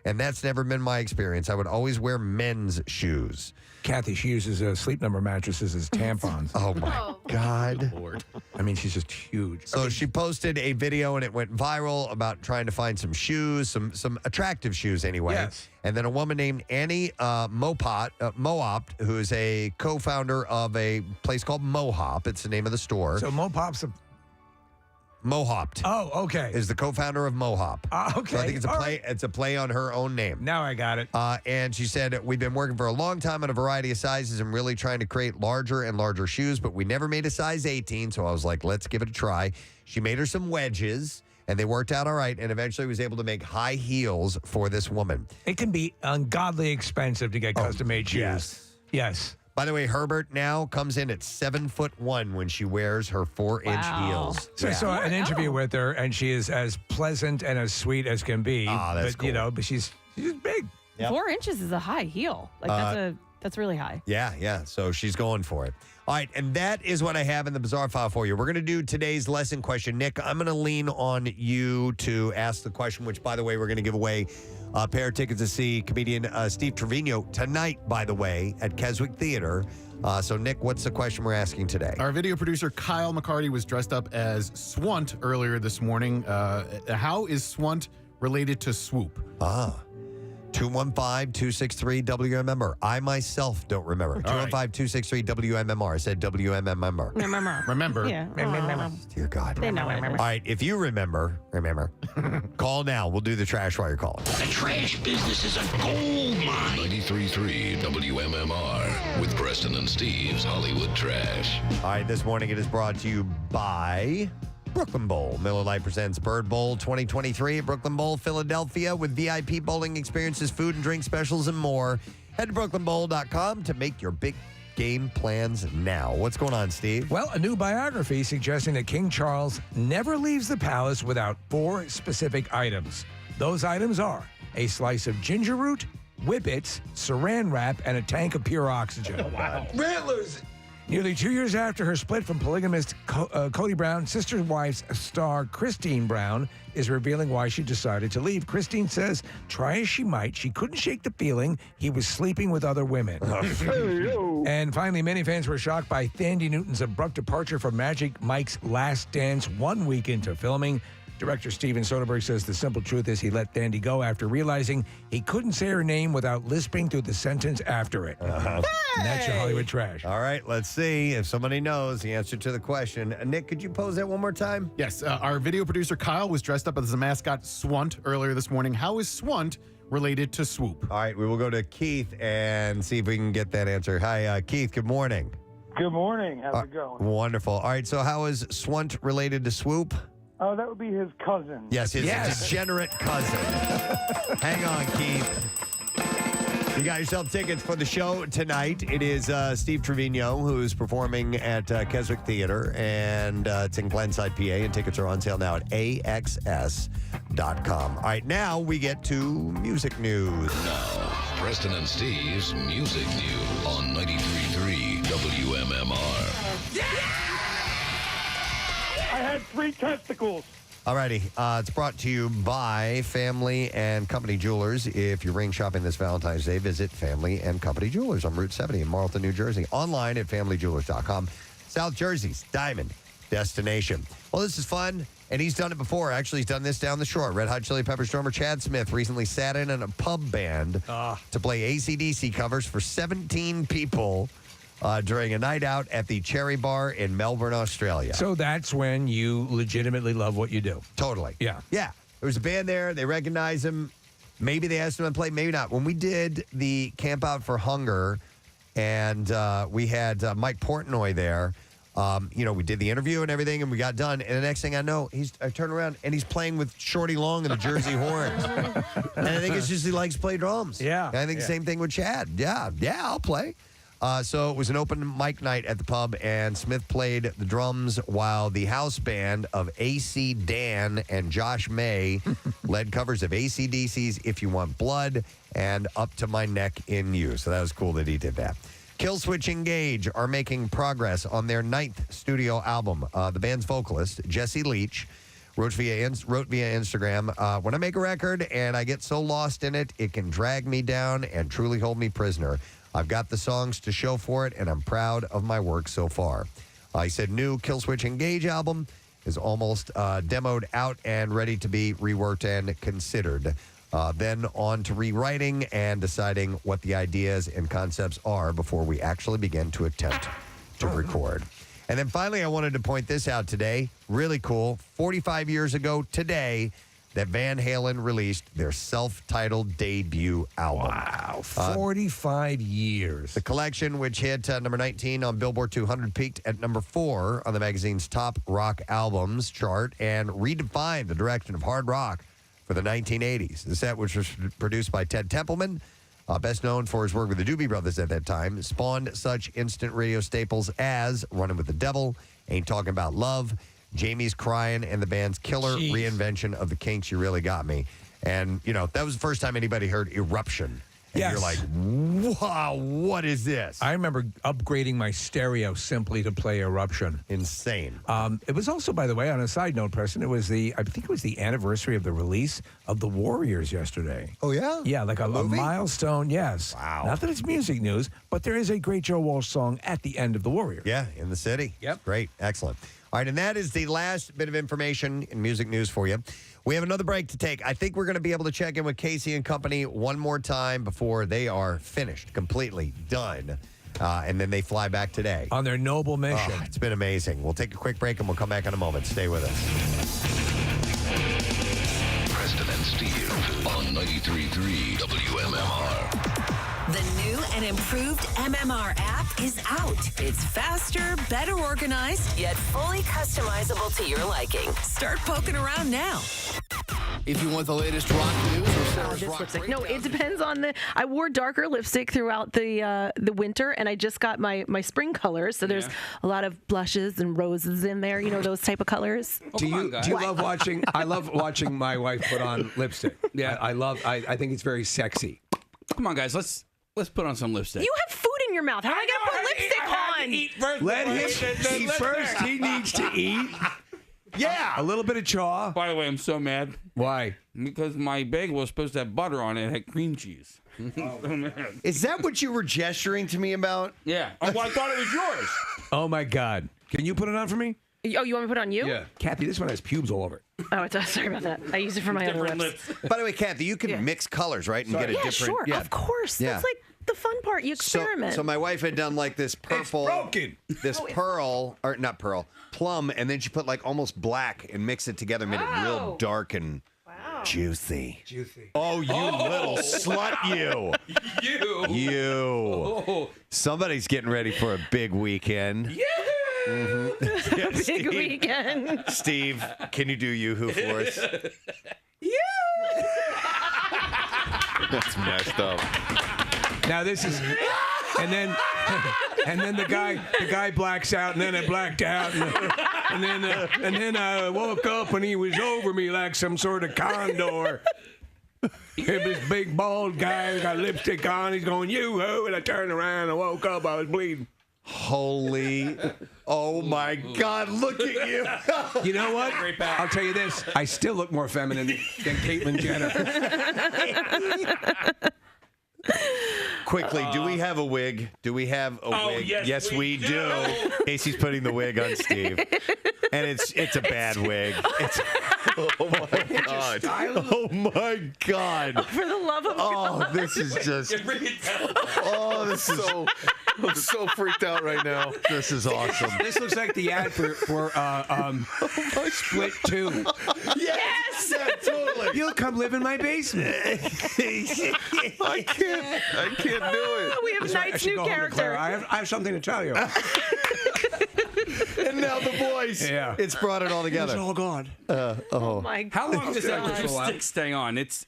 and that's never been my experience. I would always wear men's shoes. Kathy, she uses Sleep Number mattresses as tampons. Oh, my God. Lord. I mean, she's just huge. So she posted a video, and it went viral about trying to find some shoes, some attractive shoes anyway. Yes. And then a woman named Annie Mohopt, who is a co-founder of a place called Mohop. It's the name of the store. So Mohop's a... Mohopt. Oh, okay. Is the co-founder of Mohop. Okay. So I think it's a play. It's a play on her own name. Now I got it. And she said, we've been working for a long time on a variety of sizes and really trying to create larger and larger shoes, but we never made a size 18. So I was like, let's give it a try. She made her some wedges, and they worked out all right, and eventually was able to make high heels for this woman. It can be ungodly expensive to get custom-made shoes. Yes. By the way, Herbert now comes in at 7'1" when she wears her 4-inch heels. So I saw an interview with her, and she is as pleasant and as sweet as can be. That's but, but she's big. 4 inches is a high heel. Like that's really high. Yeah. So she's going for it. All right, and that is what I have in the bizarre file for you. We're going to do today's lesson question. Nick, I'm going to lean on you to ask the question, which, by the way, we're going to give away a pair of tickets to see comedian Steve Trevino tonight, by the way, at Keswick Theater. So, Nick, what's the question we're asking today? Our video producer, Kyle McCarty, was dressed up as Swunt earlier this morning. How is Swunt related to swoop? 215-263-WMMR. I myself don't remember. 215-263-WMMR. I said WMMR. Remember. Yeah. Dear God. They know it. All right, if you remember, call now. We'll do the trash while you're calling. The trash business is a gold mine. 93.3 WMMR with Preston and Steve's Hollywood Trash. All right, this morning it is brought to you by Brooklyn Bowl. Miller Lite presents Bird Bowl 2023 at Brooklyn Bowl, Philadelphia, with VIP bowling experiences, food and drink specials, and more. Head to brooklynbowl.com to make your big game plans now. What's going on, Steve? Well, a new biography suggesting that King Charles never leaves the palace without 4 specific items. Those items are a slice of ginger root, whippets, saran wrap, and a tank of pure oxygen. Rattlers! Nearly 2 years after her split from polygamist Cody Brown, Sister Wives star Christine Brown is revealing why she decided to leave. Christine says, try as she might, she couldn't shake the feeling he was sleeping with other women. And finally, many fans were shocked by Thandie Newton's abrupt departure from Magic Mike's Last Dance 1 week into filming. Director Steven Soderbergh says the simple truth is he let Thandie go after realizing he couldn't say her name without lisping through the sentence after it. And that's your Hollywood trash. All right, let's see if somebody knows the answer to the question. Nick, could you pose that one more time? Yes, our video producer, Kyle, was dressed up as the mascot Swunt earlier this morning. How is Swunt related to swoop? All right, we will go to Keith and see if we can get that answer. Hi, Keith, good morning. Good morning. How's it going? Wonderful. All right, so how is Swunt related to swoop? Oh, that would be his cousin. Yes, his degenerate cousin. Hang on, Keith. You got yourself tickets for the show tonight. It is Steve Trevino who's performing at Keswick Theater, and it's in Glenside, PA, and tickets are on sale now at AXS.com. All right, now we get to music news. Now, Preston and Steve's Music News on 93.3 WMMR. I had 3 testicles. Alrighty, it's brought to you by Family and Company Jewelers. If you're ring shopping this Valentine's Day, visit Family and Company Jewelers on Route 70 in Marlton, New Jersey. Online at FamilyJewelers.com. South Jersey's diamond destination. Well, this is fun, and he's done it before. Actually, he's done this down the shore. Red Hot Chili Peppers drummer Chad Smith recently sat in a pub band to play AC/DC covers for 17 people during a night out at the Cherry Bar in Melbourne, Australia. So that's when you legitimately love what you do. Totally. Yeah. Yeah. There was a band there. They recognized him. Maybe they asked him to play, maybe not. When we did the Camp Out for Hunger and we had Mike Portnoy there, we did the interview and everything, and we got done. And the next thing I know, I turn around, and he's playing with Shorty Long and the Jersey Horns. And I think it's just he likes to play drums. Yeah. I think the same thing with Chad. Yeah, I'll play. So it was an open mic night at the pub, and Smith played the drums while the house band of AC Dan and Josh May led covers of AC/DC's If You Want Blood and Up to My Neck in You. So that was cool that he did that. Killswitch Engage are making progress on their 9th studio album. The band's vocalist, Jesse Leach, wrote via Instagram, when I make a record and I get so lost in it, it can drag me down and truly hold me prisoner. I've got the songs to show for it, and I'm proud of my work so far. He said new Killswitch Engage album is almost demoed out and ready to be reworked and considered. Then on to rewriting and deciding what the ideas and concepts are before we actually begin to attempt to record. And then finally, I wanted to point this out today. Really cool. 45 years ago today, that Van Halen released their self-titled debut album. Wow, 45 years. The collection, which hit number 19 on Billboard 200, peaked at number 4 on the magazine's top rock albums chart and redefined the direction of hard rock for the 1980s. The set, which was produced by Ted Templeman, best known for his work with the Doobie Brothers at that time, spawned such instant radio staples as Running with the Devil, Ain't Talking About Love, Jamie's Crying, and the band's killer reinvention of the Kinks, You Really Got Me. And, you know, that was the first time anybody heard Eruption. And you're like, wow, what is this? I remember upgrading my stereo simply to play Eruption. Insane. It was also, by the way, on a side note, Preston, I think it was the anniversary of the release of The Warriors yesterday. Oh, yeah? Yeah, like a milestone, yes. Wow. Not that it's music news, but there is a great Joe Walsh song at the end of The Warriors. Yeah, in the city. Yep. Great. Excellent. All right, and that is the last bit of information in music news for you. We have another break to take. I think we're going to be able to check in with Casey and company one more time before they are finished, completely done. And then they fly back today. On their noble mission. It's been amazing. We'll take a quick break and we'll come back in a moment. Stay with us. Preston and Steve on 93.3 WMMR. The new and improved MMR app is out. It's faster, better organized, yet fully customizable to your liking. Start poking around now. If you want the latest rock news or Sarah's This rock lipstick. No, it depends on the. I wore darker lipstick throughout the winter, and I just got my spring colors. So there's a lot of blushes and roses in there. You know, those type of colors. Do you love watching? I love watching my wife put on lipstick. Yeah, I think it's very sexy. Come on, guys, let's put on some lipstick. You have food in your mouth. How am I gonna put lipstick on? Let him eat first. He needs to eat. Yeah, a little bit of chaw. By the way, I'm so mad. Why? Because my bagel was supposed to have butter on it. It had cream cheese. Is that what you were gesturing to me about? Yeah. Oh, well, I thought it was yours. Oh, my God. Can you put it on for me? Oh, you want me to put it on you? Yeah. Kathy, this one has pubes all over it. Oh, sorry about that. I use it for my other lips. By the way, Kathy, you can mix colors, right? And get a different. Sure. Of course. Yeah. That's like the fun part. You experiment. So my wife had done like this purple, this plum, and then she put like almost black and mixed it together, made it real dark and juicy. Oh, you little slut, you. You. Somebody's getting ready for a big weekend. Yeah. Yeah, Big weekend. Steve, can you do Yoo-hoo for us? That's messed up. Now this is, and then the guy blacks out, and then I blacked out, and then I woke up and he was over me like some sort of condor. This big bald guy got lipstick on. He's going yoo-hoo, and I turned around and woke up. I was bleeding. Holy, oh my God, look at you. You know what? I'll tell you this. I still look more feminine than Caitlyn Jenner. Quickly, do we have a wig? Do we have a wig? Yes, we do. Casey's putting the wig on Steve. And it's a bad wig. Oh my God. Oh my God. For the love of God. This is just. Oh, this is so. I'm so freaked out right now. This is awesome. This looks like the ad for Split 2. Yes, totally. You'll come live in my basement. I can't do it. We have Knight's new character. I have something to tell you. And now the voice. Yeah. It's brought it all together. It's all gone. Oh my God. How long does that lipstick stay on? It's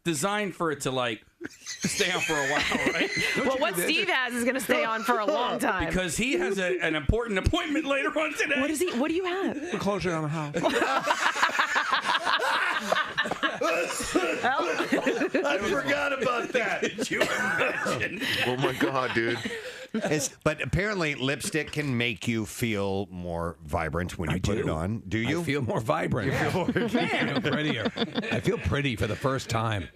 designed for it to like stay on for a while, right? Well, what Steve has is going to stay on for a long time. Because he has an important appointment later on today. What is he? What do you have? We're closing on the house. I forgot about that. Did you imagine? Oh my God, dude. But apparently, lipstick can make you feel more vibrant when you put it on. Do you? I feel more vibrant. I feel prettier. I feel pretty for the first time.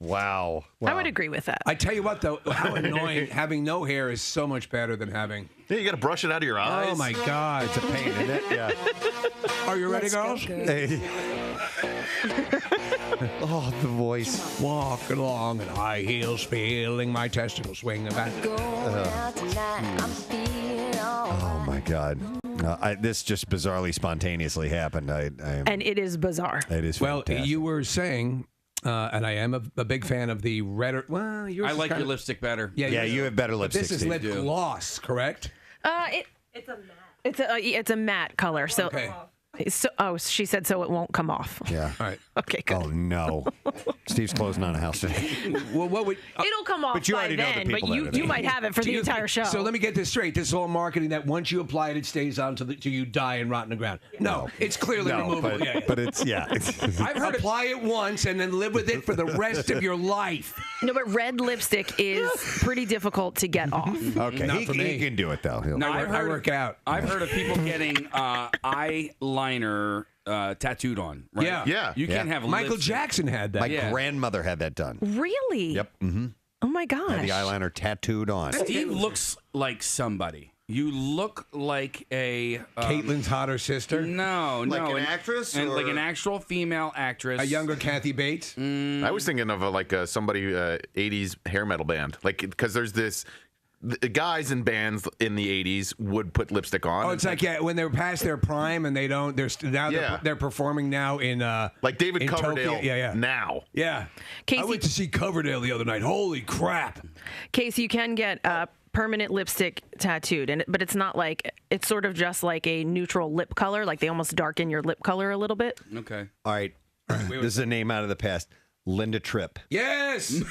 Wow. I would agree with that. I tell you what, though, how annoying having no hair is so much better than having. Yeah, you got to brush it out of your eyes. Oh my God, It's a pain, isn't it? Yeah. Are you ready, girls? Oh, the voice. Walking along in high heels, feeling my testicles swing back. Oh my God. This just bizarrely, spontaneously happened. And it is bizarre. It is Well, fantastic. you were saying, and I am a big fan of the red. Well, yours I is like kind your of- lipstick better. Yeah, you have better But lipstick. this is Steve. lip gloss, correct? It's a matte. It's a matte color. So, she said so it won't come off. Yeah. All right. Okay, good. Oh no, Steve's closing on a house today. Well, what would? It'll come off But you by already know the then, but people you that are might have it for Do the you entire show. So let me get this straight. This is all marketing that once you apply it, it stays on till you die and rot in the ground. No, it's clearly removable. But it's I've heard apply it once and then live with it for the rest of your life. No, but red lipstick is pretty difficult to get off. Okay, Not he, for me. he can do it though. He'll- No, I work out. I've heard of people getting eyeliner tattooed on. Right? Yeah. You can't have Michael lipstick. Jackson had that. My grandmother had that done. Really? Yep. Mm-hmm. Oh my gosh. Had the eyeliner tattooed on. Steve looks like somebody. You look like a Caitlin's hotter sister. No, Like no, an actress and or- like an actual female actress, A younger Kathy Bates. I was thinking of somebody 80s hair metal band, like because there's this. The guys in bands in the 80s would put lipstick on. Oh, it's like when they're past their prime and they don't. They're performing now in like David in Coverdale. Tokyo. Now. Yeah. Casey- I went to see Coverdale the other night. Holy crap! Casey, you can get permanent lipstick tattooed, but it's not like, it's sort of just like a neutral lip color. Like they almost darken your lip color a little bit. Okay. All right. This is a name out of the past. Linda Tripp. Yes. Do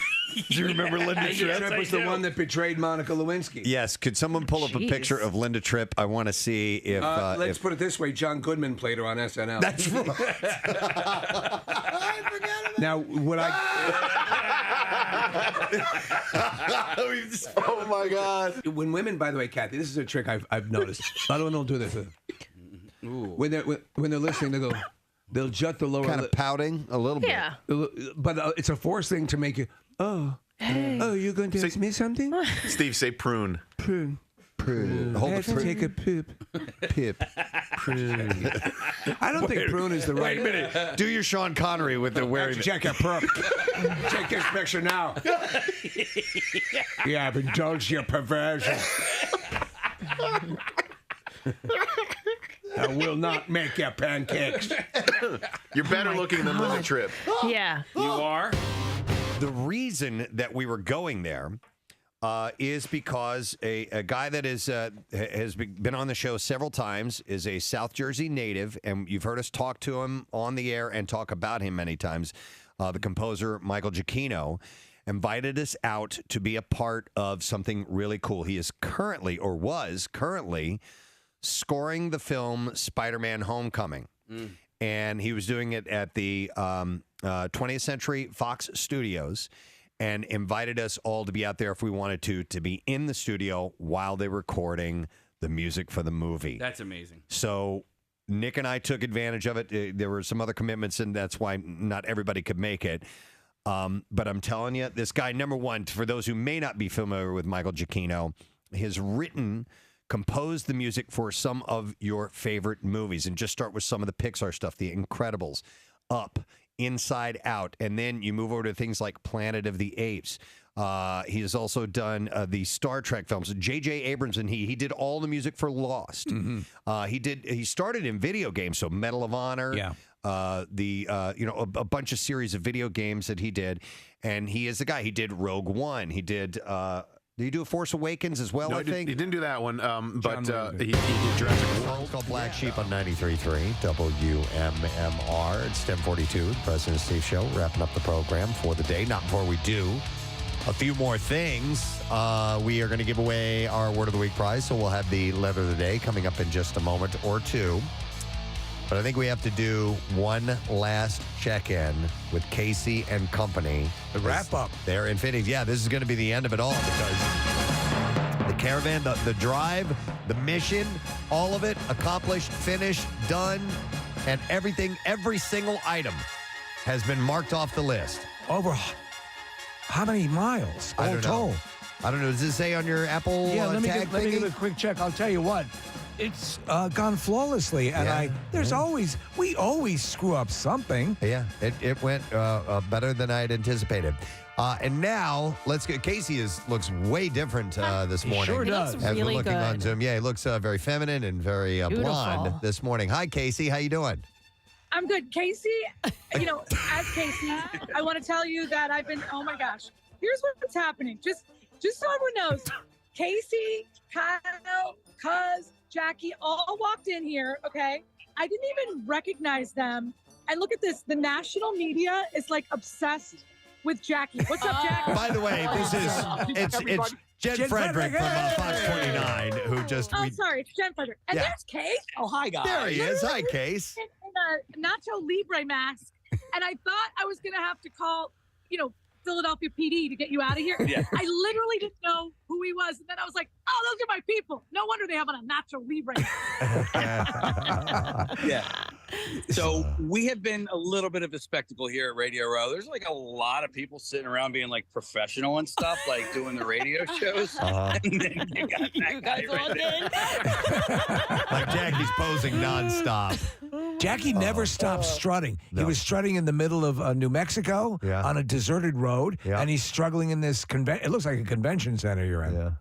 you remember Linda Tripp? Tripp was the one that betrayed Monica Lewinsky. Yes. Could someone pull up a Jeez. picture of Linda Tripp? I want to see if. Let's put it this way: John Goodman played her on SNL. That's right. Now, would I? Oh my God! When women, by the way, Kathy, this is a trick I've noticed. A lot of women don't do this. When they're listening, they'll jut the lower Kind of lip. pouting a little Yeah. But it's a forced thing to make you. Oh, you're going to ask me something? Steve, say prune. Prune. bit. Hold Let's the fruit. take a poop. Pip. Prune. I don't think prune is the right. Wait a minute. Do your Sean Connery with the wearing. Check your perp. Check this picture now. Yeah, I've indulged your perversion. I will not make your pancakes. You're better looking than Linda Tripp. Yeah. You are? The reason that we were going there is because a guy that has been on the show several times, is a South Jersey native, and you've heard us talk to him on the air and talk about him many times. The composer, Michael Giacchino, invited us out to be a part of something really cool. He is currently, or was currently, scoring the film Spider-Man Homecoming. And he was doing it at the 20th Century Fox Studios, and invited us all to be out there if we wanted to be in the studio while they were recording the music for the movie. That's amazing. So Nick and I took advantage of it. There were some other commitments, and that's why not everybody could make it. But I'm telling you, this guy, number one, for those who may not be familiar with Michael Giacchino, has composed the music for some of your favorite movies. And just start with some of the Pixar stuff, The Incredibles, Up, Inside Out, and then you move over to things like Planet of the Apes. He has also done the Star Trek films. J.J. Abrams and he did all the music for Lost. He started in video games, so Medal of Honor. Yeah. A bunch of series of video games that he did, and he is the guy. He did Rogue One. He did. Did he do Force Awakens as well? No, I think he didn't do that one. But he did Jurassic Jurassic World. It's called Black Sheep on 93.3 WMMR. It's 10:42. The President Steve Show, wrapping up the program for the day. Not before we do a few more things. We are going to give away our Word of the Week prize, so we'll have the letter of the day coming up in just a moment or two. But I think we have to do one last check-in with Casey and company. The wrap-up. They're in Phoenix. Yeah, this is going to be the end of it all because the caravan, the drive, the mission, all of it accomplished, finished, done, and everything, every single item has been marked off the list. Over how many miles? I All don't know. told. I don't know. Does this say on your Apple Let me tag give thingy? a quick check. I'll tell you what. It's gone flawlessly, and we always screw up something. Yeah, it went better than I'd anticipated. And now let's get Casey looks way different this morning. Sure does. As Really we're looking on good. Zoom. Yeah, he looks very feminine and very blonde this morning. Hi, Casey. How you doing? I'm good. Casey, as Casey, I want to tell you that I've been, oh my gosh, here's what's happening. Just so everyone knows, Casey, Kyle, Cuz, Jackie all walked in here, okay? I didn't even recognize them. And look at this. The national media is like obsessed with Jackie. What's up, Jackie? By the way, it's Jen Frederick from Fox 29 who just. Sorry, it's Jen Frederick. And there's Case. Oh, hi, guys. There he is. Hi, Case. In a Nacho Libre mask. And I thought I was going to have to call, Philadelphia PD to get you out of here. Yeah. I literally didn't know who he was. And then I was like, oh, those are my people. No wonder they have on a Nacho Libre. Yeah. So we have been a little bit of a spectacle here at Radio Row. There's like a lot of people sitting around being like professional and stuff, like doing the radio shows. And then you got that guy right there. Like Jackie's posing nonstop. Jackie never stopped strutting. He was strutting in the middle of New Mexico on a deserted road, and he's struggling in this convention. It looks like a convention center you're in. Yeah.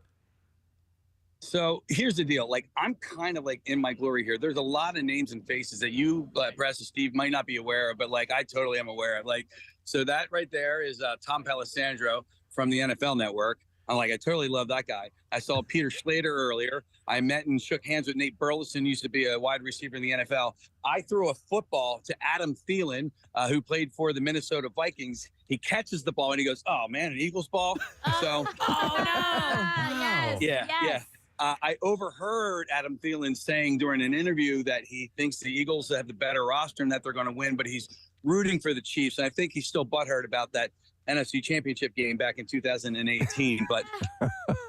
So here's the deal. Like, I'm kind of like in my glory here. There's a lot of names and faces that you, Preston, Steve, might not be aware of, but like I totally am aware of. Like, so that right there is Tom Pelissandro from the NFL Network. I totally love that guy. I saw Peter Schlater earlier. I met and shook hands with Nate Burleson, used to be a wide receiver in the NFL. I threw a football to Adam Thielen, who played for the Minnesota Vikings. He catches the ball and he goes, "Oh man, an Eagles ball." So, oh no! Yeah. I overheard Adam Thielen saying during an interview that he thinks the Eagles have the better roster and that they're going to win, but he's rooting for the Chiefs. And I think he's still butthurt about that NFC Championship game back in 2018. But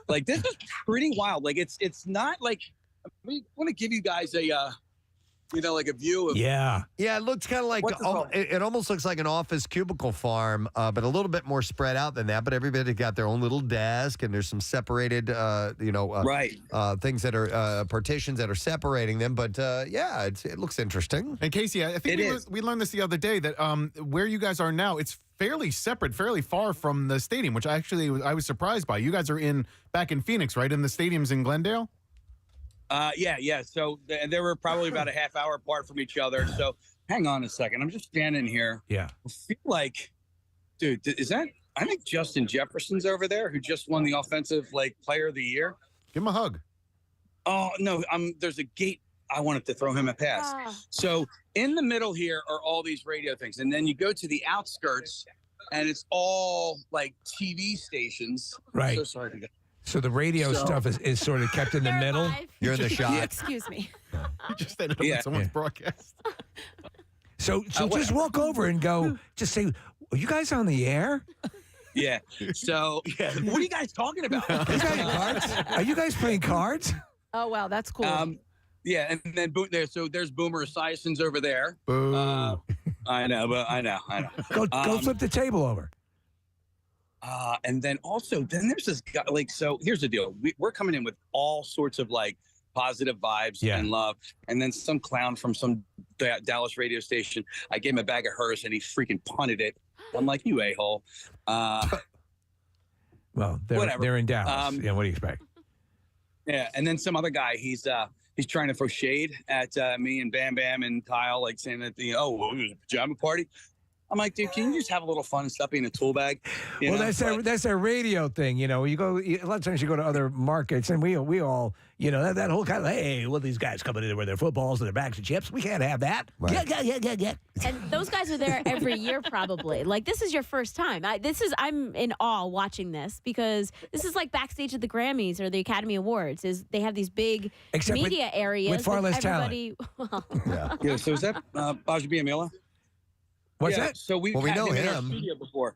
like, this is pretty wild. Like, it's not like we want to give you guys a like a view of. Yeah, it looks kind of like it almost looks like an office cubicle farm, but a little bit more spread out than that. But everybody got their own little desk, and there's some separated, things that are partitions that are separating them. But it looks interesting. And Casey, I think we learned this the other day that where you guys are now, it's fairly separate, fairly far from the stadium, which I was surprised by. You guys are back in Phoenix, right? And the stadium's in Glendale. Yeah. So they were probably about a half hour apart from each other. So hang on a second. I'm just standing here. Yeah. I feel like, dude, I think Justin Jefferson's over there, who just won the offensive player of the year. Give him a hug. Oh no, there's a gate. I wanted to throw him a pass. So in the middle here are all these radio things. And then you go to the outskirts and it's all like TV stations. Right. So sorry to go. So the radio stuff is sort of kept in the middle. You're in the shot. Excuse me. You just ended up in someone's broadcast. So just walk over and go. Just say, "Are you guys on the air?" Yeah. So what are you guys talking about? Are you guys playing cards? Oh wow, that's cool. Yeah, and then there's Boomer Esiason's over there. Boo. I know. Go flip the table over. And then there's this guy. So here's the deal: we're coming in with all sorts of positive vibes and love, and then some clown from some Dallas radio station. I gave him a bag of hers, and he freaking punted it. I'm like, you a-hole. Well, they're in Dallas. What do you expect? Yeah, and then some other guy. He's trying to throw shade at me and Bam Bam and Kyle, saying that it was a pajama party. I'm like, dude, can you just have a little fun and stop being a tool bag? That's a radio thing. You go a lot of times you go to other markets and we all that whole kind of these guys coming in with their footballs and their bags of chips. We can't have that. Right. Yeah. And those guys are there every year probably. This is your first time. I'm in awe watching this because this is like backstage at the Grammys or the Academy Awards. They have these big media areas with far less everybody. talent. Yeah. So is that Baja Biamila? What's that? So we know him in our him. studio before.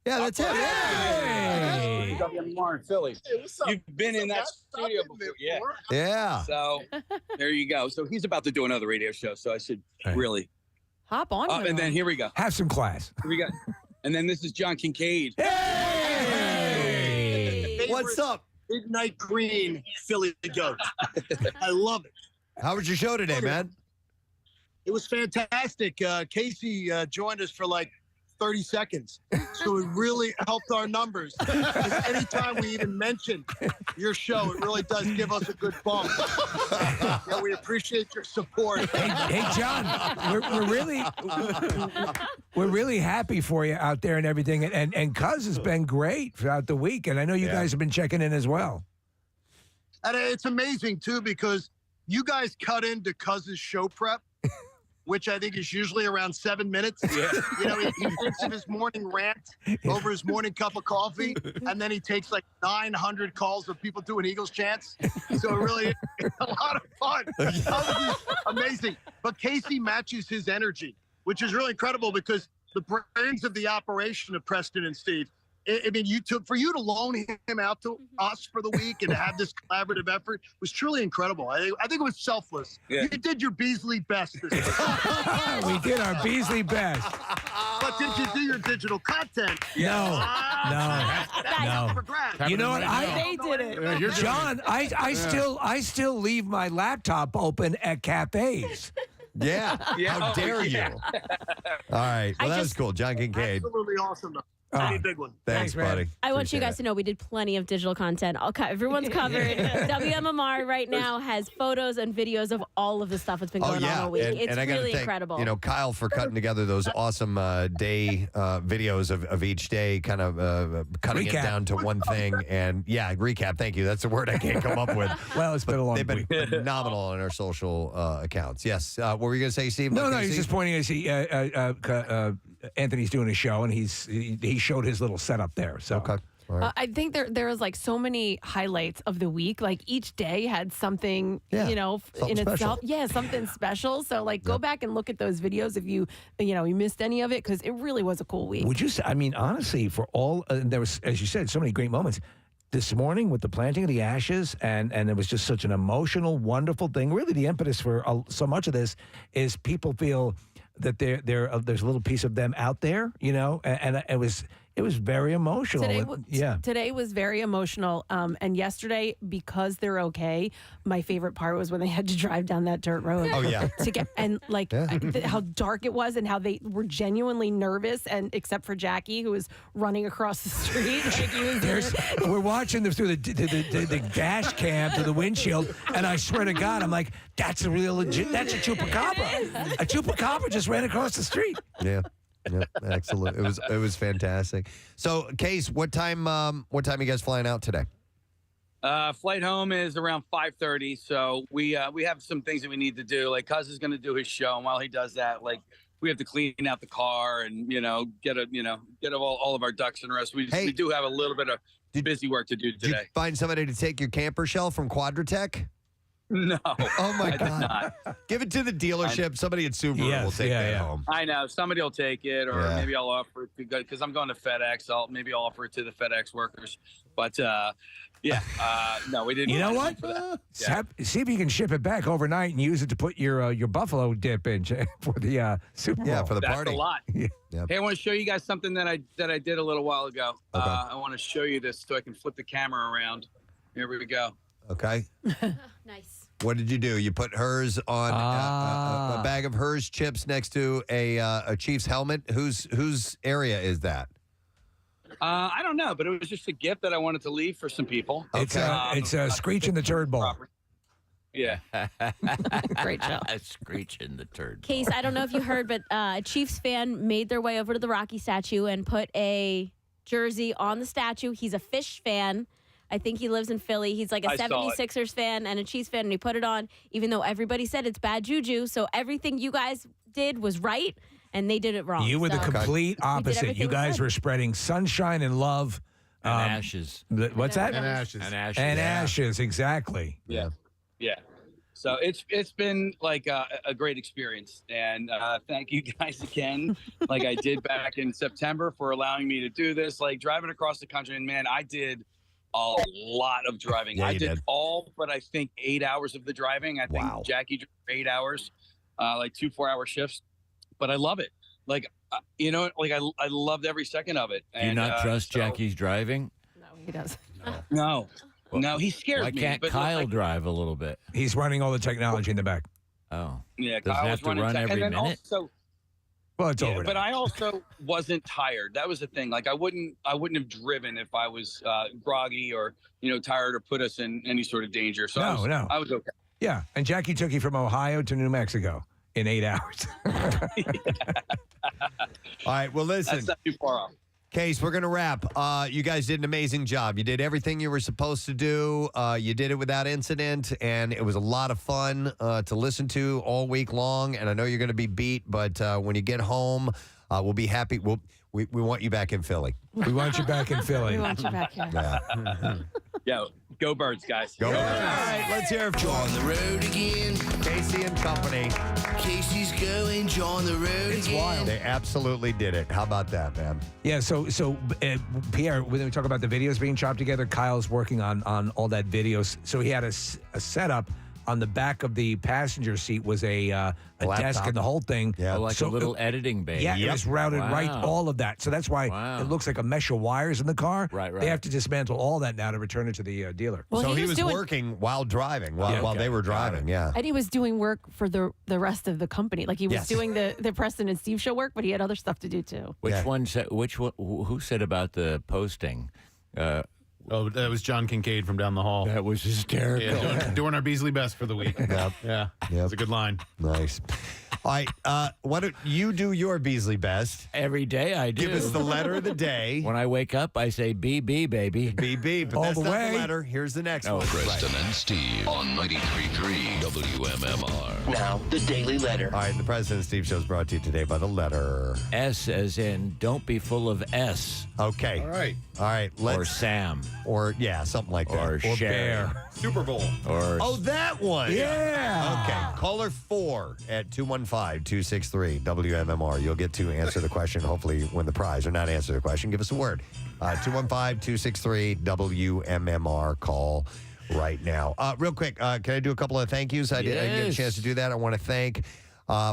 Yeah, that's it. Hey. WMMR in Philly. You've been in that studio before. Yeah. So there you go. So he's about to do another radio show. So I should really hop on. And then here we go. Have some class. Here we go. And then this is John Kincaid. Hey! What's up? Midnight Green Philly goat. I love it. How was your show today, man? It was fantastic. Casey joined us for 30 seconds. So it really helped our numbers. Because anytime we even mention your show, it really does give us a good bump. Yeah, we appreciate your support. Hey, John, we're really happy for you out there and everything. And Cuz has been great throughout the week. And I know you guys have been checking in as well. And it's amazing, too, because you guys cut into Cuz's show prep, which I think is usually around 7 minutes. Yeah. You know, he thinks of his morning rant over his morning cup of coffee, and then he takes like 900 calls of people doing Eagles chants. So it really is a lot of fun. Cuz is amazing. But Casey matches his energy, which is really incredible because the brains of the operation of Preston and Steve, I mean, for you to loan him out to us for the week and to have this collaborative effort was truly incredible. I think it was selfless. Yeah. You did your Beasley best this week. We did our Beasley best. But did you do your digital content? No. You know what? They did it. John, I still leave my laptop open at cafes. Yeah. How dare you? All right. Well, that was cool. John Kincaid. Absolutely awesome. Big one. Thanks, buddy. I want you guys to know we did plenty of digital content. Everyone's covered. WMMR right now has photos and videos of all of the stuff that's been going on all week. It's I gotta really thank, incredible. You know, Kyle for cutting together those awesome day videos of each day, kind of cutting it down to one thing. And recap. Thank you. That's the word I can't come up with. Well, it's been a long They've been week. phenomenal on our social accounts. Yes. What were you going to say, Steve? No, he's just pointing to see Anthony's doing a show, and he showed his little setup there. So okay. Right. I think there was like so many highlights of the week. Like each day had something, you know, something in special. itself. Yeah, something special. So like go back and look at those videos if you missed any of it, because it really was a cool week. Would you say, I mean, honestly, for all, there was, as you said, so many great moments. This morning with the planting of the ashes, and it was just such an emotional, wonderful thing. Really, the impetus for so much of this is people feel that there's a little piece of them out there, you know, and it was very emotional. Today was very emotional. And yesterday, because they're okay, my favorite part was when they had to drive down that dirt road. Oh, yeah. To get, and like how dark it was and how they were genuinely nervous, and except for Jackie, who was running across the street. Like he was we're watching them through the dash cam to the windshield, and I swear to God, I'm like, that's a chupacabra. A chupacabra just ran across the street. Yeah. Yep, excellent. It was fantastic. So, Case, what time you guys flying out today? Flight home is around 5:30. So we have some things that we need to do. Like Cuz is going to do his show, and while he does that, like we have to clean out the car and get all of our ducks in a row. So we do have a little bit of busy work to do today. Did you find somebody to take your camper shell from Quadratech? No. Oh my I did God! not. Give it to the dealership. Somebody at Subaru will take that home. I know somebody will take it, or maybe I'll offer it to go because I'm going to FedEx. Maybe I'll offer it to the FedEx workers. But no, we didn't. You know what? See if you can ship it back overnight and use it to put your buffalo dip in for the Super Bowl. Yeah, for the That's party. a lot. Yep. Hey, I want to show you guys something that I did a little while ago. Okay. I want to show you this so I can flip the camera around. Here we go. Okay. Nice. What did you do? You put hers on a bag of hers chips next to a Chiefs helmet. Whose area is that? I don't know, but it was just a gift that I wanted to leave for some people. It's a Screech in the Turd Bowl. Yeah. Great show. Screech in the turd. Case, I don't know if you heard, but a Chiefs fan made their way over to the Rocky statue and put a jersey on the statue. He's a Fish fan. I think he lives in Philly. He's like a 76ers fan and a Chiefs fan, and he put it on, even though everybody said it's bad juju. So everything you guys did was right, and they did it wrong. You were the complete opposite. You guys were spreading sunshine and love. And ashes. What's that? And ashes. And ashes. And ashes, exactly. Yeah. So it's been like a great experience, and thank you guys again, like I did back in September, for allowing me to do this. Like driving across the country, and man, I did a lot of driving. Yeah, I you did did. all but I think 8 hours of the driving. I think Jackie drove 8 hours, like 2 4-hour shifts. But I love it. Like I loved every second of it. Do you not trust Jackie's driving? No, he doesn't. No, he scares Why me. can't but Kyle drive a little bit? He's running all the technology in the back. Oh. Yeah, Does it Kyle have was to running run tech. every And then minute? also, Well, it's over. But I also wasn't tired. That was the thing. Like I wouldn't have driven if I was groggy or tired or put us in any sort of danger. So I was okay. Yeah, and Jackie took you from Ohio to New Mexico in 8 hours. All right, well, listen. That's not too far off. Case, we're going to wrap. You guys did an amazing job. You did everything you were supposed to do. You did it without incident, and it was a lot of fun to listen to all week long. And I know you're going to be beat, but when you get home, we'll be happy. We want you back in Philly. We want you back in Philly. We want you back here. Yeah. Yo, go Birds, guys. Go Birds. All right, let's hear it. On the road again. Casey and company. Casey's going, John the road It's again. wild. They absolutely did it. How about that, man? Yeah, so Pierre, when we talk about the videos being chopped together, Kyle's working on all that videos. So he had a setup on the back of the passenger seat was a desk and the whole thing. Yeah, like a little editing bay. Yeah, it was routed right, Wow. all of that. So that's why it looks like a mesh of wires in the car. Right. They have to dismantle all that now to return it to the dealer. Well, so he he was was doing- working while driving, while they were driving. Yeah. And he was doing work for the rest of the company. Like he was Yes. doing the Preston and Steve show work, but he had other stuff to do too. Which one said? Who said about the posting? Oh, that was John Kincaid from down the hall. That was hysterical. Yeah, doing our Beasley best for the week. Yep. Yeah, it's a good line. Nice. All right, why don't you do your Beasley best? Every day I do. Give us the letter of the day. When I wake up, I say BB, baby. BB, but All that's the not way. the letter. Here's the next one. Preston and Steve on 93.3 WMMR. Now, the Daily Letter. All right, the President and Steve show is brought to you today by the letter. S as in don't be full of S. Okay. All right. All right. Let's, Or Sam. Or, yeah, something like that. Or Cher. Bear. Super Bowl. Or Oh, that one. Yeah. Okay. Caller 4 at 215-263 WMMR. You'll get to answer the question, hopefully win the prize, or not answer the question. Give us a word. 215-263 WMMR. Call right now. Real quick, can I do a couple of thank yous? I didn't get a Yes. chance to do that. I want to thank,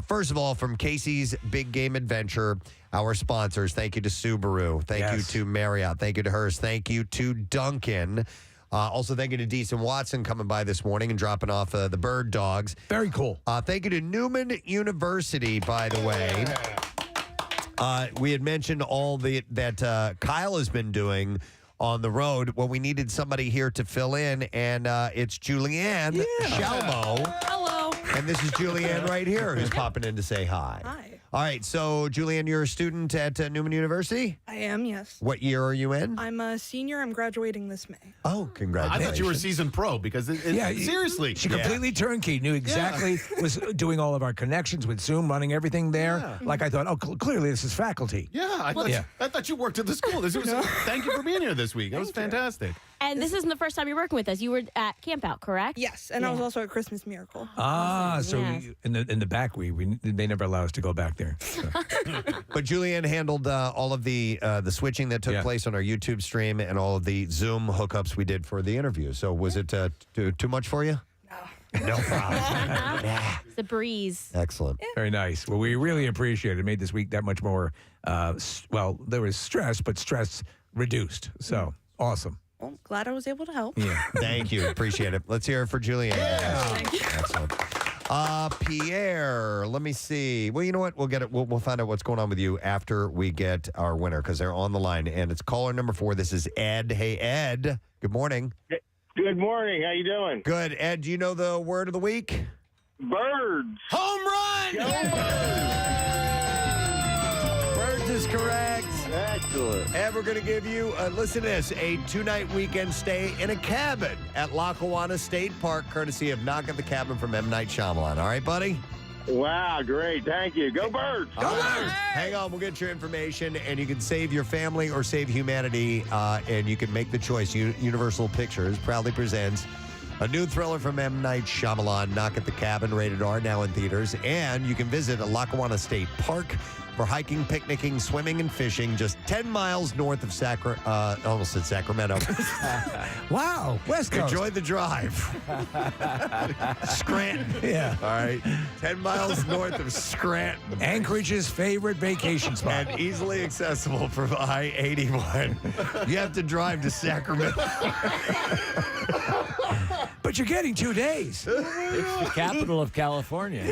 first of all, from Casey's Big Game Adventure, our sponsors. Thank you to Subaru. Thank you to Marriott. Thank you to Hearst. Thank you to Duncan. Also, thank you to Dietz and Watson coming by this morning and dropping off the bird dogs. Very cool. Thank you to Neumann University, by the way. We had mentioned all that Kyle has been doing on the road. Well, we needed somebody here to fill in, and it's Julianne Shalmo. Hello. And this is Julianne right here who's popping in to say hi. Hi. All right, so Julianne, you're a student at Neumann University? I am, yes. What year are you in? I'm a senior. I'm graduating this May. Oh, congratulations. I thought you were seasoned pro because seriously. She completely turnkey, knew exactly, was doing all of our connections with Zoom, running everything there. Yeah. Like I thought, clearly this is faculty. Yeah, I thought you worked at the school. Thank you for being here this week. That was fantastic. And this isn't the first time you're working with us. You were at Camp Out, correct? Yes, and I was also at Christmas Miracle. So Yes. in the back, they never allow us to go back there. So. But Julianne handled all of the switching that took place on our YouTube stream and all of the Zoom hookups we did for the interview. So was it too much for you? No problem. It's a breeze. Excellent. Very nice. Well, we really appreciate it. It made this week that much more, there was stress, but stress reduced. So awesome. Well, glad I was able to help. Yeah. Thank you. Appreciate it. Let's hear it for Julianne. Thank you. Excellent. Pierre, let me see. Well, you know what? We'll get it. We'll find out what's going on with you after we get our winner because they're on the line. And it's caller number 4. This is Ed. Hey, Ed. Good morning. Good morning. How you doing? Good. Ed, do you know the word of the week? Birds. Home run! Birds is correct. Excellent. And we're going to give you, listen to this, a 2-night weekend stay in a cabin at Lackawanna State Park, courtesy of Knock at the Cabin from M. Night Shyamalan. All right, buddy? Wow, great. Thank you. Go Birds. Go Birds. Hang on. We'll get your information, and you can save your family or save humanity, and you can make the choice. Universal Pictures proudly presents a new thriller from M. Night Shyamalan, Knock at the Cabin, rated R, now in theaters. And you can visit Lackawanna State Park for hiking, picnicking, swimming, and fishing just 10 miles north of almost said Sacramento. Wow, West Coast. Enjoy the drive. Scranton. Yeah. All right. 10 miles north of Scranton. Anchorage's favorite vacation spot. And easily accessible from I-81. You have to drive to Sacramento. But But you're getting 2 days. It's the capital of California.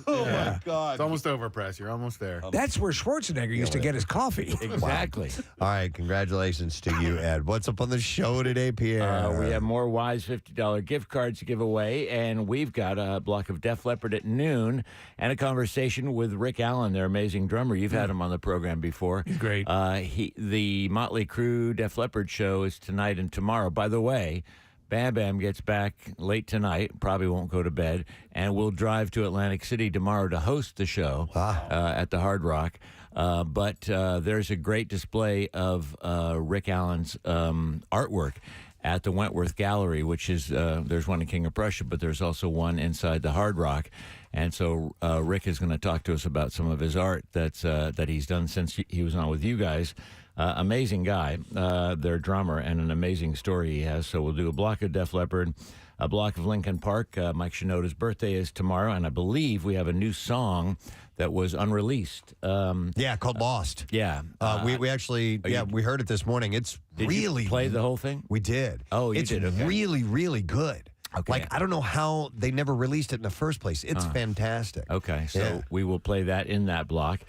Oh, my God. It's almost over, Press. You're almost there. That's where Schwarzenegger used to get his coffee. Exactly. All right, congratulations to you, Ed. What's up on the show today, Pierre? We have more Wise $50 gift cards to give away, and we've got a block of Def Leppard at noon and a conversation with Rick Allen, their amazing drummer. You've had him on the program before. He's great. The Motley Crue Def Leppard show is tonight and tomorrow. By the way, Bam Bam gets back late tonight, probably won't go to bed, and we'll drive to Atlantic City tomorrow to host the show at the Hard Rock. But there's a great display of Rick Allen's artwork at the Wentworth Gallery, which is, there's one in King of Prussia, but there's also one inside the Hard Rock. And so Rick is going to talk to us about some of his art that he's done since he was on with you guys. Amazing guy, their drummer, and an amazing story he has. So we'll do a block of Def Leppard, a block of Linkin Park. Mike Shinoda's birthday is tomorrow, and I believe we have a new song that was unreleased. Called Lost. Yeah. We actually, we heard it this morning. It's Did really... you play the whole thing? We did. Oh, you it's did? Okay. really, really good. Okay. Like, I don't know how they never released it in the first place. It's fantastic. Okay, so we will play that in that block.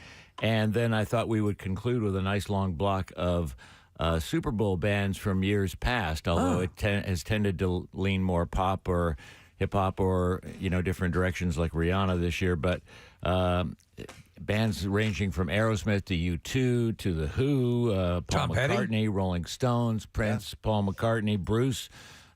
And then I thought we would conclude with a nice long block of Super Bowl bands from years past, although it has tended to lean more pop or hip-hop or, different directions like Rihanna this year. But bands ranging from Aerosmith to U2 to The Who, Paul McCartney, Rolling Stones, Prince, Paul McCartney, Bruce,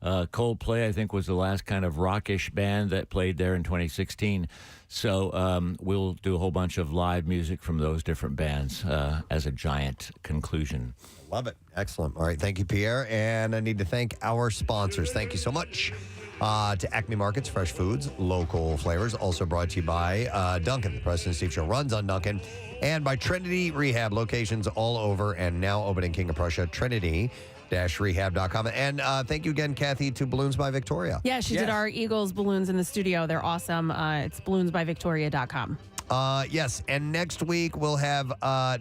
Coldplay, I think, was the last kind of rockish band that played there in 2016. So we'll do a whole bunch of live music from those different bands as a giant conclusion. Love it. Excellent. All right. Thank you, Pierre. And I need to thank our sponsors. Thank you so much to Acme Markets, fresh foods, local flavors. Also brought to you by Duncan. The Preston and Steve Show runs on Duncan. And by Trinity Rehab, locations all over and now open in King of Prussia, Trinity-rehab.com. And thank you again, Kathy, to Balloons by Victoria. Yeah, she did our Eagles balloons in the studio. They're awesome. It's balloonsbyvictoria.com. Yes, and next week we'll have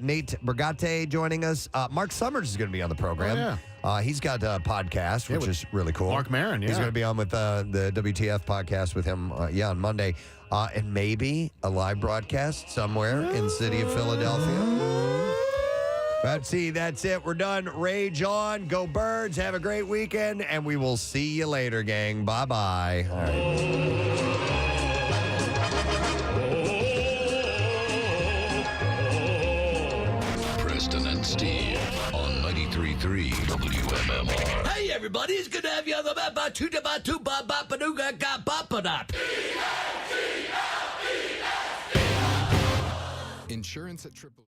Nate Brigate joining us. Mark Summers is going to be on the program. He's got a podcast, which is really cool. Mark Maron, He's going to be on with the WTF podcast with him, on Monday. And maybe a live broadcast somewhere in the city of Philadelphia. Let's see, that's it. We're done. Rage on. Go Birds. Have a great weekend, and we will see you later, gang. Bye-bye. All right. Preston and Steve on 93.3 WMMR. Hey, everybody, it's good to have you on the map. Insurance at Triple.